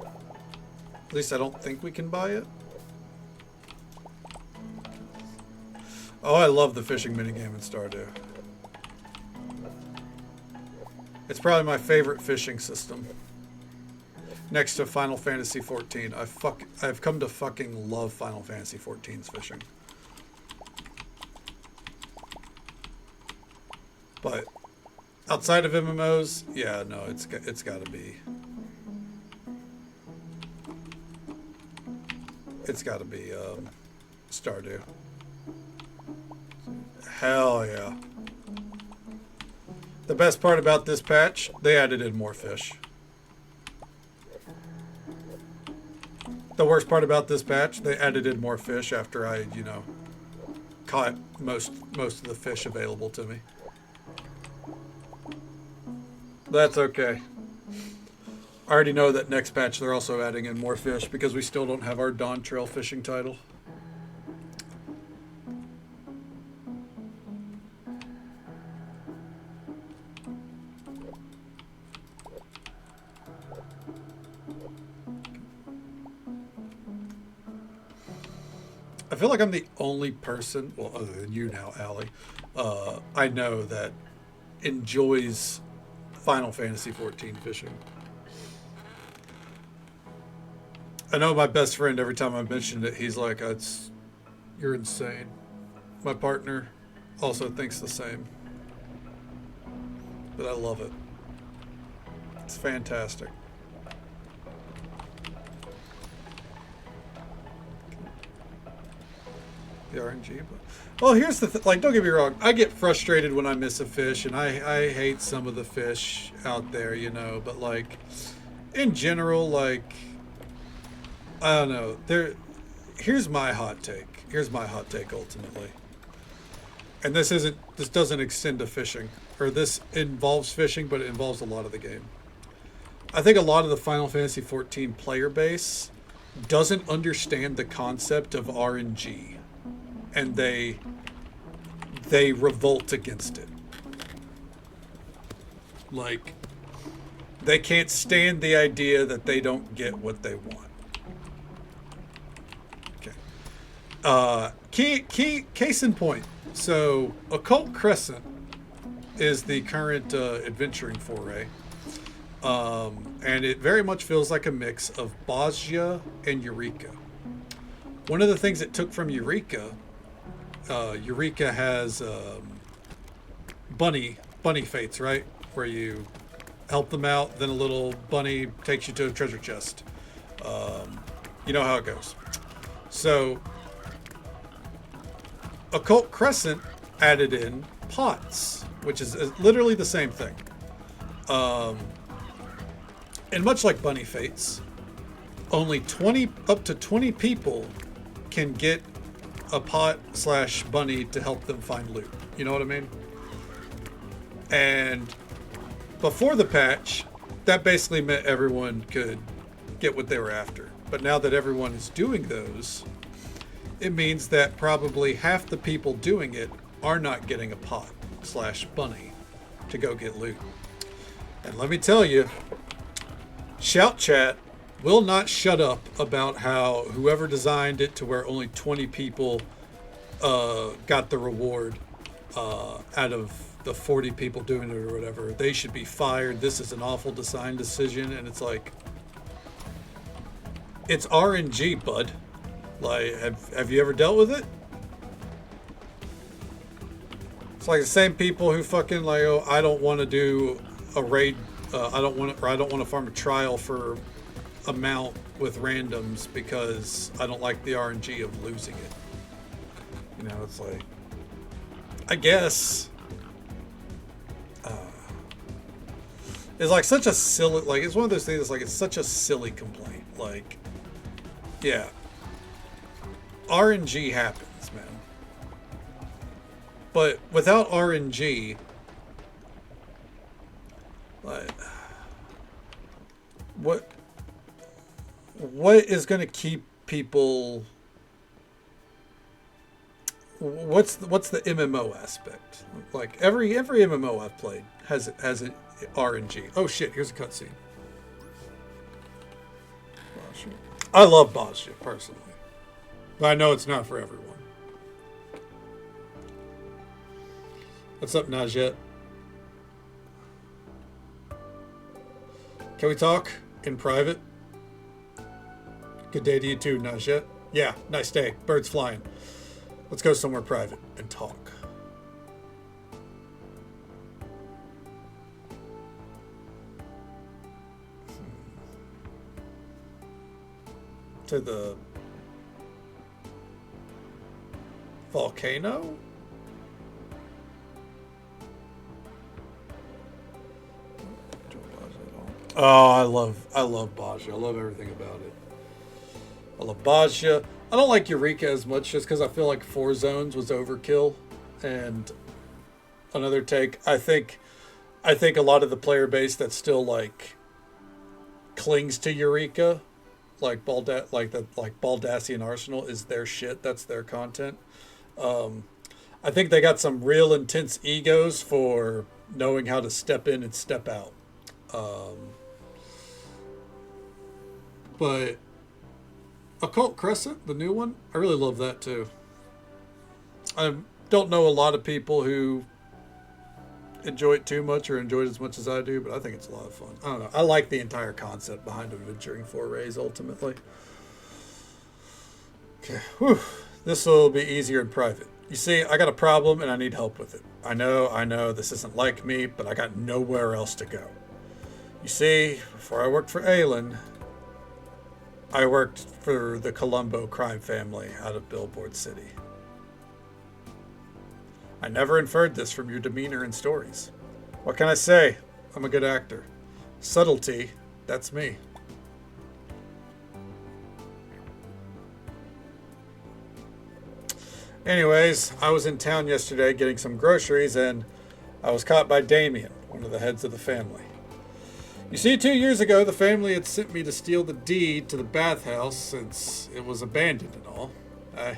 At least I don't think we can buy it. Oh, I love the fishing minigame in Stardew. It's probably my favorite fishing system. Next to Final Fantasy XIV. I've come to fucking love Final Fantasy XIV's fishing. But outside of MMOs, yeah, no, it's got to be. It's got to be Stardew. Hell yeah. The best part about this patch, they added in more fish. The worst part about this patch, they added in more fish after I, you know, caught most of the fish available to me. That's okay. I already know that next patch they're also adding in more fish because we still don't have our Dawn Trail fishing title. I feel like I'm the only person, well, other than you now, Allie, I know that enjoys Final Fantasy XIV fishing. I know my best friend, every time I mentioned it, he's like, you're insane. My partner also thinks the same. But I love it. It's fantastic. The RNG, but well, here's the like. Don't get me wrong. I get frustrated when I miss a fish, and I hate some of the fish out there, you know. But like, in general, like, I don't know. Here's my hot take. Here's my hot take ultimately. And this doesn't extend to fishing, or this involves fishing, but it involves a lot of the game. I think a lot of the Final Fantasy XIV player base doesn't understand the concept of RNG. And they revolt against it. Like, they can't stand the idea that they don't get what they want. Okay. Case in point. So, Occult Crescent is the current adventuring foray. And it very much feels like a mix of Bosnia and Eureka. One of the things it took from Eureka has bunny fates, right? Where you help them out, then a little bunny takes you to a treasure chest. You know how it goes. So, Occult Crescent added in pots, which is literally the same thing. And much like bunny fates, only up to 20 people can get a pot/bunny to help them find loot. You know what I mean? And before the patch, that basically meant everyone could get what they were after. But now that everyone is doing those, it means that probably half the people doing it are not getting a pot/bunny to go get loot. And let me tell you, Shout Chat will not shut up about how whoever designed it to where only 20 people got the reward out of the 40 people doing it or whatever. They should be fired. This is an awful design decision. And it's like, it's RNG, bud. Like, have you ever dealt with it? It's like the same people who fucking like, oh, I don't want to do a raid. I don't want to farm a trial for a mount with randoms because I don't like the RNG of losing it. You know, it's like, I guess it's like such a silly, like, it's one of those things that's like, it's such a silly complaint. Like, yeah, RNG happens, man. But without RNG, like, what is going to keep people? What's the MMO aspect? Like every MMO I've played has an RNG. Oh shit! Here's a cutscene. I love Bosnia personally, but I know it's not for everyone. What's up, Najette? Can we talk in private? Good day to you too, Najette. Yeah, nice day. Birds flying. Let's go somewhere private and talk. To the volcano? Oh, I love Bosnia. I love everything about it. I love Baja. I don't like Eureka as much just because I feel like 4 zones was overkill. And another take, I think a lot of the player base that still like clings to Eureka, like Baldassian Arsenal, is their shit. That's their content. I think they got some real intense egos for knowing how to step in and step out. But Occult Crescent, the new one, I really love that too. I don't know a lot of people who enjoy it too much or enjoy it as much as I do, but I think it's a lot of fun. I don't know. I like the entire concept behind adventuring forays ultimately. Okay, whew. This will be easier in private. You see, I got a problem and I need help with it. I know, this isn't like me, but I got nowhere else to go. You see, before I worked for Aelin, I worked for the Colombo crime family out of Billboard City. I never inferred this from your demeanor and stories. What can I say? I'm a good actor. Subtlety, that's me. Anyways, I was in town yesterday getting some groceries and I was caught by Damien, one of the heads of the family. You see, 2 years ago, the family had sent me to steal the deed to the bathhouse since it was abandoned and all. I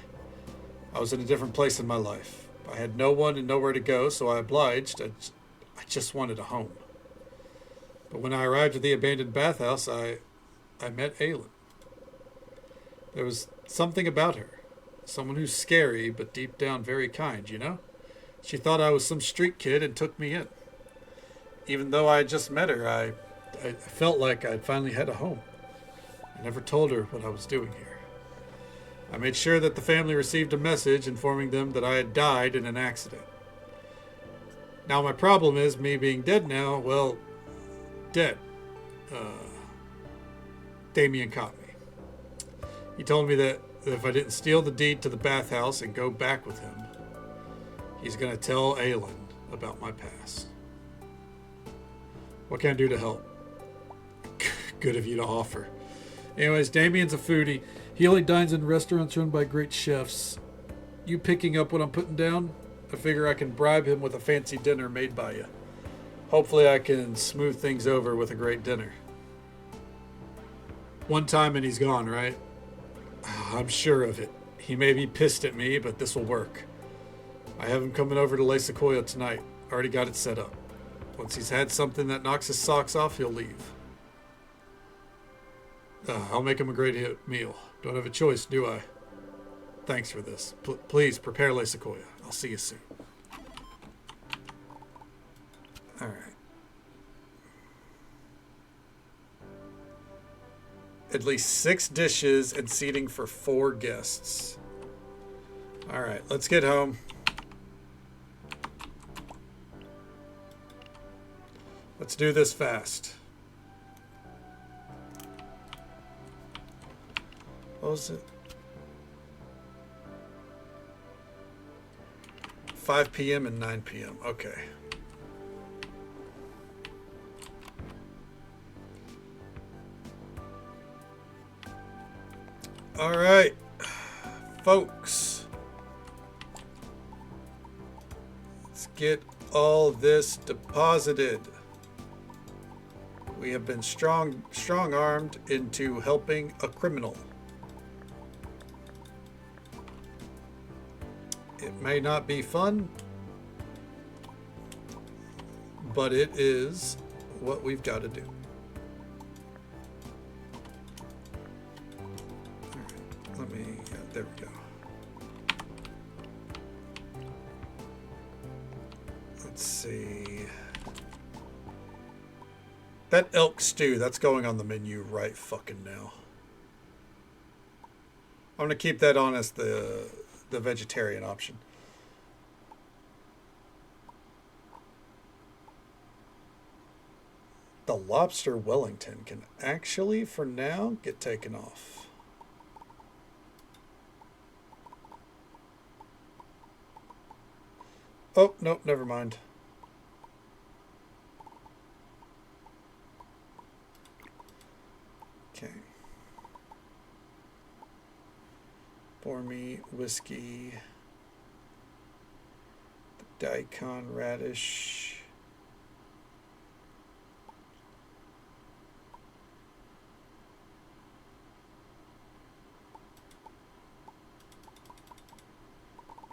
was in a different place in my life. I had no one and nowhere to go, so I obliged. I just wanted a home. But when I arrived at the abandoned bathhouse, I met Aelin. There was something about her. Someone who's scary, but deep down very kind, you know? She thought I was some street kid and took me in. Even though I had just met her, I felt like I'd finally had a home. I never told her what I was doing here. I made sure that the family received a message informing them that I had died in an accident. Now my problem is, me being dead now, well, dead. Damien caught me. He told me that if I didn't steal the deed to the bathhouse and go back with him, he's going to tell Aelin about my past. What can I do to help? Good of you to offer. Anyways, Damien's a foodie. He only dines in restaurants run by great chefs. You picking up what I'm putting down? I figure I can bribe him with a fancy dinner made by you. Hopefully I can smooth things over with a great dinner. One time and he's gone, right? I'm sure of it. He may be pissed at me, but this will work. I have him coming over to Le Sequoia tonight. Already got it set up. Once he's had something that knocks his socks off, he'll leave. I'll make him a great meal. Don't have a choice, do I? Thanks for this. Please prepare Le Sequoia. I'll see you soon. All right. At least 6 dishes and seating for 4 guests. All right, let's get home. Let's do this fast. What was it? 5 p.m. and 9 p.m. Okay. All right, folks. Let's get all this deposited. We have been strong-armed into helping a criminal. It may not be fun, but it is what we've got to do. All right, there we go. Let's see. That elk stew, that's going on the menu right fucking now. I'm gonna keep that on as the vegetarian option. The lobster Wellington can actually, for now, get taken off. Oh, nope, never mind. Okay. Pour me whiskey. Daikon radish.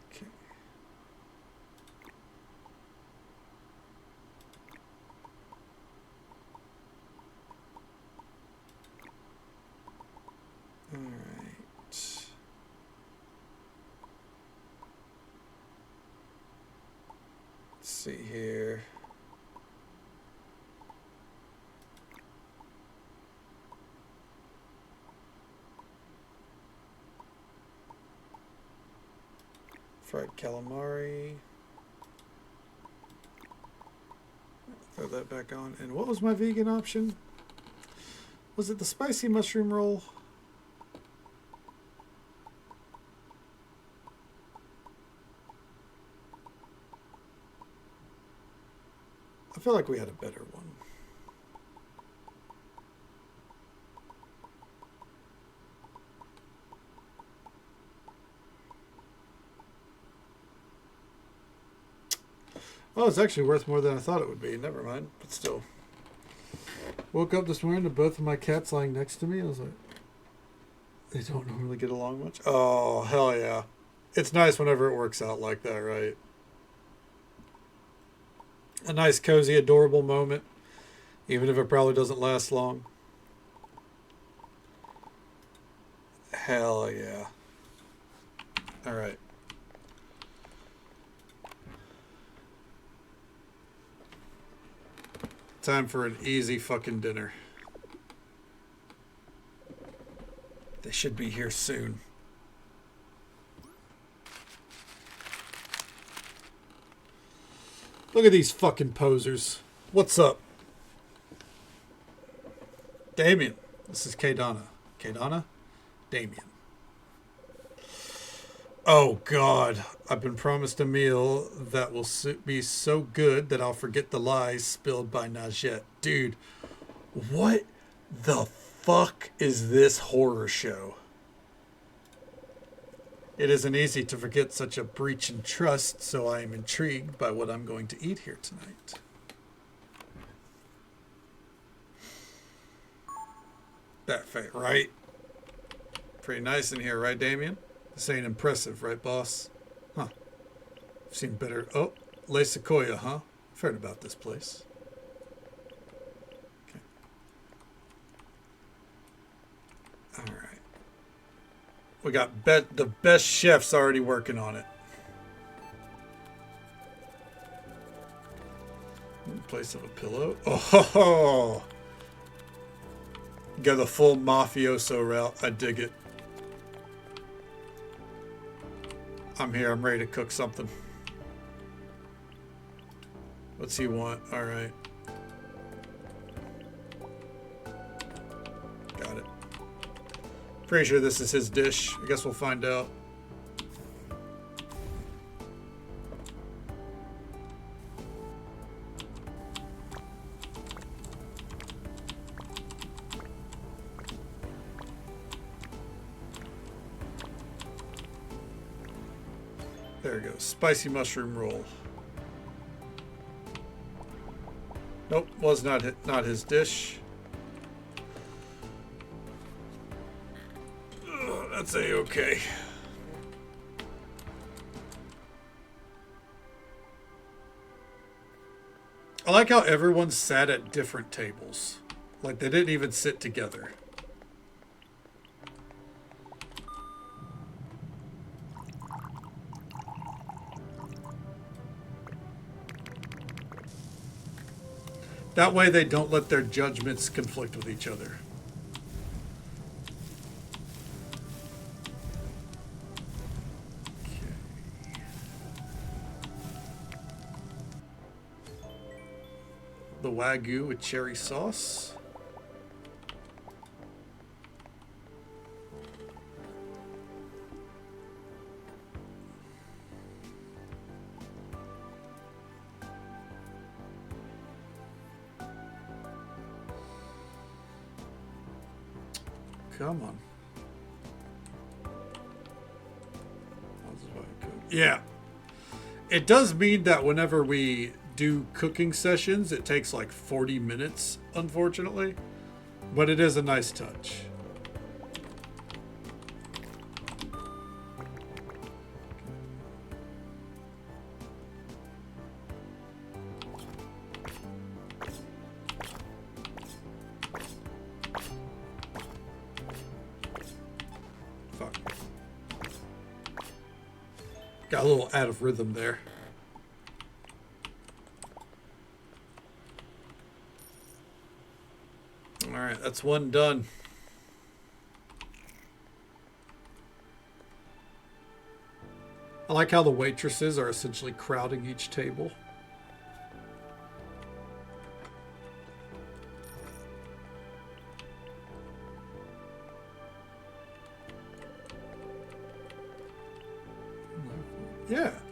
Okay. All right. See here. Fried calamari. Throw that back on. And what was my vegan option? Was it the spicy mushroom roll? I feel like we had a better one. Oh, it's actually worth more than I thought it would be. Never mind, but still. Woke up this morning to both of my cats lying next to me. I was like, they don't normally get along much. Oh, hell yeah. It's nice whenever it works out like that, right? A nice, cozy, adorable moment, even if it probably doesn't last long. Hell yeah. All right. Time for an easy fucking dinner. They should be here soon. Look at these fucking posers. What's up? Damien. This is Kadana. Kadana? Damien. Oh, God. I've been promised a meal that will be so good that I'll forget the lies spilled by Najette. Dude, what the fuck is this horror show? It isn't easy to forget such a breach in trust, so I am intrigued by what I'm going to eat here tonight. That fate, right? Pretty nice in here, right, Damien? This ain't impressive, right, boss? Huh. I've seen better. Oh, Le Sequoia, huh? I've heard about this place. Okay. All right. We got the best chefs already working on it. In place of a pillow. Oh, got the full mafioso route. I dig it. I'm here. I'm ready to cook something. What's he want? All right. Got it. Pretty sure this is his dish. I guess we'll find out. There it goes. Spicy mushroom roll. Nope, was not his dish. That's a-okay. I like how everyone sat at different tables. Like they didn't even sit together. That way they don't let their judgments conflict with each other. Okay. The Wagyu with cherry sauce. Come on. Yeah. It does mean that whenever we do cooking sessions, it takes like 40 minutes, unfortunately. But it is a nice touch. Fuck. Got a little out of rhythm there. Alright, that's one done. I like how the waitresses are essentially crowding each table.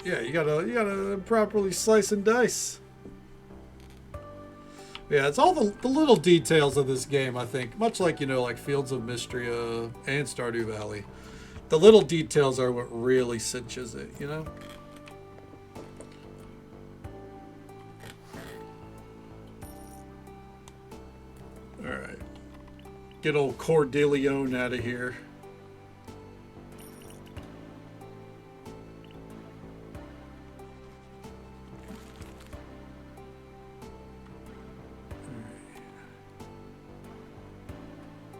Yeah, you gotta properly slice and dice. Yeah, it's all the little details of this game, I think. Much like, like Fields of Mystria and Stardew Valley. The little details are what really cinches it, Alright. Get old Cordeleone out of here.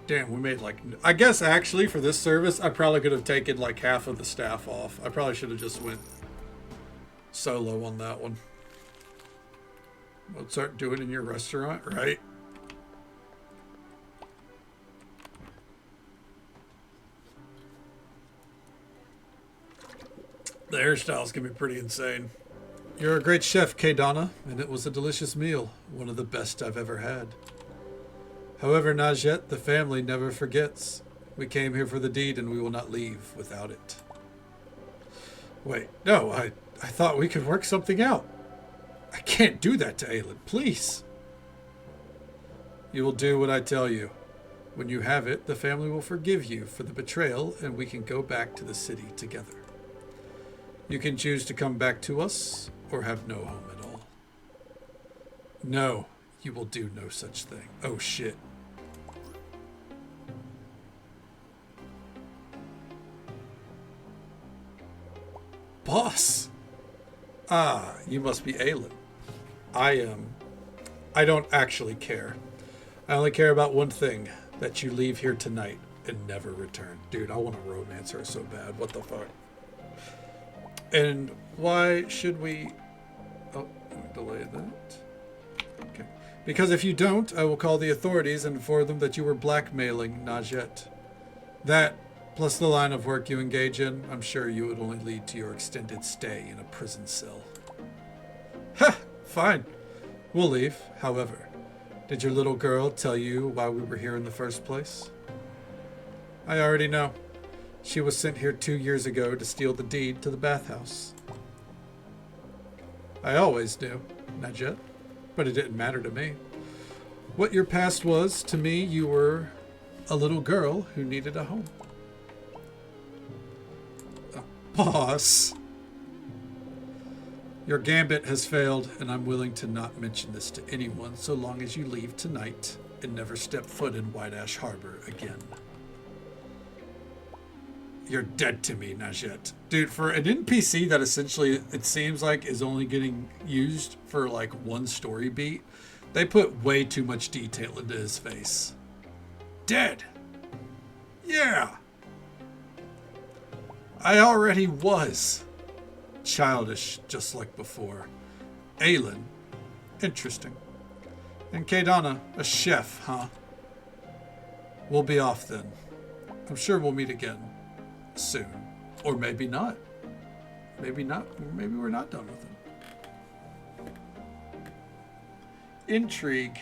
Damn, we made I guess actually for this service, I probably could have taken like half of the staff off. I probably should have just went solo on that one. Mozart doing in your restaurant, right? The hairstyles can be pretty insane. You're a great chef, Kaydana, and it was a delicious meal. One of the best I've ever had. However, Najette, the family never forgets. We came here for the deed and we will not leave without it. Wait, no, I thought we could work something out. I can't do that to Aelin, please. You will do what I tell you. When you have it, the family will forgive you for the betrayal and we can go back to the city together. You can choose to come back to us or have no home at all. No, you will do no such thing. Oh shit. Boss! Ah, you must be Aelin. I don't actually care. I only care about one thing, that you leave here tonight and never return. Dude, I want to romance her so bad. What the fuck? And why should we... Oh, delay that. Okay. Because if you don't, I will call the authorities and inform them that you were blackmailing Najette. That, plus the line of work you engage in, I'm sure you would only lead to your extended stay in a prison cell. Ha! Fine. We'll leave. However, did your little girl tell you why we were here in the first place? I already know. She was sent here 2 years ago to steal the deed to the bathhouse. I always knew, Najette, but it didn't matter to me. What your past was, to me, you were a little girl who needed a home. Boss! Your gambit has failed, and I'm willing to not mention this to anyone so long as you leave tonight and never step foot in White Ash Harbor again. You're dead to me, Najette. Dude, for an NPC that essentially, it seems like, is only getting used for, like, one story beat, they put way too much detail into his face. Dead! Yeah! I already was. Childish, just like before. Aelin. Interesting. And Kaydana, a chef, huh? We'll be off then. I'm sure we'll meet again. Soon. Or maybe not. Maybe not. Maybe we're not done with him. Intrigue.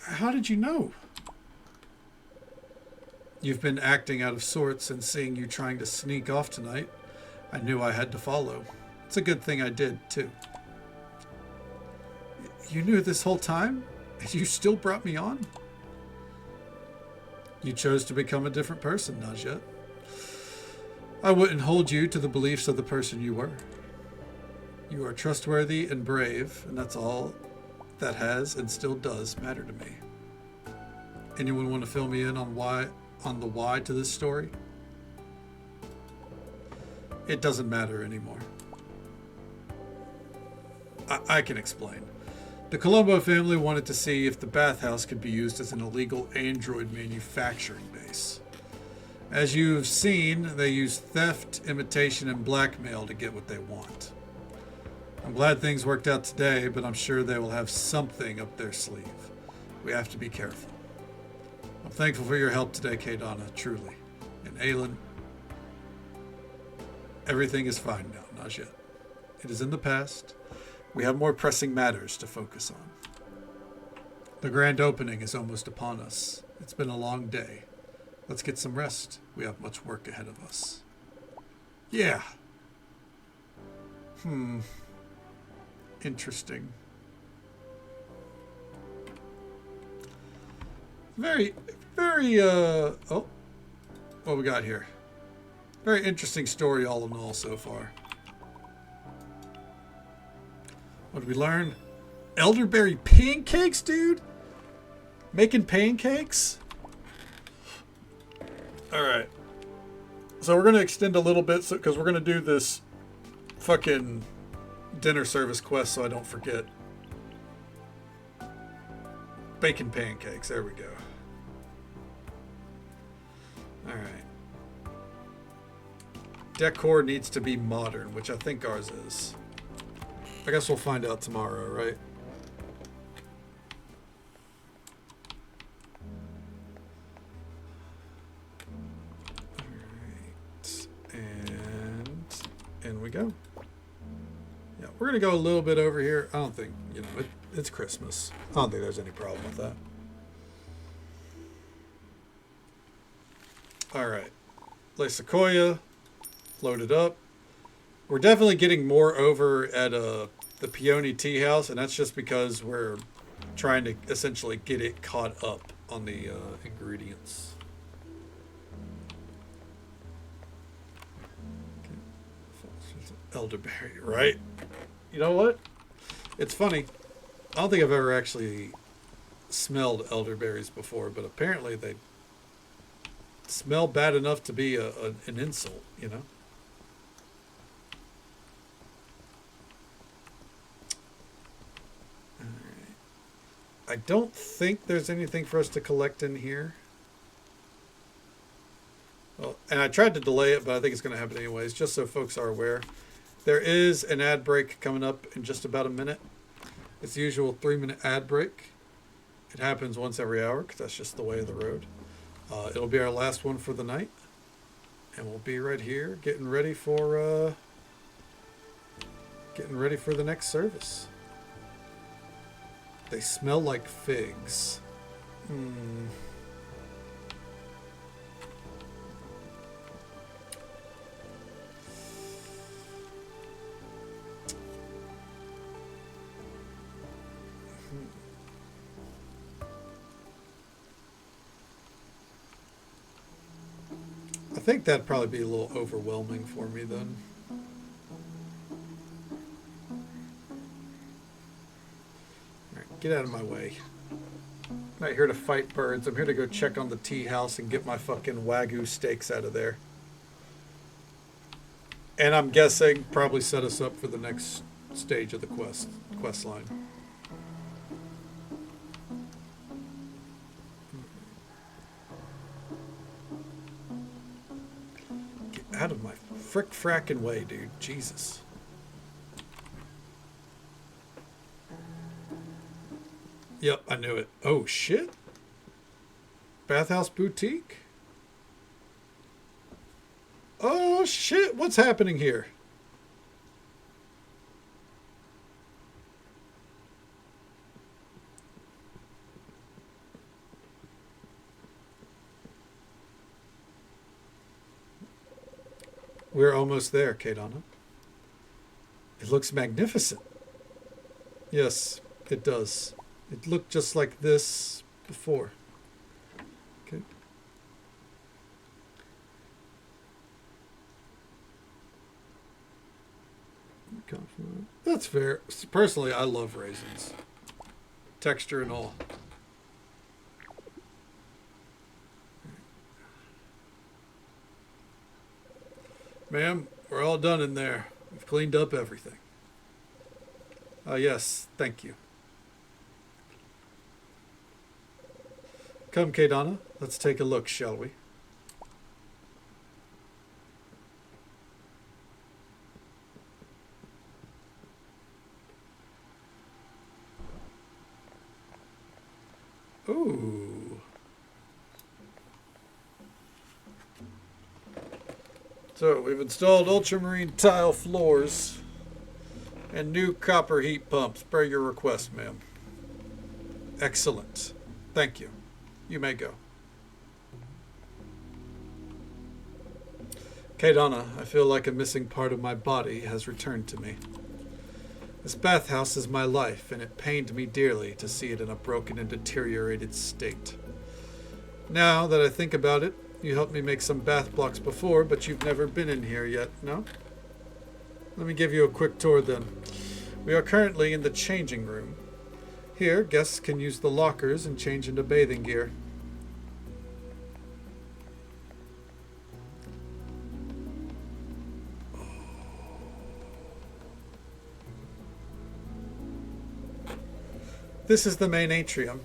How did you know? You've been acting out of sorts, and seeing you trying to sneak off tonight, I knew I had to follow. It's a good thing I did, too. You knew this whole time? And you still brought me on? You chose to become a different person, Najat. I wouldn't hold you to the beliefs of the person you were. You are trustworthy and brave, and that's all that has and still does matter to me. Anyone want to fill me in on the why to this story? It doesn't matter anymore. I can explain. The Colombo family wanted to see if the bathhouse could be used as an illegal android manufacturing base. As you've seen, they use theft, imitation, and blackmail to get what they want. I'm glad things worked out today, but I'm sure they will have something up their sleeve. We have to be careful. I'm thankful for your help today, Kaydana, truly. And Aelin, everything is fine now, not yet. It is in the past. We have more pressing matters to focus on. The grand opening is almost upon us. It's been a long day. Let's get some rest. We have much work ahead of us. Yeah. Interesting. Very, oh, what we got here? Very interesting story all in all so far. What did we learn? Elderberry pancakes, dude? Making pancakes? Alright. So we're going to extend a little bit because we're going to do this fucking dinner service quest so I don't forget. Bacon pancakes. There we go. Alright. Decor needs to be modern, which I think ours is. I guess we'll find out tomorrow, right? Alright. And in we go. Yeah, we're going to go a little bit over here. I don't think, it's Christmas. I don't think there's any problem with that. Alright. La Sequoia. Loaded up. We're definitely getting more over at the Peony Tea House, and that's just because we're trying to essentially get it caught up on the ingredients. Okay. Elderberry, right? You know what? It's funny. I don't think I've ever actually smelled elderberries before, but apparently they smell bad enough to be an insult, you know? I don't think there's anything for us to collect in here. Well, and I tried to delay it, but I think it's going to happen anyways, just so folks are aware. There is an ad break coming up in just about a minute. It's the usual 3-minute ad break. It happens once every hour because that's just the way of the road. It'll be our last one for the night. And we'll be right here getting ready for the next service. They smell like figs. I think that'd probably be a little overwhelming for me then. Get out of my way. I'm not here to fight birds. I'm here to go check on the tea house and get my fucking Wagyu steaks out of there. And I'm guessing probably set us up for the next stage of the quest line. Get out of my frackin' way, dude. Jesus. Yep, I knew it. Oh, shit. Bathhouse Boutique? Oh, shit. What's happening here? We're almost there, Kaydana. It looks magnificent. Yes, it does. It looked just like this before. Okay. confident. That's fair. Personally, I love raisins. Texture and all. Ma'am, we're all done in there. We've cleaned up everything. Yes, thank you. Come, Kadana, let's take a look, shall we? Ooh. So, we've installed ultramarine tile floors and new copper heat pumps. Per your request, ma'am. Excellent. Thank you. You may go. Kadana, I feel like a missing part of my body has returned to me. This bathhouse is my life, and it pained me dearly to see it in a broken and deteriorated state. Now that I think about it, you helped me make some bath blocks before, but you've never been in here yet, no? Let me give you a quick tour then. We are currently in the changing room. Here, guests can use the lockers and change into bathing gear. This is the main atrium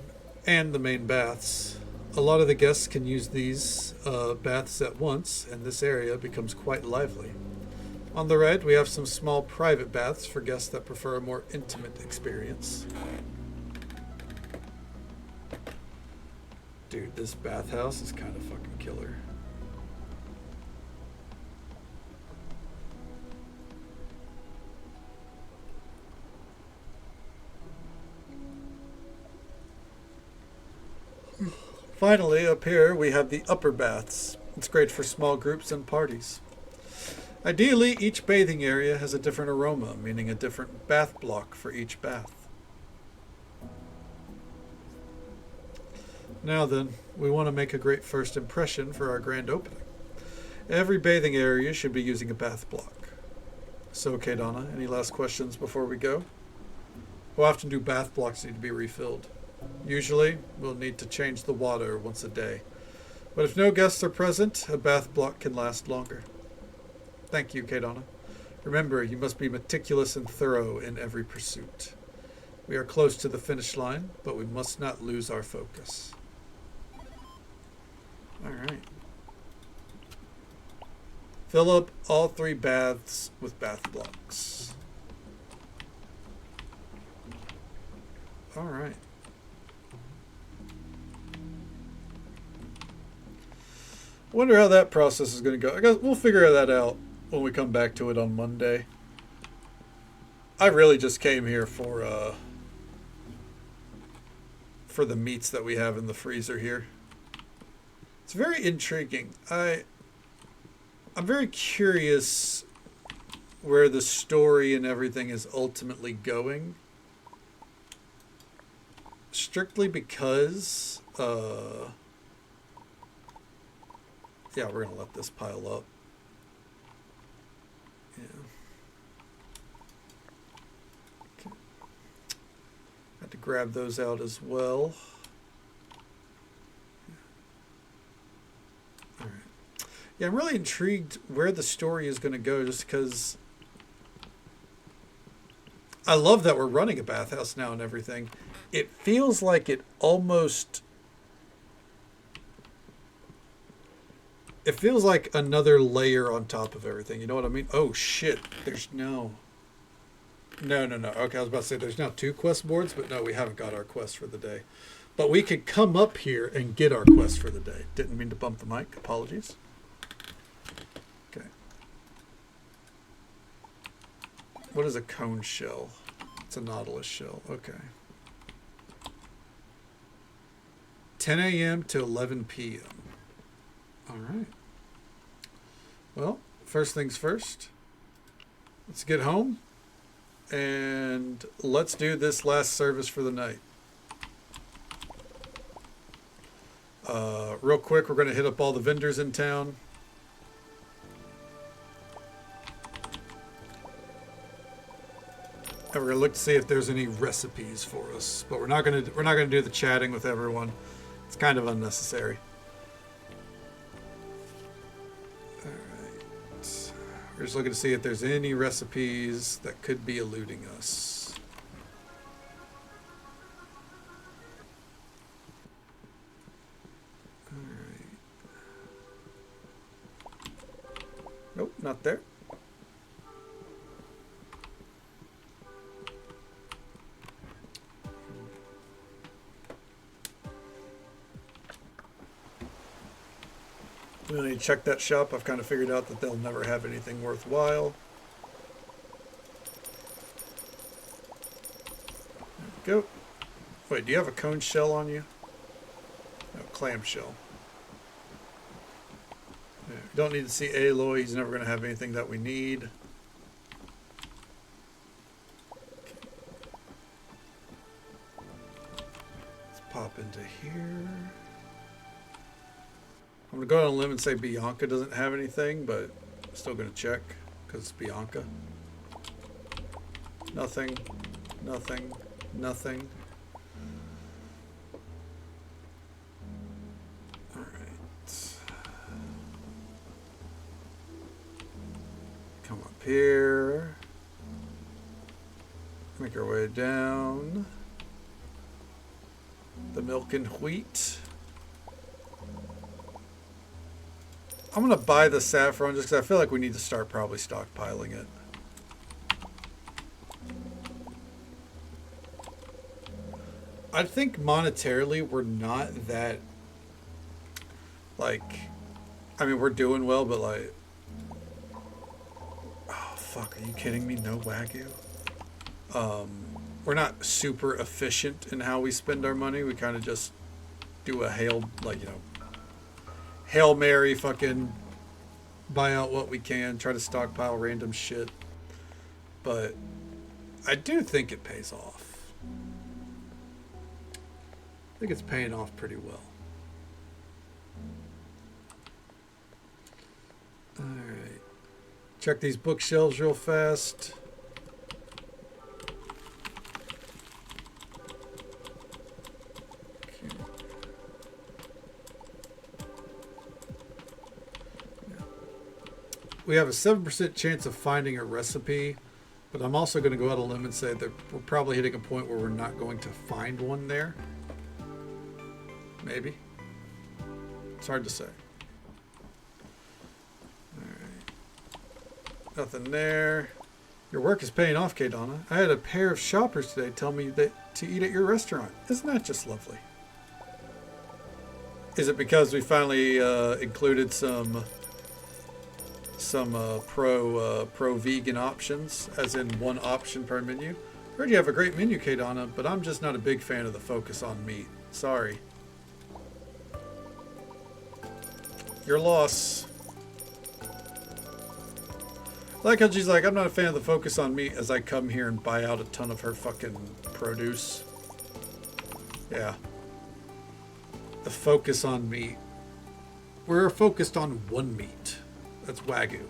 and the main baths. A lot of the guests can use these baths at once, and this area becomes quite lively. On the right, we have some small private baths for guests that prefer a more intimate experience. Dude, this bathhouse is kind of fucking killer. Finally, up here we have the upper baths. It's great for small groups and parties. Ideally, each bathing area has a different aroma, meaning a different bath block for each bath. Now then, we want to make a great first impression for our grand opening. Every bathing area should be using a bath block. So, Kadana, any last questions before we go? How often do bath blocks need to be refilled? Usually, we'll need to change the water once a day. But if no guests are present, a bath block can last longer. Thank you, Kadana. Remember, you must be meticulous and thorough in every pursuit. We are close to the finish line, but we must not lose our focus. All right. Fill up all 3 baths with bath blocks. All right. Wonder how that process is going to go. I guess we'll figure that out when we come back to it on Monday. I really just came here for the meats that we have in the freezer here. It's very intriguing. I'm very curious where the story and everything is ultimately going. Strictly because yeah, we're gonna let this pile up. Yeah. Okay. Had to grab those out as well. All right. Yeah, I'm really intrigued where the story is going to go, just because I love that we're running a bathhouse now and everything. It feels like it feels like another layer on top of everything. You know what I mean? Oh shit! There's no. Okay, I was about to say there's now 2 quest boards, but no, we haven't got our quest for the day. But we could come up here and get our quest for the day. Didn't mean to bump the mic. Apologies. Okay. What is a cone shell? It's a nautilus shell. Okay. 10 a.m. to 11 p.m. All right. Well, first things first. Let's get home. And let's do this last service for the night. Real quick, we're going to hit up all the vendors in town. we're gonna look to see if there's any recipes for us, but we're not gonna do the chatting with everyone. It's kind of unnecessary. All right, we're just looking to see if there's any recipes that could be eluding us. All right. Nope, not there. We need to check that shop. I've kind of figured out that they'll never have anything worthwhile. There we go. Wait, do you have a cone shell on you? No, clam shell. Yeah, we don't need to see Aloy. He's never going to have anything that we need. Let's pop into here. I'm going to go on a limb and say Bianca doesn't have anything, but I'm still going to check because it's Bianca. Nothing, nothing, nothing. All right. Come up here. Make our way down. The milk and wheat. I'm going to buy the saffron just because I feel like we need to start probably stockpiling it. I think monetarily we're not that, like, I mean, we're doing well, but like, oh, fuck, are you kidding me? No Wagyu? We're not super efficient in how we spend our money. We kind of just do a Hail Mary, fucking buy out what we can, try to stockpile random shit. But I do think it pays off. I think it's paying off pretty well. Alright. Check these bookshelves real fast. We have a 7% chance of finding a recipe, but I'm also going to go out on a limb and say that we're probably hitting a point where we're not going to find one there. Maybe. It's hard to say. Alright. Nothing there. Your work is paying off, Kadana. I had a pair of shoppers today tell me that to eat at your restaurant. Isn't that just lovely? Is it because we finally included some pro vegan options, as in one option per menu? Heard you have a great menu, Kadana, but I'm just not a big fan of the focus on meat. Sorry. Your loss. Like how she's like, I'm not a fan of the focus on meat as I come here and buy out a ton of her fucking produce. Yeah. The focus on meat. We're focused on one meat. That's Wagyu.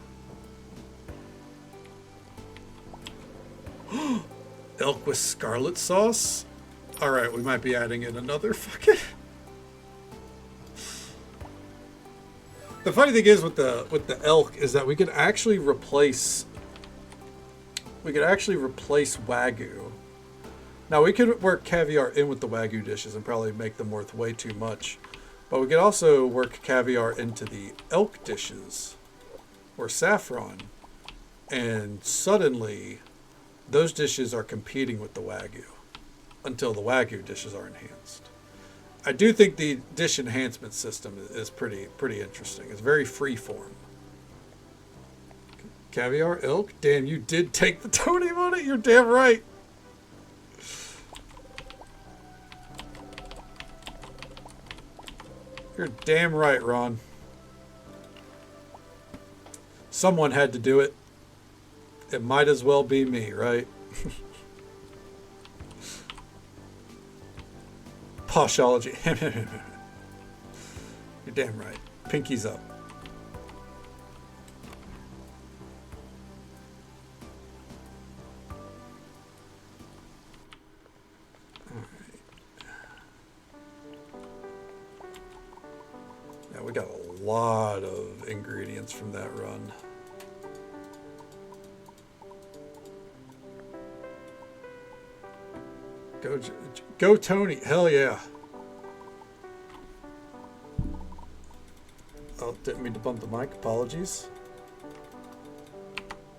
Elk with scarlet sauce? Alright, we might be adding in another fucking... The funny thing is with the elk is that we could actually replace Wagyu. Now we could work caviar in with the Wagyu dishes and probably make them worth way too much. But we could also work caviar into the elk dishes or saffron, and suddenly those dishes are competing with the Wagyu until the Wagyu dishes are enhanced. I do think the dish enhancement system is pretty interesting. It's very freeform. Caviar, elk? Damn, you did take the totem on it? You're damn right. You're damn right, Ron. Someone had to do it. It might as well be me, right? Poshology. You're damn right. Pinky's up. got a lot of ingredients from that run. Go Tony. Hell yeah. Oh, didn't mean to bump the mic. Apologies.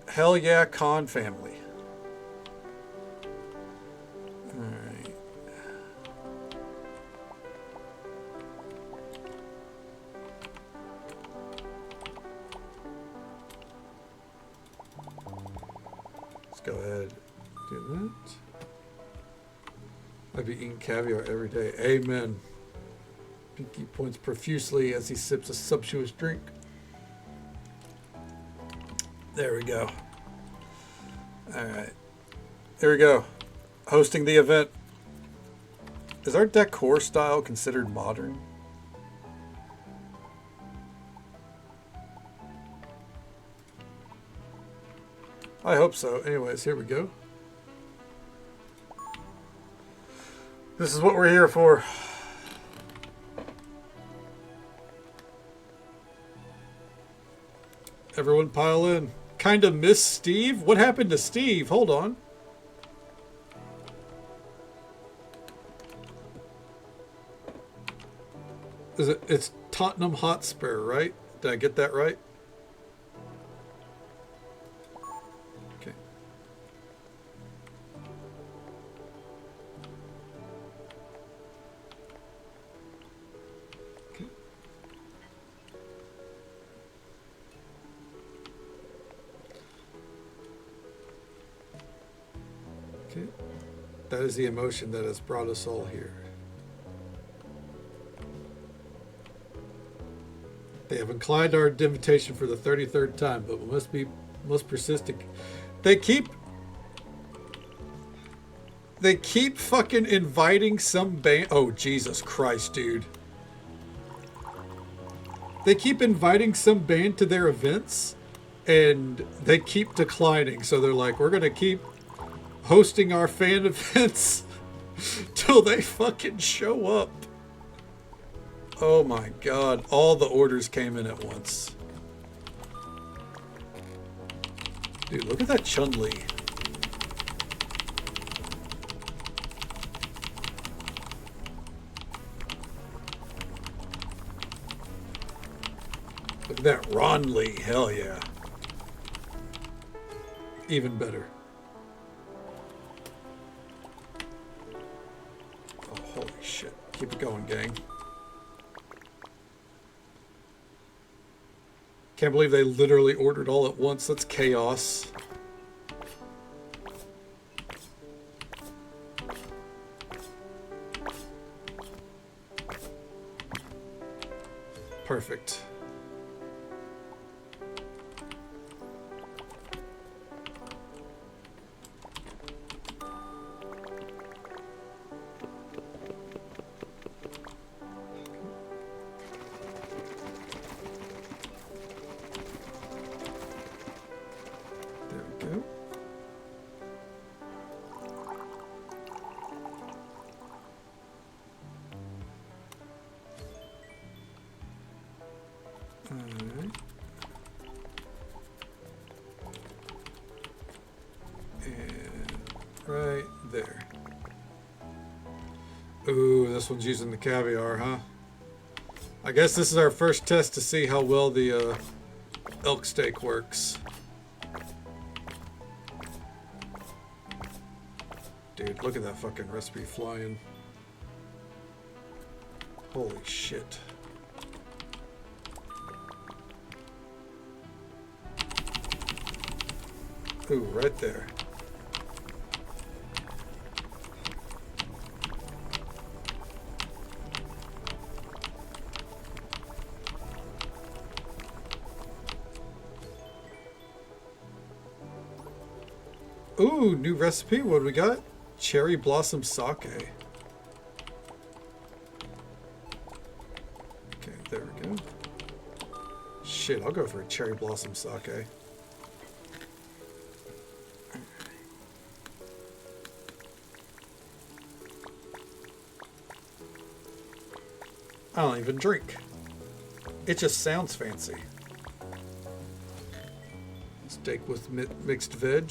Hell yeah, Khan family. Alright. Let's go ahead and do that. I'd be eating caviar every day. Amen. Pinky points profusely as he sips a sumptuous drink. There we go. Alright. Here we go. Hosting the event. Is our decor style considered modern? I hope so. Anyways, here we go. This is what we're here for. Everyone pile in. Kinda miss Steve? What happened to Steve? Hold on. It's Tottenham Hotspur, right? Did I get that right? Okay. Okay. Okay. That is the emotion that has brought us all here. They have inclined our invitation for the 33rd time, but we must persist. They keep fucking inviting some band. Oh, Jesus Christ, dude. They keep inviting some band to their events, and they keep declining. So they're like, we're going to keep hosting our fan events till they fucking show up. Oh my God, all the orders came in at once. Dude, look at that Chun-Li. Look at that Ron Lee, hell yeah. Even better. Oh, holy shit. Keep it going, gang. Can't believe they literally ordered all at once. That's chaos. Perfect. Right there. Ooh, this one's using the caviar, huh? I guess this is our first test to see how well the elk steak works. Dude, look at that fucking recipe flying. Holy shit. Ooh, right there. Ooh, new recipe. What do we got? Cherry blossom sake. Okay, there we go. Shit, I'll go for a cherry blossom sake. I don't even drink. It just sounds fancy. Steak with mixed veg.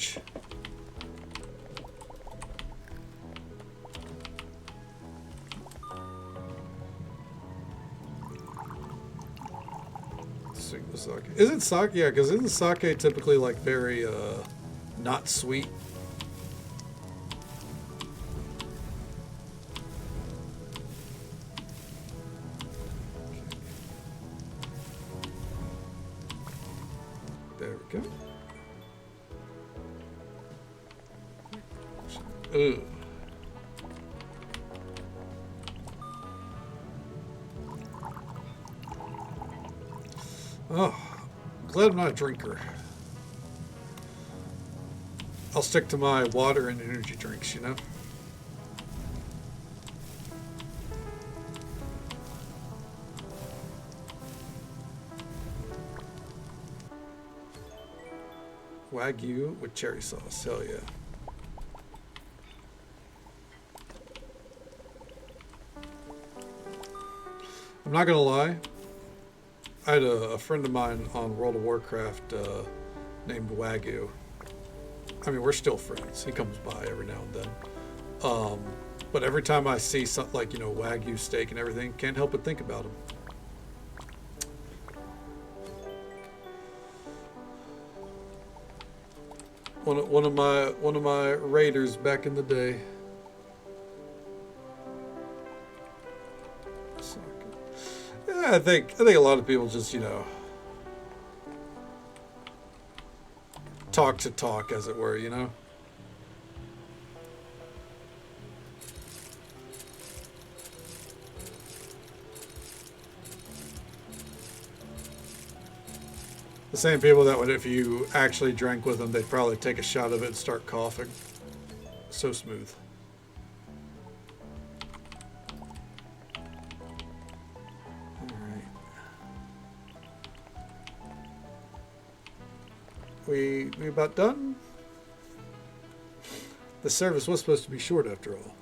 Sake. Isn't sake? Yeah, because isn't sake typically like very not sweet? There we go. Ugh. Oh, glad I'm not a drinker. I'll stick to my water and energy drinks, you know? Wagyu with cherry sauce, hell yeah. I'm not gonna lie. I had a friend of mine on World of Warcraft named Wagyu. I mean, we're still friends. He comes by every now and then. But every time I see something like, you know, Wagyu steak and everything, can't help but think about him. One of my raiders back in the day. Yeah, I think a lot of people just, you know, talk to talk, as it were, you know. The same people that would, if you actually drank with them, they'd probably take a shot of it and start coughing. So smooth. We about done? The service was supposed to be short after all.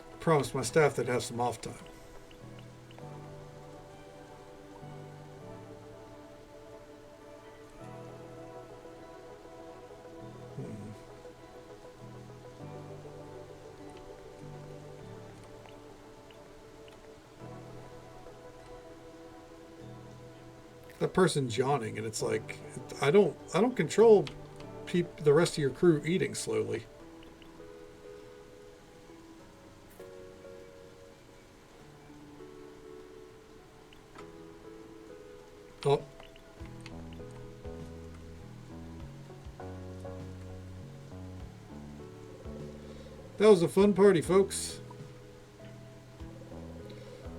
I promised my staff they'd have some off time. That person's yawning, and it's like, I don't control the rest of your crew eating slowly. Oh. That was a fun party, folks.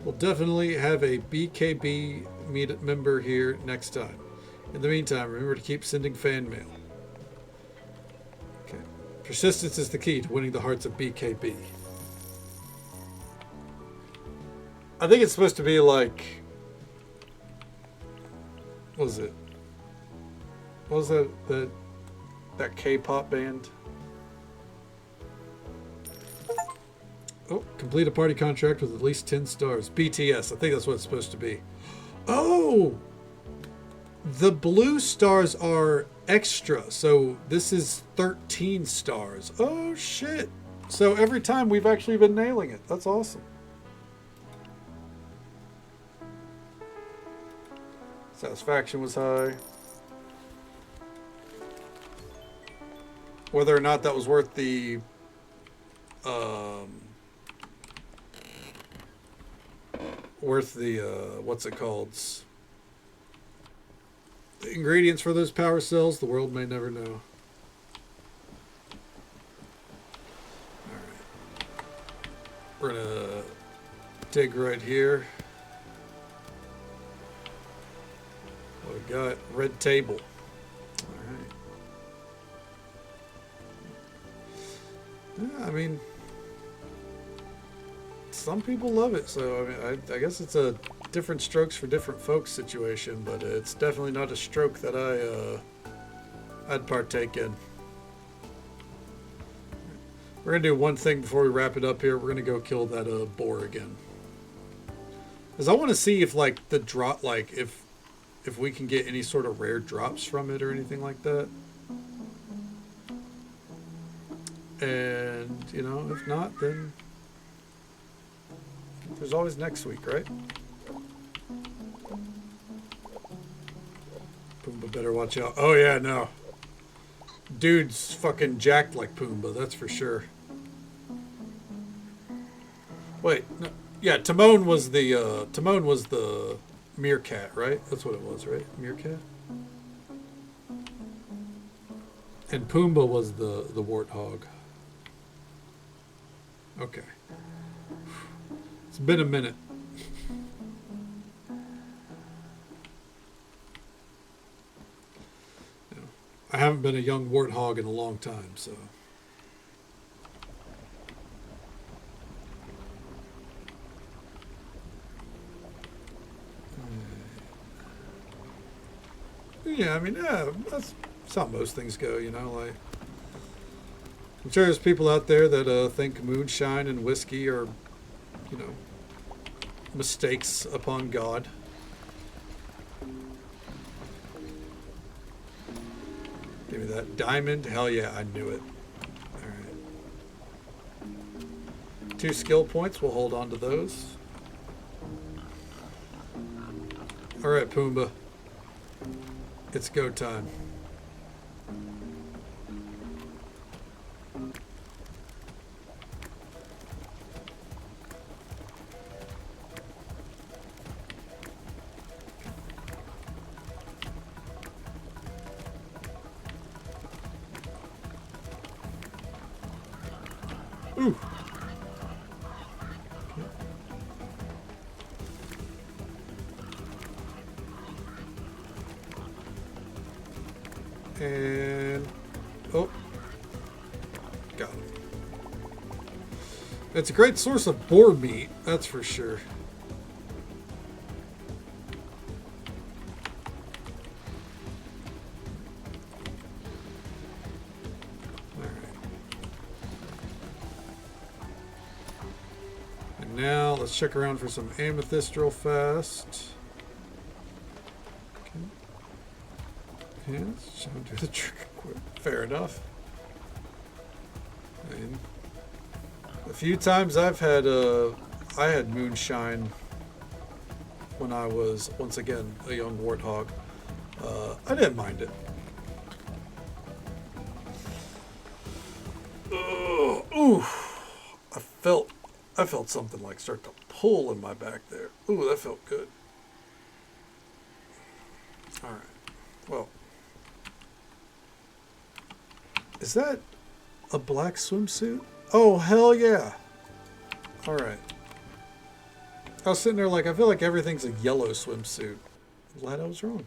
We'll definitely have a BKB member here next time. In the meantime, remember to keep sending fan mail. Okay. Persistence is the key to winning the hearts of BKB. I think it's supposed to be like... What was it? What was that K-pop band? Oh, complete a party contract with at least 10 stars. BTS, I think that's what it's supposed to be. Oh! The blue stars are extra, so this is 13 stars. Oh, shit. So every time we've actually been nailing it. That's awesome. Satisfaction was high. Whether or not that was worth the... what's it called? The ingredients for those power cells, the world may never know. Alright. We're gonna dig right here. What we got? Red table. Alright. Yeah, I mean... Some people love it, so I mean, I guess it's a different strokes for different folks situation, but it's definitely not a stroke that I'd partake in. We're going to do one thing before we wrap it up here. We're going to go kill that boar again. Because I want to see if, like, the drop, like, if we can get any sort of rare drops from it or anything like that. And, you know, if not, then there's always next week, right? Pumbaa better watch out. Oh, yeah, no. Dude's fucking jacked like Pumbaa, that's for sure. Wait, no. Yeah, Timon was the meerkat, right? That's what it was, right? Meerkat? And Pumbaa was the warthog. Okay. It's been a minute. I haven't been a young warthog in a long time, so. Yeah, I mean, yeah, that's how most things go, you know, like. I'm sure there's people out there that think moonshine and whiskey are, you know, mistakes upon God. Give me that diamond. Hell yeah, I knew it. Alright. 2 skill points. We'll hold on to those. Alright, Pumbaa. It's go time. Ooh. And oh, got it. It's a great source of boar meat, that's for sure. Now, let's check around for some amethyst real fast. Okay. Yeah, let's do the trick quick. Fair enough. And a few times I had moonshine when I was, once again, a young warthog. I didn't mind it. Ooh, I felt something like start to pull in my back there. Ooh, that felt good. All right. Well, is that a black swimsuit? Oh, hell yeah. All right. I was sitting there like, I feel like everything's a yellow swimsuit. I'm glad I was wrong.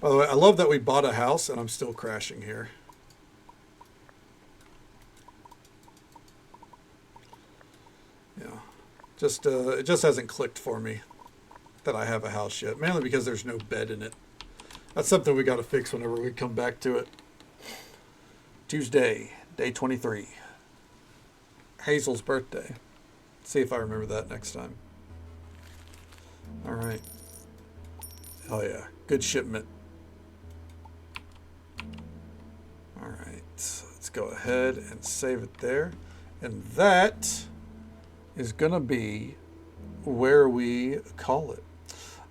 By the way, I love that we bought a house and I'm still crashing here. Yeah. Just it just hasn't clicked for me that I have a house yet. Mainly because there's no bed in it. That's something we got to fix whenever we come back to it. Tuesday, day 23. Hazel's birthday. See if I remember that next time. All right. Oh yeah, good shipment. All right, let's go ahead and save it there. And that is gonna be where we call it.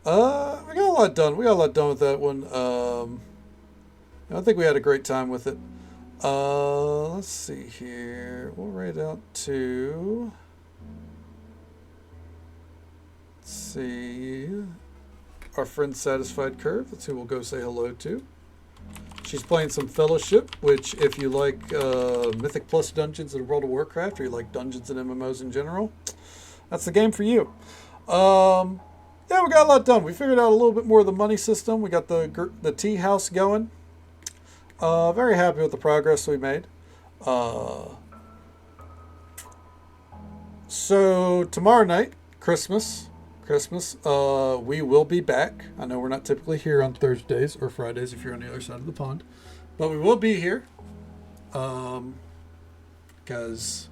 We got a lot done. We got a lot done with that one. I think we had a great time with it. Let's see here. We'll write out to, let's see, our friend Satisfied Curve. That's who we'll go say hello to. She's playing some Fellowship, which if you like Mythic Plus dungeons in World of Warcraft, or you like dungeons and MMOs in general, that's the game for you. Yeah, we got a lot done. We figured out a little bit more of the money system. We got the tea house going. Very happy with the progress we made. So tomorrow night, Christmas, Christmas. We will be back. I know we're not typically here on Thursdays or Fridays if you're on the other side of the pond, but we will be here. Because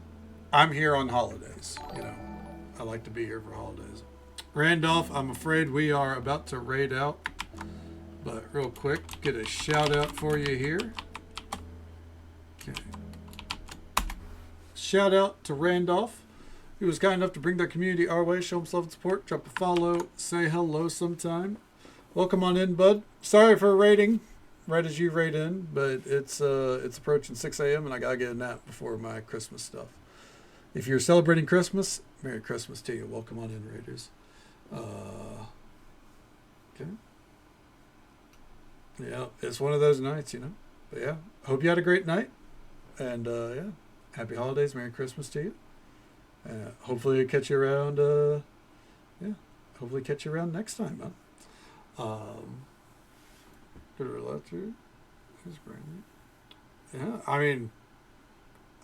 I'm here on holidays. You know, I like to be here for holidays. Randolph, I'm afraid we are about to raid out, but real quick, get a shout out for you here. Okay. Shout out to Randolph, who was kind enough to bring their community our way, show them love and support, drop a follow, say hello sometime. Welcome on in, bud. Sorry for raiding right as you raid in, but it's approaching 6 a.m. and I gotta get a nap before my Christmas stuff. If you're celebrating Christmas, Merry Christmas to you. Welcome on in, Raiders. Okay. Yeah, it's one of those nights, you know. But yeah, hope you had a great night. And yeah, happy holidays, Merry Christmas to you. Hopefully catch you around. Yeah, hopefully catch you around next time, man. Yeah, I mean,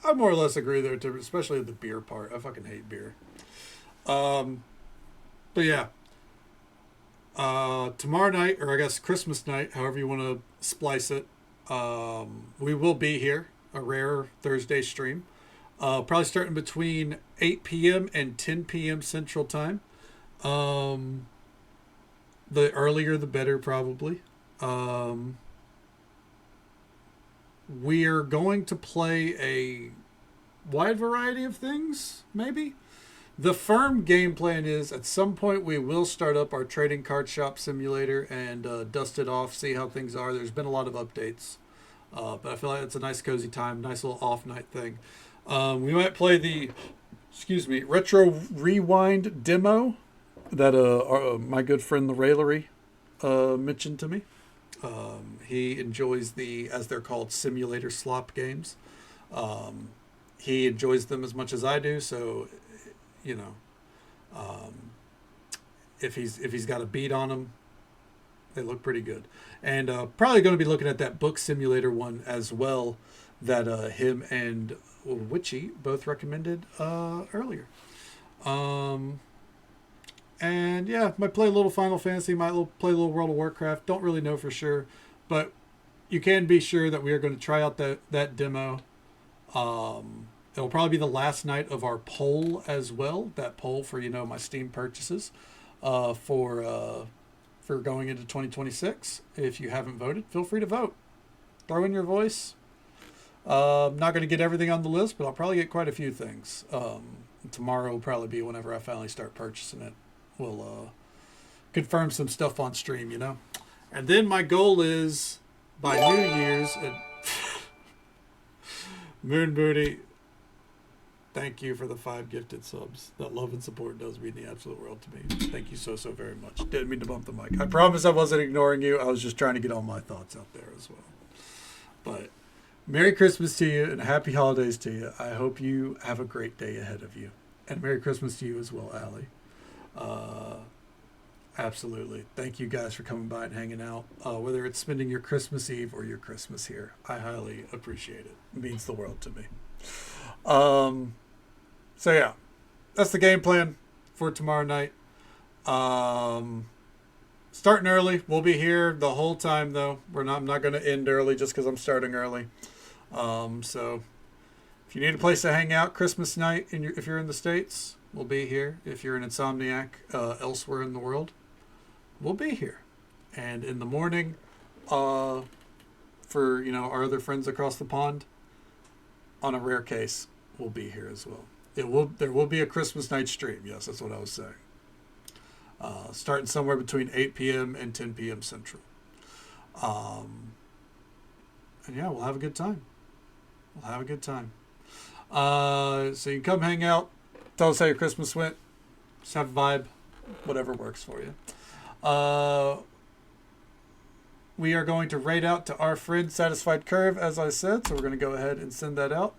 I more or less agree there too, especially the beer part. I fucking hate beer. But yeah, tomorrow night, or I guess Christmas night, however you want to splice it, we will be here, a rare Thursday stream. Probably starting between 8 p.m. and 10 p.m. Central Time. The earlier the better, probably. We're going to play a wide variety of things, maybe. The firm game plan is at some point we will start up our trading card shop simulator and dust it off, see how things are. There's been a lot of updates, but I feel like it's a nice cozy time, nice little off night thing. We might play the, Retro Rewind demo that my good friend the Railery mentioned to me. He enjoys the, as they're called, simulator slop games. He enjoys them as much as I do, so you know, if he's got a beat on them, they look pretty good. And probably going to be looking at that book simulator one as well that him and Witchy both recommended earlier. And yeah, might play a little Final Fantasy, might play a little World of Warcraft. Don't really know for sure, but you can be sure that we are going to try out that demo. It'll probably be the last night of our poll as well. That poll for, you know, my Steam purchases for going into 2026. If you haven't voted, feel free to vote. Throw in your voice. I'm not going to get everything on the list, but I'll probably get quite a few things. Tomorrow will probably be whenever I finally start purchasing it. We'll confirm some stuff on stream, you know. And then my goal is by New Year's. Moon Booty, thank you for the 5 gifted subs. That love and support does mean the absolute world to me. Thank you so very much. Didn't mean to bump the mic. I promise I wasn't ignoring you. I was just trying to get all my thoughts out there as well. But Merry Christmas to you and Happy Holidays to you. I hope you have a great day ahead of you. And Merry Christmas to you as well, Allie. Absolutely. Thank you guys for coming by and hanging out. Whether it's spending your Christmas Eve or your Christmas here, I highly appreciate it. It means the world to me. So yeah, that's the game plan for tomorrow night. Starting early. We'll be here the whole time though. I'm not going to end early just because I'm starting early. So if you need a place to hang out Christmas night, if you're in the States, we'll be here. If you're an insomniac elsewhere in the world, we'll be here. And in the morning, for our other friends across the pond, on a rare case, we'll be here as well. There will be a Christmas night stream. Yes, that's what I was saying. Starting somewhere between 8 p.m. and 10 p.m. Central. And yeah, we'll have a good time. So you can come hang out. Tell us how your Christmas went. Just have a vibe. Whatever works for you. We are going to raid out to our friend Satisfied Curve, as I said. So we're going to go ahead and send that out.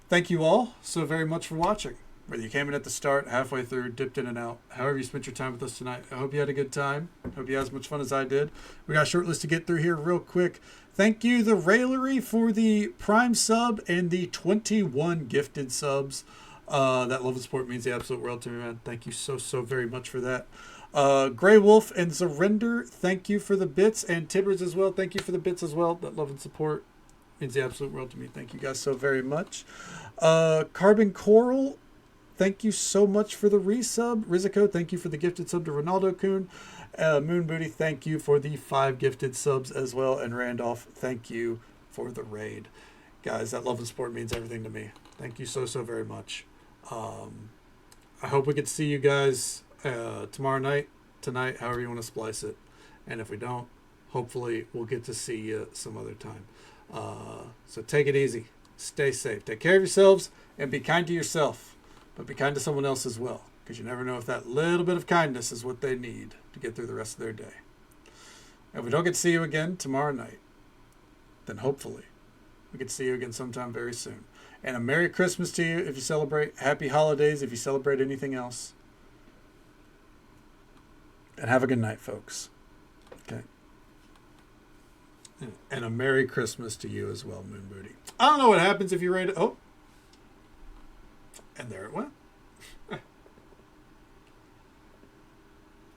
Thank you all so very much for watching. Whether you came in at the start, halfway through, dipped in and out, however you spent your time with us tonight, I hope you had a good time. Hope you had as much fun as I did. We got a short list to get through here real quick. Thank you, the Railery, for the Prime sub and the 21 gifted subs. That love and support means the absolute world to me, man. Thank you so very much for that. Grey Wolf and Surrender, thank you for the bits. And Tibbers as well, thank you for the bits as well. That love and support means the absolute world to me. Thank you guys so very much. Carbon Coral, thank you so much for the resub. Rizico, thank you for the gifted sub to Ronaldo Kuhn. Moon Booty, thank you for the 5 gifted subs as well. And Randolph, thank you for the raid. Guys, that love and support means everything to me. Thank you so very much. I hope we get to see you guys tomorrow night, tonight, however you want to splice it. And if we don't, hopefully we'll get to see you some other time. So take it easy. Stay safe. Take care of yourselves and be kind to yourself. But be kind to someone else as well. Because you never know if that little bit of kindness is what they need to get through the rest of their day. If we don't get to see you again tomorrow night, then hopefully we get to see you again sometime very soon. And a Merry Christmas to you if you celebrate. Happy Holidays if you celebrate anything else. And have a good night, folks. Okay. And a Merry Christmas to you as well, Moon Booty. I don't know what happens if you rate it. Oh. And there it went.